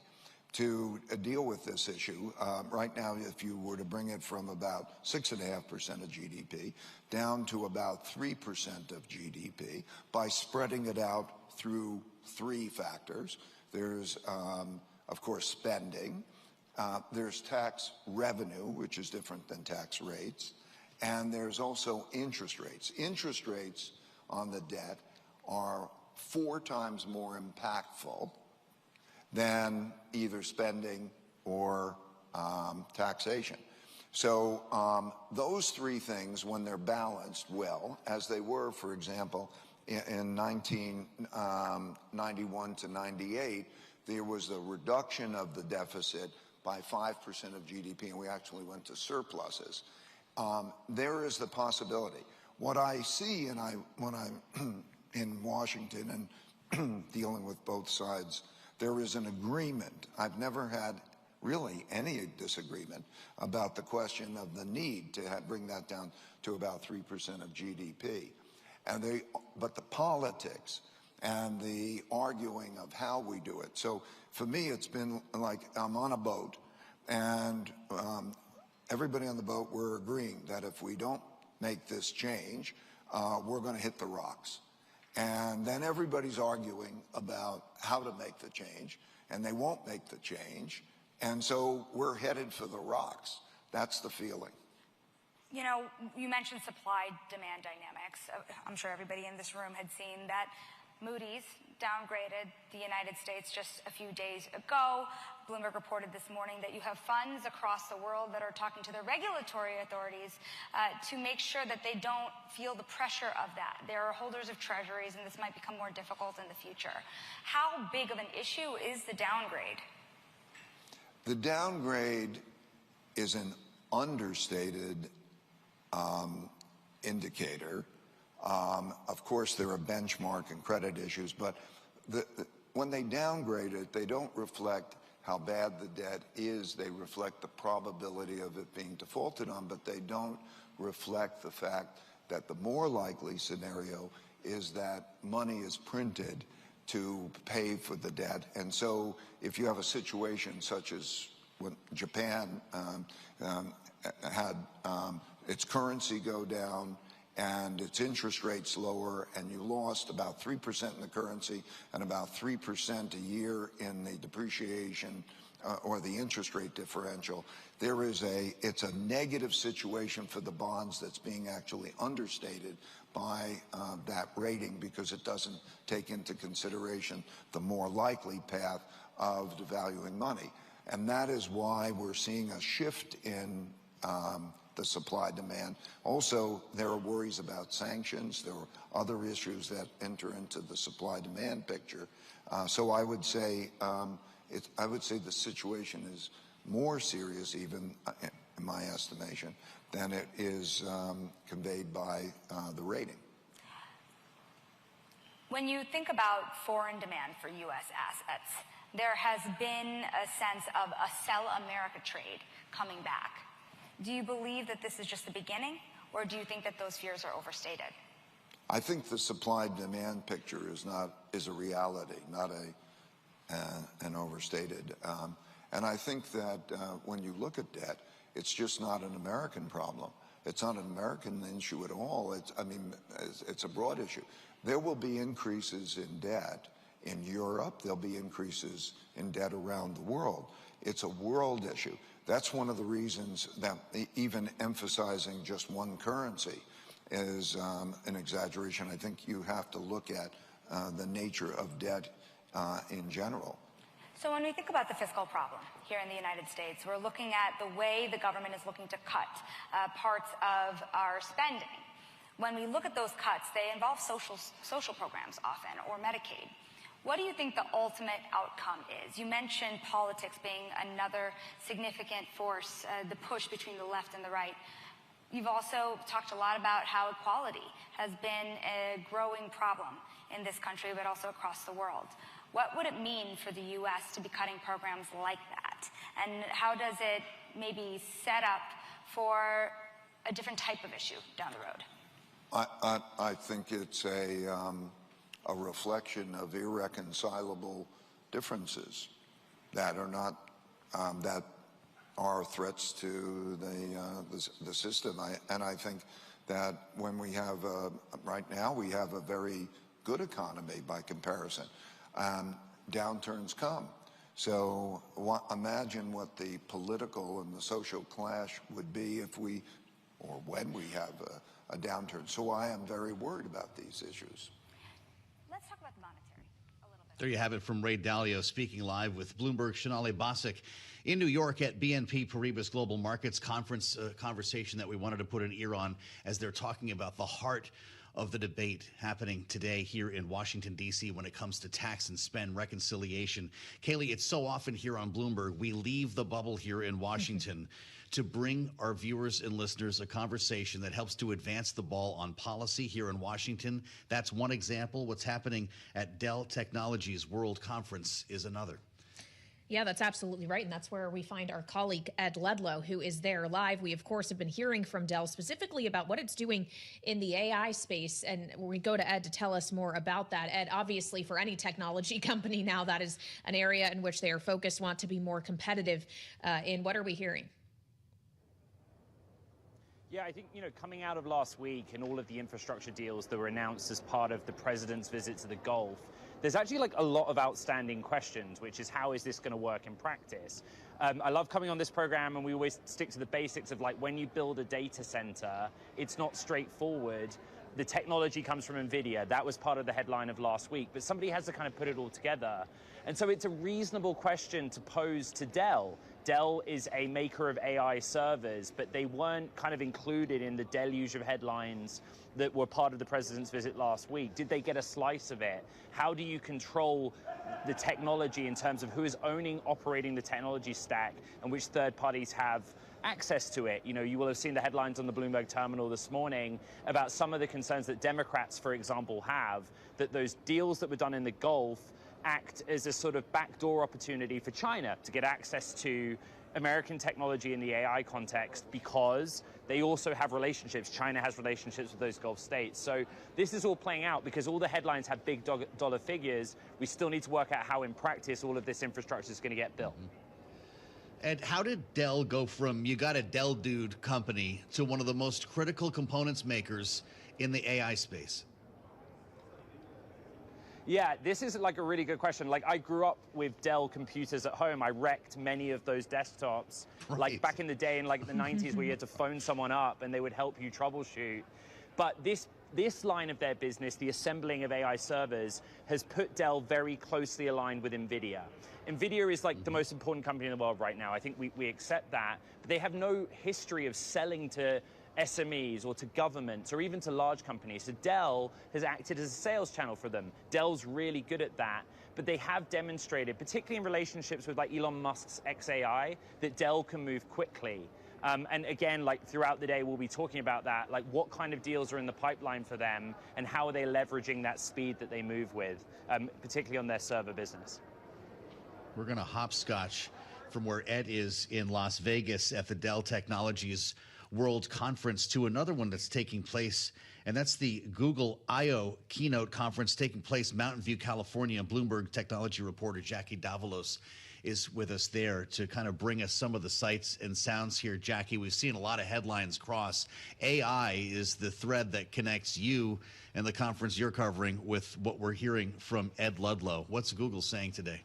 to deal with this issue. Right now, if you were to bring it from about 6.5% of GDP down to about 3% of GDP by spreading it out through three factors. There's, of course, spending. There's tax revenue, which is different than tax rates. And there's also interest rates. Interest rates on the debt are 4 times more impactful than either spending or taxation. So those three things, when they're balanced well, as they were, for example, in 1991 to 98, there was a reduction of the deficit by 5% of GDP, and we actually went to surpluses. There is the possibility. What I see, and when I'm in Washington and dealing with both sides, there is an agreement. I've never had really any disagreement about the question of the need to bring that down to about 3% of GDP. But the politics and the arguing of how we do it. So for me, it's been like I'm on a boat, and everybody on the boat, we're agreeing that if we don't make this change, we're going to hit the rocks. And then everybody's arguing about how to make the change, and they won't make the change. And so we're headed for the rocks. That's the feeling. You know, you mentioned supply-demand dynamics. I'm sure everybody in this room had seen that Moody's downgraded the United States just a few days ago. Bloomberg reported this morning that you have funds across the world that are talking to the regulatory authorities to make sure that they don't feel the pressure of that. There are holders of treasuries, and this might become more difficult in the future. How big of an issue is the downgrade? The downgrade is an understated indicator. Of course, there are benchmark and credit issues, but when they downgrade it, they don't reflect how bad the debt is. They reflect the probability of it being defaulted on, but they don't reflect the fact that the more likely scenario is that money is printed to pay for the debt. And so if you have a situation such as when Japan had its currency go down and its interest rates lower, and you lost about 3% in the currency and about 3% a year in the depreciation or the interest rate differential, it's a negative situation for the bonds that's being actually understated by that rating, because it doesn't take into consideration the more likely path of devaluing money. And that is why we're seeing a shift in the supply-demand. Also, there are worries about sanctions. There are other issues that enter into the supply-demand picture. So I would say the situation is more serious, even in my estimation, than it is conveyed by the rating. When you think about foreign demand for U.S. assets, there has been a sense of a sell America trade coming back. Do you believe that this is just the beginning, or do you think that those fears are overstated? I think the supply-demand picture is a reality, not an overstated. And I think that when you look at debt, it's just not an American problem. It's not an American issue at all. It's a broad issue. There will be increases in debt in Europe. There'll be increases in debt around the world. It's a world issue. That's one of the reasons that even emphasizing just one currency is an exaggeration. I think you have to look at the nature of debt in general. So when we think about the fiscal problem here in the United States, we're looking at the way the government is looking to cut parts of our spending. When we look at those cuts, they involve social programs often, or Medicaid. What do you think the ultimate outcome is? You mentioned politics being another significant force, the push between the left and the right. You've also talked a lot about how equality has been a growing problem in this country, but also across the world. What would it mean for the U.S. to be cutting programs like that? And how does it maybe set up for a different type of issue down the road? I think it's a reflection of irreconcilable differences that are not that are threats to the system. And I think that when we have right now we have a very good economy by comparison. Downturns come. So imagine what the political and the social clash would be if we, or when we have a downturn. So I am very worried about these issues. Let's talk about the monetary a little bit. There you have it from Ray Dalio speaking live with Bloomberg's Sonali Basak in New York at BNP Paribas Global Markets Conference, conversation that we wanted to put an ear on as they're talking about the heart of the debate happening today here in Washington, D.C. when it comes to tax and spend reconciliation. Kayleigh, it's so often here on Bloomberg, we leave the bubble here in Washington to bring our viewers and listeners a conversation that helps to advance the ball on policy here in Washington. That's one example. What's happening at Dell Technologies World Conference is another. Yeah, that's absolutely right. And that's where we find our colleague, Ed Ledlow, who is there live. We, of course, have been hearing from Dell specifically about what it's doing in the AI space. And we go to Ed to tell us more about that. Ed, obviously, for any technology company now, that is an area in which they are focused, want to be more competitive in. What are we hearing? Yeah, I think, coming out of last week and all of the infrastructure deals that were announced as part of the president's visit to the Gulf, there's actually a lot of outstanding questions, which is how is this going to work in practice? I love coming on this program, and we always stick to the basics of when you build a data center, it's not straightforward. The technology comes from NVIDIA. That was part of the headline of last week, but somebody has to kind of put it all together. And so it's a reasonable question to pose to Dell. Dell is a maker of AI servers, but they weren't kind of included in the deluge of headlines that were part of the president's visit last week. Did they get a slice of it? How do you control the technology in terms of who is operating the technology stack, and which third parties have access to it? You will have seen the headlines on the Bloomberg terminal this morning about some of the concerns that Democrats, for example, have, that those deals that were done in the Gulf act as a sort of backdoor opportunity for China to get access to American technology in the AI context, because they also have relationships. China has relationships with those Gulf states. So this is all playing out because all the headlines have big dollar figures. We still need to work out how in practice all of this infrastructure is going to get built. And how did Dell go from, you got a Dell dude company, to one of the most critical components makers in the AI space? Yeah, this is like a really good question. Like, I grew up with Dell computers at home. I wrecked many of those desktops. Right. Like back in the day in like the 90s where you had to phone someone up and they would help you troubleshoot. But this line of their business, the assembling of AI servers, has put Dell very closely aligned with NVIDIA. NVIDIA is like the most important company in the world right now. I think we accept that. But they have no history of selling to SMEs or to governments or even to large companies. So Dell has acted as a sales channel for them. Dell's really good at that, but they have demonstrated, particularly in relationships with like Elon Musk's xAI, that Dell can move quickly. And again, like throughout the day, we'll be talking about that, like what kind of deals are in the pipeline for them and how are they leveraging that speed that they move with, particularly on their server business. We're going to hopscotch from where Ed is in Las Vegas at the Dell Technologies World Conference to another one that's taking place, and that's the Google I/O keynote conference taking place Mountain View, California. And Bloomberg technology reporter Jackie Davalos is with us there to kind of bring us some of the sights and sounds here. Jackie, we've seen a lot of headlines cross. AI is the thread that connects you and the conference you're covering with what we're hearing from Ed Ludlow. What's Google saying today?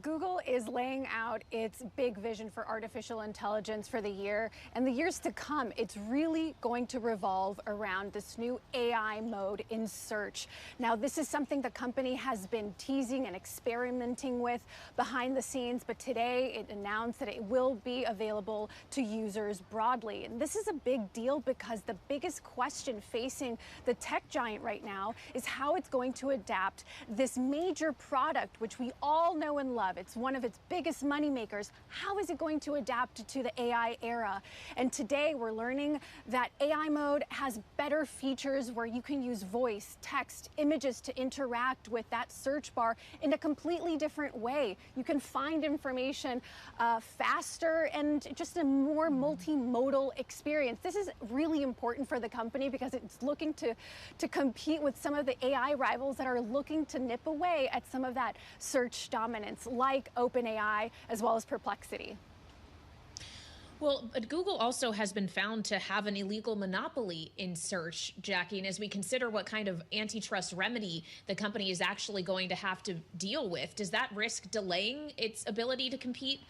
Google is laying out its big vision for artificial intelligence for the year and the years to come. It's really going to revolve around this new AI mode in search. Now, this is something the company has been teasing and experimenting with behind the scenes, but today it announced that it will be available to users broadly. And this is a big deal because the biggest question facing the tech giant right now is how it's going to adapt this major product, which we all know and love. It's one of its biggest moneymakers. How is it going to adapt to the AI era? And today we're learning that AI mode has better features where you can use voice, text, images to interact with that search bar in a completely different way. You can find information faster and just a more multimodal experience. This is really important for the company because it's looking to compete with some of the AI rivals that are looking to nip away at some of that search dominance, like OpenAI as well as Perplexity. Well, but Google also has been found to have an illegal monopoly in search, Jackie. And as we consider what kind of antitrust remedy the company is actually going to have to deal with, does that risk delaying its ability to compete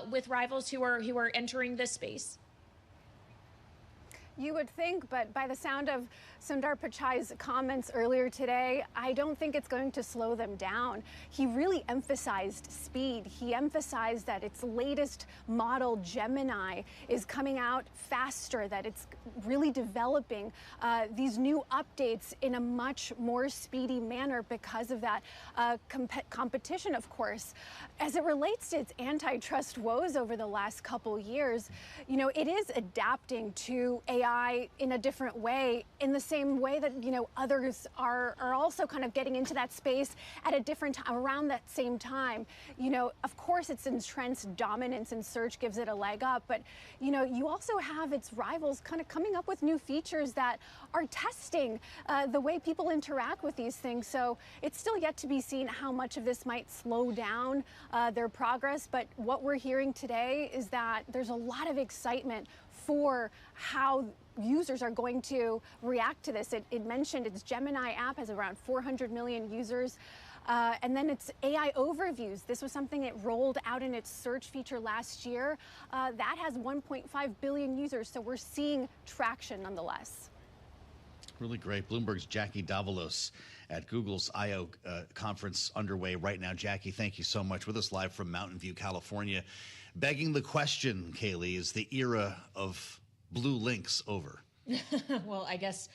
with rivals who are entering this space? You would think, but by the sound of Sundar Pichai's comments earlier today, I don't think it's going to slow them down. He really emphasized speed. He emphasized that its latest model, Gemini, is coming out faster, that it's really developing these new updates in a much more speedy manner because of that competition, of course. As it relates to its antitrust woes over the last couple years, you know, it is adapting to AI in a different way, in the same way that, you know, others are also kind of getting into that space at a different time, around that same time. You know, of course, its entrenched dominance in search gives it a leg up, but, you know, you also have its rivals kind of coming up with new features that are testing the way people interact with these things. So it's still yet to be seen how much of this might slow down their progress. But what we're hearing today is that there's a lot of excitement for how users are going to react to this. It mentioned its Gemini app has around 400 million users. And then its AI overviews. This was something it rolled out in its search feature last year. That has 1.5 billion users. So we're seeing traction nonetheless. Really great. Bloomberg's Jackie Davalos at Google's I/O conference underway right now. Jackie, thank you so much. With us live from Mountain View, California. Begging the question, Kaylee, is the era of blue links over? Well, I guess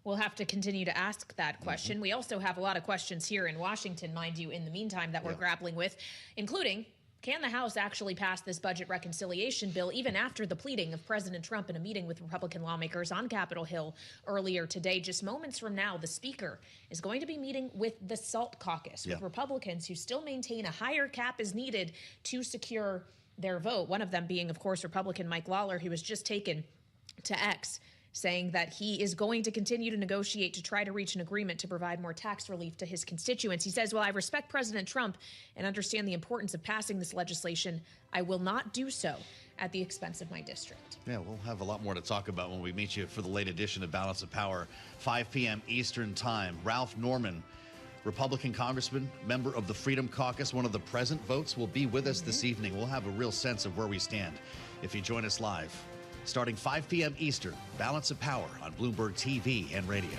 we'll have to continue to ask that question. We also have a lot of questions here in Washington, mind you, in the meantime, that we're grappling with, including, can the House actually pass this budget reconciliation bill even after the pleading of President Trump in a meeting with Republican lawmakers on Capitol Hill earlier today? Just moments from now, the Speaker is going to be meeting with the SALT caucus, with Republicans who still maintain a higher cap is needed to secure their vote. One of them being, of course, Republican Mike Lawler, who was just taken to X saying that he is going to continue to negotiate to try to reach an agreement to provide more tax relief to his constituents. He says, "While I respect President Trump and understand the importance of passing this legislation, I will not do so at the expense of my district." Yeah, we'll have a lot more to talk about when we meet you for the late edition of Balance of Power, 5 p.m. Eastern Time. Ralph Norman, Republican congressman, member of the Freedom Caucus, one of the present votes, will be with us this evening. We'll have a real sense of where we stand if you join us live. Starting 5 p.m. Eastern, Balance of Power on Bloomberg TV and radio.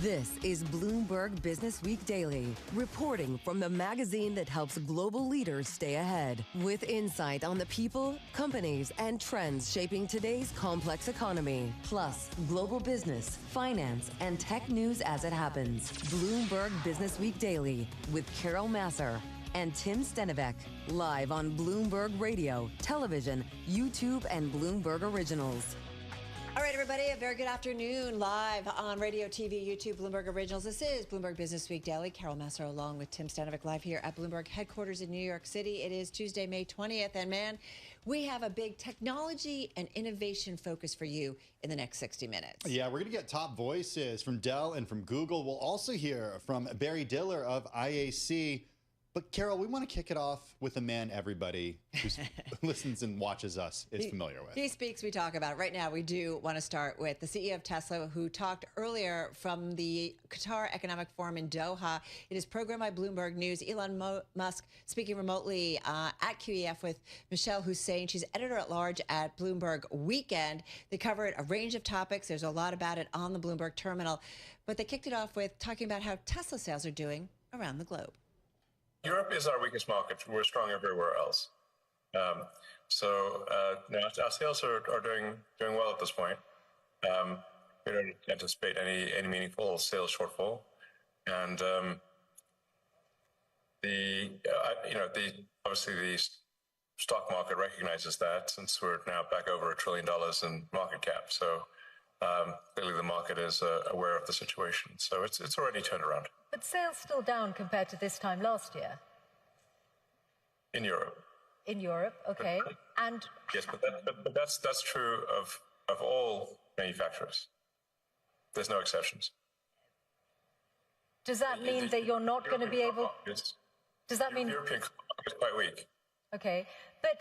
This is Bloomberg Business Week Daily, reporting from the magazine that helps global leaders stay ahead, with insight on the people, companies, and trends shaping today's complex economy, plus global business, finance, and tech news as it happens. Bloomberg Business Week Daily with Carol Massar and Tim Stenovec, live on Bloomberg Radio, television, YouTube, and Bloomberg Originals. All right, everybody, a very good afternoon, live on radio, TV, YouTube, Bloomberg Originals. This is Bloomberg Business Week Daily. Carol Massar along with Tim Stenovec live here at Bloomberg headquarters in New York City. It is Tuesday, May 20th, and man, We have a big technology and innovation focus for you in the next 60 minutes. Yeah, we're going to get top voices from Dell and from Google. We'll also hear from Barry Diller of IAC. But Carol, we want to kick it off with a man everybody who listens and watches us is familiar with. He speaks, we talk about it. Right now, we do want to start with the CEO of Tesla, who talked earlier from the Qatar Economic Forum in Doha. It is programmed by Bloomberg News. Elon Musk speaking remotely at QEF with Michelle Hussein. She's editor-at-large at Bloomberg Weekend. They covered a range of topics. There's a lot about it on the Bloomberg terminal. But they kicked it off with talking about how Tesla sales are doing around the globe. Europe is our weakest market. We're strong everywhere else. So our sales are doing well at this point. We don't anticipate any meaningful sales shortfall, and obviously the stock market recognizes that, since we're now back over $1 trillion in market cap. So clearly the market is aware of the situation. So it's already turned around. But sales still down compared to this time last year? In Europe. In Europe, okay. And yes, but that's true of all manufacturers. There's no exceptions. Does that mean that you're not going to be able... Does that mean... The European market is quite weak. Okay, but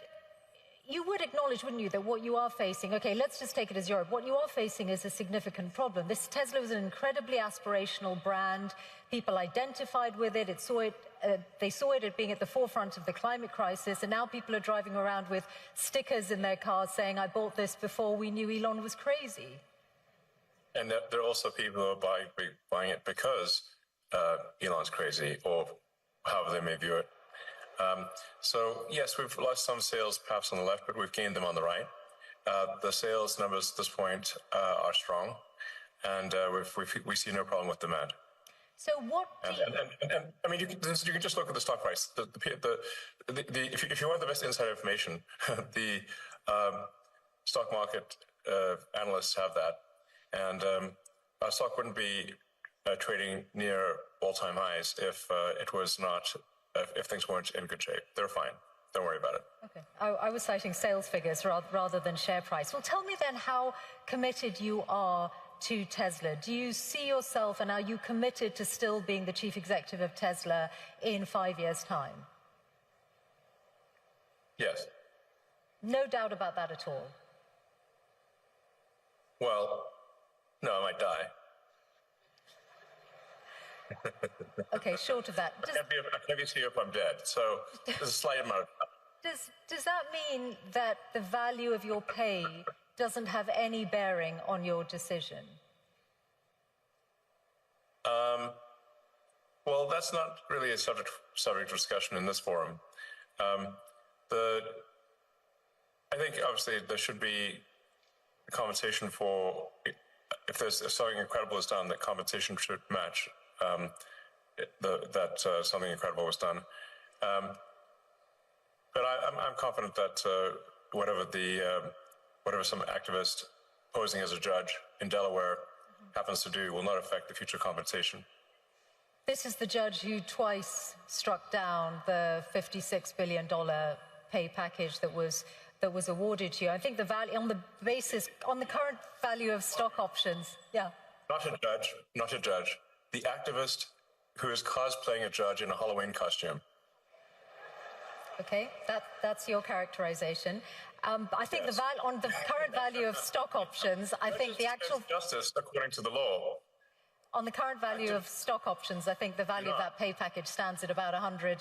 you would acknowledge, wouldn't you, that what you are facing, okay, let's just take it as Europe, what you are facing is a significant problem. This Tesla was an incredibly aspirational brand. People identified with it. They saw it as being at the forefront of the climate crisis, and now people are driving around with stickers in their cars saying, I bought this before we knew Elon was crazy. And there are also people who are buying it because Elon's crazy, or however they may view it. So yes, we've lost some sales perhaps on the left, but we've gained them on the right. The sales numbers at this point are strong, and we see no problem with demand. So what? I mean, you can just look at the stock price. If you want the best inside information, the stock market analysts have that, and our stock wouldn't be trading near all-time highs if it was not. If things weren't in good shape. They're fine. Don't worry about it. Okay. I was citing sales figures rather than share price. Well, tell me then how committed you are to Tesla. Do you see yourself, and are you committed to still being the chief executive of Tesla in 5 years' time? Yes. No doubt about that at all? Well, no, I might die. Okay, short of that. I can't be see if I'm dead, so there's a slight amount of time. Does that mean that the value of your pay doesn't have any bearing on your decision? Well, that's not really a subject of discussion in this forum. I think obviously there should be compensation for, if something incredible is done, that compensation should match that something incredible was done. But I'm confident that whatever some activist posing as a judge in Delaware happens to do will not affect the future compensation. This is the judge who twice struck down the $56 billion pay package that was awarded to you. I think the value on the current value of stock options. Yeah. Not a judge. The activist who is cosplaying a judge in a Halloween costume. Okay, that's your characterization. I think yes. On the current value of stock options, I think the actual justice according to the law. On the current value of stock options, I think the value of that pay package stands at about $100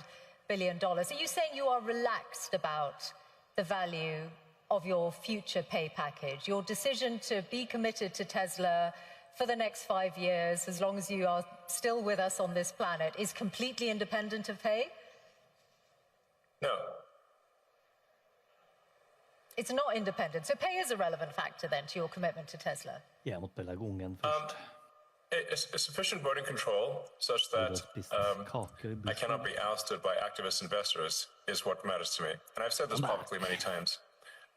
billion. Are you saying you are relaxed about the value of your future pay package? Your decision to be committed to Tesla for the next 5 years, as long as you are still with us on this planet, is completely independent of pay? No. It's not independent. So pay is a relevant factor then to your commitment to Tesla? Ja, mot pelargonen först. A sufficient voting control such that I cannot be ousted by activist investors is what matters to me. And I've said this publicly many times.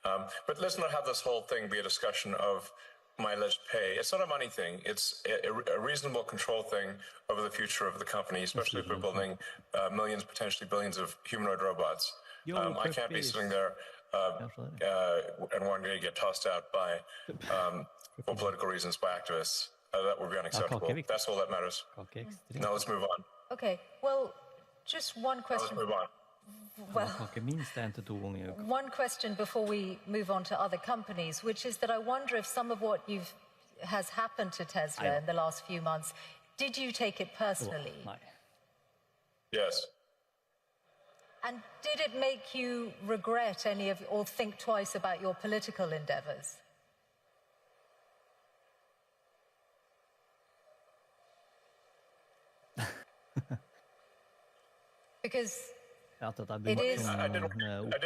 But let's not have this whole thing be a discussion of my alleged pay. It's not a money thing. It's a reasonable control thing over the future of the company, especially if we're building millions, potentially billions of humanoid robots. I can't be sitting there and one day get tossed out by, for political reasons, by activists. That would be unacceptable. That's all that matters. Now let's move on. Okay, well, just one question. Let's move on. Well, one question before we move on to other companies, which is that I wonder if some of what has happened to Tesla in the last few months, did you take it personally? Yes. And did it make you regret or think twice about your political endeavors? Because it is. I did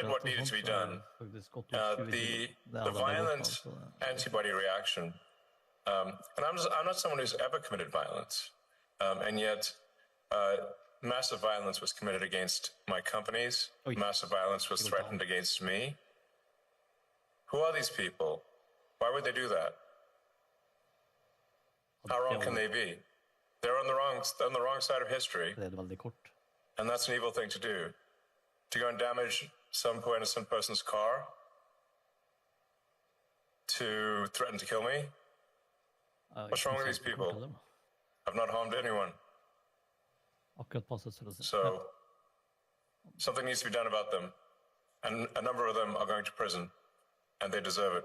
what needed to be done. The violent antibody reaction, and I'm not someone who's ever committed violence, and yet massive violence was committed against my companies. Massive violence was threatened against me. Who are these people? Why would they do that? How wrong can they be? They're on the wrong side of history, and that's an evil thing to do. To go and damage some poor innocent person's car, to threaten to kill me. What's wrong with these people? I've not harmed anyone. So something needs to be done about them, and a number of them are going to prison, and they deserve it.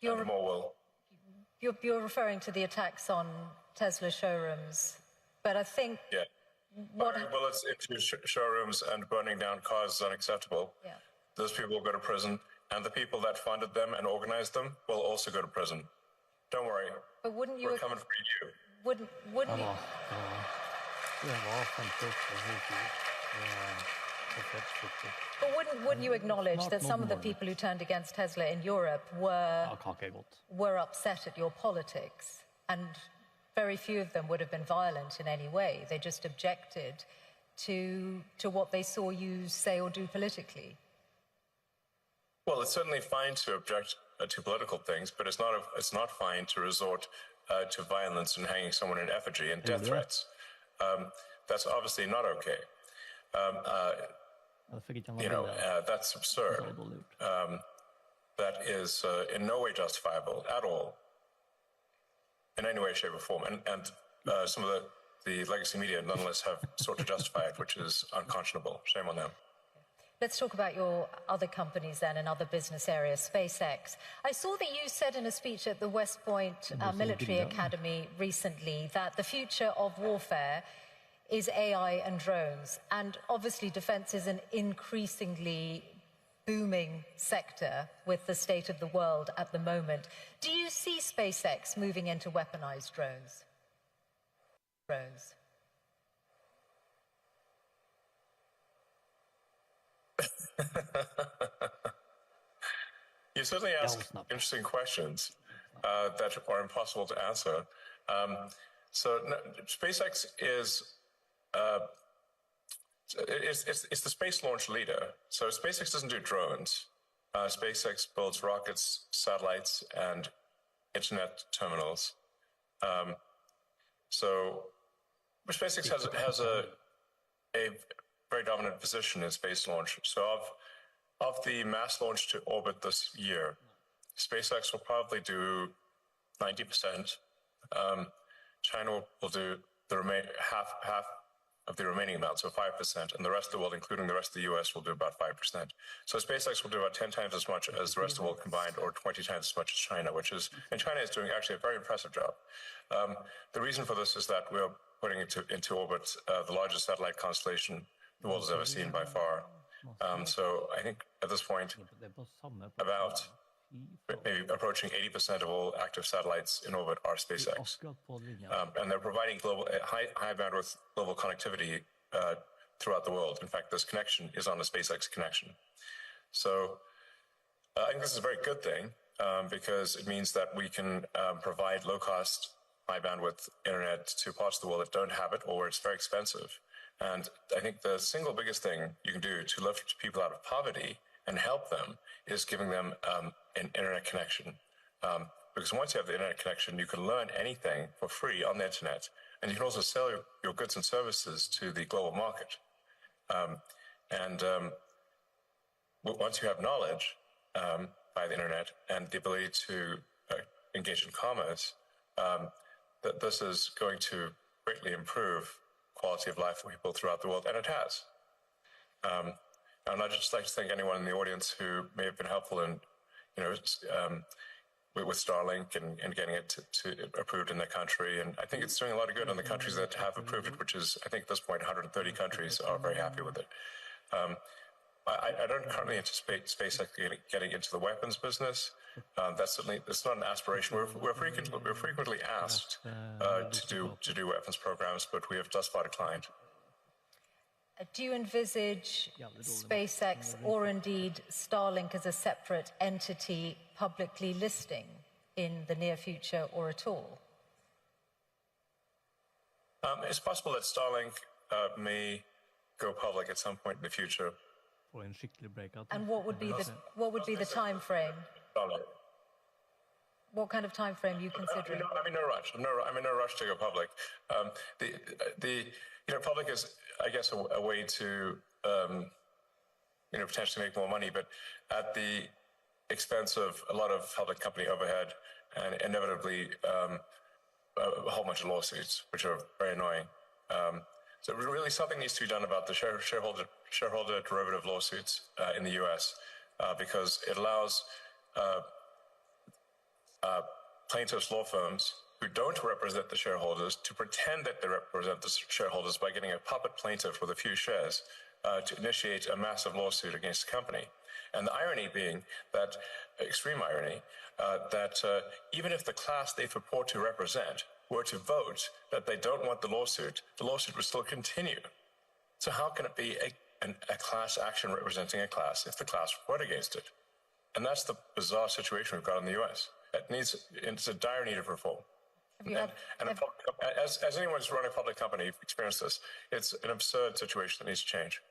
And more will. You're referring to the attacks on Tesla showrooms, but I think Firing bullets into showrooms and burning down cars is unacceptable. Yeah. Those people will go to prison, and the people that funded them and organized them will also go to prison. Don't worry. But wouldn't you? We're coming for you. Wouldn't you? But wouldn't you acknowledge that some of the people who turned against Tesla in Europe were upset at your politics, and very few of them would have been violent in any way. They just objected to what they saw you say or do politically. Well, it's certainly fine to object to political things, but it's not fine to resort to violence and hanging someone in effigy and death threats. That's obviously not okay. That's absurd. That is in no way justifiable at all, in any way, shape, or form. And some of the legacy media nonetheless have sought to justify it, which is unconscionable. Shame on them. Let's talk about your other companies then and other business areas, SpaceX. I saw that you said in a speech at the West Point Military Academy recently that the future of warfare is AI and drones. And obviously defense is an increasingly booming sector with the state of the world at the moment. Do you see SpaceX moving into weaponized drones? You certainly ask interesting questions that are impossible to answer. SpaceX is it's the space launch leader. So SpaceX doesn't do drones. SpaceX builds rockets, satellites, and internet terminals. SpaceX has a very dominant position in space launch. So of the mass launch to orbit this year, SpaceX will probably do 90%. China will do the half of the remaining amount, so 5%, and the rest of the world, including the rest of the US, will do about 5%. So SpaceX will do about 10 times as much as the rest of the world combined, or 20 times as much as China, and China is doing actually a very impressive job. The reason for this is that we're putting into orbit the largest satellite constellation the world has ever seen by far. So I think at this point, about maybe approaching 80% of all active satellites in orbit are SpaceX. And they're providing high bandwidth global connectivity throughout the world. In fact, this connection is on a SpaceX connection. So I think this is a very good thing because it means that we can provide low-cost, high bandwidth internet to parts of the world that don't have it or where it's very expensive. And I think the single biggest thing you can do to lift people out of poverty and help them is giving them an internet connection. Because once you have the internet connection, you can learn anything for free on the internet. And you can also sell your goods and services to the global market. once you have knowledge by the internet and the ability to engage in commerce, that this is going to greatly improve quality of life for people throughout the world, and it has. And I'd just like to thank anyone in the audience who may have been helpful in, with Starlink and getting it to approved in their country. And I think it's doing a lot of good in the countries that have approved it, which is, I think at this point, 130 countries are very happy with it. I don't currently anticipate SpaceX getting into the weapons business. That's not an aspiration. We're frequently asked to do weapons programs, but we have thus far declined. Do you envisage SpaceX or indeed Starlink as a separate entity publicly listing in the near future or at all? It's possible that Starlink may go public at some point in the future. And what would be the time frame? What kind of time frame are you considering? I'm in no rush. I'm in no rush to go public. Public is, I guess, a way to potentially make more money, but at the expense of a lot of public company overhead and inevitably a whole bunch of lawsuits, which are very annoying. So really, something needs to be done about the shareholder derivative lawsuits in the U.S. Because it allows plaintiffs' law firms who don't represent the shareholders to pretend that they represent the shareholders by getting a puppet plaintiff with a few shares to initiate a massive lawsuit against the company. And the irony being that, extreme irony, that even if the class they purport to represent were to vote that they don't want the lawsuit would still continue. So how can it be a class action representing a class if the class vote against it? And that's the bizarre situation we've got in the U.S. It's a dire need of reform. As anyone who's running a public company experienced this, it's an absurd situation that needs to change.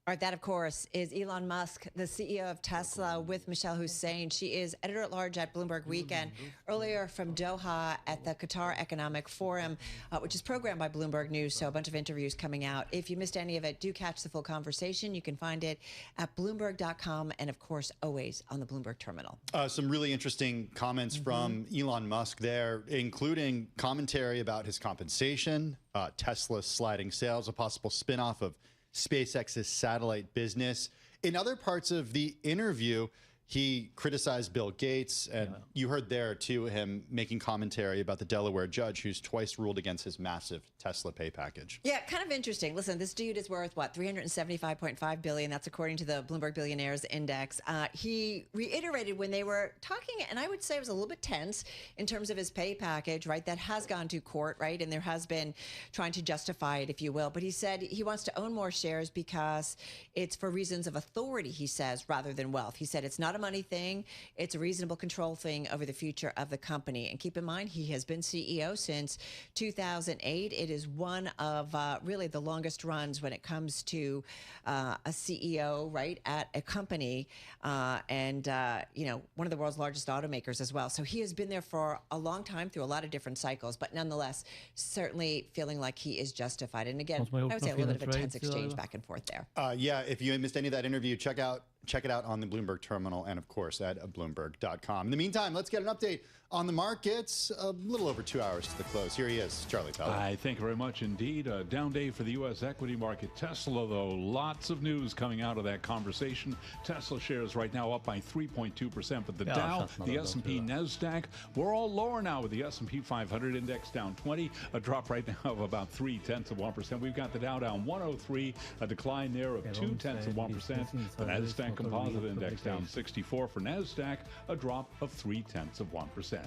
All right, that, of course, is Elon Musk, the CEO of Tesla, with Michelle Hussein. She is editor-at-large at Bloomberg Weekend. Earlier from Doha at the Qatar Economic Forum, which is programmed by Bloomberg News, so a bunch of interviews coming out. If you missed any of it, do catch the full conversation. You can find it at Bloomberg.com and, of course, always on the Bloomberg terminal. Some really interesting comments from Elon Musk there, including commentary about his compensation, Tesla's sliding sales, a possible spinoff of SpaceX's satellite business. In other parts of the interview, he criticized Bill Gates, and you heard there, too, him making commentary about the Delaware judge who's twice ruled against his massive Tesla pay package. Yeah, kind of interesting. Listen, this dude is worth, what, $375.5 billion. That's according to the Bloomberg Billionaires Index. He reiterated when they were talking, and I would say it was a little bit tense in terms of his pay package, right? That has gone to court, right? And there has been trying to justify it, if you will. But he said he wants to own more shares because it's for reasons of authority, he says, rather than wealth. He said it's not a money thing. It's a reasonable control thing over the future of the company. And keep in mind, he has been CEO since 2008. It is one of really the longest runs when it comes to a CEO, right, at a company and one of the world's largest automakers as well. So he has been there for a long time through a lot of different cycles, but nonetheless, certainly feeling like he is justified. And again, I would say a little bit of a tense exchange back and forth there. Yeah, if you missed any of that interview, check it out on the Bloomberg terminal and, of course, at Bloomberg.com. In the meantime, let's get an update on the markets a little over 2 hours to the close. Here he is, Charlie Pellet. Thank you very much indeed. A down day for the U.S. equity market. Tesla, though, lots of news coming out of that conversation. Tesla shares right now up by 3.2%, but the Dow, the S&P, NASDAQ, we're all lower now with the S&P 500 index down 20, a drop right now of about 0.3%. We've got the Dow down 103, a decline there of 0.2%. The NASDAQ Composite Index down 64 for NASDAQ, a drop of 0.3%.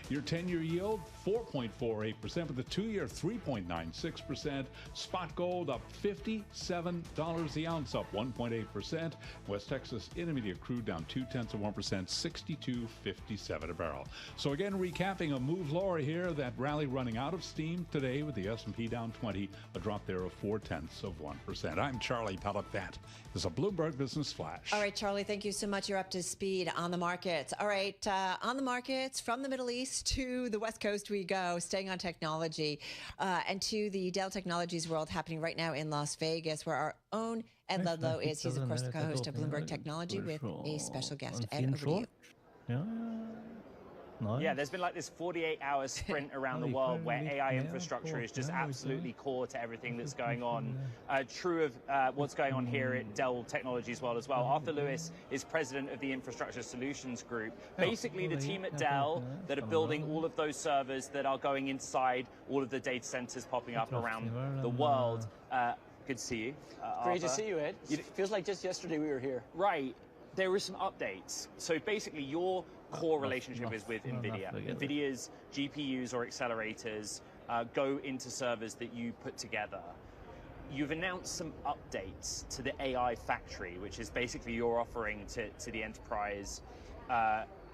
Your 10-year yield, 4.48%, but the 2-year, 3.96%. Spot gold up $57 the ounce, up 1.8%. West Texas Intermediate crude down 0.2%, 62.57 a barrel. So again, recapping a move lower here, that rally running out of steam today with the S&P down 20, a drop there of 0.4%. I'm Charlie Pellet. That is a Bloomberg Business Flash. All right, Charlie, thank you so much. You're up to speed on the markets. All right, on the markets, from the Middle East to the West Coast we go, staying on technology, and to the Dell Technologies World happening right now in Las Vegas, where our own Ed Ludlow is. He's, of course, the co-host of Bloomberg Technology with a special guest. Ed, over to you. Yeah, there's been like this 48-hour sprint around the world where AI infrastructure is just absolutely core to everything that's going on. True of what's going on here at Dell Technologies World as well. Arthur Lewis is president of the Infrastructure Solutions Group. Basically, the team at Dell that are building all of those servers that are going inside all of the data centers popping up around the world. Good to see you, Great to Arthur. see you, Ed. It feels like just yesterday we were here. Right. There were some updates. So basically, your core relationship is with NVIDIA. NVIDIA's GPUs or accelerators go into servers that you put together. You've announced some updates to the AI Factory, which is basically your offering to the enterprise.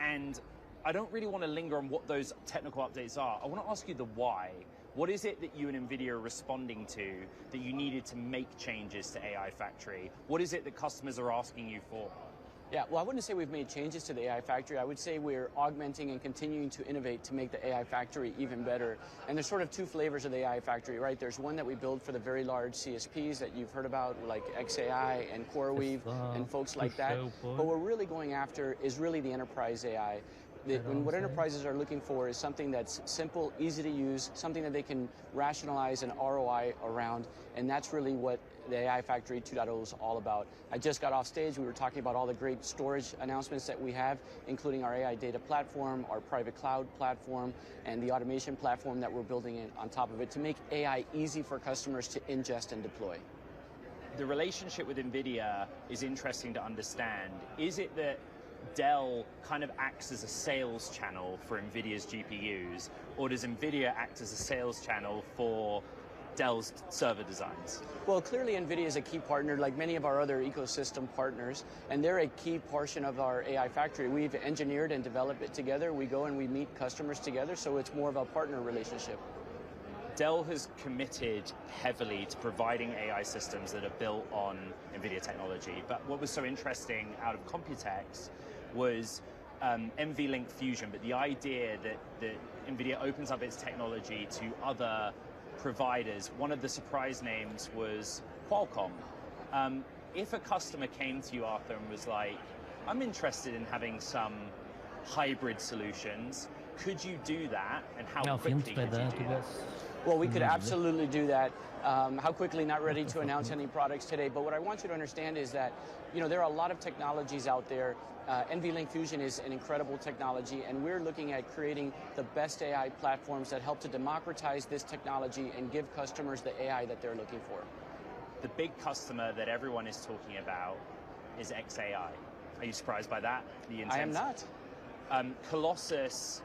And I don't really want to linger on what those technical updates are. I want to ask you the why. What is it that you and NVIDIA are responding to that you needed to make changes to AI Factory? What is it that customers are asking you for? Yeah, well, I wouldn't say we've made changes to the AI Factory. I would say we're augmenting and continuing to innovate to make the AI Factory even better. And there's sort of two flavors of the AI Factory, right? There's one that we build for the very large CSPs that you've heard about, like xAI and CoreWeave and folks like that. But what we're really going after is really the enterprise AI. And what enterprises are looking for is something that's simple, easy to use, something that they can rationalize an ROI around, and that's really what the AI Factory 2.0 is all about. I just got off stage, we were talking about all the great storage announcements that we have, including our AI data platform, our private cloud platform, and the automation platform that we're building on top of it to make AI easy for customers to ingest and deploy. The relationship with NVIDIA is interesting to understand. Is it that Dell kind of acts as a sales channel for NVIDIA's GPUs, or does NVIDIA act as a sales channel for Dell's server designs? Well, clearly NVIDIA is a key partner, like many of our other ecosystem partners, and they're a key portion of our AI Factory. We've engineered and developed it together. We go and we meet customers together, so it's more of a partner relationship. Dell has committed heavily to providing AI systems that are built on NVIDIA technology. But what was so interesting out of Computex was NVLink Fusion, but the idea that NVIDIA opens up its technology to other providers. One of the surprise names was Qualcomm. If a customer came to you, Arthur, and was like, I'm interested in having some hybrid solutions, could you do that? And how quickly could you do that? Well, we could absolutely do that. How quickly, not ready to announce any products today, but what I want you to understand is that, you know, there are a lot of technologies out there. NVLink Fusion is an incredible technology, and we're looking at creating the best AI platforms that help to democratize this technology and give customers the AI that they're looking for. The big customer that everyone is talking about is xAI. Are you surprised by that? I am not. Colossus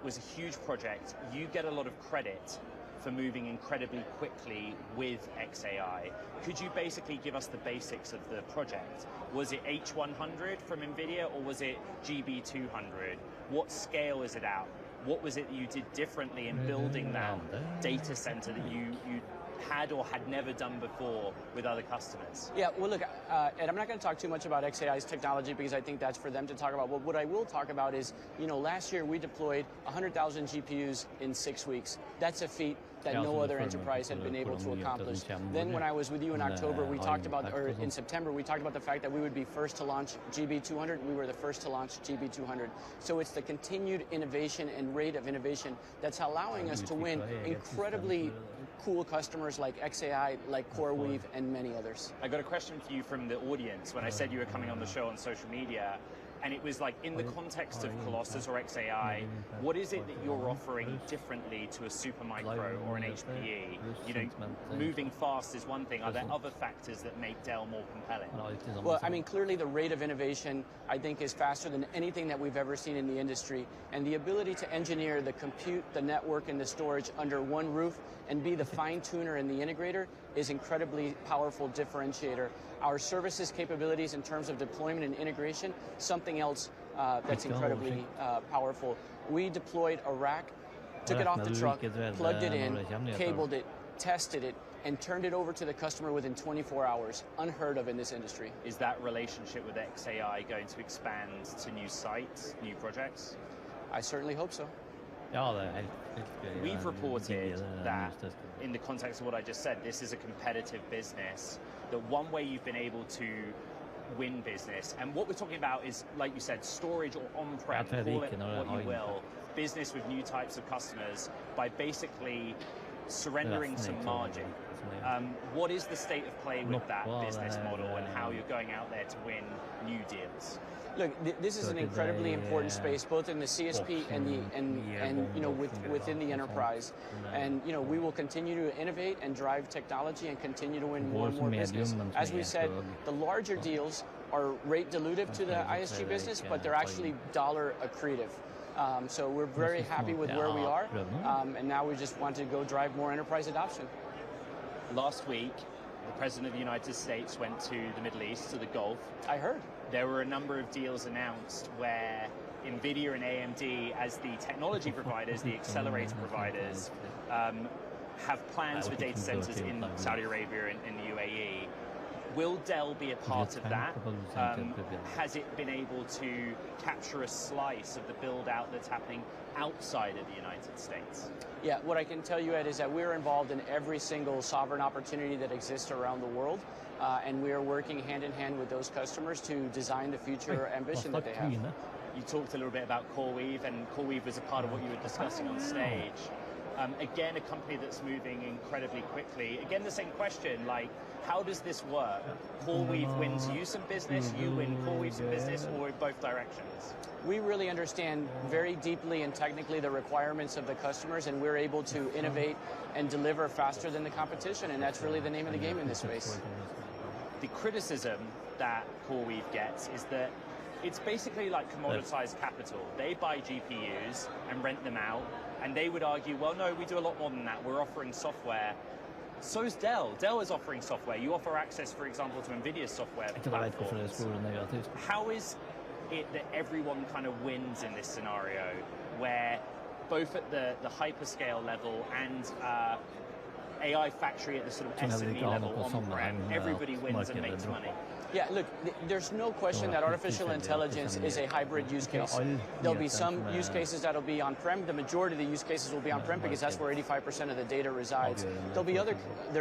was a huge project. You get a lot of credit for moving incredibly quickly with xAI. Could you basically give us the basics of the project? Was it H100 from NVIDIA, or was it GB200? What scale is it at? What was it that you did differently in building that data center that you had or had never done before with other customers? Yeah, well, look, Ed, I'm not going to talk too much about xAI's technology because I think that's for them to talk about. But what I will talk about is, you know, last year we deployed 100,000 GPUs in 6 weeks. That's a feat that no other enterprise had been able to accomplish. Then when I was with you in October, we talked about, or in September, we talked about the fact that we would be first to launch GB200. We were the first to launch GB200. So it's the continued innovation and rate of innovation that's allowing us to win incredibly cool customers like xAI, like CoreWeave, and many others. I got a question for you from the audience when I said you were coming on the show on social media. And it was like, in the context of Colossus or xAI, what is it that you're offering differently to a Supermicro or an HPE? You know, moving fast is one thing. Are there other factors that make Dell more compelling? Well, I mean, clearly the rate of innovation, I think, is faster than anything that we've ever seen in the industry. And the ability to engineer the compute, the network, and the storage under one roof and be the fine-tuner and the integrator is incredibly powerful differentiator. Our services capabilities in terms of deployment and integration, something else that's incredibly powerful. We deployed a rack, took it off the truck, plugged it in, cabled it, tested it, and turned it over to the customer within 24 hours. Unheard of in this industry. Is that relationship with XAI going to expand to new sites, new projects? I certainly hope so. Ja, det är helt gøy. We've reported that, in the context of what I just said, this is a competitive business, that one way you've been able to win business, and what we're talking about is, like you said, storage or on-prem, call it what you will, business with new types of customers by basically surrendering some margin. What is the state of play with that business model, and how you're going out there to win new deals? Look, this is an incredibly important space, both in the CSP and within the enterprise. And we will continue to innovate and drive technology and continue to win more and more business. As we said, the larger deals are rate dilutive to the ISG business, but they're actually dollar accretive. So we're very happy with where we are, and now we just want to go drive more enterprise adoption. Last week, the President of the United States went to the Middle East, to the Gulf. I heard. There were a number of deals announced where NVIDIA and AMD, as the technology providers, the accelerator providers, have plans for data centers in Saudi Arabia and in the UAE. Will Dell be a part of that? Has it been able to capture a slice of the build-out that's happening outside of the United States? Yeah, what I can tell you, Ed, is that we're involved in every single sovereign opportunity that exists around the world, and we are working hand-in-hand with those customers to design the future ambition that they have. You talked a little bit about CoreWeave, and CoreWeave was a part of what you were discussing on stage. Again, a company that's moving incredibly quickly. Again, the same question, like, how does this work? CoreWeave wins you some business, you win CoreWeave some business, or in both directions? We really understand very deeply and technically the requirements of the customers, and we're able to innovate and deliver faster than the competition, and that's really the name of the game in this space. The criticism that CoreWeave gets is that it's basically like commoditized capital. They buy GPUs and rent them out, and they would argue, well, no, we do a lot more than that. We're offering software. So is Dell. Dell is offering software. You offer access, for example, to NVIDIA's software platforms. How is it that everyone kind of wins in this scenario, where both at the hyperscale level and AI factory at the sort of SME level on-prem, everybody wins and makes money? Yeah, look, there's no question that artificial intelligence is a hybrid use case. There'll be some use cases that'll be on-prem. The majority of the use cases will be on-prem because that's where 85% of the data resides. There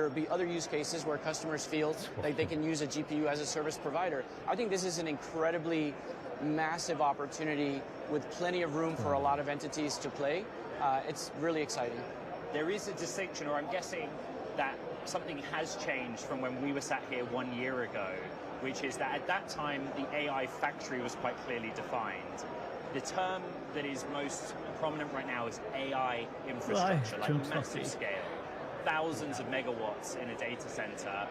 will be other use cases where customers feel like they can use a GPU as a service provider. I think this is an incredibly massive opportunity with plenty of room for a lot of entities to play. It's really exciting. There is a distinction, or I'm guessing that something has changed from when we were sat here 1 year ago, which is that at that time, the AI factory was quite clearly defined. The term that is most prominent right now is AI infrastructure, like massive scale, thousands of megawatts in a data center.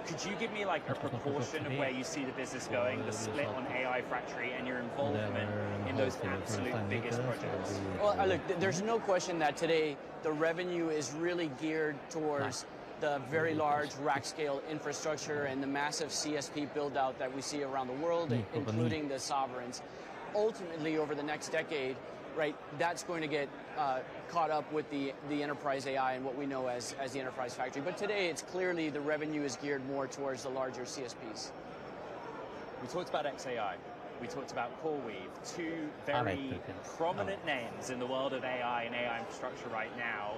Could you give me like a proportion of where you see the business going, the split on AI factory and your involvement in those absolute biggest projects? Well, look, there's no question that today the revenue is really geared towards the very large rack scale infrastructure and the massive CSP build out that we see around the world, including the sovereigns. Ultimately, over the next decade, right, that's going to get caught up with the enterprise AI and what we know as the enterprise factory. But today, it's clearly the revenue is geared more towards the larger CSPs. We talked about XAI. We talked about CoreWeave, two very prominent names in the world of AI and AI infrastructure right now.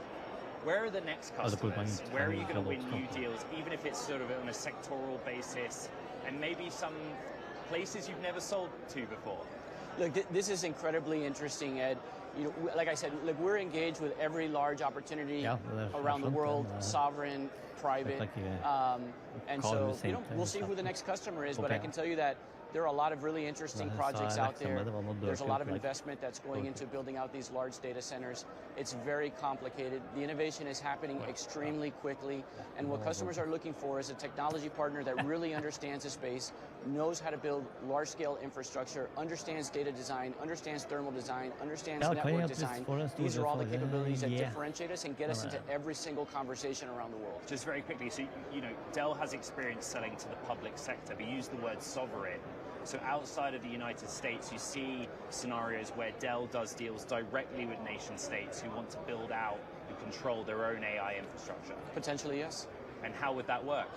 Where are the next customers? Where are you going to win new deals, even if it's sort of on a sectoral basis, and maybe some places you've never sold to before? Look, this is incredibly interesting, Ed. Like I said, look, we're engaged with every large opportunity around the world, sovereign, private, and so we'll see who the next customer is. But I can tell you that there are a lot of really interesting projects out there. There's a lot of investment that's going into building out these large data centers. It's very complicated. The innovation is happening extremely quickly. And what customers are looking for is a technology partner that really understands the space, knows how to build large-scale infrastructure, understands data design, understands thermal design, understands network design. These are all the capabilities that differentiate us and get us into every single conversation around the world. Just very quickly, so Dell has experience selling to the public sector. We use the word sovereign. So outside of the United States, you see scenarios where Dell does deals directly with nation states who want to build out control their own AI infrastructure? Potentially, yes. And how would that work?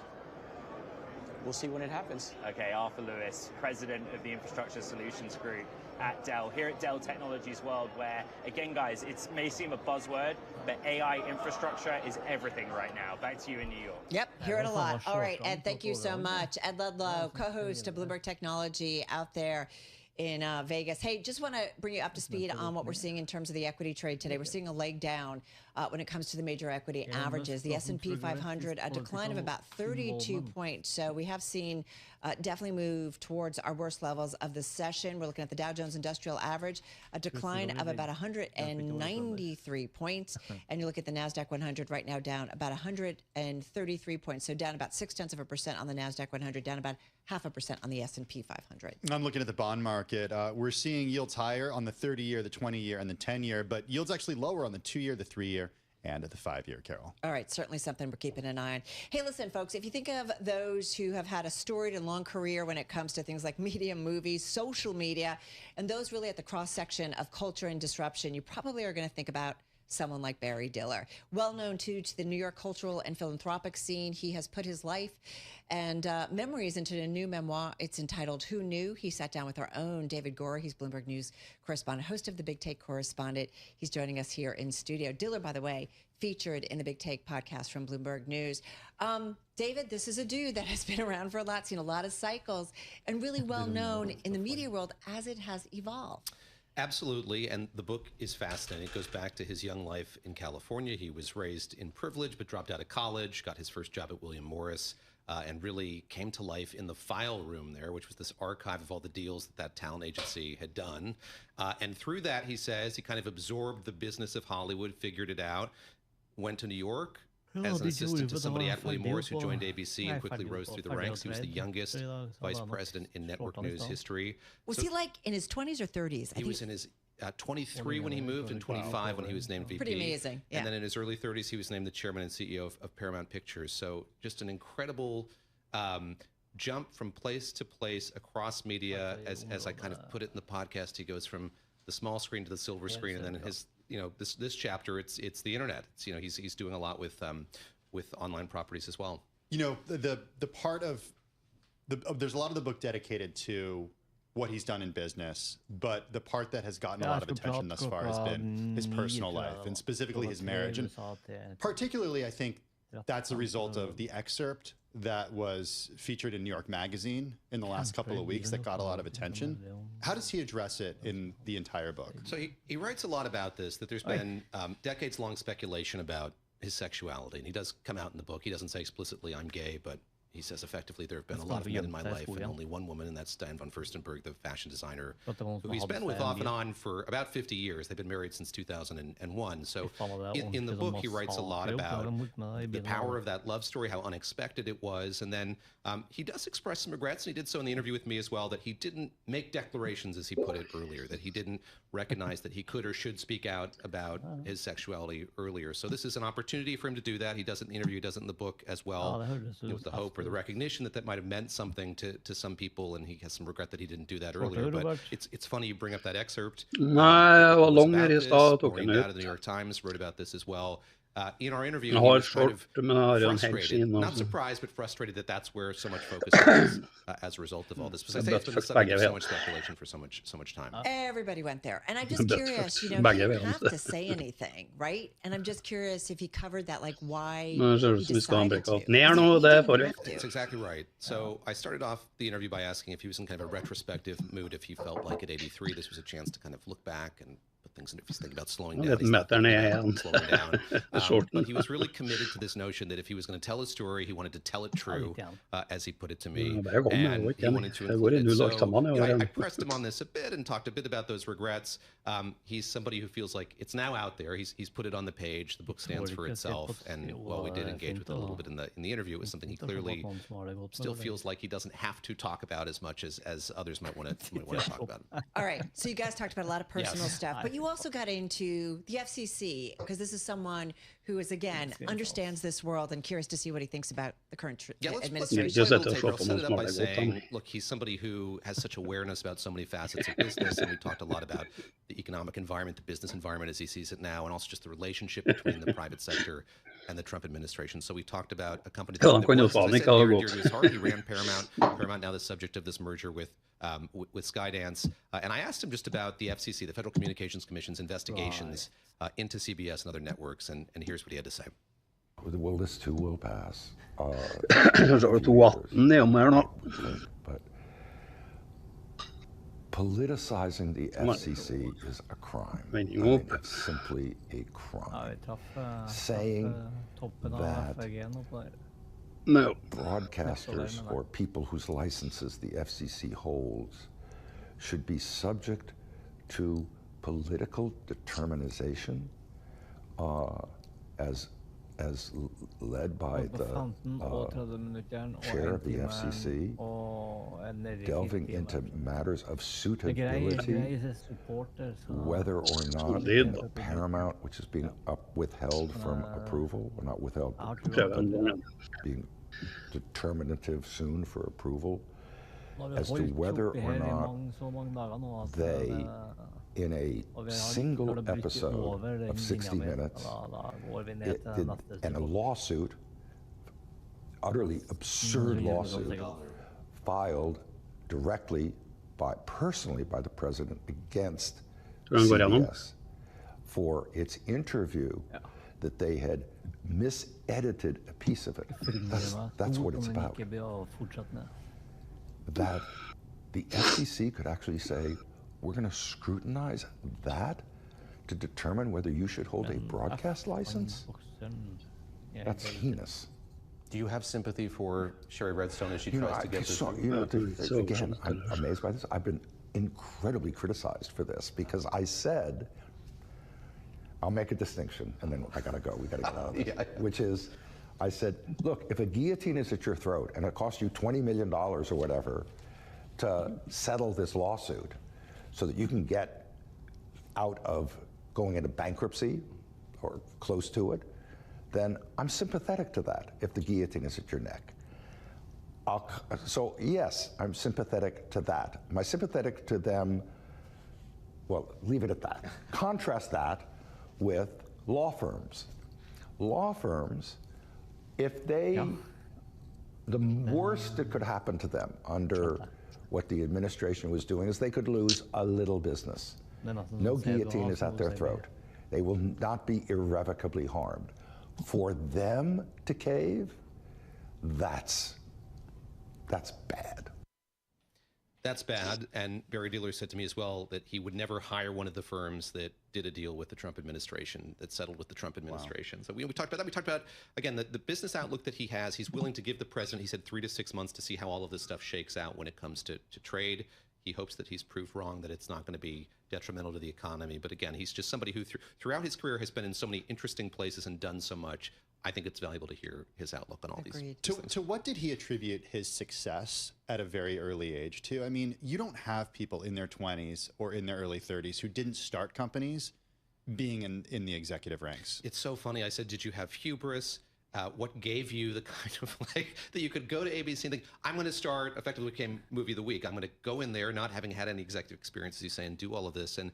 We'll see when it happens. Okay, Arthur Lewis, president of the Infrastructure Solutions Group at Dell, here at Dell Technologies World, where, again, guys, it may seem a buzzword, but AI infrastructure is everything right now. Back to you in New York. Yep, hear it a lot. All right, Ed, thank you so much. Ed Ludlow, co-host of Bloomberg Technology out there in Vegas. Hey, just want to bring you up to speed on what we're seeing in terms of the equity trade today. We're seeing a leg down when it comes to the major equity averages. The S&P 500, a decline of about 32 points. So we have seen definitely move towards our worst levels of the session. We're looking at the Dow Jones Industrial Average, a decline of about 193 points. And you look at the NASDAQ 100 right now down about 133 points. So down about 0.6% on the NASDAQ 100, down about 0.5% on the S&P 500. I'm looking at the bond market. We're seeing yields higher on the 30-year, the 20-year, and the 10-year, but yields actually lower on the 2-year, the 3-year, and at the 5-year, Carol. All right, certainly something we're keeping an eye on. Hey, listen, folks, if you think of those who have had a storied and long career when it comes to things like media, movies, social media, and those really at the cross-section of culture and disruption, you probably are going to think about someone like Barry Diller. Well known, too, to the New York cultural and philanthropic scene. He has put his life and memories into a new memoir. It's entitled Who Knew? He sat down with our own David Gore. He's Bloomberg News correspondent, host of the Big Take correspondent. He's joining us here in studio. Diller, by the way, featured in the Big Take podcast from Bloomberg News. David, this is a dude that has been around for a lot, seen a lot of cycles, and really well known in the media world as it has evolved. Absolutely, and the book is fascinating. It goes back to his young life in California. He was raised in privilege, but dropped out of college, got his first job at William Morris, and really came to life in the file room there, which was this archive of all the deals that talent agency had done. And through that, he says, he kind of absorbed the business of Hollywood, figured it out, went to New York, as an assistant to somebody at William Morris who joined ABC and quickly rose through the ranks. He was the youngest vice president in network news history. Was he like in his 20s or 30s? He was in his 23 when he moved and 25 when he was named VP. Pretty amazing, yeah. And then in his early 30s, he was named the chairman and CEO of Paramount Pictures. So just an incredible jump from place to place across media. As I kind of put it in the podcast, he goes from the small screen to the silver screen, and then his this chapter, it's the internet. It's, he's doing a lot with online properties as well. The part of there's a lot of the book dedicated to what he's done in business, but the part that has gotten a lot of attention thus far has been his personal life, and specifically his marriage. And particularly, I think that's a result of the excerpt that was featured in New York Magazine in the last couple of weeks that got a lot of attention. How does he address it in the entire book? So he writes a lot about this, that there's been decades-long speculation about his sexuality, and he does come out in the book. He doesn't say explicitly, I'm gay, but he says effectively there have been a lot of men in my life and only one woman, and that's Diane von Furstenberg, the fashion designer, who he's been with off and on for about 50 years. They've been married since 2001. So in the book, he writes a lot about the power of that love story, how unexpected it was. And then he does express some regrets, and he did so in the interview with me as well, that he didn't make declarations, as he put it earlier, that he didn't recognize that he could or should speak out about his sexuality earlier. So this is an opportunity for him to do that. He does it in the interview, he does it in the book as well, with the hope or the recognition that might have meant something to some people, and he has some regret that he didn't do that earlier. But it's funny you bring up that excerpt. Maureen Dowd of the New York Times wrote about this as well. In our interview, he was kind of frustrated, not surprised, but frustrated that that's where so much focus is as a result of all this. Because I say it's been the subject of so much speculation for so much time. Everybody went there. And I'm just curious, he didn't have to say anything, right? And I'm just curious if he covered that, like why he decided to. That's exactly right. So I started off the interview by asking if he was in kind of a retrospective mood, if he felt like at 83 this was a chance to kind of look back and put things in, if he's thinking about slowing down. He's not thinking about slowing down. But he was really committed to this notion that if he was going to tell his story, he wanted to tell it true, as he put it to me, and he wanted to include it. So I pressed him on this a bit and talked a bit about those regrets. He's somebody who feels like it's now out there. He's put it on the page. The book stands for itself. And while we did engage with it a little bit in the interview, it was something he clearly still feels like he doesn't have to talk about as much as others might want to talk about. All right. So you guys talked about a lot of personal stuff, but you You also got into the FCC because this is someone who is, again, understands this world and curious to see what he thinks about the current administration. I'll set it up by saying, look, he's somebody who has such awareness about so many facets of business, and we talked a lot about the economic environment, the business environment as he sees it now, and also just the relationship between the private sector and the Trump administration. So we talked about a company that was, as I said, near and dear to his heart. He ran Paramount. Paramount now the subject of this merger with Skydance. And I asked him just about the FCC, the Federal Communications Commission's investigations into CBS and other networks, and here's what he had to say. Well, this too will pass. But politicizing the FCC is a crime. I mean, it's simply a crime. Saying that broadcasters or people whose licenses the FCC holds should be subject to political determinization as led by the chair of the FCC, delving into matters of suitability, whether or not Paramount, which is being withheld from approval, or not withheld, but being determinative soon for approval, as to whether or not they, in a single episode of 60 Minutes, and a lawsuit, utterly absurd lawsuit, filed directly personally by the president against CBS for its interview that they had misedited a piece of it. That's what it's about. That the FCC could actually say, we're going to scrutinize that to determine whether you should hold a broadcast license? That's heinous. Do you have sympathy for Sherry Redstone as she tries to get this? Again, I'm amazed by this. I've been incredibly criticized for this because I said, I'll make a distinction, and then I got to go. We got to get out of this. Which is, I said, look, if a guillotine is at your throat and it costs you $20 million or whatever to settle this lawsuit, so that you can get out of going into bankruptcy or close to it, then I'm sympathetic to that if the guillotine is at your neck. So yes, I'm sympathetic to that. Am I sympathetic to them? Well, leave it at that. Contrast that with law firms. Law firms, if they, the worst that could happen to them under what the administration was doing is they could lose a little business. No guillotine is at their throat. They will not be irrevocably harmed. For them to cave, that's bad. That's bad. And Barry Diller said to me as well that he would never hire one of the firms that did a deal with the Trump administration, that settled with the Trump administration. So we talked about that. We talked about, again, the business outlook that he has. He's willing to give the president, he said, 3 to 6 months to see how all of this stuff shakes out when it comes to trade. He hopes that he's proved wrong, that it's not going to be detrimental to the economy. But again, he's just somebody who throughout his career has been in so many interesting places and done so much. I think it's valuable to hear his outlook on all these things. To what did he attribute his success at a very early age to? I mean, you don't have people in their 20s or in their early 30s who didn't start companies being in the executive ranks. It's so funny. I said, did you have hubris? What gave you the kind of like that you could go to ABC and think, I'm going to start, effectively became movie of the week. I'm going to go in there not having had any executive experience, as you say, and do all of this. And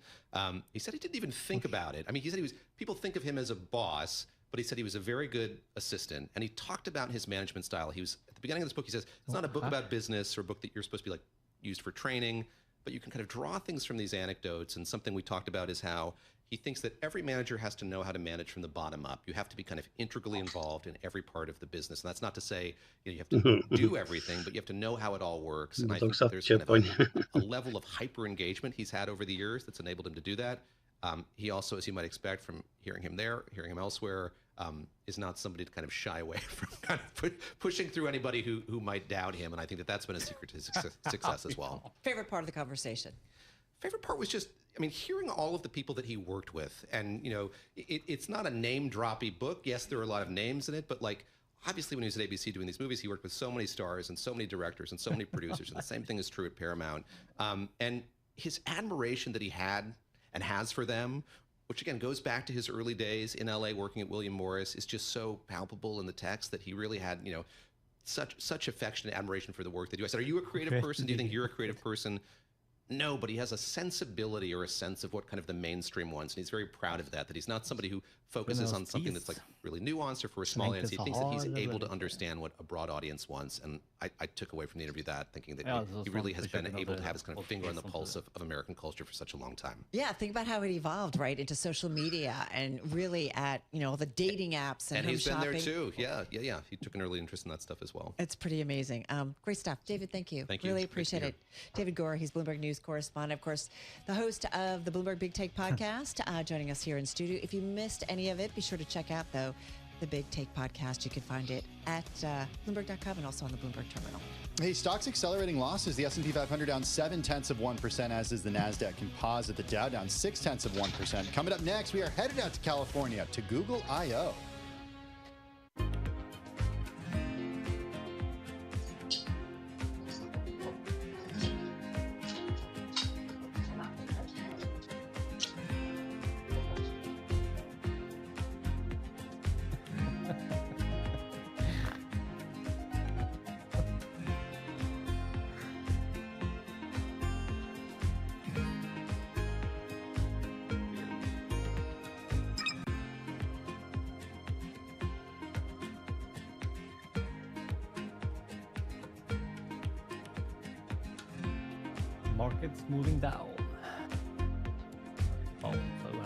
he said he didn't even think about it. I mean, he said people think of him as a boss, but he said he was a very good assistant. And he talked about his management style. He was, at the beginning of this book, he says, it's not a book about business or a book that you're supposed to be like used for training, but you can kind of draw things from these anecdotes. And something we talked about is how he thinks that every manager has to know how to manage from the bottom up. You have to be kind of integrally involved in every part of the business. And that's not to say you have to do everything, but you have to know how it all works. And I think there's kind of a level of hyper engagement he's had over the years that's enabled him to do that. He also, as you might expect from hearing him there, hearing him elsewhere, is not somebody to kind of shy away from kind of pushing through anybody who might doubt him. And I think that that's been a secret to his success as well. Favorite part of the conversation? Favorite part was just, I mean, hearing all of the people that he worked with. And, you know, it's not a name-droppy book. Yes, there are a lot of names in it, but like, obviously when he was at ABC doing these movies, he worked with so many stars and so many directors and so many producers. And the same thing is true at Paramount. And his admiration that he had and has for them, which again goes back to his early days in LA working at William Morris, is just so palpable in the text that he really had, such affection and admiration for the work they do. I said, are you a creative person? Do you think you're a creative person? No, but he has a sensibility or a sense of what kind of the mainstream wants, and he's very proud of that he's not somebody who focuses on something that's like really nuanced or for a small audience. He thinks that he's able to understand what a broad audience wants, and I took away from the interview that, thinking that he really has been able to have his kind of finger on the pulse of American culture for such a long time. Yeah, think about how it evolved, right, into social media and really at, all the dating apps and he's been shopping. there too. Yeah. He took an early interest in that stuff as well. It's pretty amazing. Great stuff. David, thank you. Thank you. Really appreciate it. David Gore, he's Bloomberg News correspondent, of course, the host of the Bloomberg Big Take podcast, joining us here in studio. If you missed any of it, be sure to check out, though, the Big Take podcast. You can find it at Bloomberg.com and also on the Bloomberg terminal. Hey, stocks accelerating losses. The S&P 500 down 0.7%, as is the NASDAQ Composite. The Dow down 0.6%. Coming up next, we are headed out to California to Google I/O. Markets moving down. Oh, so well.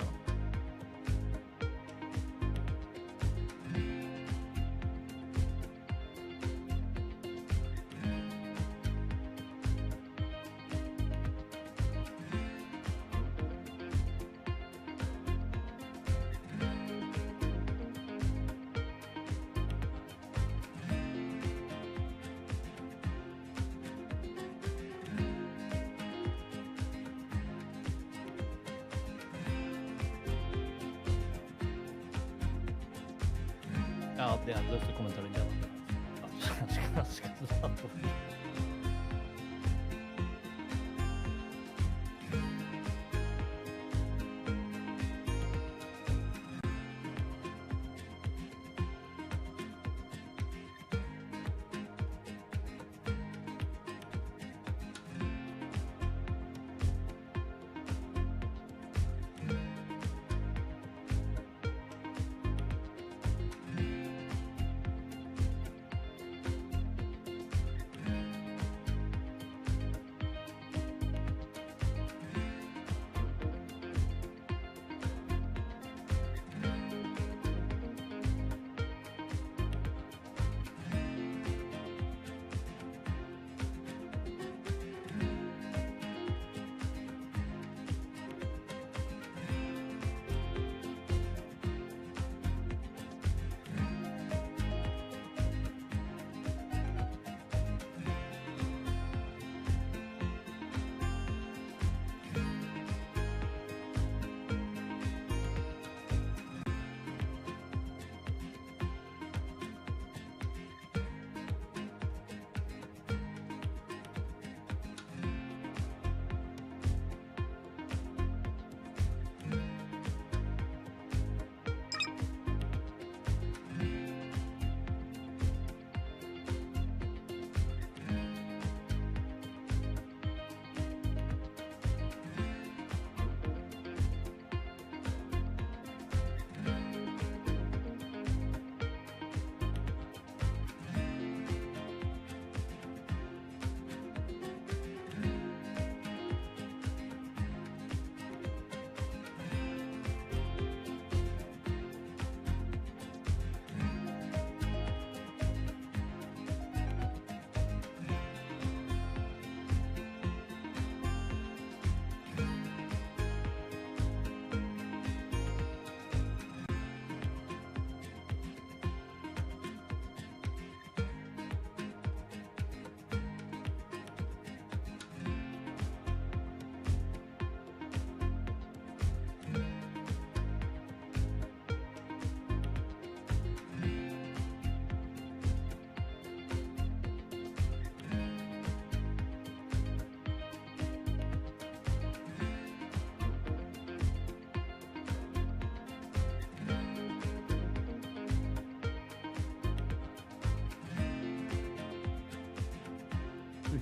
Ja, det är löst kommentarer gällande.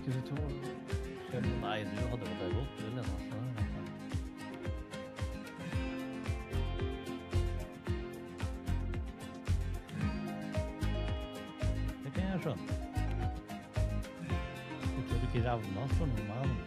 Ska vi ta... Nej, du hade det gått. Du är nästan. Det kan jag skönja. Jag tror du kan ravna från någon annan.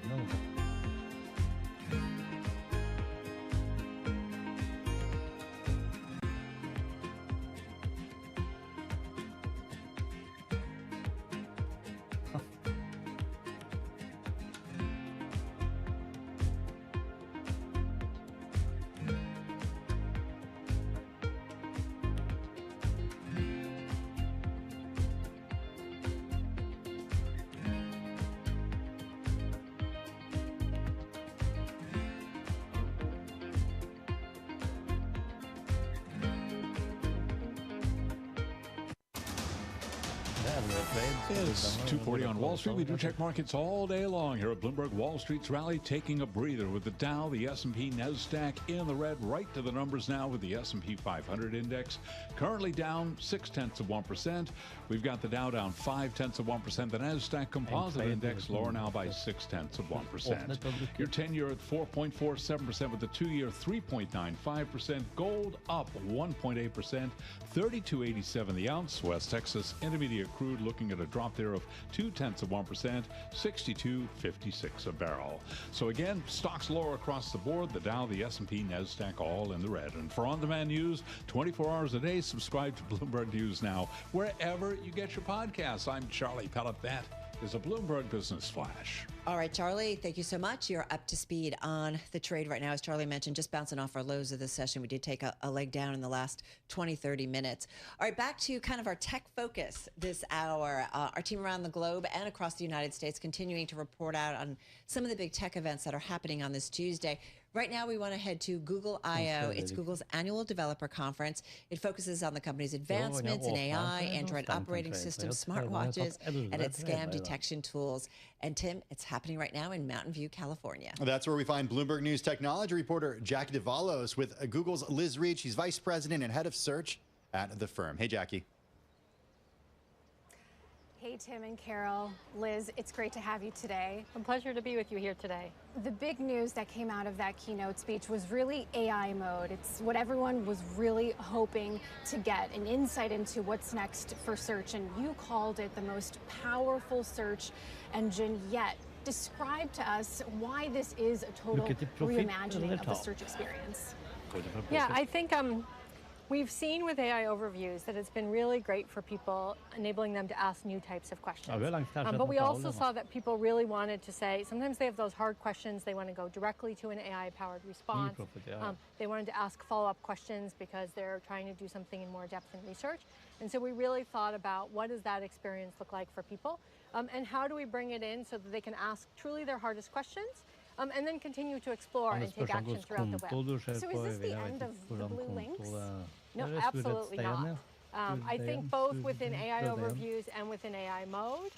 It's 2:40 on Wall Street. We do check markets all day long here at Bloomberg. Wall Street's rally taking a breather with the Dow, the S&P, NASDAQ in the red, right to the numbers now with the S&P 500 index currently down 0.6%. We've got the Dow down 0.5%. The NASDAQ Composite Index lower now by 0.6%. Your 10-year at 4.47% with the 2-year 3.95%. Gold up 1.8%, 32.87 the ounce. West Texas Intermediate crude looking at a drop there of 0.2%, 62.56 a barrel. So again, stocks lower across the board. The Dow, the S&P, NASDAQ all in the red. And for on-demand news 24 hours a day, subscribe to Bloomberg News Now wherever you get your podcasts. I'm Charlie Pellet. That is a Bloomberg Business Flash. All right, Charlie, thank you so much. You're up to speed on the trade right now. As Charlie mentioned, just bouncing off our lows of the session. We did take a leg down in the last 20, 30 minutes. All right, back to kind of our tech focus this hour. Our team around the globe and across the United States continuing to report out on some of the big tech events that are happening on this Tuesday. Right now, we want to head to Google I/O. It's Google's annual developer conference. It focuses on the company's advancements in AI, Android operating systems, smartwatches, and its scam detection tools. And Tim, it's happening right now in Mountain View, California. That's where we find Bloomberg News technology reporter Jackie Davalos with Google's Liz Reed. She's vice president and head of search at the firm. Hey, Jackie. Hey, Tim and Carol. Liz, it's great to have you today. A pleasure to be with you here today. The big news that came out of that keynote speech was really AI mode. It's what everyone was really hoping to get, an insight into what's next for search. And you called it the most powerful search engine yet. Describe to us why this is a total reimagining of the search experience. Yeah, I think we've seen with AI overviews that it's been really great for people, enabling them to ask new types of questions. But we also saw that people really wanted to say, sometimes they have those hard questions, they want to go directly to an AI-powered response. They wanted to ask follow-up questions because they're trying to do something in more depth in research. And so we really thought about what does that experience look like for people, and how do we bring it in so that they can ask truly their hardest questions, and then continue to explore and take action throughout the web. So is this the end of the blue links? No, absolutely not. I think both within AI overviews and within AI mode,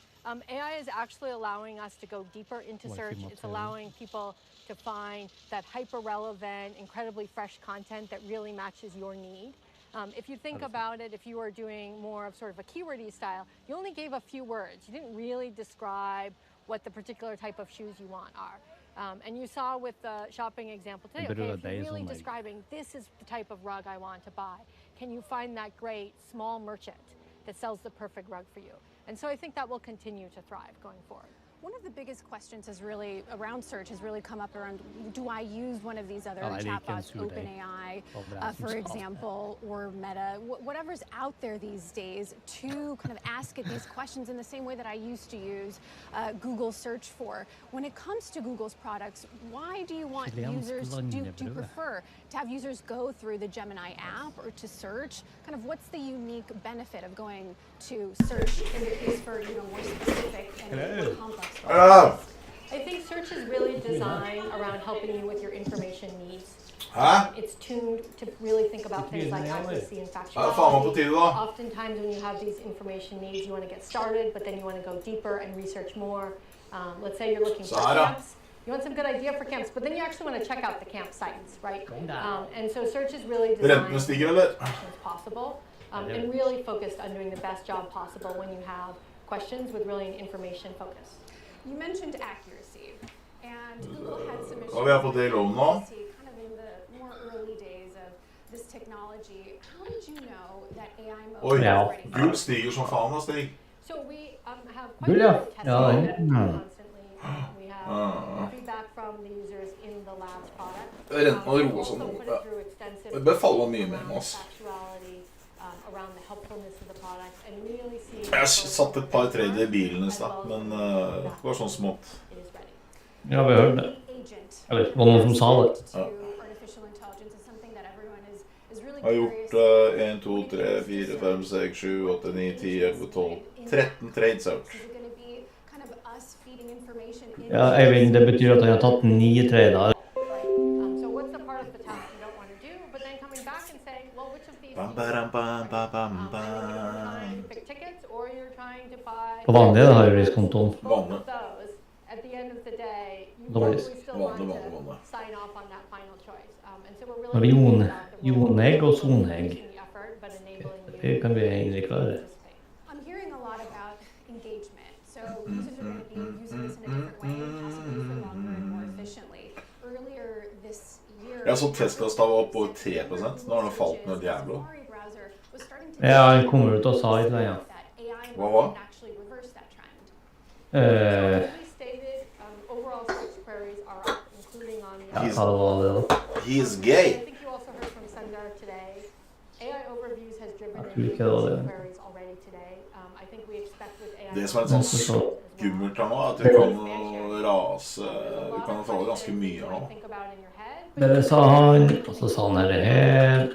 AI is actually allowing us to go deeper into search. It's allowing people to find that hyper-relevant, incredibly fresh content that really matches your need. If you think about it, if you were doing more of sort of a keyword-y style, you only gave a few words. You didn't really describe what the particular type of shoes you want are. And you saw with the shopping example today, okay, if you're really describing this is the type of rug I want to buy, can you find that great small merchant that sells the perfect rug for you? And so I think that will continue to thrive going forward. One of the biggest questions is really around search has really come up around, do I use one of these other chatbots, OpenAI, for example, or Meta, whatever's out there these days, to kind of ask it these questions in the same way that I used to use Google search for. When it comes to Google's products, why do you want users, do you prefer to have users go through the Gemini app or to search? Kind of what's the unique benefit of going to search in the case for, more specific and more complex? I think search is really designed around helping you with your information needs. It's tuned to really think about things like accuracy and factuality. Oftentimes when you have these information needs, you want to get started, but then you want to go deeper and research more. Let's say you're looking for camps. You want some good idea for camps, but then you actually want to check out the campsites, right? And so search is really designed to be as possible and really focused on doing the best job possible when you have questions with really an information focus. You mentioned accuracy, and Google had some issues. Og vi på day low nå. Kind of in the more early days of this technology. How did you know that AI mode Oi, was ready? gul stiger som faen da, Stig. So we have Gul, quite ja. a bit of Ja, testing ja. constantly. We have feedback from the users in the labs product. Renten har roet seg nå. Det bør falle mye mer med oss. Around the helpfulness of the product and really see Jeg satt et par trader i bilen i sted, men det var sånn smått. Ja, vi hørte det. Eller, det var noen som sa det. Ja. Jeg har gjort 1, 2, 3, 4, 5, 6, 7, 8, 9, 10, 11, 12, 13 trades jeg har gjort. Ja, Eivind, det betyr at jeg har tatt 9 trader. Bam, bam, bam, bam, bam, bam. På vanlig da har jeg riskontoen. Vanlig. Dårlig. Vanlig. Når det er jonegg og sonegg, det kan vi egentlig klare. I'm hearing a lot about engagement. So users are going to be using this in a different way and possibly for longer and more efficiently. Earlier this year, Jeg så Tesla stava opp over 3%. Nå har den falt ned jævla. Ja, han kommer ut og sa et eller annet. Hva var? Ja, hva var det da? He's gay. Jeg tror ikke det var det. Det som er litt sånn skummelt her nå, er at vi kan rase, vi kan få ganske mye her nå. Det sa han, og så sa han her.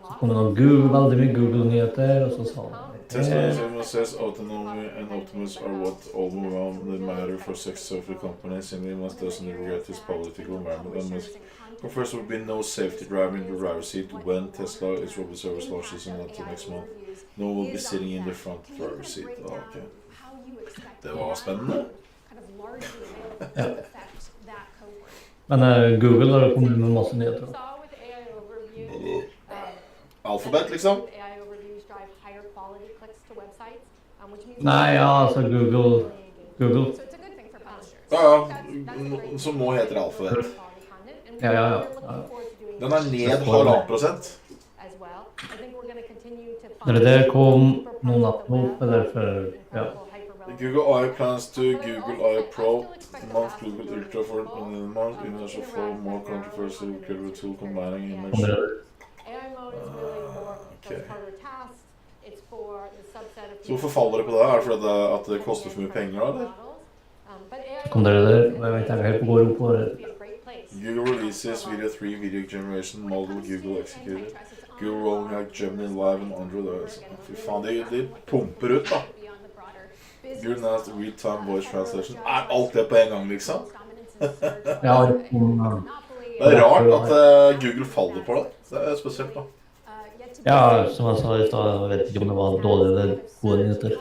Så kom det noen veldig mye Google-nyheter, og så sa han Tesla says autonomy and Optimus are what all around the matter for successful companies, and we must doesn't regret his political environment. And must confirms there will be no safety driver in the driver's seat when Tesla is robot service launches until next month. No one will be sitting in the front driver's seat. Okay. Det var spennende. Ja. Men Google har kommet med masse nyheter. Alfabet, liksom? Nei, ja, altså Google. Ja, som nå heter Alfabet. Ja. Den er ned 1,5%. Når det kom noen opp, derfor, ja. Google AI plans to Google AI Pro, not Google Ultra for month, image for more controversial credible tool combining image. Okay. Så hvorfor faller det på det? Er det fordi at det koster for mye penger, eller? Kom dere der? Jeg vet ikke helt på går opp på det. Google releases Video 3 video generation model Google executed. Google rolling out Gemini live on Android. Fy faen, de pumper ut da. Google has real-time voice translation. Er alt det på en gang, liksom? Ja, det er rart at Google faller på det. Det er spesielt da. Ja, som jeg sa i stad, jeg vet ikke om det var dårlig eller gode nyheter.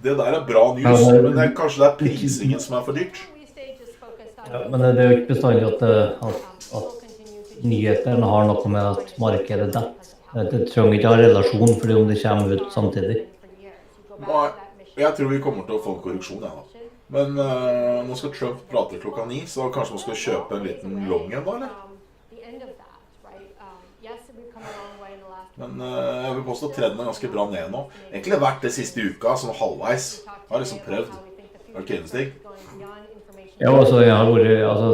Det der er bra news, men det er kanskje det er prisingen som er for dyrt. Ja, men det er jo ikke bestandig at nyhetene har noe med at markedet detter. Det trenger ikke ha relasjon fordi om det kommer ut samtidig. Nei, jeg tror vi kommer til å få en korreksjon, ja da. Men nå skal Trump prate klokka 9, så kanskje man skal kjøpe en liten long en da, eller? Men jeg vil påstå at trenden er ganske bra ned nå. Egentlig vært det siste uka, sånn halvveis. Jeg har liksom prøvd. Er det ikke enig, Stig? Ja, altså, jeg har vært, altså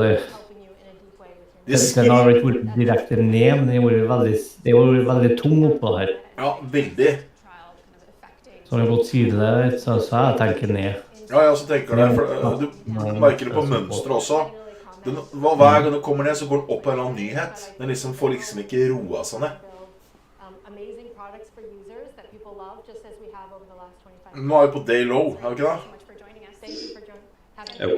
den har ikke vært direkte ned, men det har vært veldig tung oppå her. Ja, veldig. Så har jeg gått sidelært, så jeg tenker ned. Ja, jeg også tenker det, for du merker det på mønstret også. Hver gang det kommer ned, så går den opp på en eller annen nyhet. Den liksom får liksom ikke roa seg ned. Nå er vi på day low, er vi ikke det? Jo.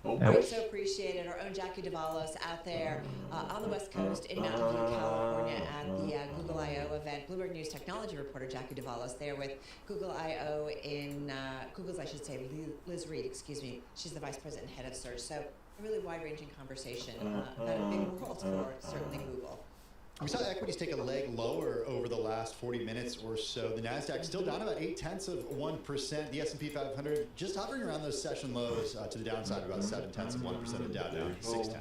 We so appreciated our own Jackie Davalos out there on the West Coast in Mountain View, California at the Google I.O. event. Bloomberg News technology reporter Jackie Davalos there with Google I.O. in Google's, I should say, Liz Reed, excuse me. She's the vice president and head of search. So a really wide-ranging conversation about a big world for certainly Google. We saw equities take a leg lower over the last 40 minutes or so. The Nasdaq still down about 0.8%. The S&P 500 just hovering around those session lows to the downside, about 0.7%. The Dow down 0.6%.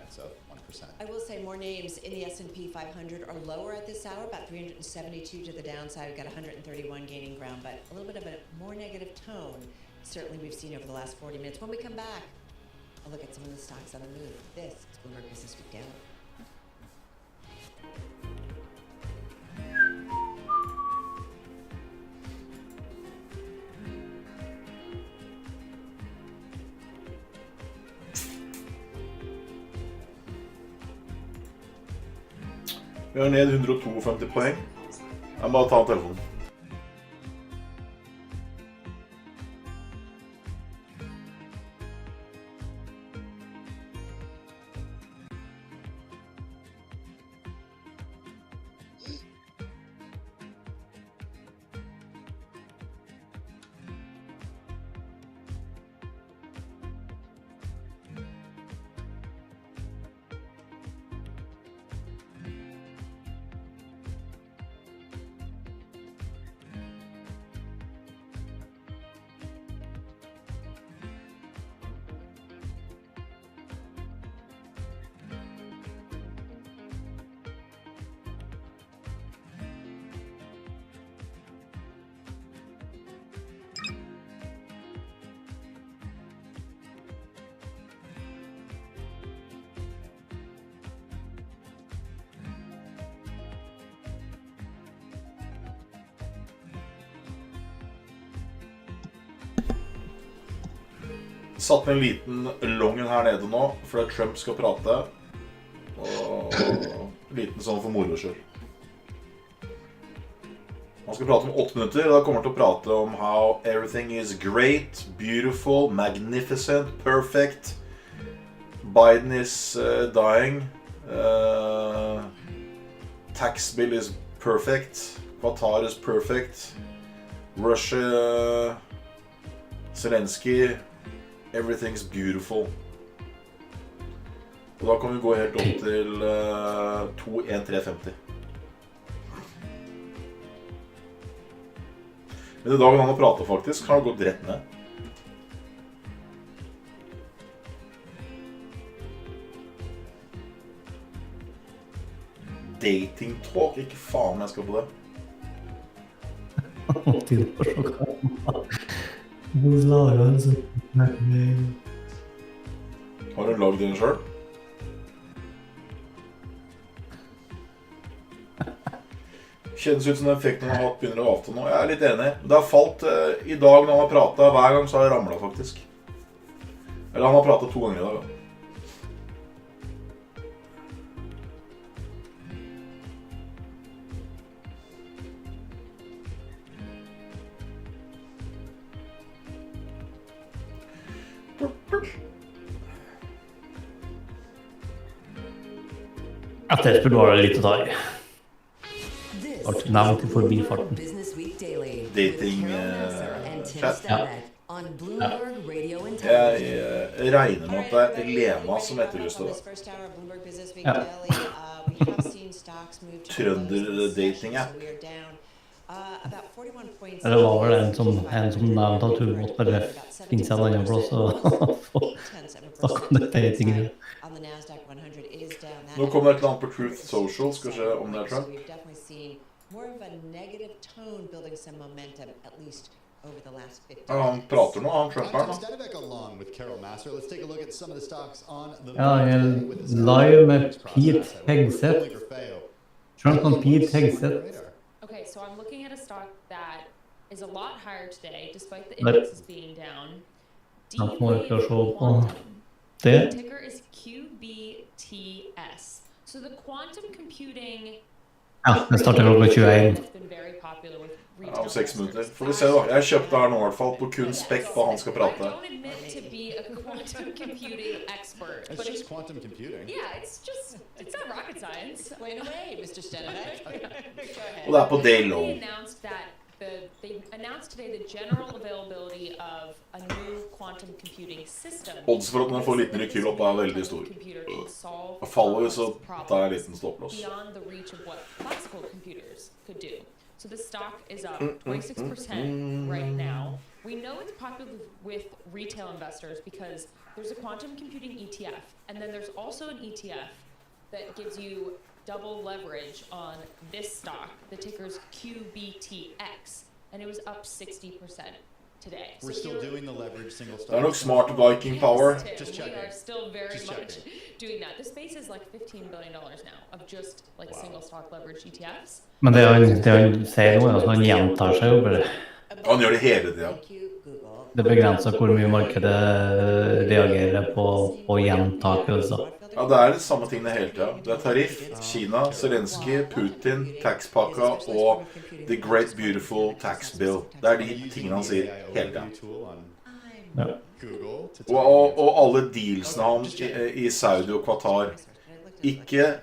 I will say more names in the S&P 500 are lower at this hour, about 372 to the downside. We've got 131 gaining ground, but a little bit of a more negative tone certainly we've seen over the last 40 minutes. When we come back, I'll look at some of the stocks on the move. This is Bloomberg Business Week Daily. Vi er ned 152 poeng. Jeg må bare ta telefonen. Satt med en liten longen her nede nå, fordi Trump skal prate. Og liten sånn for moro skyld. Han skal prate om 8 minutter, og da kommer han til å prate om how everything is great, beautiful, magnificent, perfect. Biden is dying. Tax bill is perfect. Qatar is perfect. Russia, Zelensky, everything's beautiful. Og da kan vi gå helt opp til 21350. Men i dag han har pratet faktisk, har det gått rett ned. Dating talk, ikke faen jeg skal på det. Har du lagd den selv? Kjennes ut som den effekten han har hatt begynner å avta nå. Jeg er litt enig. Det har falt i dag når han har pratet. Hver gang så har det ramlet faktisk. Eller han har pratet 2 ganger i dag. Ja. Etter burde være litt å ta i. Alt nevnt i forbifarten. Dating chat. Ja. Jeg regner med at det er Lena som etterlyste det. Ja. Trønder-dating-app. Det var vel en som nevnte at hun måtte bare finne seg en annen plass og få snakke om dette tingene. Nå kommer det et eller annet på Truth Social, skal vi se om det er Trump. Ja, han prater nå, han Trump her nå. Ja, jeg er live med Pete Hegseth. Trump og Pete Hegseth. Okay, so I'm looking at a stock that is a lot higher today, despite the indexes being down. Da må jeg klare å se på det. Ticker is QBTS. So the quantum computing... Ja, det starter klokka 21. Ja, om 6 minutter. Får vi se da. Jeg kjøpte her nå i hvert fall på kun spekk på han skal prate. I don't admit to be a quantum computing expert. It's just quantum computing. Yeah, it's not rocket science. Explain away, Mr. Stenbeck. Og det er på day low. They announced that they announced today the general availability of a new quantum computing system. Odds for at man får liten rekyl opp veldig stor. Og faller så tar jeg liten stopplås. Beyond the reach of what classical computers could do. So the stock is up 26% right now. We know it's popular with retail investors because there's a quantum computing ETF, and then there's also an ETF that gives you double leverage on this stock. The ticker's QBTX, and it was up 60% today. We're still doing the leverage single stock. That looks smart Viking power. Just checking. We are still very much doing that. The space is like $15 billion now of just like single stock leverage ETFs. Men det han sier nå, altså han gjentar seg jo bare. Han gjør det hele tiden. Det begrenser hvor mye markedet reagerer på gjentakelser. Ja, det det samme tingene hele tiden. Det tariff, Kina, Zelensky, Putin, taxpakka og The Great Beautiful Tax Bill. Det de tingene han sier hele tiden. Ja. Og alle dealsene han i Saudi og Qatar. Ikke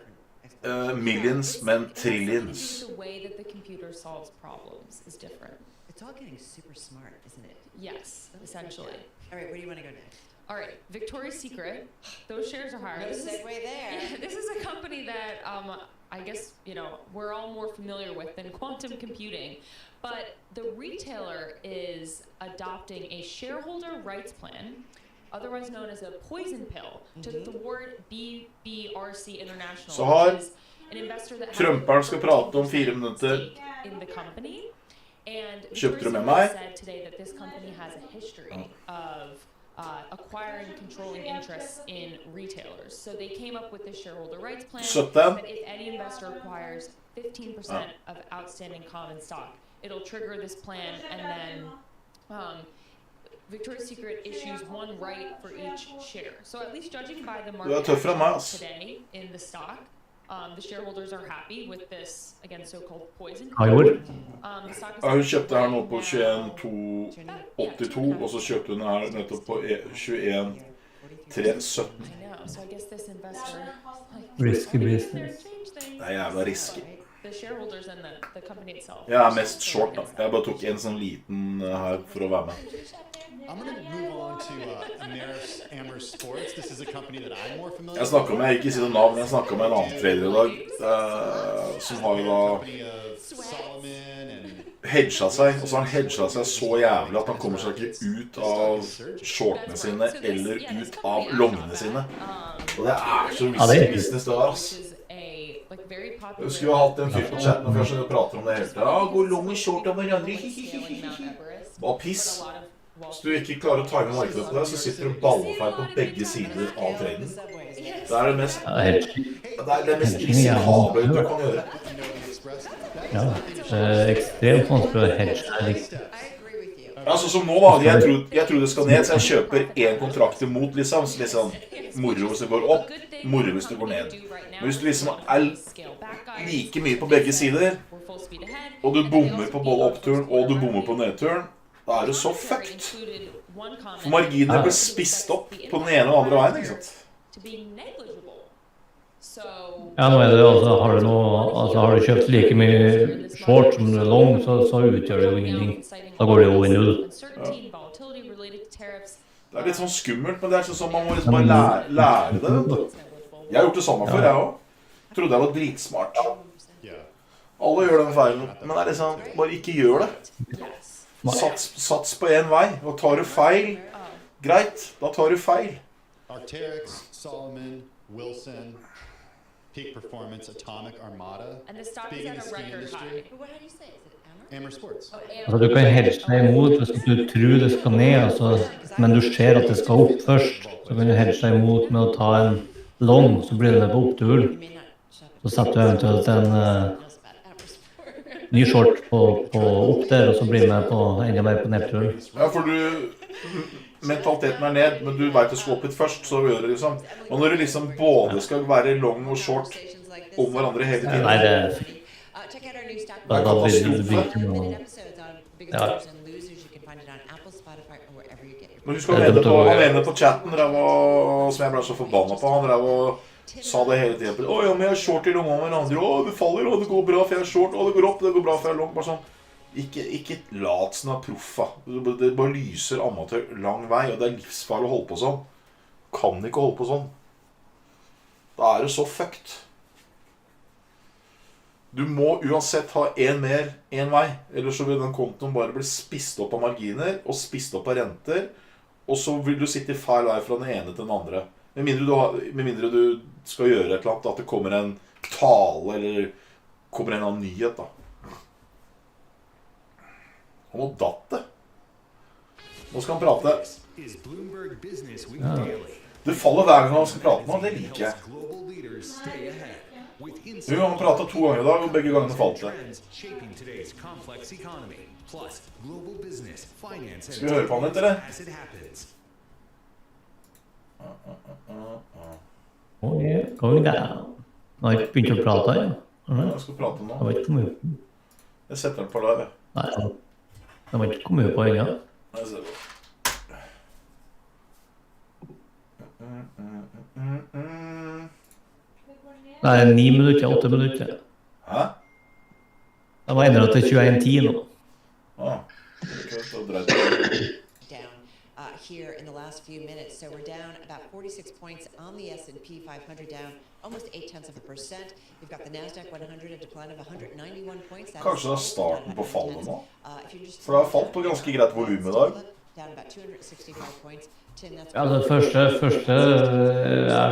millions, men trillions. The way that the computer solves problems is different. It's all getting super smart, isn't it? Yes, essentially. All right, where do you want to go next? All right, Victoria's Secret. Those shares are higher. No segue there. Yeah, this is a company that I guess, you know, we're all more familiar with than quantum computing. But the retailer is adopting a shareholder rights plan, otherwise known as a poison pill, to thwart BBRC International, Så har which is an investor that Trumperen skal prate om 4 minutter. In the company. And Kjøpte du med meg? said today that this company has a history of acquiring controlling interests in retailers. So they came up with this shareholder rights plan that if any investor acquires 15% of outstanding common stock, it'll trigger this plan, and then Victoria's Secret issues one right for each share. So at least judging by the market today in the stock, the shareholders are happy with this, again, so-called poison. Hun kjøpte her nå på 21,282, og så kjøpte hun her nettopp på 21,317. So I guess this investor, Risky business. Det jævla risky. The shareholders and the company itself. Jeg mest short da. Jeg bare tok en sånn liten her for å være med. I'm going to move on to Amer Sports. This is a company that I'm more familiar with. Jeg snakket med, ikke si det navn, jeg snakket med en annen trader i dag, som har jo da hedget seg, og så har han hedget seg så jævlig at han kommer seg ikke ut av shortene sine, eller ut av longene sine. Og det så risky business det ass. Jeg husker vi har hatt en fyr på chatten, og først prater om det hele tiden. Ja, gå long og short av hverandre, Hva piss? Hvis du ikke klarer å time markedet på det, så sitter du ballefeil på begge sider av traden. Det det mest risikable du kan gjøre. Ja, ekstremt vanskelig å hedge. Altså som nå da, jeg tror det skal ned, så jeg kjøper en kontrakt imot liksom moro hvis det går opp, moro hvis det går ned. Men hvis du liksom like mye på begge sider, og du bommer på både oppturen og du bommer på nedturen, da det så fucked. For marginene ble spist opp på den ene og andre veien, ikke sant? Ja, nå det altså, har du kjøpt like mye short som du long, så utgjør det jo ingenting. Da går det jo i null. Det litt sånn skummelt, men det sånn man må liksom bare lære det, vet du. Jeg har gjort det samme før, jeg også. Trodde jeg var dritsmart. Alle gjør den feilen, men det liksom, bare ikke gjør det. Sats på en vei, og tar du feil, greit, da tar du feil. Arc'teryx, Solomon, Wilson, Peak Performance, Atomic, Armada. And the stock is at a record high. What do you say? Is it Amer Sports. Altså, du kan hedge deg imot hvis du tror det skal ned, altså, men du ser at det skal opp først, så kan du hedge deg imot med å ta en long, så blir det på oppturen. Så setter du eventuelt en ny short på opp der, og så blir det med på enda mer på nedturen. Ja, for mentaliteten ned, men du vet å skal opp litt først, så gjør det liksom. Og når det liksom både skal være long og short om hverandre hele tiden. Nei, det da blir det ja. Men husk å mene på, han ene på chatten, som jeg ble så forbannet på, han sa det hele tiden. Å ja, men jeg er short i long om hverandre, å det faller, å det går bra for jeg er short, å det går opp, det går bra for jeg er long, bare sånn. Ikke lat som er proffa. Det bare lyser amatør lang vei, og det er livsfarlig å holde på sånn. Kan ikke holde på sånn. Da er det så fucked. Du må uansett ha en mer, en vei. Ellers så vil den kontoen bare bli spist opp av marginer, og spist opp av renter, og så vil du sitte i feil vei fra den ene til den andre. Med mindre du skal gjøre et eller annet, at det kommer en tale, eller kommer en annen nyhet da. Og nå datt det. Nå skal han prate. Du faller hver gang han skal prate nå, det liker jeg. Jo, han pratet 2 ganger i dag, og begge gangene falt det. Skal vi høre på han litt, eller? Going down. Nå har jeg begynt å prate, ja. Jeg skal prate nå. Jeg vet ikke hvor mye. Jeg setter den på live. Nei, jeg vet ikke hvor mye på ennå. Jeg ser det. Nei, 9 minutter, 8 minutter. Hæ? Jeg var endret til 21:10 nå. Here in the last few minutes, so we're down about 46 points on the S&P 500, down almost 0.8%. We've got the Nasdaq 100, a decline of 191 points. Kanskje det er starten på fallet nå? For det har falt på ganske greit volum i dag. Down about 265 points. Ja, det første jeg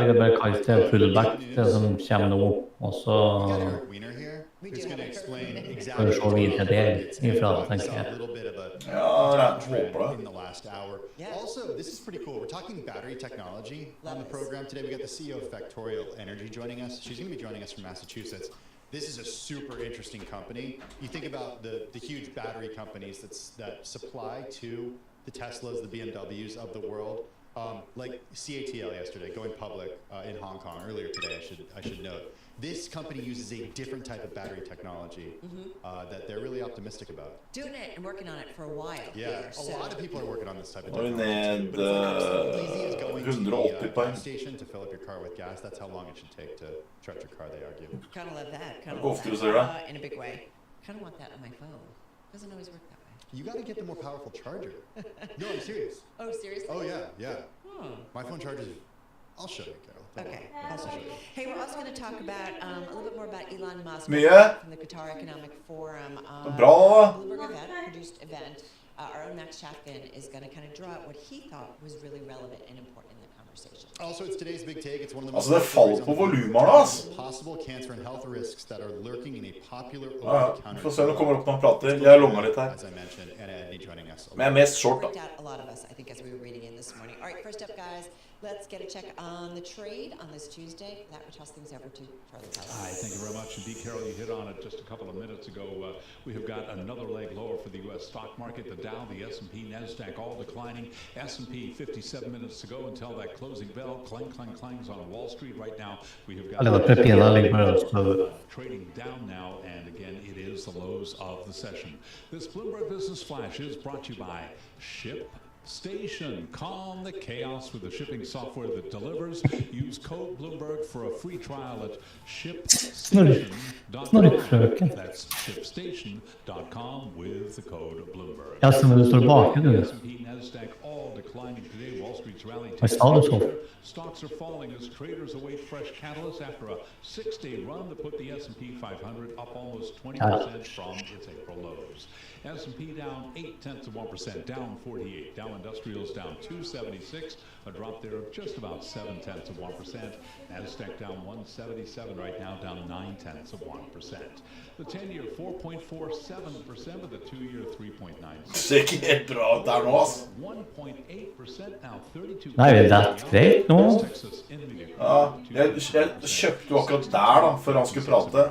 vil bare kalle til pullback, det som kommer nå, og så skal vi se videre det ifra, tenker jeg. Ja, jeg håper det. Also, this is pretty cool. We're talking battery technology on the program today. We got the CEO of Factorial Energy joining us. She's going to be joining us from Massachusetts. This is a super interesting company. You think about the huge battery companies that supply to the Teslas, the BMWs of the world, like CATL yesterday, going public in Hong Kong earlier today. I should note. This company uses a different type of battery technology that they're really optimistic about. Doing it and working on it for a while. Yeah, a lot of people are working on this type of Nå er vi technology. ned Easy as going 180 to the poeng. gas station to fill up your car with gas. That's how long it should take to charge your car, they argue. Kind of love that. Kind of Hvor ofte du ser det? in a big way. Kind of want that on my phone. Doesn't always work that way. You got to get the more powerful charger. No, I'm serious. Oh, seriously? Oh, yeah. My phone charges. I'll show you, Carol. Okay, I'll show you. Hey, we're also going to talk about a little bit more about Elon Musk from the Qatar Economic Forum. Bloomberg produced event. Our own Max Chapkin is going to kind of draw out what he thought was really relevant and important in the conversation. Also, it's today's big take. It's one of the Altså, det faller på volumerne, altså. Possible cancer and health risks that are lurking in a popular Ja, vi får se om det kommer opp når han prater. Jeg har lunga litt her. As I mentioned, and Andy joining us. Men jeg er mest short, da. A lot of us, I think, as we were reading in this morning. All right, first up, guys, let's get a check on the trade on this Tuesday. That would toss things over to Charlie Tyler. Hi, thank you very much. Indeed, Carol, you hit on it just a couple of minutes ago. We have got another leg lower for the U.S. stock market. The Dow, the S&P, NASDAQ all declining. S&P 57 minutes to go until that closing bell. Clang, clang, clangs on Wall Street right now. We have got trading down now, and again, it is the lows of the session. This Bloomberg Business Flash is brought to you by ShipStation. Calm the chaos with the shipping software that delivers. Use code Bloomberg for a free trial at ShipStation.com. That's ShipStation.com with the code Bloomberg. Ja, så men du står bak, du. S&P, NASDAQ all declining today. Wall Street's rally. Stocks are falling as traders await fresh catalysts after a 6-day run that put the S&P 500 up almost 20% from its April lows. S&P down 0.8%, down 48. Dow Industrials down 276, a drop there of just about 0.7%. Nasdaq down 177 right now, down 0.9%. The 10-year 4.47%, but the 2-year 3.9%. Ser ikke helt bra ut der nå, altså. 1.8% now, 32. Nei, det er greit nå. Ja, jeg kjøpte jo akkurat der da, før han skulle prate.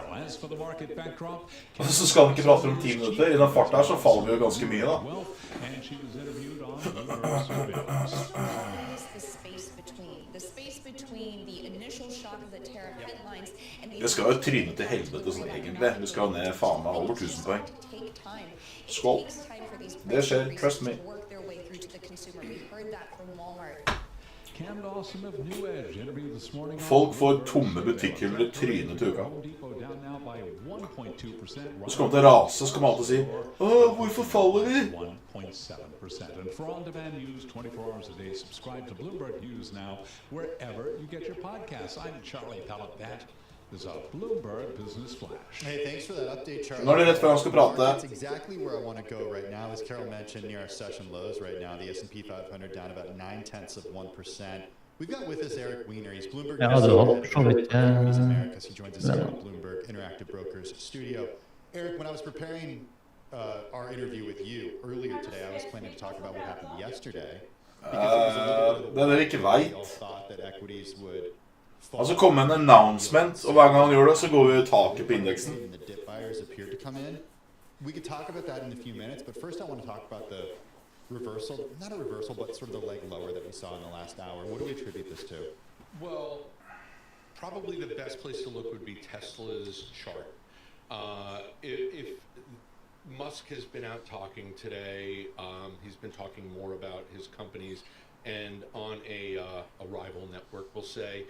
Og så skal han ikke prate om 10 minutter. I den fart der så faller vi jo ganske mye da. Det skal jo tryne til helvete sånn egentlig. Vi skal ned faen meg over 1000 poeng. Skål. Det skjer, trust me. Cam Dawson of New Edge interviewed this morning. Folk får tomme butikker i trynet til uka. Og så kommer det til rase, så skal man alltid si hvorfor faller vi? 1.7%. And for on-demand news 24 hours a day, subscribe to Bloomberg News now wherever you get your podcasts. I'm Charlie Pellet. That is a Bloomberg Business Flash. Hey, thanks for that update, Charlie. Nå det rett før han skal prate. That's exactly where I want to go right now. As Carol mentioned, near our session lows right now, the S&P 500 down about 0.9%. We've got with us Eric Weiner. He's Bloomberg News America. He joins us here at Bloomberg Interactive Brokers Studio. Eric, when I was preparing our interview with you earlier today, I was planning to talk about what happened yesterday. Det dere ikke vet. Altså kommer en announcement, og hver gang han gjør det, så går vi i taket på indeksen. We could talk about that in a few minutes, but first I want to talk about the reversal, not a reversal, but sort of the leg lower that we saw in the last hour. What do we attribute this to? Well, probably the best place to look would be Tesla's chart. If Musk has been out talking today, he's been talking more about his companies and on a rival network, we'll say.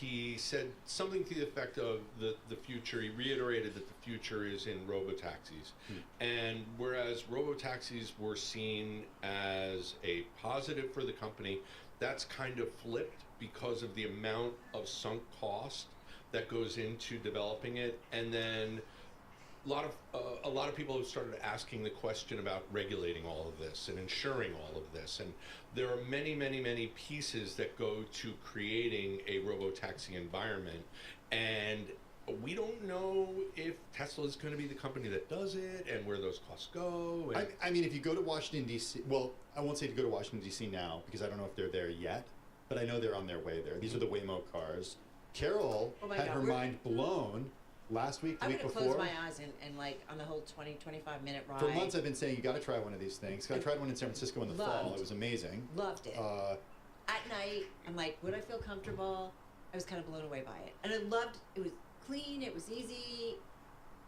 He said something to the effect of the future. He reiterated that the future is in robotaxis. And whereas robotaxis were seen as a positive for the company, that's kind of flipped because of the amount of sunk cost that goes into developing it. And then a lot of people have started asking the question about regulating all of this and ensuring all of this. And there are many pieces that go to creating a robotaxi environment. And we don't know if Tesla is going to be the company that does it and where those costs go. I mean, if you go to Washington, D.C., well, I won't say to go to Washington, D.C. now, because I don't know if they're there yet, but I know they're on their way there. These are the Waymo cars. Carol had her mind blown last week, the week before. I'm going to close my eyes and like on the whole 20-25-minute ride. For months I've been saying, you got to try one of these things. I tried one in San Francisco in the fall. It was amazing. Loved it. At night, I'm like, would I feel comfortable? I was kind of blown away by it. And I loved, it was clean, it was easy.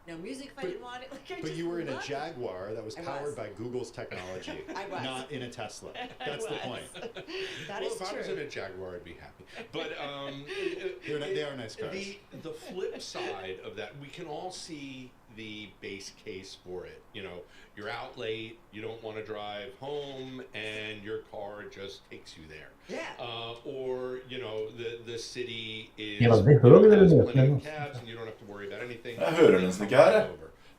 No music if I didn't want it. Like, but you were in a Jaguar that was powered by Google's technology. I was. Not in a Tesla. That's the point. That well, is if I was true. in a Jaguar, I'd be happy. But they are nice cars. The flip side of that, we can all see the base case for it. You know, you're out late, you don't want to drive home, and your car just takes you there. Or, you know, the city is has plenty of cabs, and you don't have to worry about anything.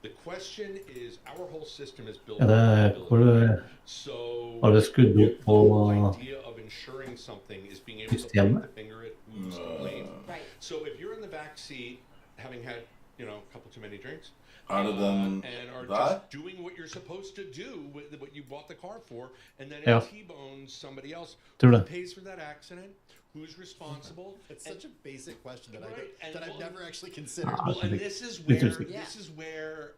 The question is, our whole system is built on mobility. So the whole idea of ensuring something is being able to point the finger at who's to blame. So if you're in the back seat, having had, you know, a couple too many drinks, and are just doing what you're supposed to do with what you bought the car for, and then it T-bones somebody else, who pays for that accident? Who's responsible? It's such a basic question that I've never actually considered. Well, and this is where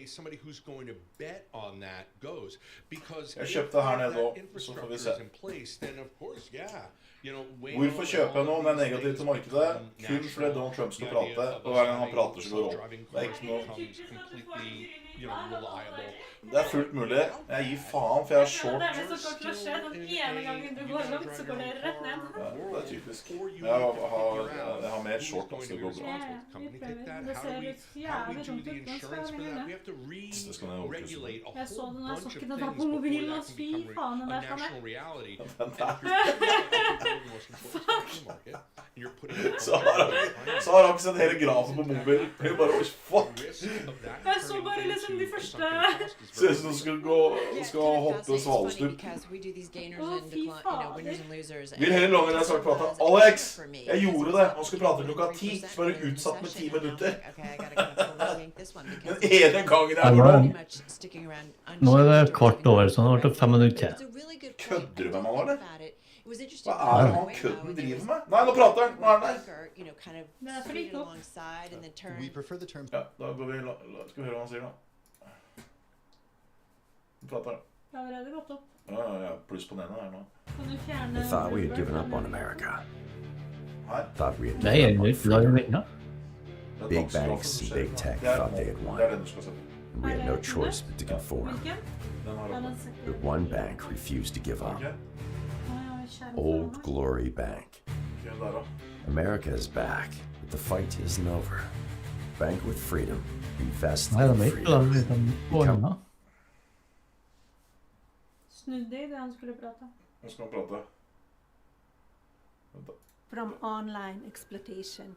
somebody who's going to bet on that goes, because if that infrastructure is in place, then of course, you know, Hvorfor kjøper jeg noen er negativt til markedet? Kun fordi Donald Trump skal prate, og hver gang han prater så går det opp. Det er ikke noe... Det er fullt mulig. Jeg gir faen, for jeg er short. Det er det som kommer til å skje. Den ene gangen du går langt, så går det rett ned. Ja, det er typisk. Jeg har mer short, så det går bra. Det ser ut jævlig dumt ut. Nå skal vi gjøre det. Det skal jeg overkjøse. Jeg så den, jeg så ikke den der på mobilen, og fy faen, den der kan jeg. Så har han ikke sett hele grafen på mobilen. Det er bare, fuck! Jeg så bare liksom de første... Ser ut som du skal hoppe svalstup. Vil heller låne jeg snart prate. Alex, jeg gjorde det. Han skulle prate klokka 10, så var det utsatt med 10 minutter. Den ene gangen jeg var nå. Nå er det kvart over, så nå har det 5 minutter. Kødder du med meg, eller? Hva er det han kødden driver med? Nei, nå prater han. Nå er han der. Det er for litt opp. Ja, da går vi, skal vi høre hva han sier da. Prater. Det har allerede gått opp. Ja, pluss på den ene her nå. Kan du fjerne... They thought we had given up on America. Thought we had Nei, jeg er nødt. Big banks and big tech thought they had won. And we had no choice but to conform. But one bank refused to give up. Old Glory Bank. America is back, but the fight isn't over. Bank with freedom. Invest in freedom. Become Snudde är det han skulle prata. Vad ska han prata? From online exploitation.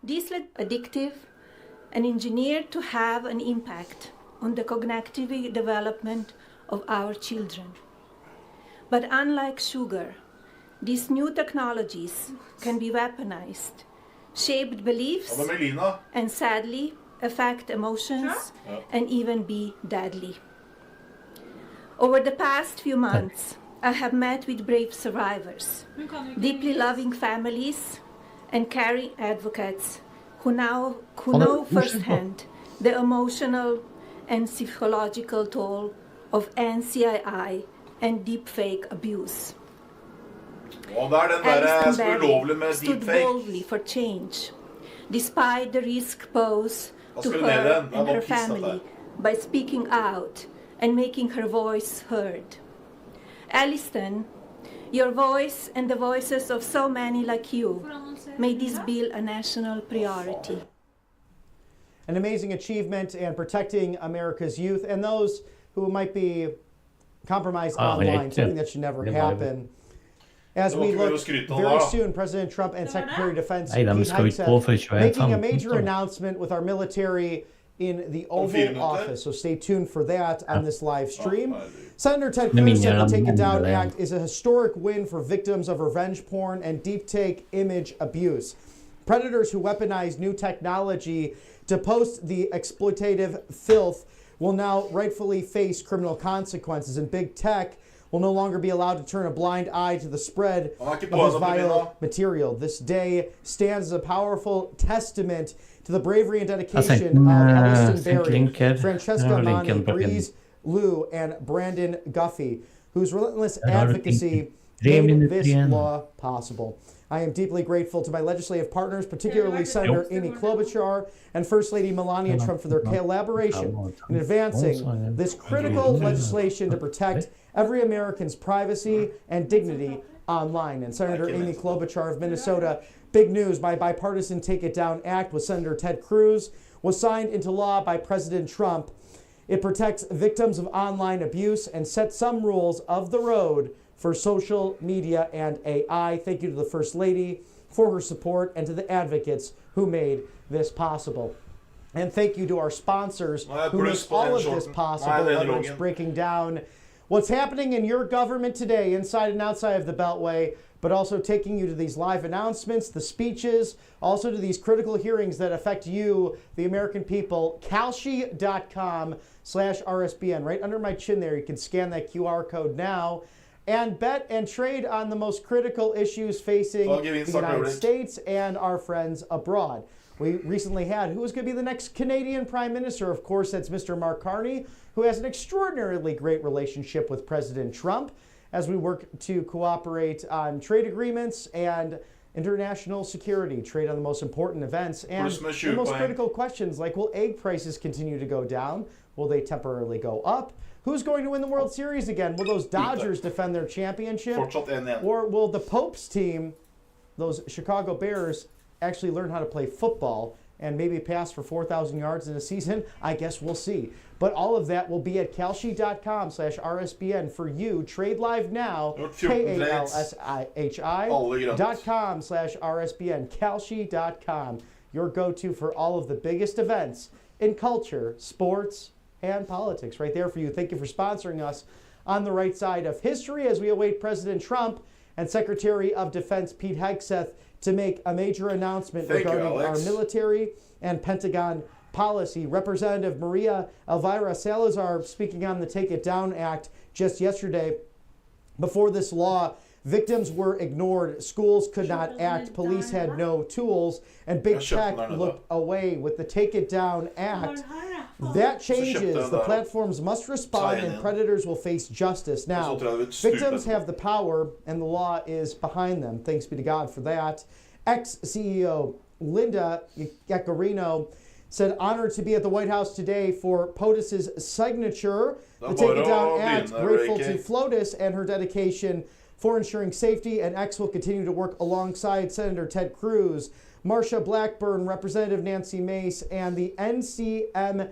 These are addictive and engineered to have an impact on the cognitive development of our children. But unlike sugar, these new technologies can be weaponized, shaped beliefs, and sadly affect emotions and even be deadly. Over the past few months, I have met with brave survivors, deeply loving families, and caring advocates who know firsthand the emotional and psychological toll of NCII and deepfake abuse. Alice Berry stood boldly for change, despite the risk posed to her and her family by speaking out and making her voice heard. Aliston, your voice and the voices of so many like you made this bill a national priority. An amazing achievement in protecting America's youth and those who might be compromised online, something that should never happen. As we look very soon, President Trump and Secretary of Defense Pete Hegseth making a major announcement with our military in the Oval Office. So stay tuned for that on this live stream. Senator Ted Cruz said the Take It Down Act is a historic win for victims of revenge porn and deep take image abuse. Predators who weaponize new technology to post the exploitative filth will now rightfully face criminal consequences, and big tech will no longer be allowed to turn a blind eye to the spread of this vile material. This day stands as a powerful testament to the bravery and dedication of Aliston Berry, Francesca Mani, Breeze Liu, and Brandon Guffey, whose relentless advocacy made this law possible. I am deeply grateful to my legislative partners, particularly Senator Amy Klobuchar and First Lady Melania Trump, for their collaboration in advancing this critical legislation to protect every American's privacy and dignity online. And Senator Amy Klobuchar of Minnesota, big news, my bipartisan Take It Down Act with Senator Ted Cruz was signed into law by President Trump. It protects victims of online abuse and sets some rules of the road for social media and AI. Thank you to the First Lady for her support and to the advocates who made this possible. And thank you to our sponsors who make all of this possible, whether it's breaking down what's happening in your government today, inside and outside of the Beltway, but also taking you to these live announcements, the speeches, also to these critical hearings that affect you, the American people. Kalshi.com/RSBN. Right under my chin there, you can scan that QR code now and bet and trade on the most critical issues facing the United States and our friends abroad. We recently had, who is going to be the next Canadian Prime Minister? Of course, that's Mr. Mark Carney, who has an extraordinarily great relationship with President Trump as we work to cooperate on trade agreements and international security, trade on the most important events, and the most critical questions like, will egg prices continue to go down? Will they temporarily go up? Who's going to win the World Series again? Will those Dodgers defend their championship? Or will the Pope's team, those Chicago Bears, actually learn how to play football and maybe pass for 4,000 yards in a season? I guess we'll see. But all of that will be at Kalshi.com/RSBN for you. Trade live now. KALSIHI.com/RSBN. Kalshi.com. Your go-to for all of the biggest events in culture, sports, and politics. Right there for you. Thank you for sponsoring us on the right side of history as we await President Trump and Secretary of Defense Pete Hegseth to make a major announcement regarding our military and Pentagon policy. Representative Maria Elvira Salazar speaking on the Take It Down Act just yesterday. Before this law, victims were ignored, schools could not act, police had no tools, and big tech looked away. With the Take It Down Act, that changes. The platforms must respond and predators will face justice. Now, victims have the power and the law is behind them. Thanks be to God for that. Ex-CEO Linda Yaccarino said honored to be at the White House today for POTUS's signature. The Take It Down Act, grateful to FLOTUS and her dedication for ensuring safety, and X will continue to work alongside Senator Ted Cruz, Marsha Blackburn, Representative Nancy Mace, and the NCMEC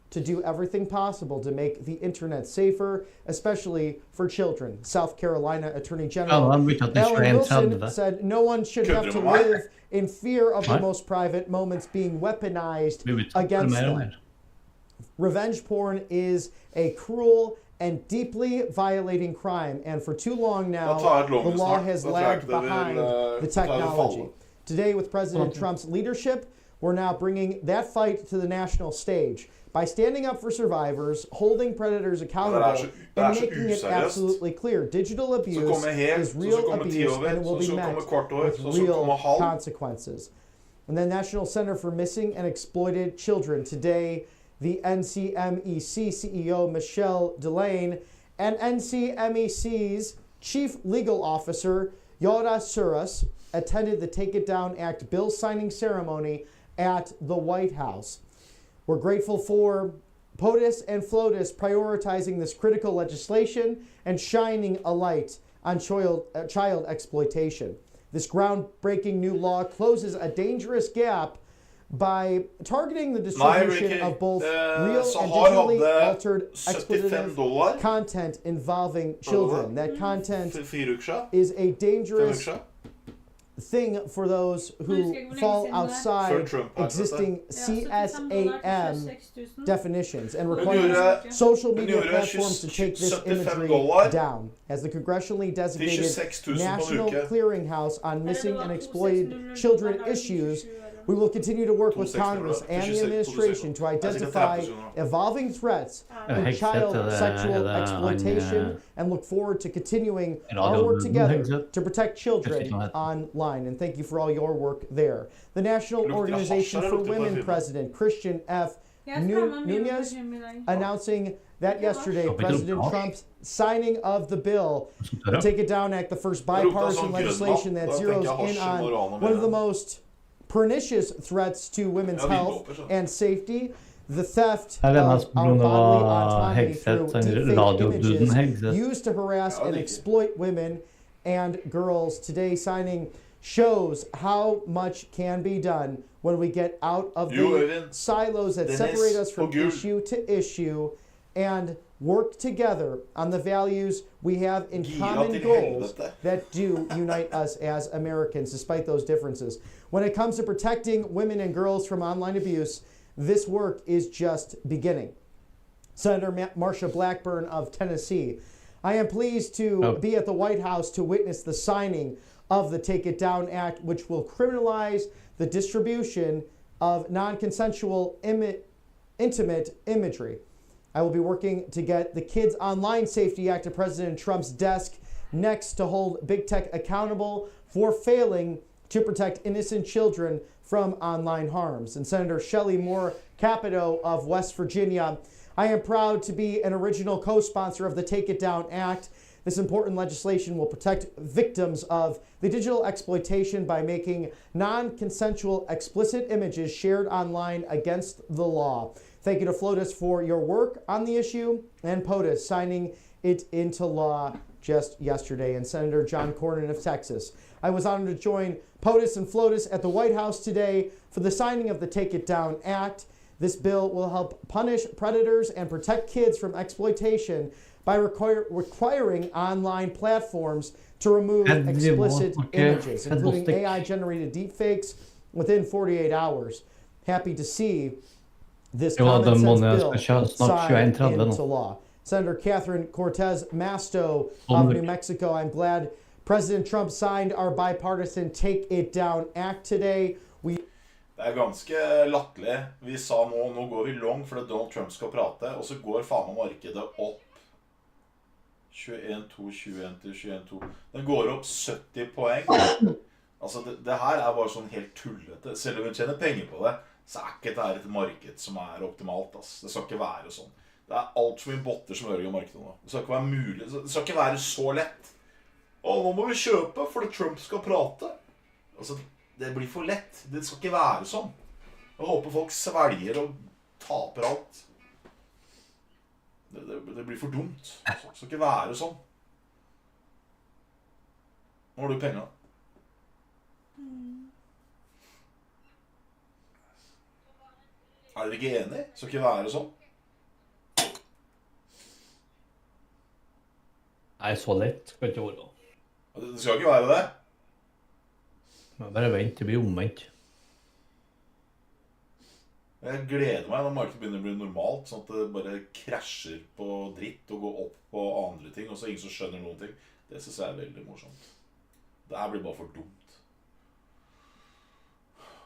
to do everything possible to make the internet safer, especially for children. South Carolina Attorney General Alan Wilson said no one should have to live in fear of the most private moments being weaponized against them. Revenge porn is a cruel and deeply violating crime, and for too long now, the law has lagged behind the technology. Today, with President Trump's leadership, we're now bringing that fight to the national stage by standing up for survivors, holding predators accountable, and making it absolutely clear digital abuse is real abuse and it will be met with real consequences. And the National Center for Missing and Exploited Children today, the NCMEC CEO Michelle Delane and NCMEC's Chief Legal Officer Yoda Suras attended the Take It Down Act bill signing ceremony at the White House. We're grateful for POTUS and FLOTUS prioritizing this critical legislation and shining a light on child exploitation. This groundbreaking new law closes a dangerous gap by targeting the distribution of both real and digitally altered exploitative content involving children. That content is a dangerous thing for those who fall outside existing CSAM definitions and requires social media platforms to take this imagery down. As the congressionally designated National Clearinghouse on Missing and Exploited Children issues, we will continue to work with Congress and the administration to identify evolving threats in child sexual exploitation and look forward to continuing our work together to protect children online. And thank you for all your work there. The National Organization for Women President Christian F. Nunez announcing that yesterday President Trump's signing of the bill, the Take It Down Act, the first bipartisan legislation that zeroes in on one of the most pernicious threats to women's health and safety, the theft of our bodily autonomy through deepfake images used to harass and exploit women and girls. Today signing shows how much can be done when we get out of the silos that separate us from issue to issue and work together on the values we have in common goals that do unite us as Americans, despite those differences. When it comes to protecting women and girls from online abuse, this work is just beginning. Senator Marsha Blackburn of Tennessee, I am pleased to be at the White House to witness the signing of the Take It Down Act, which will criminalize the distribution of non-consensual intimate imagery. I will be working to get the Kids Online Safety Act to President Trump's desk next to hold big tech accountable for failing to protect innocent children from online harms. And Senator Shelley Moore Capito of West Virginia, I am proud to be an original co-sponsor of the Take It Down Act. This important legislation will protect victims of the digital exploitation by making non-consensual explicit images shared online against the law. Thank you to FLOTUS for your work on the issue and POTUS signing it into law just yesterday. And Senator John Cornyn of Texas, I was honored to join POTUS and FLOTUS at the White House today for the signing of the Take It Down Act. This bill will help punish predators and protect kids from exploitation by requiring online platforms to remove explicit images, including AI-generated deepfakes, within 48 hours. Happy to see this common sense bill signed into law. Senator Catherine Cortez Masto of New Mexico, I'm glad President Trump signed our bipartisan Take It Down Act today. Det ganske latterlig. Vi sa nå går vi long fordi Donald Trump skal prate, og så går faen meg markedet opp. 21-2, 21-21-2. Den går opp 70 poeng. Altså, det her bare sånn helt tullete. Selv om vi tjener penger på det, så ikke dette et marked som optimalt. Ass. Det skal ikke være sånn. Det alt for mye botter som ødelegger markedet nå. Det skal ikke være mulig. Det skal ikke være så lett. Nå må vi kjøpe fordi Trump skal prate. Altså, det blir for lett. Det skal ikke være sånn. Jeg håper folk svelger og taper alt. Det blir for dumt. Det skal ikke være sånn. Nå har du penger. Er dere ikke enige? Skal ikke være sånn? Nei, så lett skal det ikke være. Det skal ikke være det. Men bare vent, det blir omvendt. Jeg gleder meg når markedet begynner å bli normalt, sånn at det bare krasjer på dritt og går opp på andre ting, og så er ingen som skjønner noen ting. Det synes jeg er veldig morsomt. Det her blir bare for dumt.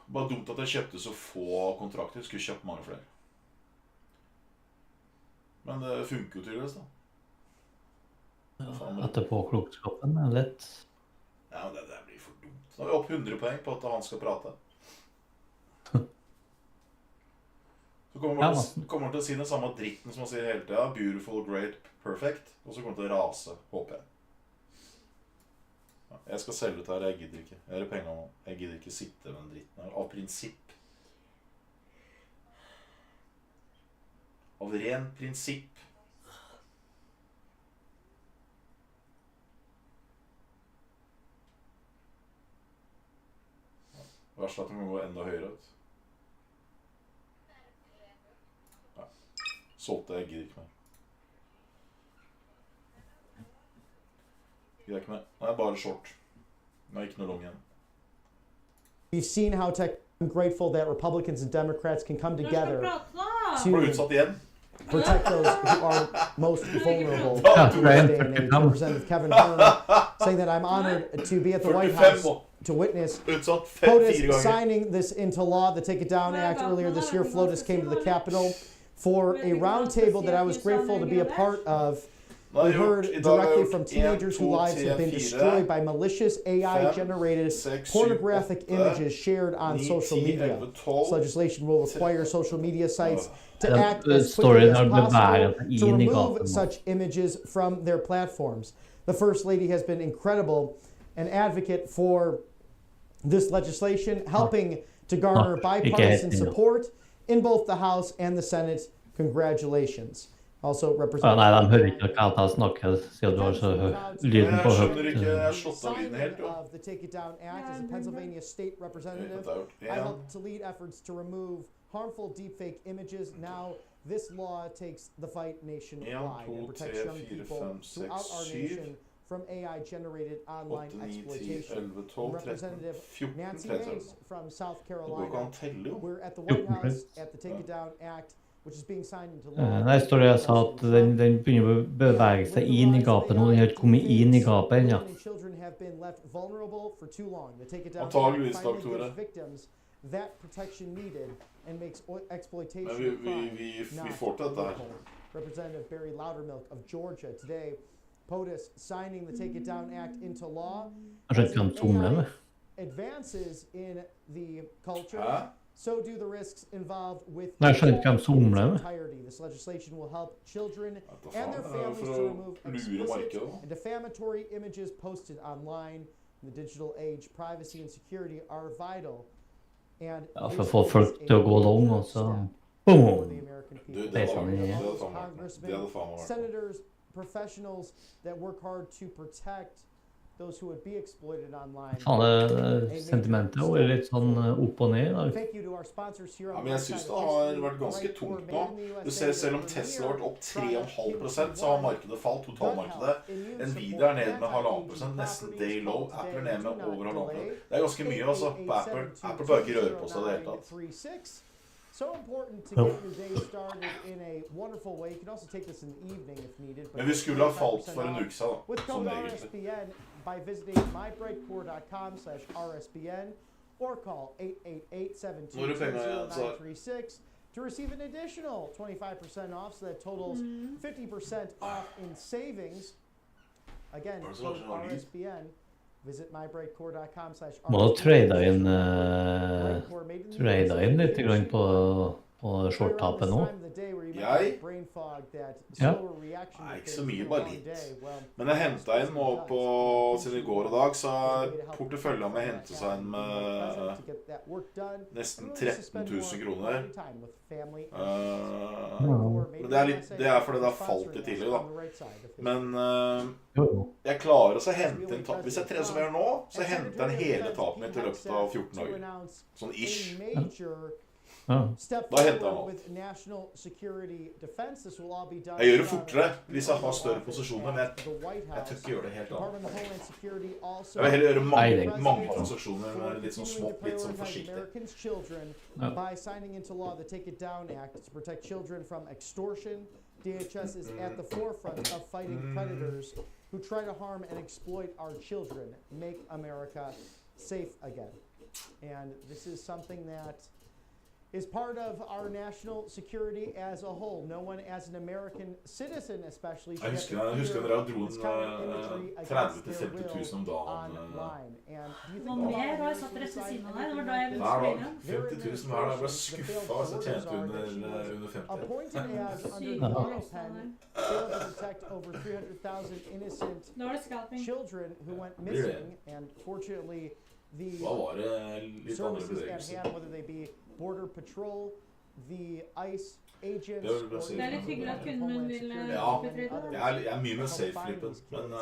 Bare dumt at jeg kjøpte så få kontrakter. Jeg skulle kjøpt mange flere. Men det funker jo tydeligvis da. Etterpåklokskapen er lett. Ja, men det blir for dumt. Nå er vi opp 100 poeng på at han skal prate. Så kommer han til å si den samme dritten som han sier hele tiden. Beautiful, great, perfect. Og så kommer han til å rase, håper jeg. Jeg skal selge ut her, jeg gidder ikke. Jeg har penger nå. Jeg gidder ikke sitte med den dritten her. Av prinsipp. Av ren prinsipp. Verst at den må gå enda høyere ut. Ja. Solgte, jeg gidder ikke mer. Nå er bare short. Nå er ikke noe long igjen. We've seen how I'm grateful that Republicans and Democrats can come together to protect those who are most vulnerable in this day and age. Representative Kevin Hern saying that I'm honored to be at the White House to witness POTUS signing this into law, the Take It Down Act. Earlier this year, FLOTUS came to the Capitol for a roundtable that I was grateful to be a part of. We heard directly from teenagers whose lives have been destroyed by malicious AI-generated pornographic images shared on social media. This legislation will require social media sites to act as quickly as possible to remove such images from their platforms. The First Lady has been incredible, an advocate for this legislation, helping to garner bipartisan support in both the House and the Senate. Congratulations. Also representative. Nei, de hører ikke hva han snakker, siden du har så lyden på høyt. Of the Take It Down Act as a Pennsylvania state representative, I helped to lead efforts to remove harmful deepfake images. Now, this law takes the fight nationwide and protects young people throughout our nation from AI-generated online exploitation. Representative Nancy Mace from South Carolina. We're at the White House at the Take It Down Act. Der står det altså at den begynner å bevege seg inn I gapet nå. Den har ikke kommet inn I gapet ennå. Antageligvis, Tore. Men vi får til dette her. Representative Barry Loudermilk of Georgia today, POTUS signing the Take It Down Act into law. Advances in the culture. So do the risks involved with entirety. This legislation will help children and their families to remove explicit and defamatory images posted online. In the digital age, privacy and security are vital. And for å få folk til å gå lang, og så boom! Congressmen, senators, professionals that work hard to protect those who would be exploited online. Sentimentet er litt sånn opp og ned I dag. Ja, men jeg synes det har vært ganske tungt nå. Du ser selv om Tesla har vært opp 3,5%, så har markedet falt, totalmarkedet. Nvidia ned med 1,5%, nesten day low. Apple ned med over 1,5%. Det ganske mye altså, på Apple. Apple bare ikke rører på seg det hele tatt. So important to get your day started in a wonderful way. You can also take this in the evening if needed. Men vi skulle ha falt for en uke siden, with code RSBN by visiting mybrightcore.com/RSBN or call 888-720-0936 to receive an additional 25% off, so that totals 50% off in savings. Again, code RSBN. Visit mybrightcore.com/RSBN. Må da trade inn litt grann på på shorttapet nå? Jeg? Ja. Nei, ikke så mye, bare litt. Men jeg hentet inn nå på, siden i går og dag, så har porteføljen min hentet seg inn med nesten 13 000 kroner. Men det er fordi det har falt i tidlig, da. Men jeg klarer også å hente inn tap. Hvis jeg trener som jeg gjør nå, så henter jeg hele tapet mitt i løpet av 14 dager. Sånn ish. Da henter jeg alt. Jeg gjør det fortere hvis jeg har større posisjoner, men jeg tør ikke gjøre det helt annet. Jeg vil heller gjøre mange transaksjoner med litt sånn smått, litt sånn forsiktig. DHS is at the forefront of fighting predators who try to harm and exploit our children. Make America safe again. And this is something that is part of our national security as a whole. No one as an American citizen especially should have to fear this kind of imagery against their will online. And do you think appointed as under the AutoPen failed to detect over 300,000 innocent children who went missing, and fortunately the services at hand, whether they be Border Patrol, the ICE agents, Det er litt hyggelig at kunden vil jeg er mye med safe-flippen, men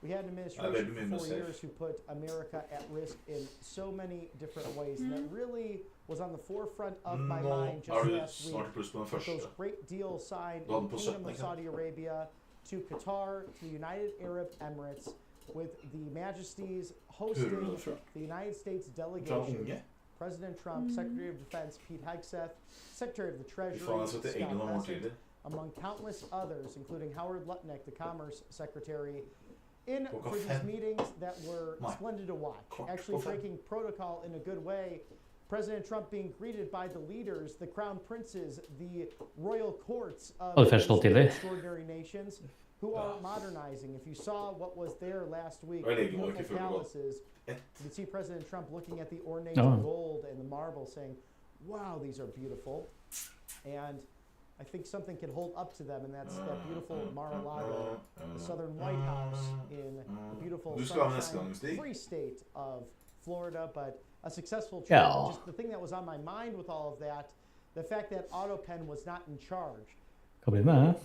we had an administration for 4 years who put America at risk in so many different ways, and that really was on the forefront of my mind just last week. With those great deals signed in the Kingdom of Saudi Arabia to Qatar, to the United Arab Emirates, with the Majesties hosting the United States delegation. President Trump, Secretary of Defense Pete Hegseth, Secretary of the Treasury Scott Bessent, among countless others, including Howard Lutnick, the Commerce Secretary, in for these meetings that were splendid to watch, actually breaking protocol in a good way. President Trump being greeted by the leaders, the crown princes, the royal courts of extraordinary nations who are modernizing. If you saw what was there last week, beautiful palaces, you could see President Trump looking at the ornate gold and the marble saying, wow, these are beautiful. And I think something can hold up to them, and that's that beautiful Mar-a-Lago, the southern White House in the beautiful sunshine, free state of Florida, but a successful trip. Just the thing that was on my mind with all of that, the fact that AutoPen was not in charge.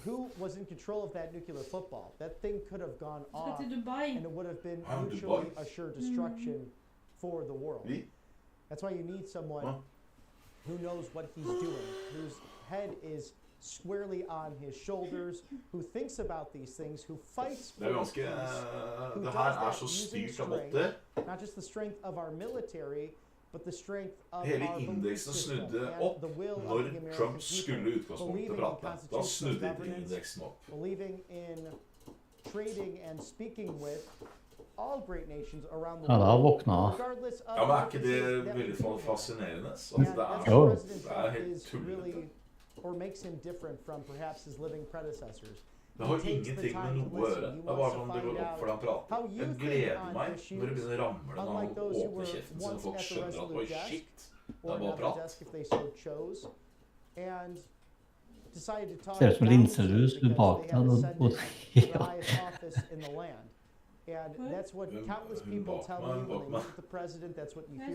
Who was in control of that nuclear football? That thing could have gone off, and it would have been mutually assured destruction for the world. That's why you need someone who knows what he's doing, whose head is squarely on his shoulders, who thinks about these things, who fights for peace, who does that using strength, not just the strength of our military, but the strength of our belief system and the will of the American people, believing in constitutional governance, believing in trading and speaking with all great nations around the world, regardless of men er ikke det veldig fascinerende? Det helt tullete. Or makes him different from perhaps his living predecessors. Det har ingenting med noe å gjøre. Det er bare sånn det går opp for deg å prate. Jeg gleder meg når det begynner å ramle når han åpner kjeften sin og folk skjønner at oi, shit, det er bare prat. Ser ut som linselus bak deg.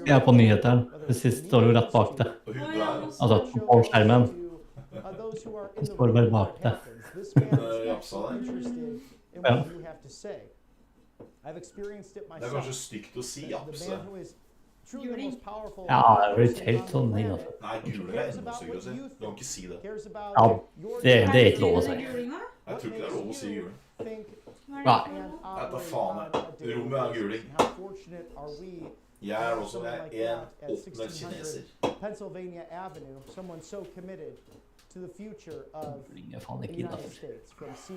Jeg er på nyheteren. Det siste står jo rett bak deg. Altså på skjermen. Det står vel bak deg. Ja. Det er kanskje stygt å si japse. Ja, det er jo helt sånn innenfor. Nei, gule er enda styggere å si. Du kan ikke si det. Ja, det er ikke lov å si. Jeg tror ikke det er lov å si gule. Nei. Da faen jeg. Rommet er guling. Jeg er også en åttende kineser. Pennsylvania Avenue, someone so committed to the future of the United States from sea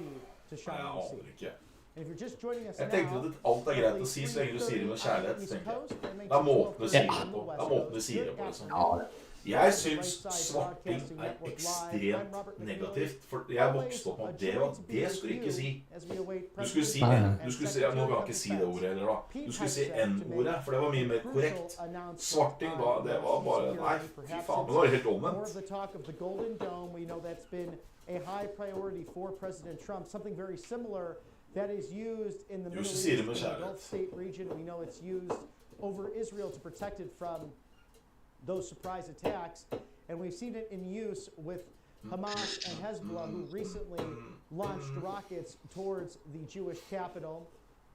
to shining sea. And if you're just joining us now, jeg tenkte at alt er greit å si så lenge du sier det med kjærlighet, tenker jeg. Da måten du sier det på. Da måten du sier det på, liksom. Jeg syns svarting ekstremt negativt, for jeg vokste opp med det skulle du ikke si. Du skulle si, nå kan jeg ikke si det ordet heller da. Du skulle si N-ordet, for det var mye mer korrekt. Svarting, det var bare, nei, fy faen, det var helt omvendt. A high priority for President Trump, something very similar that is used in the Middle East, in the Gulf State region. We know it's used over Israel to protect it from those surprise attacks. And we've seen it in use with Hamas and Hezbollah, who recently launched rockets towards the Jewish capital.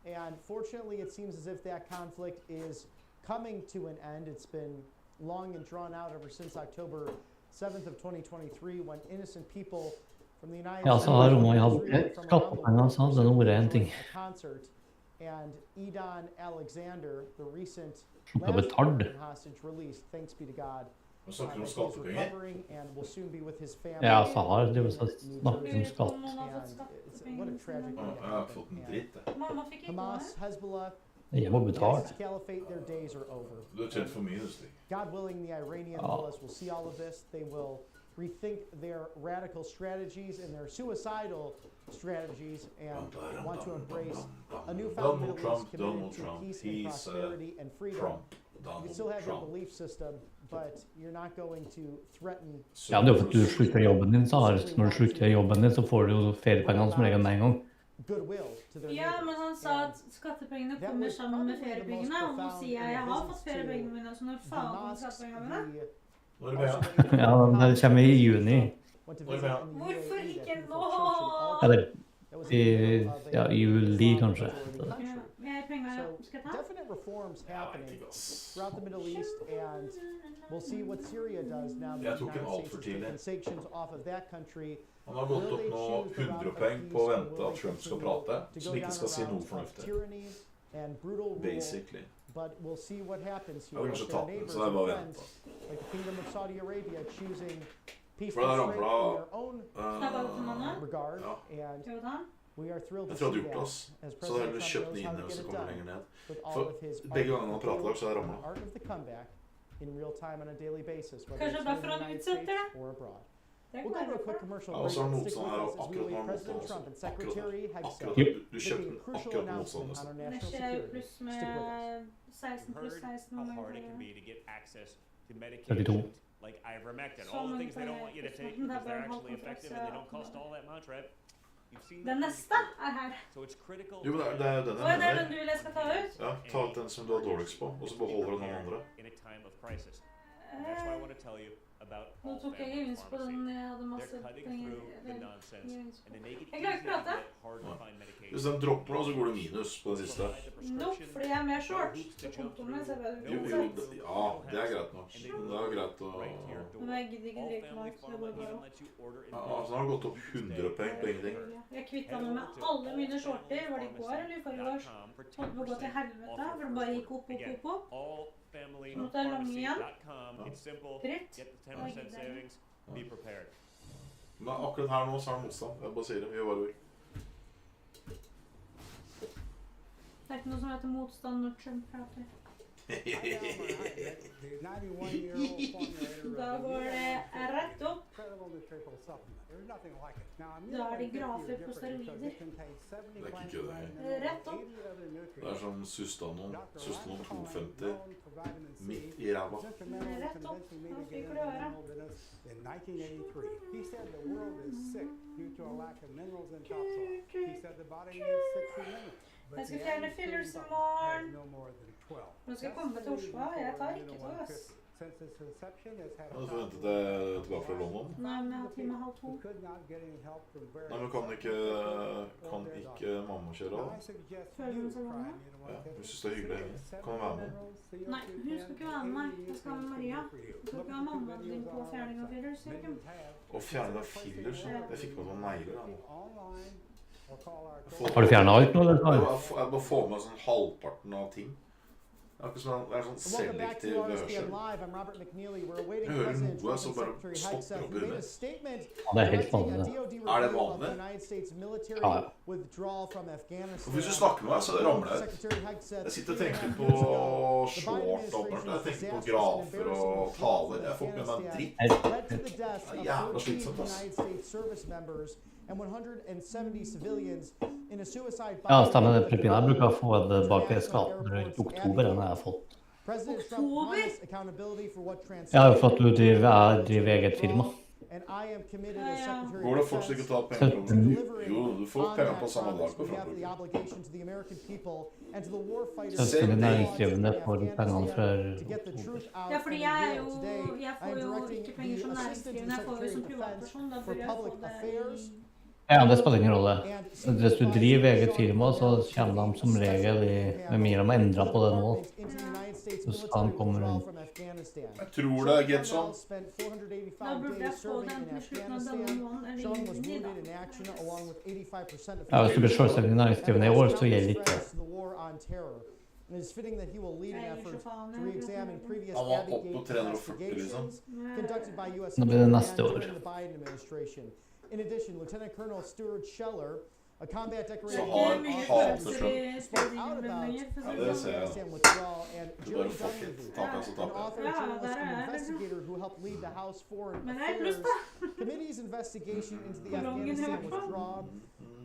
And fortunately, it seems as if that conflict is coming to an end. It's been long and drawn out ever since October 7th of 2023, when innocent people from the United States concert, and Edon Alexander, the recent hostage released, thanks be to God, he's recovering and will soon be with his family. What a tragic thing. Hamas, Hezbollah, Caliphate, their days are over. God willing, the Iranian mullahs will see all of this. They will rethink their radical strategies and their suicidal strategigies and want to embrace a newfound Middle East committed to peace and prosperity and freedom. You can still have your belief system, but you're not going to threaten... Ja, det er for at du slutter jobben din, så når du slutter jobben din, så får du jo feriepengene som regel med en gang. Ja, men han sa at skattepengene kommer sammen med feriepengene, og nå sier jeg har fått feriepengene mine, så når faen kommer skattepengene mine? Ja, det kommer i juni. Hvorfor ikke nå? Eller i juli kanskje. Definite reforms happening throughout the Middle East, and we'll see what Syria does now that the United States has taken sanctions off of that country. Han har gått opp nå 100 poeng på å vente at Trump skal prate, så de ikke skal si noe fornuftig. Basically. But we'll see what happens here. Jeg har kanskje tatt den, så det er bare å vente. Like the Kingdom of Saudi Arabia choosing peace For and trade in their own regard, and we are thrilled to see that as President Trump knows how to get it done with all of his art of the comeback in real time on a daily basis, whether it's in the United States or abroad. We'll go to a quick commercial break and stick with us as we await President Trump and Secretary Hegseth making a crucial announcement on our national security. Stick with us. How hard it can be to get access to medication like ivermectin, all the things they don't want you to take because they're actually effective and they don't cost all that much, right? Den neste her. Jo, men det er den jeg mener. Den du vil jeg skal ta ut? Ja, ta ut den som du har dårligst på, og så beholder du den andre. Nå tok jeg gevinst på den jeg hadde masse penger. Jeg klarer ikke prate. Hvis den dropper nå, så går du minus på den siste. Nope, fordi jeg er mer short. Så kontoen min ser bedre ut. Ja, det er greit nok. Det er greit å... Men jeg gidder ikke drikke mat, så jeg bare går opp. Ja, så har du gått opp 100 poeng på ingenting. Jeg kvittet meg med alle mine shorter. Var det i går eller i forrige års? Måtte bare gå til helvete, for det bare gikk opp. Så måtte jeg lange igjen. Dritt. Men akkurat her nå så er det motstand. Jeg bare sier det, vi gjør hva du vil. Det er ikke noe som heter motstand når Trump prater. Da går det rett opp. Da er det grafer på steroider. Det er ikke kødd. Rett opp. Det er sånn Sustanon 250 midt i ræva. Rett opp. Nå fikk du høre. In 1983, he said the world is sick due to a lack of minerals and topsoil. He said the body needs 60 minerals. Jeg skal fjerne fillers i morgen. Nå skal jeg komme til Oslo. Jeg tar ikke tog, ass. Har du forventet deg tilbake fra London? Nei, men jeg har time 1:30. Nei, men kan ikke mamma kjøre da? Føler hun seg vanlig? Ja, hvis du synes det er hyggelig henne. Kan hun være med? Nei, hun skal ikke være med meg. Jeg skal med Maria. Jeg skal ikke ha mamma din på fjerning av fillers, ikke? Og fjerning av fillers? Jeg fikk med noen negler da. Har du fjernet alt nå, eller? Jeg bare får med sånn halvparten av ting. Akkurat som det sånn selektiv hørsel. I'm Robert McNeely. We're awaiting President Trump and Secretary Hegseth made a statement det helt vanlig. Det United States military withdrawal from Afghanistan. Hvis du snakker med meg, så ramler jeg. Jeg sitter og tenker på short, jeg tenker på grafer og taler. Jeg får ikke med meg dritt. Det jævla slitsomt, ass. And 170 civilians in a suicide Ja, stemmer det. Jeg bruker å få det bak eskalaten rundt oktober enn jeg har fått. Ja, for at du driver eget firma. Går det fortsatt ikke å ta penger på? Jo, du får penger på samme dag på Frankrike. Selvstendig næringsdrivende får pengene fra Ja, fordi jeg får jo ikke penger som næringsdrivende, jeg får jo som privatperson, da bør jeg få det Ja, det spiller ingen rolle. Hvis du driver eget firma, så kommer de som regel med mye de endret på det nå. Så skal de komme rundt. Jeg tror det, Gedson. Da burde jeg få den til slutten av denne måneden, eller juni da. Ja, hvis du blir selvstendig næringsdrivende i år, så gjelder ikke det. And it's fitting that he will lead an effort to re-examine previous Han var opp på 340, liksom. conducted by U.S. Nå blir det neste år. in the Biden administration. In addition, Lieutenant Colonel Stuart Scheller, a combat decorated Så han hater Trump. spoke out about Ja, det ser jeg. Afghanistan withdrawal, and Du Jerry bare fuck it. Donahue, Taper så an taper author, jeg. journalist, and investigator who helped lead the House Foreign Affairs Committee's investigation into the Afghanistan withdrawal,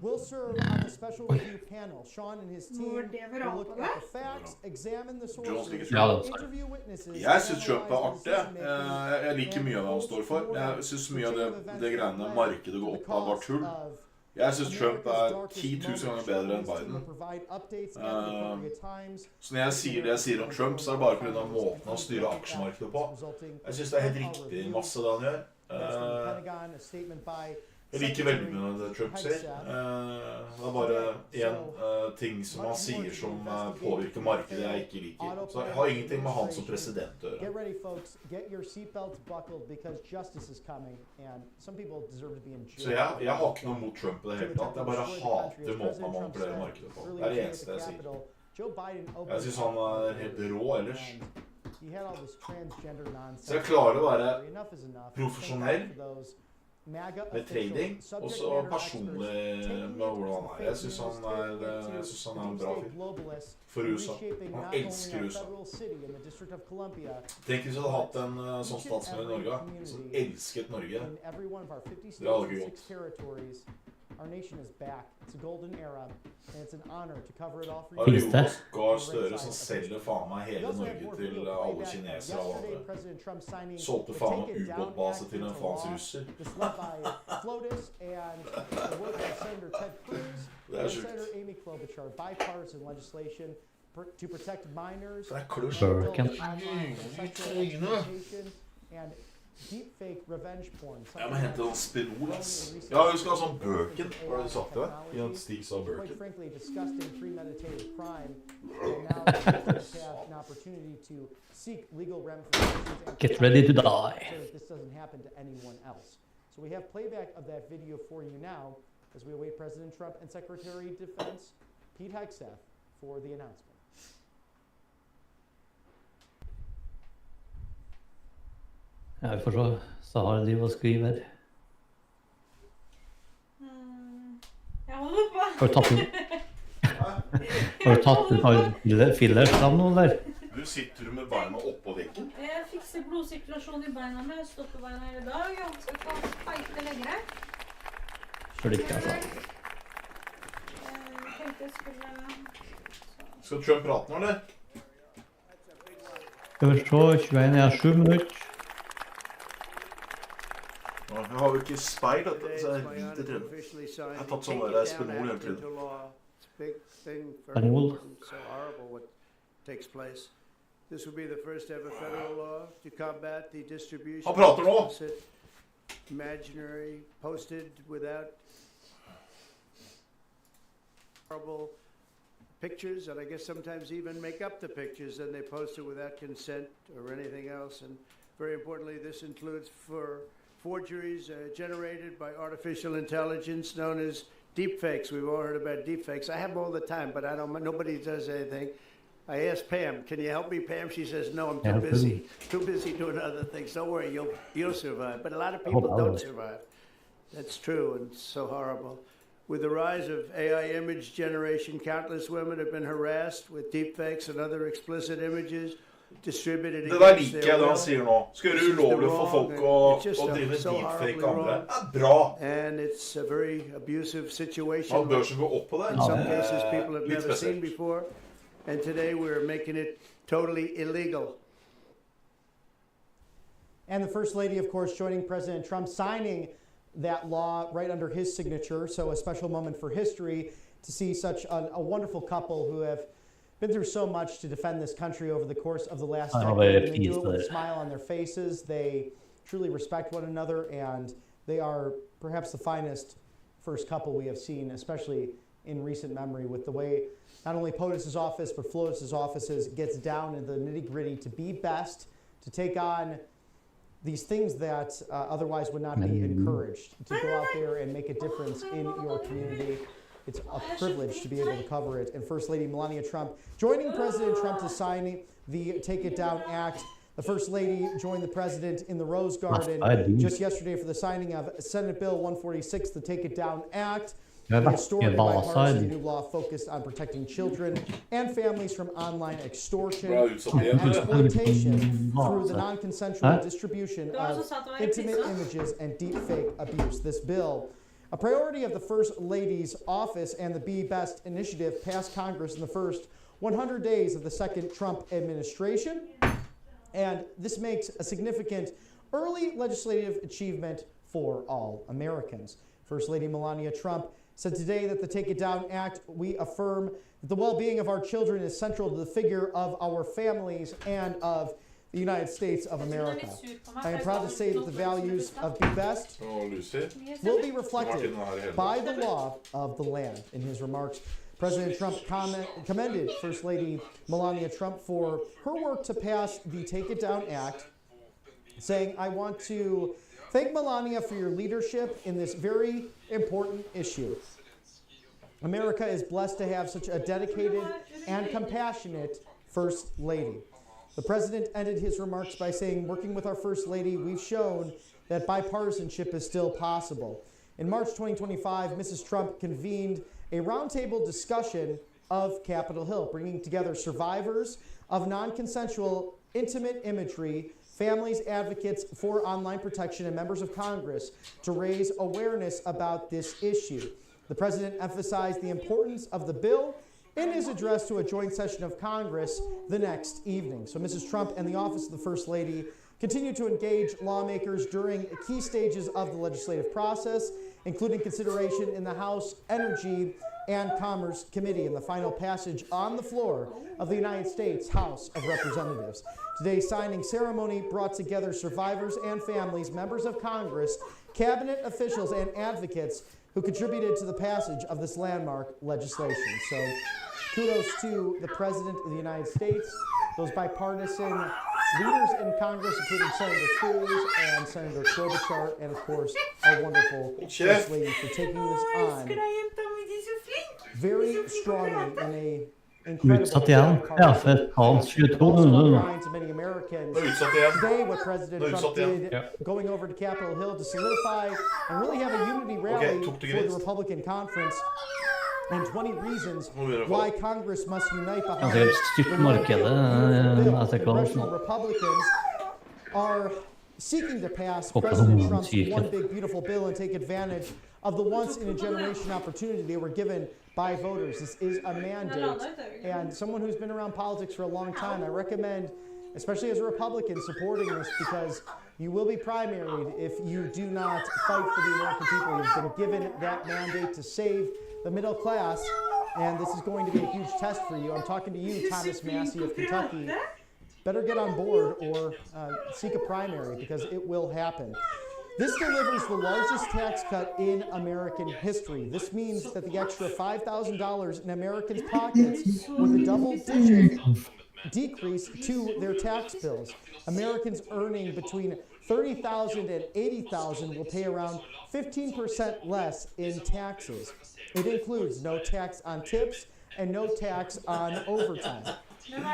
will serve on the special review panel. Sean and his team will look at the facts, examine the sources, interview witnesses. Jeg synes Trump er artig. Jeg liker mye av det han står for. Jeg synes mye av det greiene markedet går opp av bare tull. Jeg synes Trump er 10 000 ganger bedre enn Biden. Så når jeg sier det jeg sier om Trump, så er det bare på grunn av måten han styrer aksjemarkedet på. Jeg synes det er helt riktig masse det han gjør. Jeg liker veldig mye av det Trump sier. Det er bare en ting som han sier som påvirker markedet jeg ikke liker. Så jeg har ingenting med han som president å gjøre. Get ready, folks. Get your seatbelts buckled because justice is coming, and some people deserve to be in jail. Så jeg har ikke noe mot Trump i det hele tatt. Jeg bare hater måten han manipulerer markedet på. Det er det eneste jeg sier. Jeg synes han er helt rå ellers. Så jeg klarer å være profesjonell med trading, og så personlig med hvordan han er. Jeg synes han er en bra fyr for USA. Han elsker USA. Tenk hvis vi hadde hatt en sånn statsminister i Norge, som elsket Norge. Det hadde ikke gått. Our nation is back. It's a golden era, and it's an honor to cover it all for you. Jonas Gahr Støre som selger faen meg hele Norge til alle kinesere og alle. Solgte faen meg ubåtbase til en faens russer. Det er sjukt. Det er kluss. Jeg må hente noen Spinol, ass. Ja, vi skal ha sånn Birken. Hva har du sagt det? I en Stig sa Birken. Get ready to die. So we have playback of that video for you now as we await President Trump and Secretary of Defense Pete Hegseth for the announcement. Ja, vi får se. Sahara driver og skriver. Jeg holder på. Har du tatt ut alle filler sammen nå, eller? Du sitter med beina oppå veggen. Jeg fikser blodsirkulasjon i beina med. Jeg stopper beina hele dag. Jeg skal ta feite leggere. Tror det ikke, altså. Jeg tenkte jeg skulle... Skal Trump prate nå, eller? Skal vi se, 21 er 7 minutter. Jeg har jo ikke speil, så jeg er lite trynet. Jeg har tatt sånn der Spenol hele trynet. Spenol. Han prater nå! Imaginary, posted without horrible pictures, and I guess sometimes even make up the pictures, and they post it without consent or anything else. And very importantly, this includes forgeries generated by artificial intelligence known as deepfakes. We've all heard about deepfakes. I have them all the time, but nobody does anything. I asked Pam, can you help me, Pam? She says, no, I'm too busy. Too busy doing other things. Don't worry, you'll survive. But a lot of people don't survive. That's true, and it's so horrible. With the rise of AI image generation, countless women have been harassed with deepfakes and other explicit images distributed against their will. Skal du ulovlig for folk å drive deepfake andre? Bra! And it's a very abusive situation. Man bør ikke gå opp på det. In some cases, people have never seen before. And today we're making it totally illegal. And the First Lady, of course, joining President Trump, signing that law right under his signature. So a special moment for history to see such a wonderful couple who have been through so much to defend this country over the course of the last decade. And they do it with a smile on their faces. They truly respect one another, and they are perhaps the finest first couple we have seen, especially in recent memory, with the way not only POTUS's office, but FLOTUS's offices gets down into the nitty-gritty to be best, to take on these things that otherwise would not be encouraged, to go out there and make a difference in your community. It's a privilege to be able to cover it. And First Lady Melania Trump joining President Trump to sign the Take It Down Act. The First Lady joined the President in the Rose Garden just yesterday for the signing of Senate Bill 146, the Take It Down Act. The historic bipartisan new law focused on protecting children and families from online extortion and exploitation through the non-consensual distribution of intimate images and deepfake abuse. This bill, a priority of the First Lady's office and the Be Best initiative, passed Congress in the first 100 days of the second Trump administration. And this makes a significant early legislative achievement for all Americans. First Lady Melania Trump said today that the Take It Down Act, we affirm that the well-being of our children is central to the figure of our families and of the United States of America. I am proud to say that the values of Be Best will be reflected by the law of the land. In his remarks, President Trump commended First Lady Melania Trump for her work to pass the Take It Down Act, saying, I want to thank Melania for your leadership in this very important issue. America is blessed to have such a dedicated and compassionate First Lady. The President ended his remarks by saying, working with our First Lady, we've shown that bipartisanship is still possible. In March 2025, Mrs. Trump convened a roundtable discussion of Capitol Hill, bringing together survivors of non-consensual intimate imagery, families, advocates for online protection, and members of Congress to raise awareness about this issue. The President emphasized the importance of the bill in his address to a joint session of Congress the next evening. So Mrs. Trump and the Office of the First Lady continue to engage lawmakers during key stages of the legislative process, including consideration in the House Energy and Commerce Committee and the final passage on the floor of the United States House of Representatives. Today's signing ceremony brought together survivors and families, members of Congress, cabinet officials, and advocates who contributed to the passage of this landmark legislation. So kudos to the President of the United States, those bipartisan leaders in Congress, including Senator Cruz and Senator Klobuchar, and of course, our wonderful First Lady for taking this on very strongly in a Utsatt igjen. Ja, for et halvt 22. Many Americans today, what President Trump did, going over to Capitol Hill to solidify and really have a unity rally for the Republican conference, and 20 reasons why Congress must unite behind the Republicans are seeking to pass President Trump's one big beautiful bill and take advantage of the once-in-a-generation opportunity they were given by voters. This is a mandate, and someone who's been around politics for a long time, I recommend, especially as a Republican, supporting this, because you will be primaried if you do not fight for the American people. You've been given that mandate to save the middle class, and this is going to be a huge test for you. I'm talking to you, Thomas Massie of Kentucky. Better get on board or seek a primary, because it will happen. This delivers the largest tax cut in American history. This means that the extra $5,000 in Americans' pockets with a double-digit decrease to their tax bills. Americans earning between $30,000 and $80,000 will pay around 15% less in taxes. It includes no tax on tips and no tax on overtime.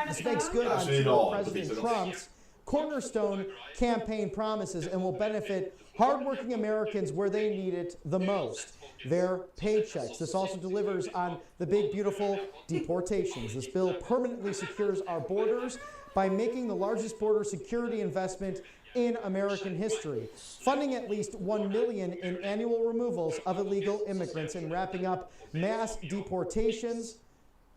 This makes good on two of President Trump's cornerstone campaign promises and will benefit hardworking Americans where they need it the most, their paychecks. This also delivers on the big, beautiful deportations. This bill permanently secures our borders by making the largest border security investment in American history, funding at least $1 million in annual removals of illegal immigrants and wrapping up mass deportations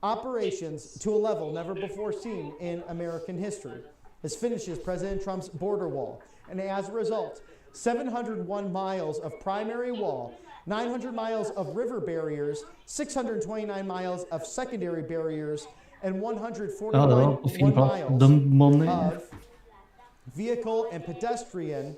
operations to a level never before seen in American history. This finishes President Trump's border wall, and as a result, 701 miles of primary wall, 900 miles of river barriers, 629 miles of secondary barriers, and 141 miles of vehicle and pedestrian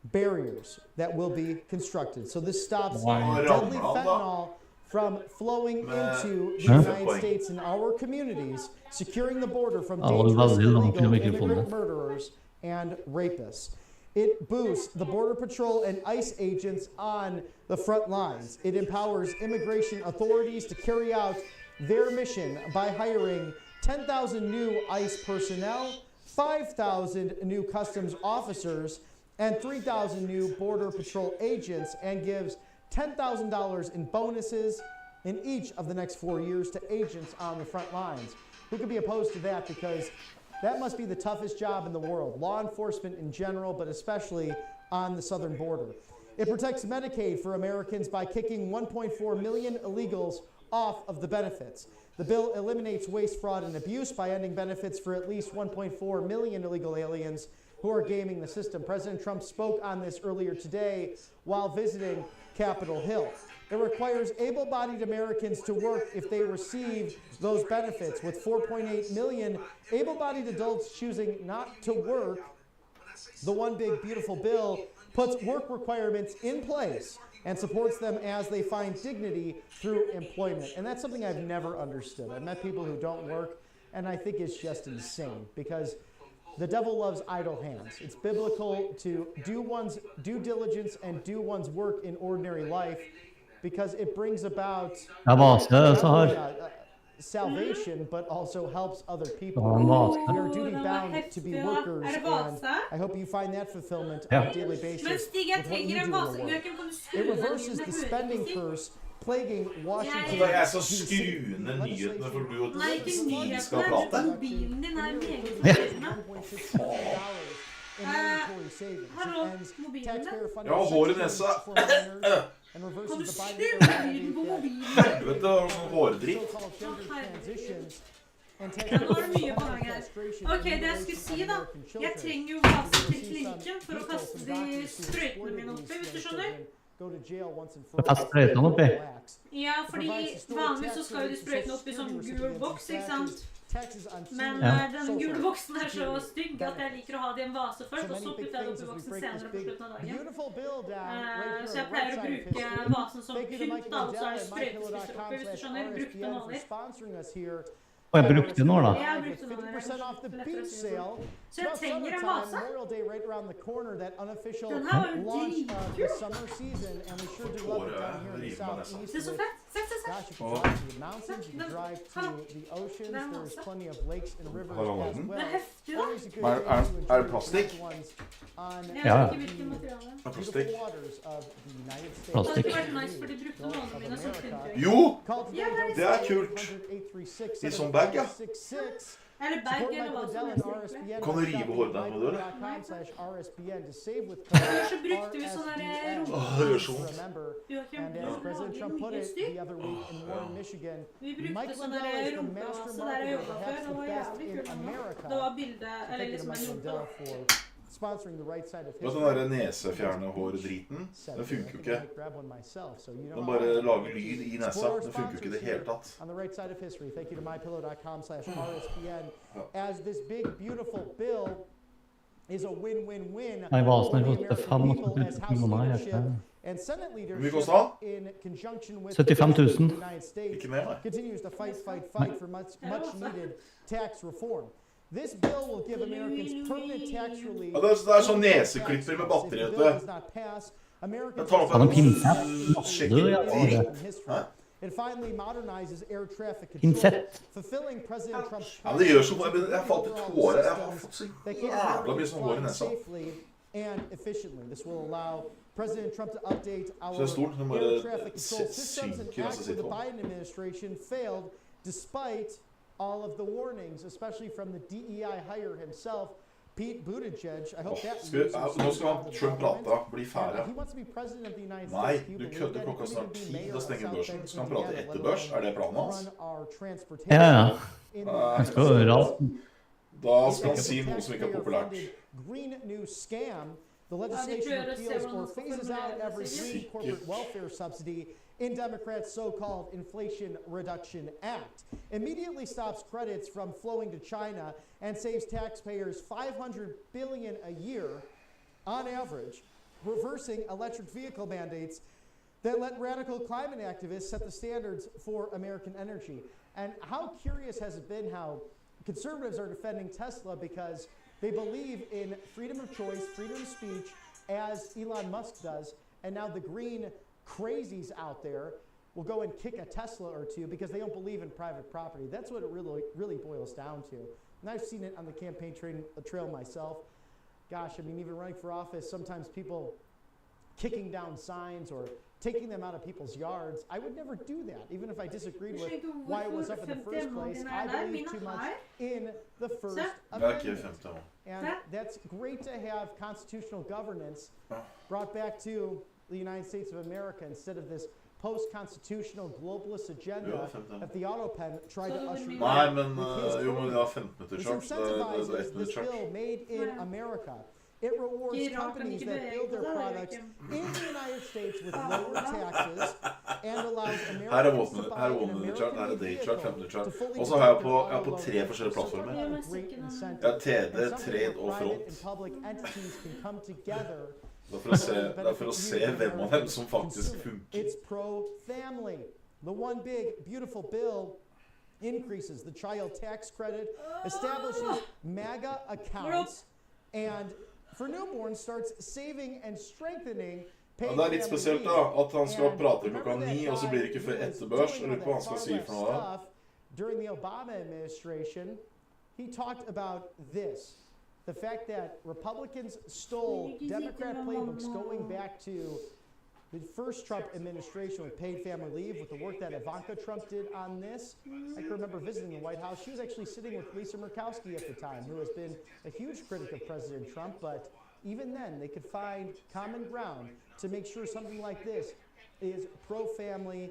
barriers that will be constructed. So this stops deadly fentanyl from flowing into the United States and our communities, securing the border from dangerous illegal immigrant murderers and rapists. It boosts the Border Patrol and ICE agents on the front lines. It empowers immigration authorities to carry out their mission by hiring 10,000 new ICE personnel, 5,000 new customs officers, and 3,000 new Border Patrol agents, and gives $10,000 in bonuses in each of the next 4 years to agents on the front lines. Who could be opposed to that? Because that must be the toughest job in the world. Law enforcement in general, but especially on the southern border. It protects Medicaid for Americans by kicking 1.4 million illegals off of the benefits. The bill eliminates waste, fraud, and abuse by ending benefits for at least 1.4 million illegal aliens who are gaming the system. President Trump spoke on this earlier today while visiting Capitol Hill. It requires able-bodied Americans to work if they receive those benefits. With 4.8 million able-bodied adults choosing not to work, the One Big Beautiful Bill puts work requirements in place and supports them as they find dignity through employment. And that's something I've never understood. I've met people who don't work, and I think it's just insane because the devil loves idle hands. It's biblical to do one's due diligence and do one's work in ordinary life because it brings about salvation, but also helps other people. We are duty bound to be workers, and I hope you find that fulfillment on a daily basis with what you do in the world. It reverses the spending curse plaguing Washington. Det er så skruende nyhetene for du og Stig skal prate. Mobilen din er meget Hallo, mobilen din? Ja, hår i nesa. Kan du skru lyden på mobilen? Helvete, hårdritt. Ja, nå er det mye på gang her. Ok, det jeg skulle si da, jeg trenger jo vasen til klinikken for å kaste de sprøytene mine oppi, hvis du skjønner. Ja, fordi vanligvis så skal jo de sprøytene oppi sånn gul boks, ikke sant? Men den gule boksen er så stygg at jeg liker å ha det i en vase først, og så putter jeg det oppi boksen senere på slutten av dagen. Så jeg pleier å bruke vasen som pynt da, og så er det sprøytespisser oppi, hvis du skjønner, brukt den aldri. Og jeg brukte det nå da. Jeg har brukt det nå, så jeg trenger en vase. Den her var jo dritkul. Det er så fett. Se. Det er heftig da. Er det plastikk? Jeg vet ikke hvilken materiale. Plastikk? Det hadde ikke vært nice for de brukte lånene mine som pynter. Jo, det er kult. I sånn bag, ja. Eller bag, eller hva som helst. Kan du rive hårene med det, eller? Før så brukte vi sånne rumper. Det gjør så vondt. Joachim, du lager mye styr. Vi brukte sånne rumpevase der jeg jobbet før. Det var jævlig kult. Det var bildet, eller liksom en rumpe. Og den der nesefjerne hårdriten, den funker jo ikke. Den bare lager lyd i nesa. Den funker jo ikke i det hele tatt. Nei, vasen har gått til 5 meg. Hvor mye kostet den? 75 000. Ikke mer, nei. This bill will give Americans permanent tax relief. Ja, det er sånn neseklipper med batteri, vet du. Kan de pinse? Sjekker dritt. Hæ? It finally modernizes air traffic control, fulfilling President Trump's Ja, det gjør så mye. Jeg falt i tårer. Jeg har fått så jævla mye som går i nesa. And efficiently. This will allow President Trump to update our air traffic control systems and act where the Biden administration failed despite all of the warnings, especially from the DEI hire himself, Pete Buttigieg. I hope that Nå skal Trump prate. Bli ferdig. He wants to be president of the United Nei, States. du kødder klokka snart 10. Da stenger børsen. Skal han prate etter børs? Er det planen hans? Ja. Han skal overalt. Da skal han si noe som ikke er populært. Green New Scam. The legislation repeals or phases out every green corporate welfare subsidy in Democrats' so-called Inflation Reduction Act. Immediately stops credits from flowing to China and saves taxpayers $500 billion a year on average, reversing electric vehicle mandates that let radical climate activists set the standards for American energy. And how curious has it been how conservatives are defending Tesla because they believe in freedom of choice, freedom of speech, as Elon Musk does, and now the green crazies out there will go and kick a Tesla or two because they don't believe in private property. That's what it really boils down to. And I've seen it on the campaign trail myself. Gosh, I mean, even running for office, sometimes people kicking down signs or taking them out of people's yards. I would never do that, even if I disagreed with why it was up in the first place. I believe too much in the First Amendment. And that's great to have constitutional governance brought back to the United States of America instead of this post-constitutional globalist agenda that the Autopen tried to usher in. Nei, men jo, men det var 15 minutter short. This incentivizes this bill made in America. It rewards companies that build their products in the United States with lower taxes and allows Americans to buy an American vehicle to fully Og så har jeg på 3 forskjellige plattformer. Jeg har TD, Trade og Front. Det er for å se hvem av dem som faktisk funker. It's pro-family. The one big, beautiful bill increases the child tax credit, establishes MAGA accounts, and for newborns starts saving and strengthening paid family leave. Det litt spesielt da, at han skal prate klokka 9, og så blir det ikke før etter børs. Jeg lurer på hva han skal si for noe da. During the Obama administration, he talked about this. The fact that Republicans stole Democrat playbooks going back to the first Trump administration with paid family leave, with the work that Ivanka Trump did on this. I can remember visiting the White House. She was actually sitting with Lisa Murkowski at the time, who has been a huge critic of President Trump, but even then they could find common ground to make sure something like this is pro-family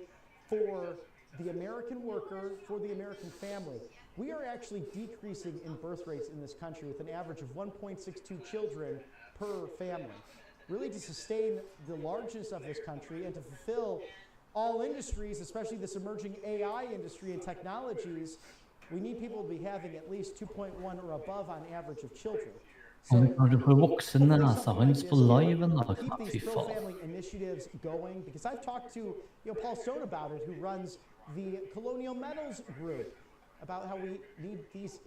for the American worker, for the American family. We are actually decreasing in birth rates in this country with an average of 1.62 children per family. Really to sustain the largeness of this country and to fulfill all industries, especially this emerging AI industry and technologies, we need people to be having at least 2.1 or above on average of children. Har du får voksen nesa hans på liven da? Fy faen. Family initiatives going because I've talked to Paul Stone about it, who runs the Colonial Metals Group, about how we need these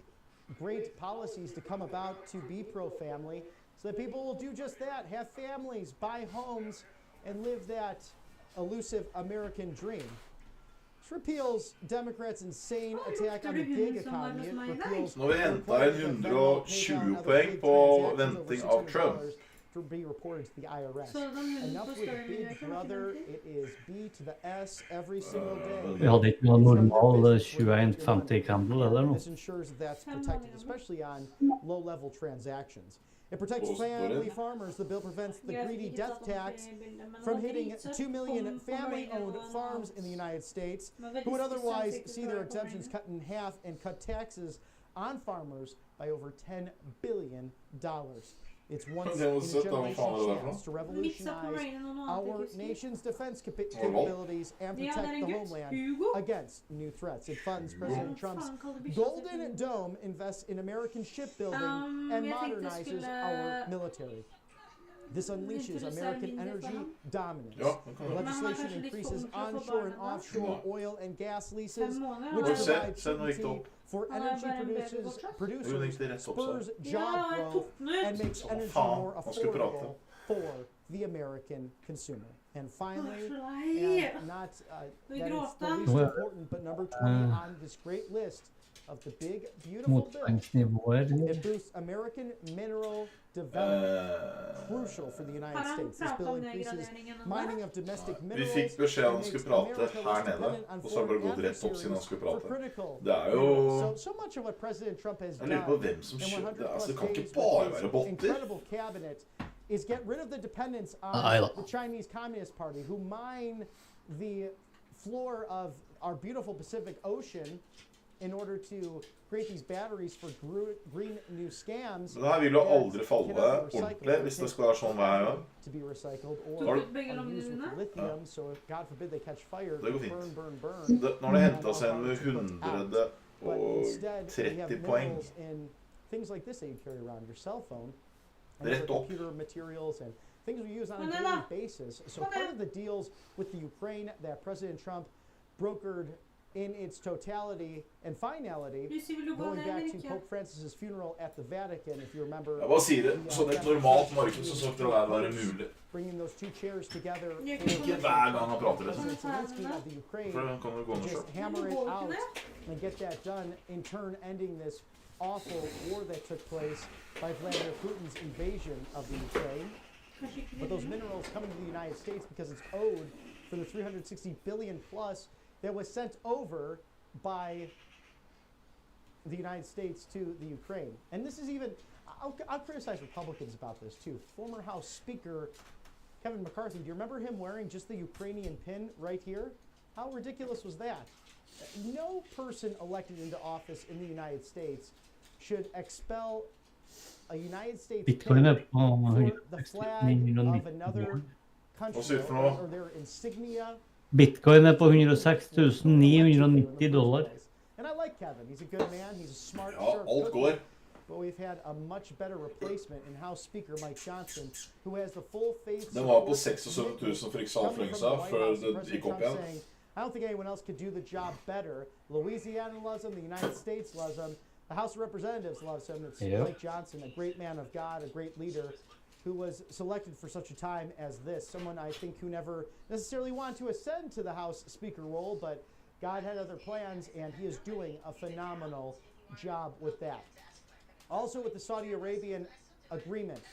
great policies to come about to be pro-family so that people will do just that, have families, buy homes, and live that elusive American dream. This repeals Democrats' insane attack on the gig economy. It repeals Nå har vi hentet inn 120 poeng på venting av Trump. To be reported to the IRS. Enough with Big Brother. It is B to the S every single day. Vi hadde ikke noe normal 2150 candle eller noe. This ensures that that's protected, especially on low-level transactions. It protects family farmers. The bill prevents the greedy death tax from hitting 2 million family-owned farms in the United States who would otherwise see their exemptions cut in half and cut taxes on farmers by over $10 billion. It's once in a generation chance to revolutionize our nation's defense capabilities and protect the homeland against new threats. It funds President Trump's Golden Dome, invests in American shipbuilding, and modernizes our military. This unleashes American energy dominance. The legislation increases onshore and offshore oil and gas leases, which provides certainty for energy producers, spurs job growth, and makes energy more affordable for the American consumer. And finally, and not that it's the least important, but number 20 on this great list of the big, beautiful bill, it boosts American mineral development, crucial for the United States. This bill increases mining of domestic minerals. Vi fikk beskjed om han skulle prate her nede, og så har bare gått rett opp siden han skulle prate. Det jo... So much of what President Trump has Jeg lurer på hvem som skjønner det. Altså, det kan ikke bare være botter. Is get rid of the dependence on the Chinese Communist Party, who mine the floor of our beautiful Pacific Ocean in order to create these batteries for green new scams. Det her vil jo aldri falle ordentlig hvis det skal være sånn hver gang. To be recycled or used with lithium, so if God forbid they catch fire, burn. Når det hentet seg med 130 poeng. Things like this that you carry around your cell phone. And computer materials and things we use on a daily basis. So part of the deals with the Ukraine that President Trump brokered in its totality and finality, going back to Pope Francis's funeral at the Vatican, if you remember. Jeg bare sier det, sånn et normalt marked så skal det være mulig. Bringing those two chairs together. Ikke hver gang han prater det. For han kan jo gå ned selv. Just hammer it out and get that done, in turn ending this awful war that took place by Vladimir Putin's invasion of the Ukraine. But those minerals coming to the United States because it's owed for the $360 billion plus that was sent over by the United States to the Ukraine. And this is even, I'll criticize Republicans about this too. Former House Speaker Kevin McCarthy, do you remember him wearing just the Ukrainian pin right here? How ridiculous was that? No person elected into office in the United States should expel a United States pin for the flag of another country or their insignia. Bitcoin på $106,990. And I like Kevin. He's a good man. He's a smart, sharp cookie. But we've had a much better replacement in House Speaker Mike Johnson, who has the full faith. Den var på 76,000 for ikke så altfor lenge siden, før det gikk opp igjen. I don't think anyone else could do the job better. Louisiana loves him. The United States loves him. The House of Representatives loves him. It's Mike Johnson, a great man of God, a great leader, who was selected for such a time as this. Someone I think who never necessarily wanted to ascend to the House Speaker role, but God had other plans, and he is doing a phenomenal job with that. Also with the Saudi Arabian agreement,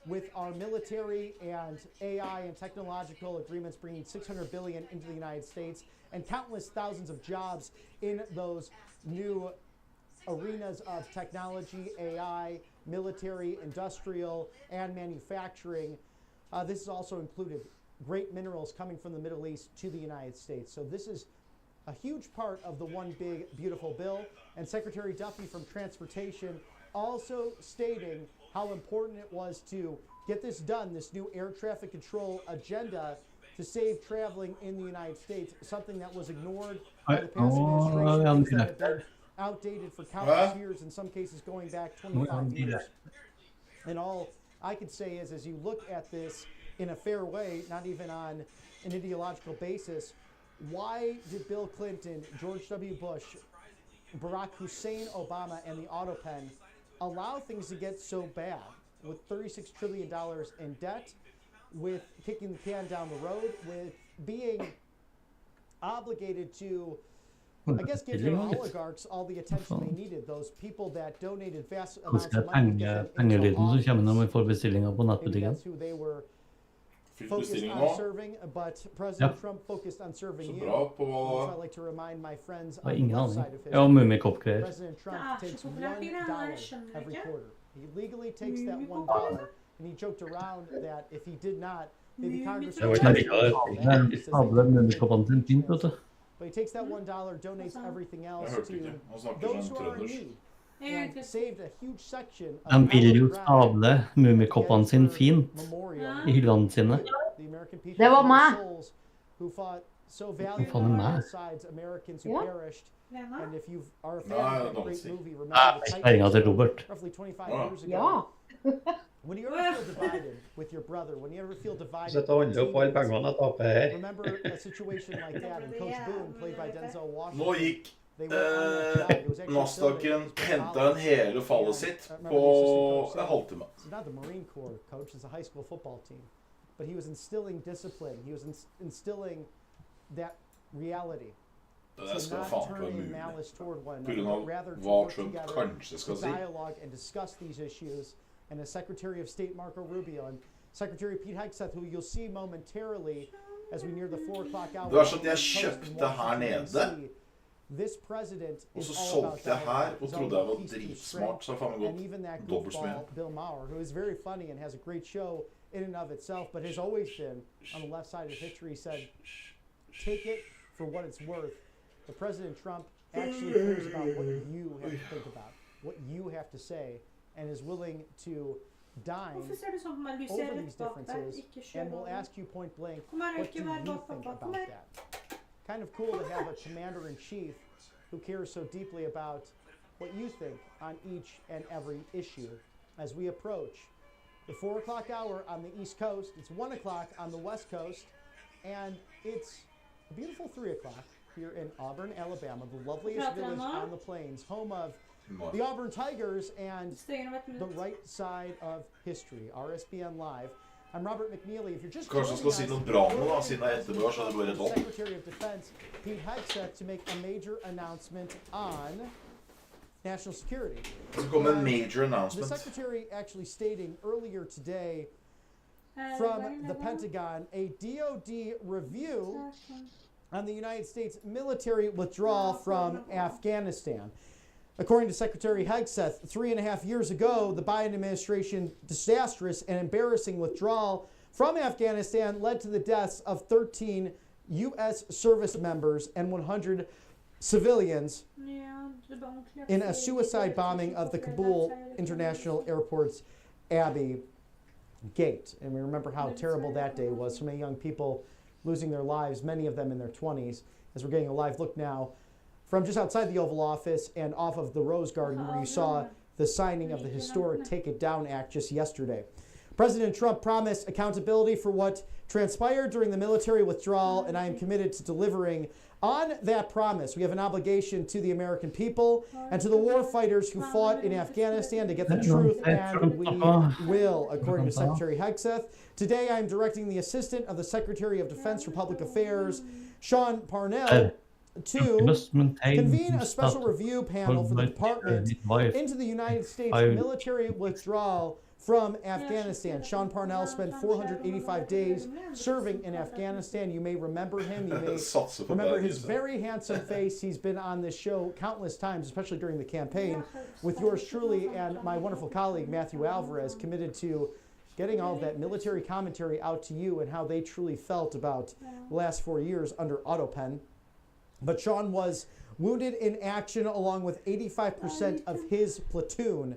with our military and AI and technological agreements bringing $600 billion into the United States and countless thousands of jobs in those new arenas of technology, AI, military, industrial, and manufacturing. This is also included great minerals coming from the Middle East to the United States. So this is a huge part of the one big, beautiful bill. And Secretary Duffy from Transportation also stating how important it was to get this done, this new air traffic control agenda to save traveling in the United States, something that was ignored by the past administration, that had been outdated for countless years, in some cases going back 25 years. And all I could say is, as you look at this in a fair way, not even on an ideological basis, why did Bill Clinton, George W. Bush, Barack Hussein Obama, and the auto pen allow things to get so bad with $36 trillion in debt, with kicking the can down the road, with being obligated to, I guess, give your oligarchs all the attention they needed, those people that donated vast amounts of money to get them into office. Maybe that's who they were focused on serving, but President Trump focused on serving you. So I like to remind my friends on the left side of history, President Trump takes $1 every quarter. He legally takes that $1, and he joked around that if he did not, maybe Congress would but he takes that $1, donates everything else to those who are in need. And saved a huge section of Han vil jo tavle Mummikoppene sin fint I hyllene sine. Det var meg. So valiantly alongside Americans who perished. And if you are a fan of that great movie, remember the Titanic, roughly 25 years ago. When you ever feel divided with your brother, when you ever feel divided, remember a situation like that, and Coach Boone, played by Denzel Washington. Nå gikk Nasdaqen hentet hele fallet sitt på en halvtime. It's not the Marine Corps, coach. It's a high school football team. but he was instilling discipline. He was instilling that reality. To not turning malice toward one another, but rather to work together, to dialogue and discuss these issues. And as Secretary of State Marco Rubio and Secretary Pete Hegseth, who you'll see momentarily as we near the 4 o'clock hour. Det var sånn at jeg kjøpte her nede, This president og så is all solgte jeg about her og trodde jeg var dritsmart, så har faen meg and even that gått dobbelt så mye. goofball Bill Maher, who is very funny and has a great show in and of itself, but has always been on the left side of history, said, take it for what it's worth. But President Trump actually cares about what you have to think about, what you have to say, and is willing to dine over these differences, and will ask you point blank, what do you think about that? Kind of cool to have a commander-in-chief who cares so deeply about what you think on each and every issue as we approach the 4 o'clock hour on the East Coast. It's 1 o'clock on the West Coast, and it's a beautiful 3 o'clock here in Auburn, Alabama, the loveliest village on the plains, home of the Auburn Tigers and the right side of history. RSBN Live. I'm Robert McNeely. If you're just Kanskje han skal si noe bra nå, da, siden det er etterbørs, så er det bare rett opp. Secretary of Defense Pete Hegseth to make a major announcement on national security. Så kommer en major announcement. The Secretary actually stating earlier today from the Pentagon a DoD review on the United States military withdrawal from Afghanistan. According to Secretary Hegseth, 3.5 years ago, the Biden administration's disastrous and embarrassing withdrawal from Afghanistan led to the deaths of 13 U.S. service members and 100 civilians in a suicide bombing of the Kabul International Airport's Abbey Gate. And we remember how terrible that day was. So many young people losing their lives, many of them in their 20s. As we're getting a live look now from just outside the Oval Office and off of the Rose Garden, where you saw the signing of the historic Take It Down Act just yesterday. President Trump promised accountability for what transpired during the military withdrawal, and I am committed to delivering on that promise. We have an obligation to the American people and to the war fighters who fought in Afghanistan to get the truth, and we will, according to Secretary Hegseth. Today, I am directing the Assistant of the Secretary of Defense for Public Affairs, Sean Parnell, to convene a special review panel for the department into the United States military withdrawal from Afghanistan. Sean Parnell spent 485 days serving in Afghanistan. You may remember him. You may remember his very handsome face. He's been on this show countless times, especially during the campaign, with yours truly and my wonderful colleague, Matthew Alvarez, committed to getting all of that military commentary out to you and how they truly felt about the last 4 years under Autopen. But Sean was wounded in action along with 85% of his platoon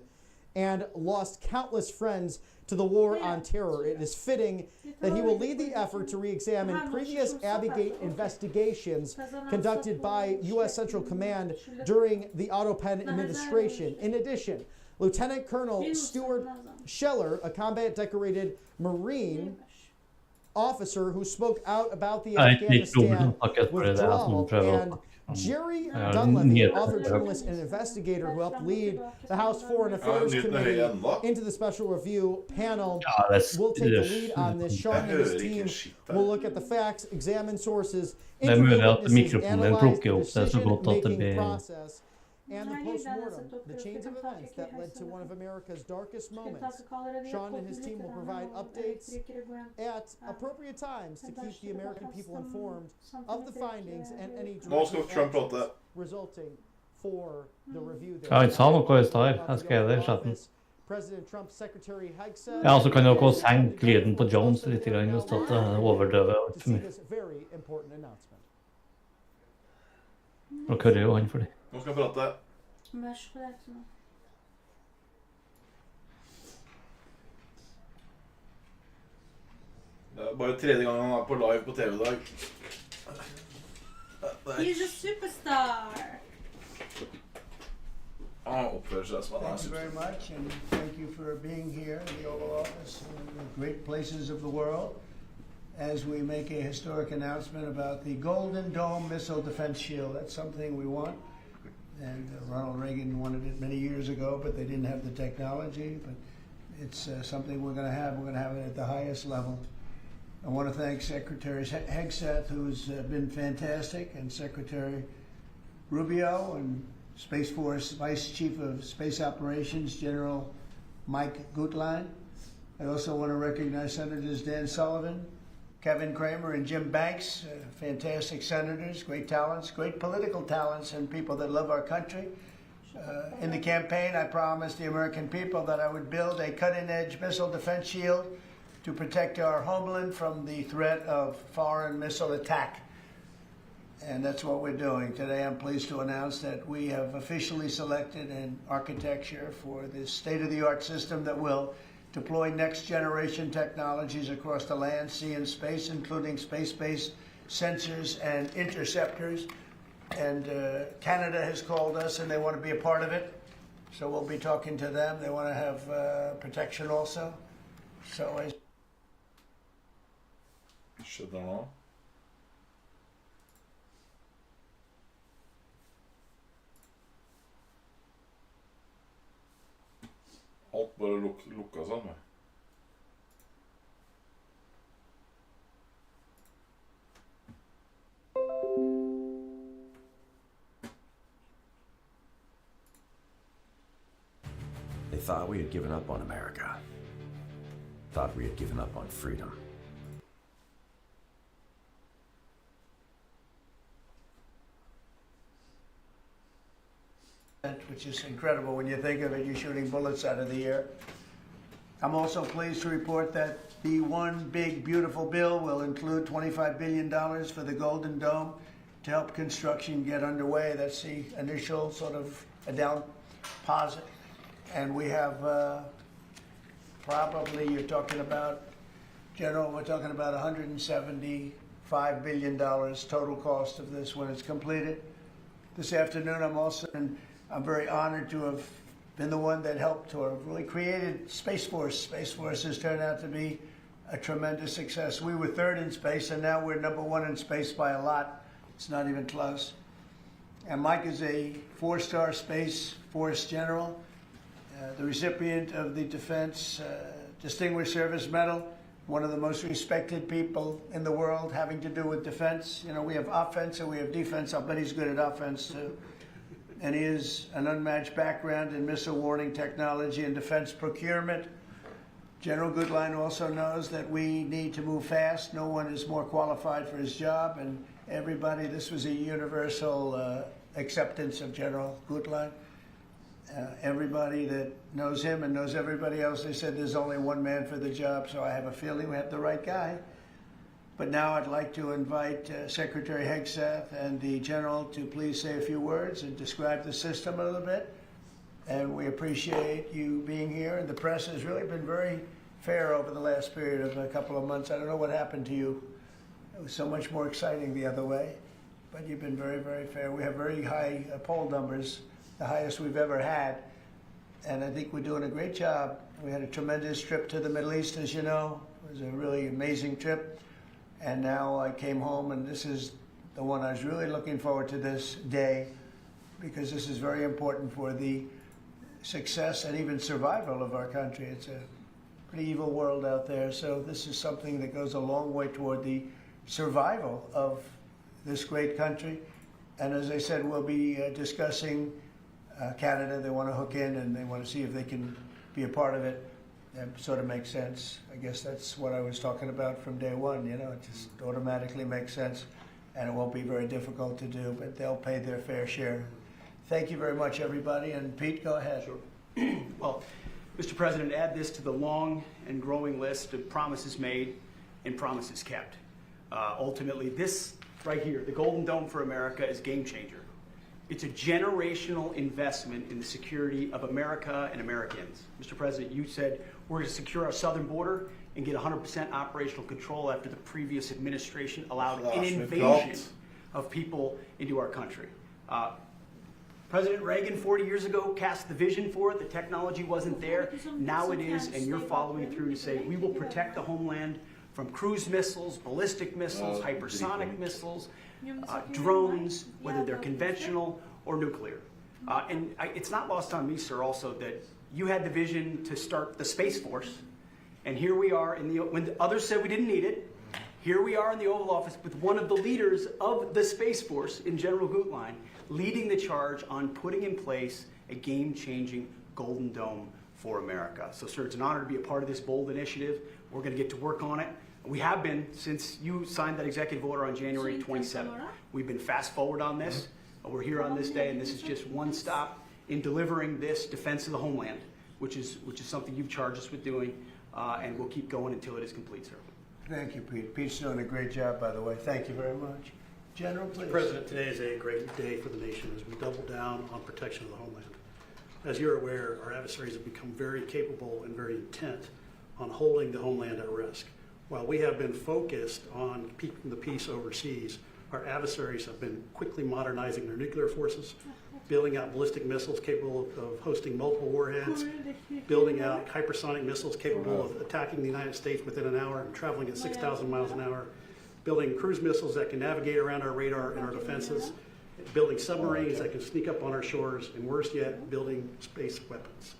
and lost countless friends to the war on terror. It is fitting that he will lead the effort to re-examine previous Abbey Gate investigations conducted by U.S. Central Command during the Autopen administration. In addition, Lieutenant Colonel Stuart Scheller, a combat-decorated Marine officer who spoke out about the Afghanistan withdrawal, and Jerry Dunleavy, author, journalist, and investigator who helped lead the House Foreign Affairs Committee into the special review panel, will take the lead on this. Sean and his team will look at the facts, examine sources, interview witnesses, analyze the decision-making process, and the post-mortem, the chains of events that led to one of America's darkest moments. Sean and his team will provide updates at appropriate times to keep the American people informed of the findings and any resulting for the review. President Trump's Secretary Hegseth. Ja, så kan dere også senke lyden på Jones litt hvis det overdøver alt for mye. Dere hører jo han for det. Nå skal jeg prate. Det er bare tredje gang han er på live på TV i dag. He's a superstar. Oppfører seg som han er superstar. Thank you very much, and thank you for being here in the Oval Office in the great places of the world as we make a historic announcement about the Golden Dome Missile Defense Shield. That's something we want. And Ronald Reagan wanted it many years ago, but they didn't have the technology. But it's something we're going to have. We're going to have it at the highest level. I want to thank Secretary Hegseth, who's been fantastic, and Secretary Rubio, and Space Force Vice Chief of Space Operations, General Mike Gutlein. I also want to recognize Senators Dan Sullivan, Kevin Cramer, and Jim Banks, fantastic senators, great talents, great political talents, and people that love our country. In the campaign, I promised the American people that I would build a cutting-edge missile defense shield to protect our homeland from the threat of foreign missile attack. And that's what we're doing. Today, I'm pleased to announce that we have officially selected an architecture for this state-of-the-art system that will deploy next-generation technologies across the land, sea, and space, including space-based sensors and interceptors. And Canada has called us, and they want to be a part of it. So we'll be talking to them. They want to have protection also. So I... Skjedde det nå? Alt bare lukka seg med. They thought we had given up on America. Thought we had given up on freedom. Which is incredible when you think of it, you're shooting bullets out of the air. I'm also pleased to report that the one big beautiful bill will include $25 billion for the Golden Dome to help construction get underway. That's the initial sort of a down deposit. And we have probably, you're talking about, General, we're talking about $175 billion total cost of this when it's completed. This afternoon, I'm very honored to have been the one that helped to have really created Space Force. Space Force has turned out to be a tremendous success. We were third in space, and now we're #1 in space by a lot. It's not even close. And Mike is a 4-star Space Force general, the recipient of the Defense Distinguished Service Medal, one of the most respected people in the world having to do with defense. You know, we have offense and we have defense. I'll bet he's good at offense, too. And he has an unmatched background in missile warning technology and defense procurement. General Gutlein also knows that we need to move fast. No one is more qualified for his job, and everybody, this was a universal acceptance of General Gutlein. Everybody that knows him and knows everybody else, they said there's only one man for the job, so I have a feeling we have the right guy. But now I'd like to invite Secretary Hegseth and the General to please say a few words and describe the system a little bit. And we appreciate you being here. And the press has really been very fair over the last period of a couple of months. I don't know what happened to you. It was so much more exciting the other way. But you've been very, very fair. We have very high poll numbers, the highest we've ever had. And I think we're doing a great job. We had a tremendous trip to the Middle East, as you know. It was a really amazing trip. And now I came home, and this is the one I was really looking forward to this day, because this is very important for the success and even survival of our country. It's a pretty evil world out there, so this is something that goes a long way toward the survival of this great country. And as I said, we'll be discussing Canada. They want to hook in, and they want to see if they can be a part of it. That sort of makes sense. I guess that's what I was talking about from day one. You know, it just automatically makes sense, and it won't be very difficult to do, but they'll pay their fair share. Thank you very much, everybody. And Pete, go ahead. Sure. Well, Mr. President, add this to the long and growing list of promises made and promises kept. Ultimately, this right here, the Golden Dome for America, is game changer. It's a generational investment in the security of America and Americans. Mr. President, you said we're going to secure our southern border and get 100% operational control after the previous administration allowed an invasion of people into our country. President Reagan 40 years ago cast the vision for it. The technology wasn't there. Now it is, and you're following through to say we will protect the homeland from cruise missiles, ballistic missiles, hypersonic missiles, drones, whether they're conventional or nuclear. And it's not lost on me, sir, also that you had the vision to start the Space Force, and here we are. When the others said we didn't need it, Here we are in the Oval Office with one of the leaders of the Space Force in General Gutlein, leading the charge on putting in place a game-changing Golden Dome for America. So, sir, it's an honor to be a part of this bold initiative. We're going to get to work on it. We have been since you signed that executive order on January 27th. We've been fast forward on this. We're here on this day, and this is just one stop in delivering this defense of the homeland, which is something you've charged us with doing, and we'll keep going until it is complete, sir. Thank you, Pete. Pete's doing a great job, by the way. Thank you very much. General, please. Mr. President, today is a great day for the nation as we double down on protection of the homeland. As you're aware, our adversaries have become very capable and very intent on holding the homeland at risk. While we have been focused on keeping the peace overseas, our adversaries have been quickly modernizing their nuclear forces, building out ballistic missiles capable of hosting multiple warheads, building out hypersonic missiles capable of attacking the United States within an hour and traveling at 6,000 miles an hour, building cruise missiles that can navigate around our radar and our defenses, building submarines that can sneak up on our shores, and worse yet, building space weapons.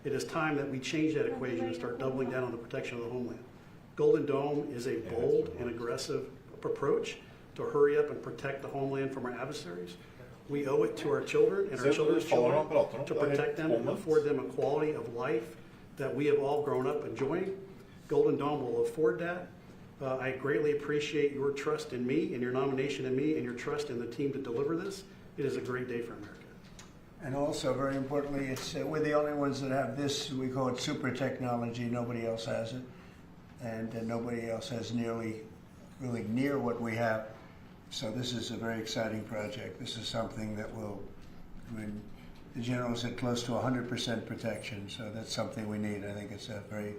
It is time that we change that equation and start doubling down on the protection of the homeland. Golden Dome is a bold and aggressive approach to hurry up and protect the homeland from our adversaries. We owe it to our children and our children's children to protect them and afford them a quality of life that we have all grown up enjoying. Golden Dome will afford that. I greatly appreciate your trust in me and your nomination in me and your trust in the team to deliver this. It is a great day for America. And also, very importantly, it's we're the only ones that have this. We call it super technology. Nobody else has it. And nobody else has really near what we have. So this is a very exciting project. This is something that will, the general said close to 100% protection, so that's something we need. I think it's a very,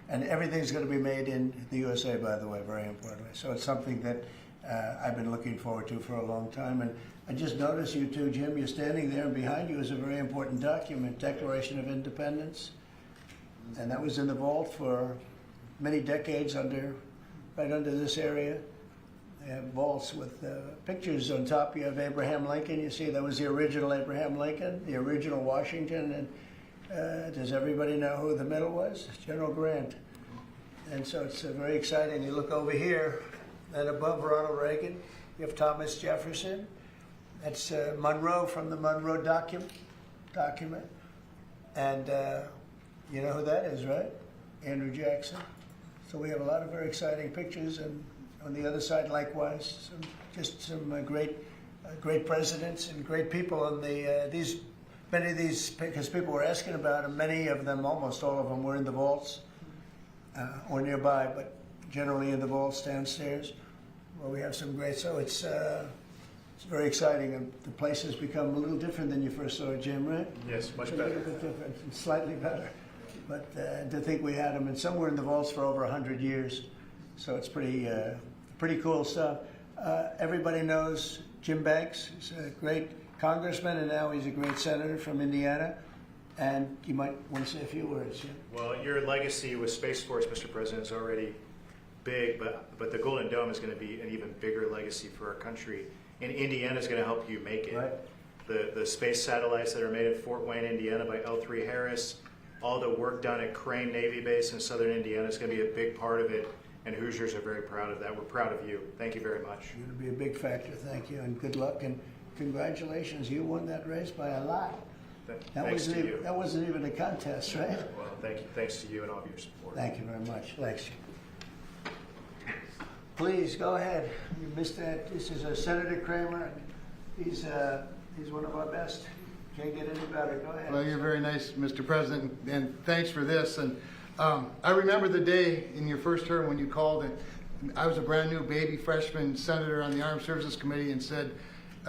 and everything's going to be made in the USA, by the way, very importantly. So it's something that I've been looking forward to for a long time. And I just noticed you two, Jim, you're standing there, and behind you is a very important document, Declaration of Independence. And that was in the vault for many decades right under this area. They have vaults with pictures on top. You have Abraham Lincoln. You see that was the original Abraham Lincoln, the original Washington. And does everybody know who the middle was? General Grant. And so it's very exciting. You look over here, and above Ronald Reagan, you have Thomas Jefferson. That's Monroe from the Monroe document. And you know who that is, right? Andrew Jackson. So we have a lot of very exciting pictures, and on the other side, likewise, some great presidents and great people. And many of these, because people were asking about them, many of them, almost all of them, were in the vaults or nearby, but generally in the vaults downstairs, where we have some great. So it's very exciting, and the place has become a little different than you first saw it, Jim, right? Yes, much better. A little bit different, slightly better. But to think we had them, and some were in the vaults for over 100 years, so it's pretty cool stuff. Everybody knows Jim Banks. He's a great congressman, and now he's a great senator from Indiana. And you might want to say a few words, Jim. Well, your legacy with Space Force, Mr. President, is already big, but the Golden Dome is going to be an even bigger legacy for our country. And Indiana is going to help you make it. Right. The space satellites that are made at Fort Wayne, Indiana by L3 Harris, all the work done at Crane Navy Base in southern Indiana is going to be a big part of it, and Hoosiers are very proud of that. We're proud of you. Thank you very much. You're going to be a big factor. Thank you, and good luck, and congratulations. You won that race by a lot. Thanks to you. That wasn't even a contest, right? Well, thank you. Thanks to you and all of your support. Thank you very much. Thanks. Please go ahead. You missed that. This is Senator Kramer. He's one of our best. Can't get any better. Go ahead. Well, you're very nice, Mr. President, and thanks for this. And I remember the day in your first term when you called, and I was a brand new baby freshman senator on the Armed Services Committee, and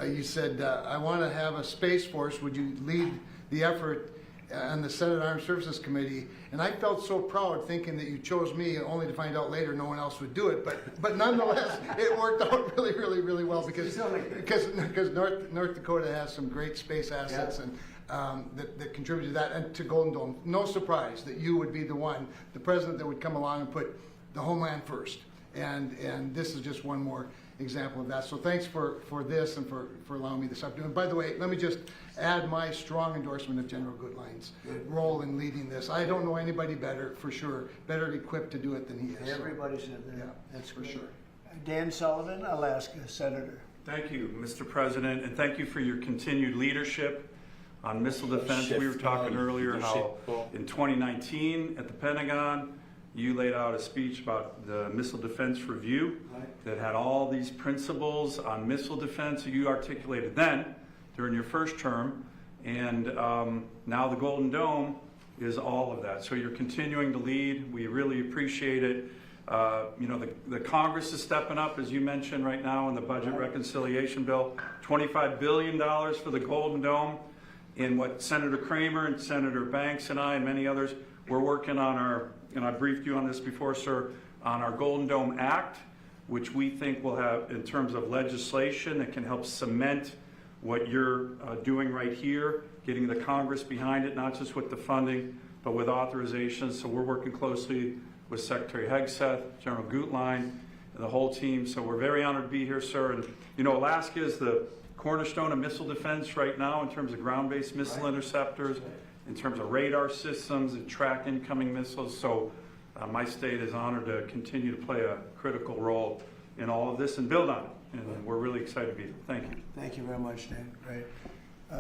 you said, I want to have a Space Force. Would you lead the effort on the Senate Armed Services Committee? And I felt so proud thinking that you chose me, only to find out later no one else would do it. But nonetheless, it worked out really, really, really well because North Dakota has some great space assets, and that contribute to that and to Golden Dome. No surprise that you would be the president that would come along and put the homeland first. And this is just one more example of that. So thanks for this and for allowing me this opportunity. And by the way, let me just add my strong endorsement of General Gutlein's role in leading this. I don't know anybody better, for sure, better equipped to do it than he is. Everybody said that. Yeah, that's for sure. Dan Sullivan, Alaska Senator. Thank you, Mr. President, and thank you for your continued leadership on missile defense. We were talking earlier how in 2019 at the Pentagon, you laid out a speech about the Missile Defense Review that had all these principles on missile defense you articulated then during your first term, and now the Golden Dome is all of that. So you're continuing to lead. We really appreciate it. You know, the Congress is stepping up, as you mentioned right now in the budget reconciliation bill, $25 billion for the Golden Dome. And what Senator Kramer and Senator Banks and I and many others, we're working on our, and I briefed you on this before, sir, on our Golden Dome Act, which we think will have, in terms of legislation that can help cement what you're doing right here, getting the Congress behind it, not just with the funding, but with authorizations. So we're working closely with Secretary Hegseth, General Gutlein, and the whole team. So we're very honored to be here, sir. And you know, Alaska is the cornerstone of missile defense right now in terms of ground-based missile interceptors, in terms of radar systems that track incoming missiles. So my state is honored to continue to play a critical role in all of this and build on it. And we're really excited to be here. Thank you. Thank you very much, Dan. Great.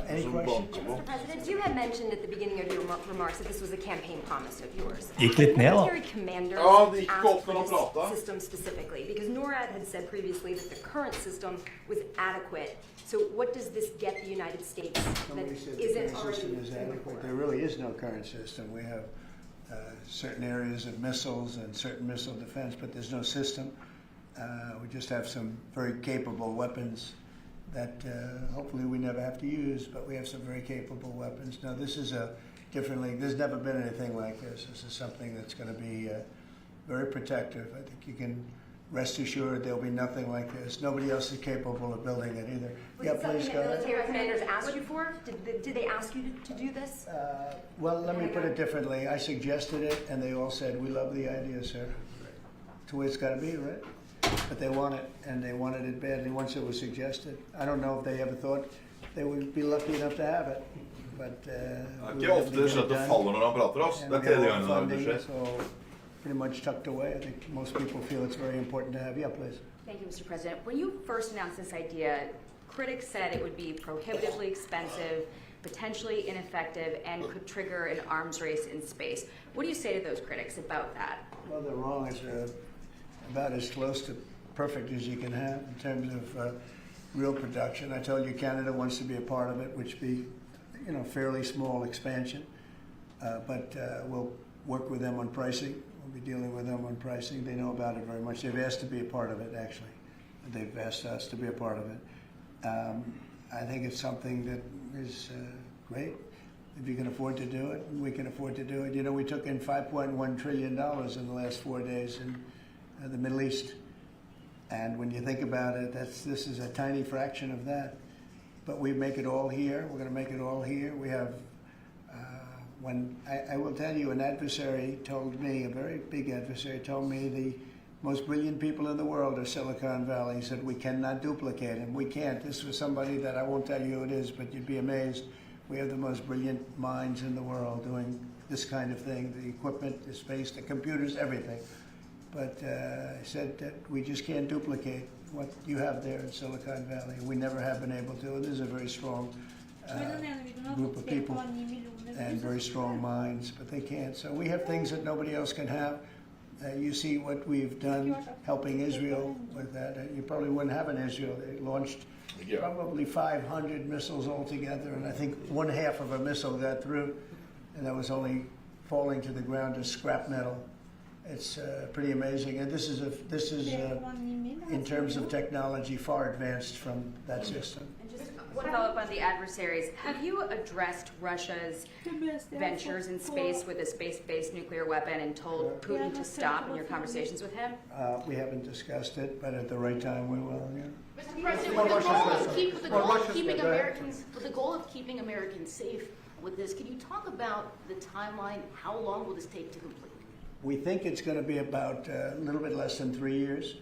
Any questions? Mr. President, you had mentioned at the beginning of your remarks that this was a campaign promise of yours. Gick lite ner, da. Military commanders asked for this system specifically because NORAD had said previously that the current system was adequate. So what does this get the United States that Nobody said the isn't current already system is adequate. There really is no current system. We have certain areas of missiles and certain missile defense, but there's no system. We just have some very capable weapons that hopefully we never have to use, but we have some very capable weapons. Now this is a different league. There's never been anything like this. This is something that's going to be very protective. I think you can rest assured there'll be nothing like this. Nobody else is capable of building it either. Was Yeah, it something please that go ahead. military commanders asked you for? Did they ask you to do this? Well, let me put it differently. I suggested it, and they all said, "We love the idea, sir." It's the way it's got to be, right? But they want it, and they wanted it badly once it was suggested. I don't know if they ever thought they would be lucky enough to have it, but we Ikke have ofte to get så it det done. faller når han prater, ass. And Det we tredje have all gangen det funding, skjer. so pretty much tucked away. I think most people feel it's very important to have. Yeah, please. Thank you, Mr. President. When you first announced this idea, critics said it would be prohibitively expensive, potentially ineffective, and could trigger an arms race in space. What do you say to those critics about that? Well, they're wrong. It's about as close to perfect as you can have in terms of real production. I told you Canada wants to be a part of it, which be, you know, fairly small expansion, but we'll work with them on pricing. We'll be dealing with them on pricing. They know about it very much. They've asked to be a part of it, actually. They've asked us to be a part of it. I think it's something that is great. If you can afford to do it, we can afford to do it. You know, we took in $5.1 trillion in the last 4 days in the Middle East. And when you think about it, this is a tiny fraction of that. But we make it all here. We're going to make it all here. We have, when I will tell you, an adversary told me, a very big adversary told me the most brilliant people in the world are Silicon Valley. He said, we cannot duplicate him. We can't. This was somebody that I won't tell you who it is, but you'd be amazed. We have the most brilliant minds in the world doing this kind of thing, the equipment, the space, the computers, everything. But I said that we just can't duplicate what you have there in Silicon Valley. We never have been able to. And there's a very strong group of people and very strong minds, but they can't. So we have things that nobody else can have. You see what we've done helping Israel with that. You probably wouldn't have an Israel. They launched probably 500 missiles altogether, and I think 1/2 of a missile got through, and that was only falling to the ground as scrap metal. It's pretty amazing, and this is in terms of technology far advanced from that system. And just one follow-up on the adversaries. Have you addressed Russia's ventures in space with a space-based nuclear weapon and told Putin to stop in your conversations with him? We haven't discussed it, but at the right time we will. Yeah. Mr. President, with the goal of keeping Americans safe with this, can you talk about the timeline? How long will this take to complete? We think it's going to be about a little bit less than 3 years,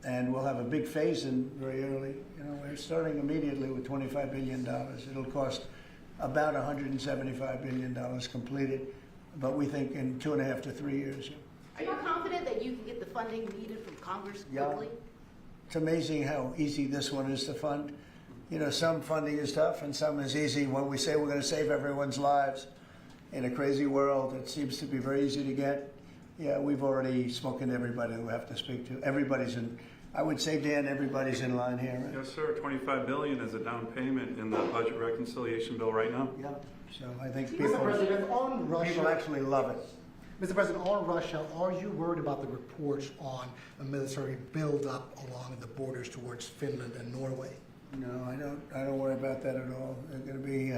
and we'll have a big phase-in very early. You know, we're starting immediately with $25 billion. It'll cost about $175 billion completed, but we think in 2.5 to 3 years. Are you confident that you can get the funding needed from Congress Yeah. quickly? It's amazing how easy this one is to fund. You know, some funding is tough and some is easy. When we say we're going to save everyone's lives in a crazy world, it seems to be very easy to get. Yeah, we've already spoken to everybody we have to speak to. Everybody's in, I would say, Dan, everybody's in line here, right? Yes, sir. $25 billion is a down payment in the budget reconciliation bill right now. Yeah. So I think Mr. President, on Russia, people actually love it. Mr. President, on Russia, are you worried about the reports on a military buildup along the borders towards Finland and Norway? No, I don't worry about that at all. They're going to be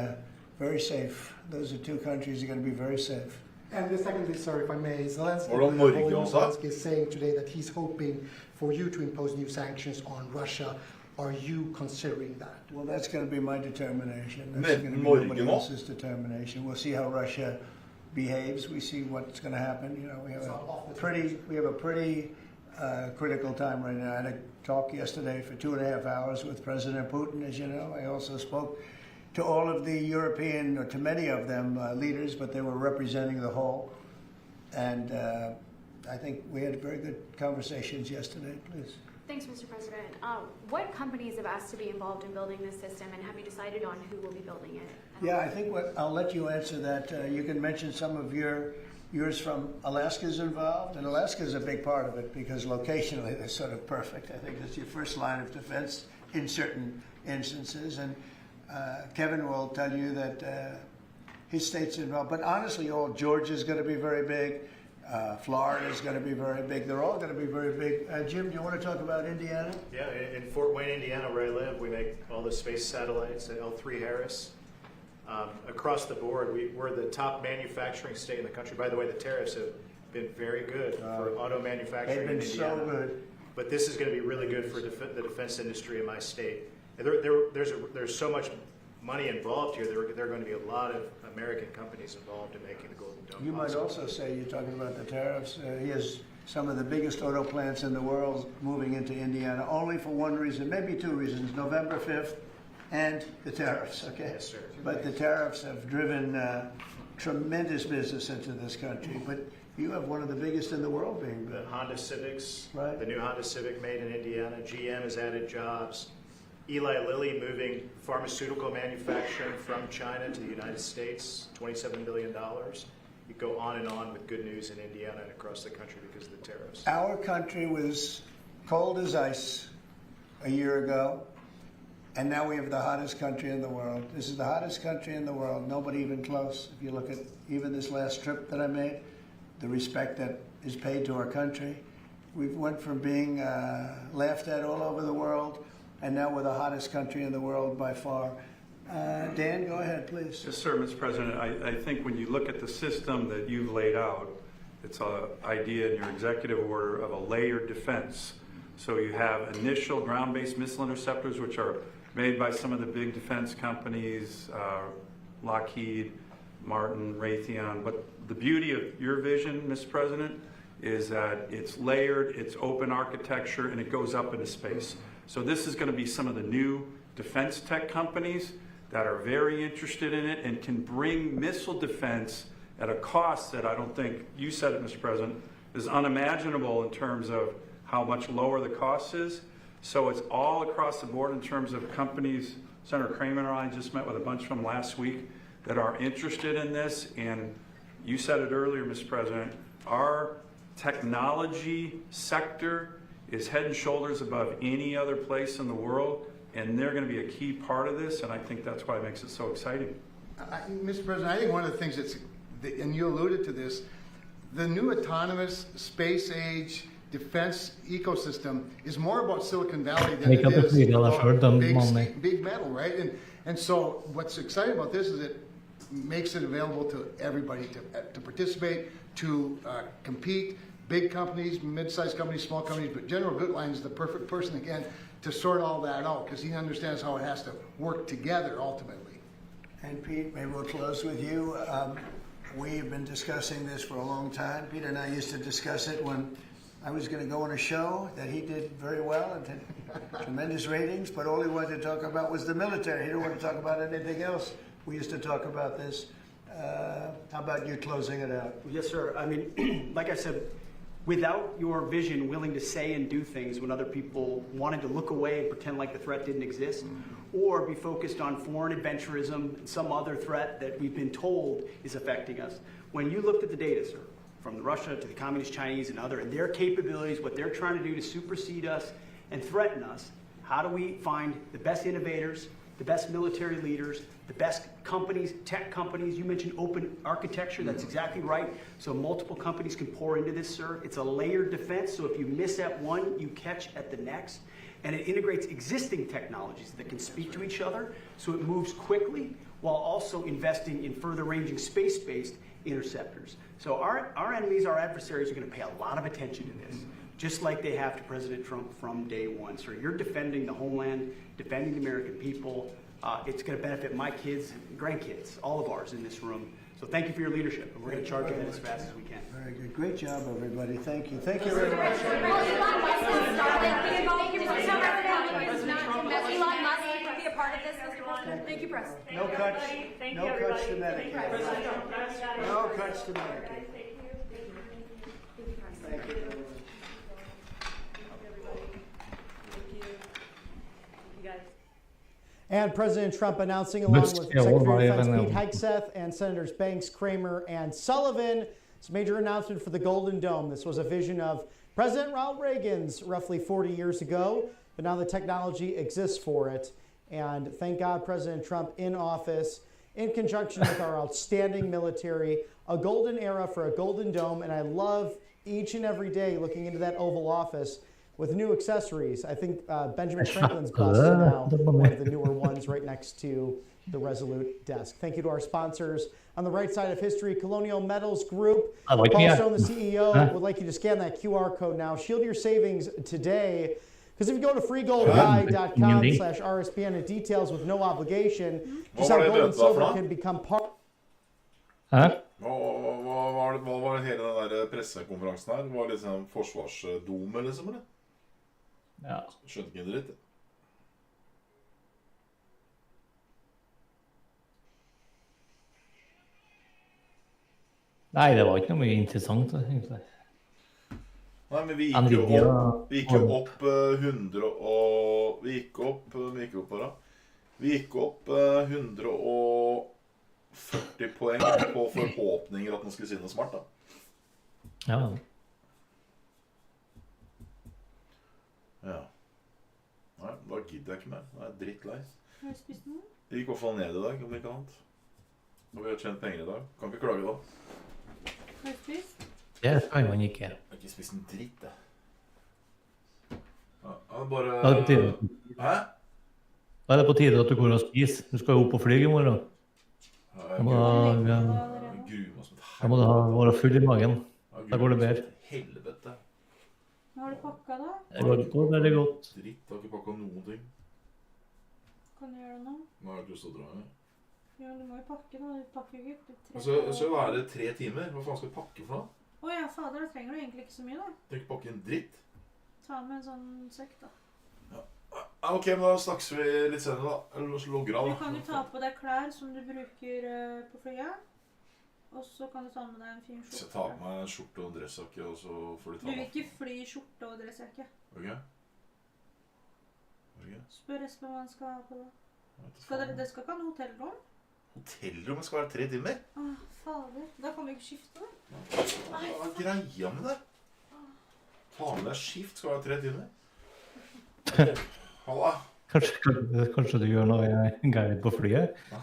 very safe. Those are two countries that are going to be very safe. And secondly, sir, if I may, Zelensky, Oran Norge Volodymyr også. Zelensky is saying today that he's hoping for you to impose new sanctions on Russia. Are you considering that? Well, that's going to be my determination. That's Men going to be Norge nobody nå? else's determination. We'll see how Russia behaves. We see what's going to happen. You know, we have a pretty critical time right now. I had a talk yesterday for 2.5 hours with President Putin, as you know. I also spoke to all of the European, or to many of them, leaders, but they were representing the whole. And I think we had very good conversations yesterday. Please. Thanks, Mr. President. What companies have asked to be involved in building this system, and have you decided on who will be building it? Yeah, I think I'll let you answer that. You can mention some of yours from Alaska's involved, and Alaska's a big part of it because locationally they're sort of perfect. I think it's your first line of defense in certain instances, and Kevin will tell you that his state's involved. But honestly, Georgia's going to be very big. Florida's going to be very big. They're all going to be very big. Jim, do you want to talk about Indiana? Yeah, in Fort Wayne, Indiana, where I live, we make all the space satellites at L3 Harris. Across the board, we're the top manufacturing state in the country. By the way, the tariffs have been very good for auto manufacturing They've been in Indiana. so good. But this is going to be really good for the defense industry in my state. And there's so much money involved here. There are going to be a lot of American companies involved in making the Golden Dome You might possible. also say, you're talking about the tariffs, he has some of the biggest auto plants in the world moving into Indiana, only for one reason, maybe two reasons, November 5th and the tariffs, okay? Yes, sir. But the tariffs have driven tremendous business into this country, but you have one of the biggest in the world being built. The Honda Civics, Right. the new Honda Civic made in Indiana. GM has added jobs. Eli Lilly moving pharmaceutical manufacturing from China to the United States, $27 billion. You go on and on with good news in Indiana and across the country because of the tariffs. Our country was cold as ice a year ago, and now we have the hottest country in the world. This is the hottest country in the world, nobody even close. If you look at even this last trip that I made, the respect that is paid to our country. We went from being laughed at all over the world, and now we're the hottest country in the world by far. Dan, go ahead, please. Yes, sir, Mr. President. I think when you look at the system that you've laid out, it's an idea in your executive order of a layered defense. So you have initial ground-based missile interceptors, which are made by some of the big defense companies, Lockheed, Martin, Raytheon. But the beauty of your vision, Mr. President, is that it's layered, it's open architecture, and it goes up into space. So this is going to be some of the new defense tech companies that are very interested in it and can bring missile defense at a cost that I don't think, you said it, Mr. President, is unimaginable in terms of how much lower the cost is. So it's all across the board in terms of companies. Senator Kramer and I just met with a bunch of them last week that are interested in this. And you said it earlier, Mr. President, our technology sector is head and shoulders above any other place in the world, and they're going to be a key part of this, and I think that's why it makes it so exciting. Mr. President, I think one of the things that's, and you alluded to this, the new autonomous space age defense ecosystem is more about Silicon Valley than it is about big metal, right? And so what's exciting about this is it makes it available to everybody to participate, to compete. Big companies, mid-sized companies, small companies, but General Gutlein is the perfect person, again, to sort all that out because he understands how it has to work together ultimately. And Pete, maybe we'll close with you. We've been discussing this for a long time. Peter and I used to discuss it when I was going to go on a show that he did very well and had tremendous ratings, but all he wanted to talk about was the military. He didn't want to talk about anything else. We used to talk about this. How about you closing it out? Yes, sir. I mean, like I said, without your vision, willing to say and do things when other people wanted to look away and pretend like the threat didn't exist, or be focused on foreign adventurism and some other threat that we've been told is affecting us. When you looked at the data, sir, from Russia to the Communist Chinese and their capabilities, what they're trying to do to supersede us and threaten us, how do we find the best innovators, the best military leaders, the best companies, tech companies? You mentioned open architecture, that's exactly right. So multiple companies can pour into this, sir. It's a layered defense, so if you miss at one, you catch at the next. And it integrates existing technologies that can speak to each other, so it moves quickly while also investing in further ranging space-based interceptors. So our enemies, our adversaries are going to pay a lot of attention to this, just like they have to President Trump from day one. So you're defending the homeland, defending the American people. It's going to benefit my kids, grandkids, all of ours in this room. So thank you for your leadership, and we're going to charge ahead as fast as we can. Very good. Great job, everybody. Thank you. Thank you very much. Elon Musk be a part of this, Mr. President? Thank you, Press. No cuts. No cuts to Medicaid. No cuts to Medicaid. Thank you. And President Trump announcing, along with Secretary of Defense Pete Hegseth and Senators Banks, Kramer, and Sullivan, this major announcement for the Golden Dome. This was a vision of President Ronald Reagan's roughly 40 years ago, but now the technology exists for it. And thank God President Trump in office, in conjunction with our outstanding military, a golden era for a Golden Dome. And I love each and every day looking into that Oval Office with new accessories. I think Benjamin Franklin's bust is now one of the newer ones right next to the Resolute desk. Thank you to our sponsors. On the right side of history, Colonial Metals Group. Paul Stone, the CEO, would like you to scan that QR code now. Shield your savings today. Because if you go to freegoldguy.com/RSBN, it details with no obligation just how gold and silver can become part. Hva var hele den der pressekonferansen her? Var det liksom forsvarsdome, liksom, eller? Ja. Skjønte ikke en dritt. Nei, det var ikke noe mye interessant, egentlig. Nei, men vi gikk jo opp 100 og... Vi gikk opp 140 poeng på forhåpninger at man skulle si noe smart, da. Ja. Ja. Nei, da gidder jeg ikke mer. Da er jeg drittlei. Har du spist noe? Det gikk i hvert fall ned i dag, om ikke annet. Og vi har tjent penger i dag. Kan ikke klage da. Har du spist? Det kan man ikke. Jeg har ikke spist en dritt, jeg. Ja, bare... Hæ? Da er det på tide at du går og spiser. Du skal jo opp og flyge i morgen. Da må du være full i magen. Da går det bedre. Helvete. Hva har du pakket da? Det går veldig godt. Dritt, jeg har ikke pakket noen ting. Kan du gjøre det nå? Nå har jeg ikke lyst til å dra her. Ja, du må jo pakke da. Du pakker jo ikke. Så er det 3 timer. Hva faen skal jeg pakke for noe? Åja, fader, da trenger du egentlig ikke så mye da. Du ikke pakke en dritt? Ta med en sånn sekk da. Ok, men da snakkes vi litt senere da. Eller så logger av da. Du kan jo ta på deg klær som du bruker på flyet. Og så kan du ta med deg en fin skjorte. Så jeg tar på meg en skjorte og en dressjakke, og så får de ta Du vil ikke fly skjorte og dressjakke. Ok. Spør Espen hva han skal ha på da. Det skal ikke ha noe hotellrom? Hotellrommet skal være 3 timer? Åh, fader. Da kan vi ikke skifte det. Hva er greia med det? Ta med deg skift skal være 3 timer? Halla. Kanskje du gjør noe gærent på flyet? Ja.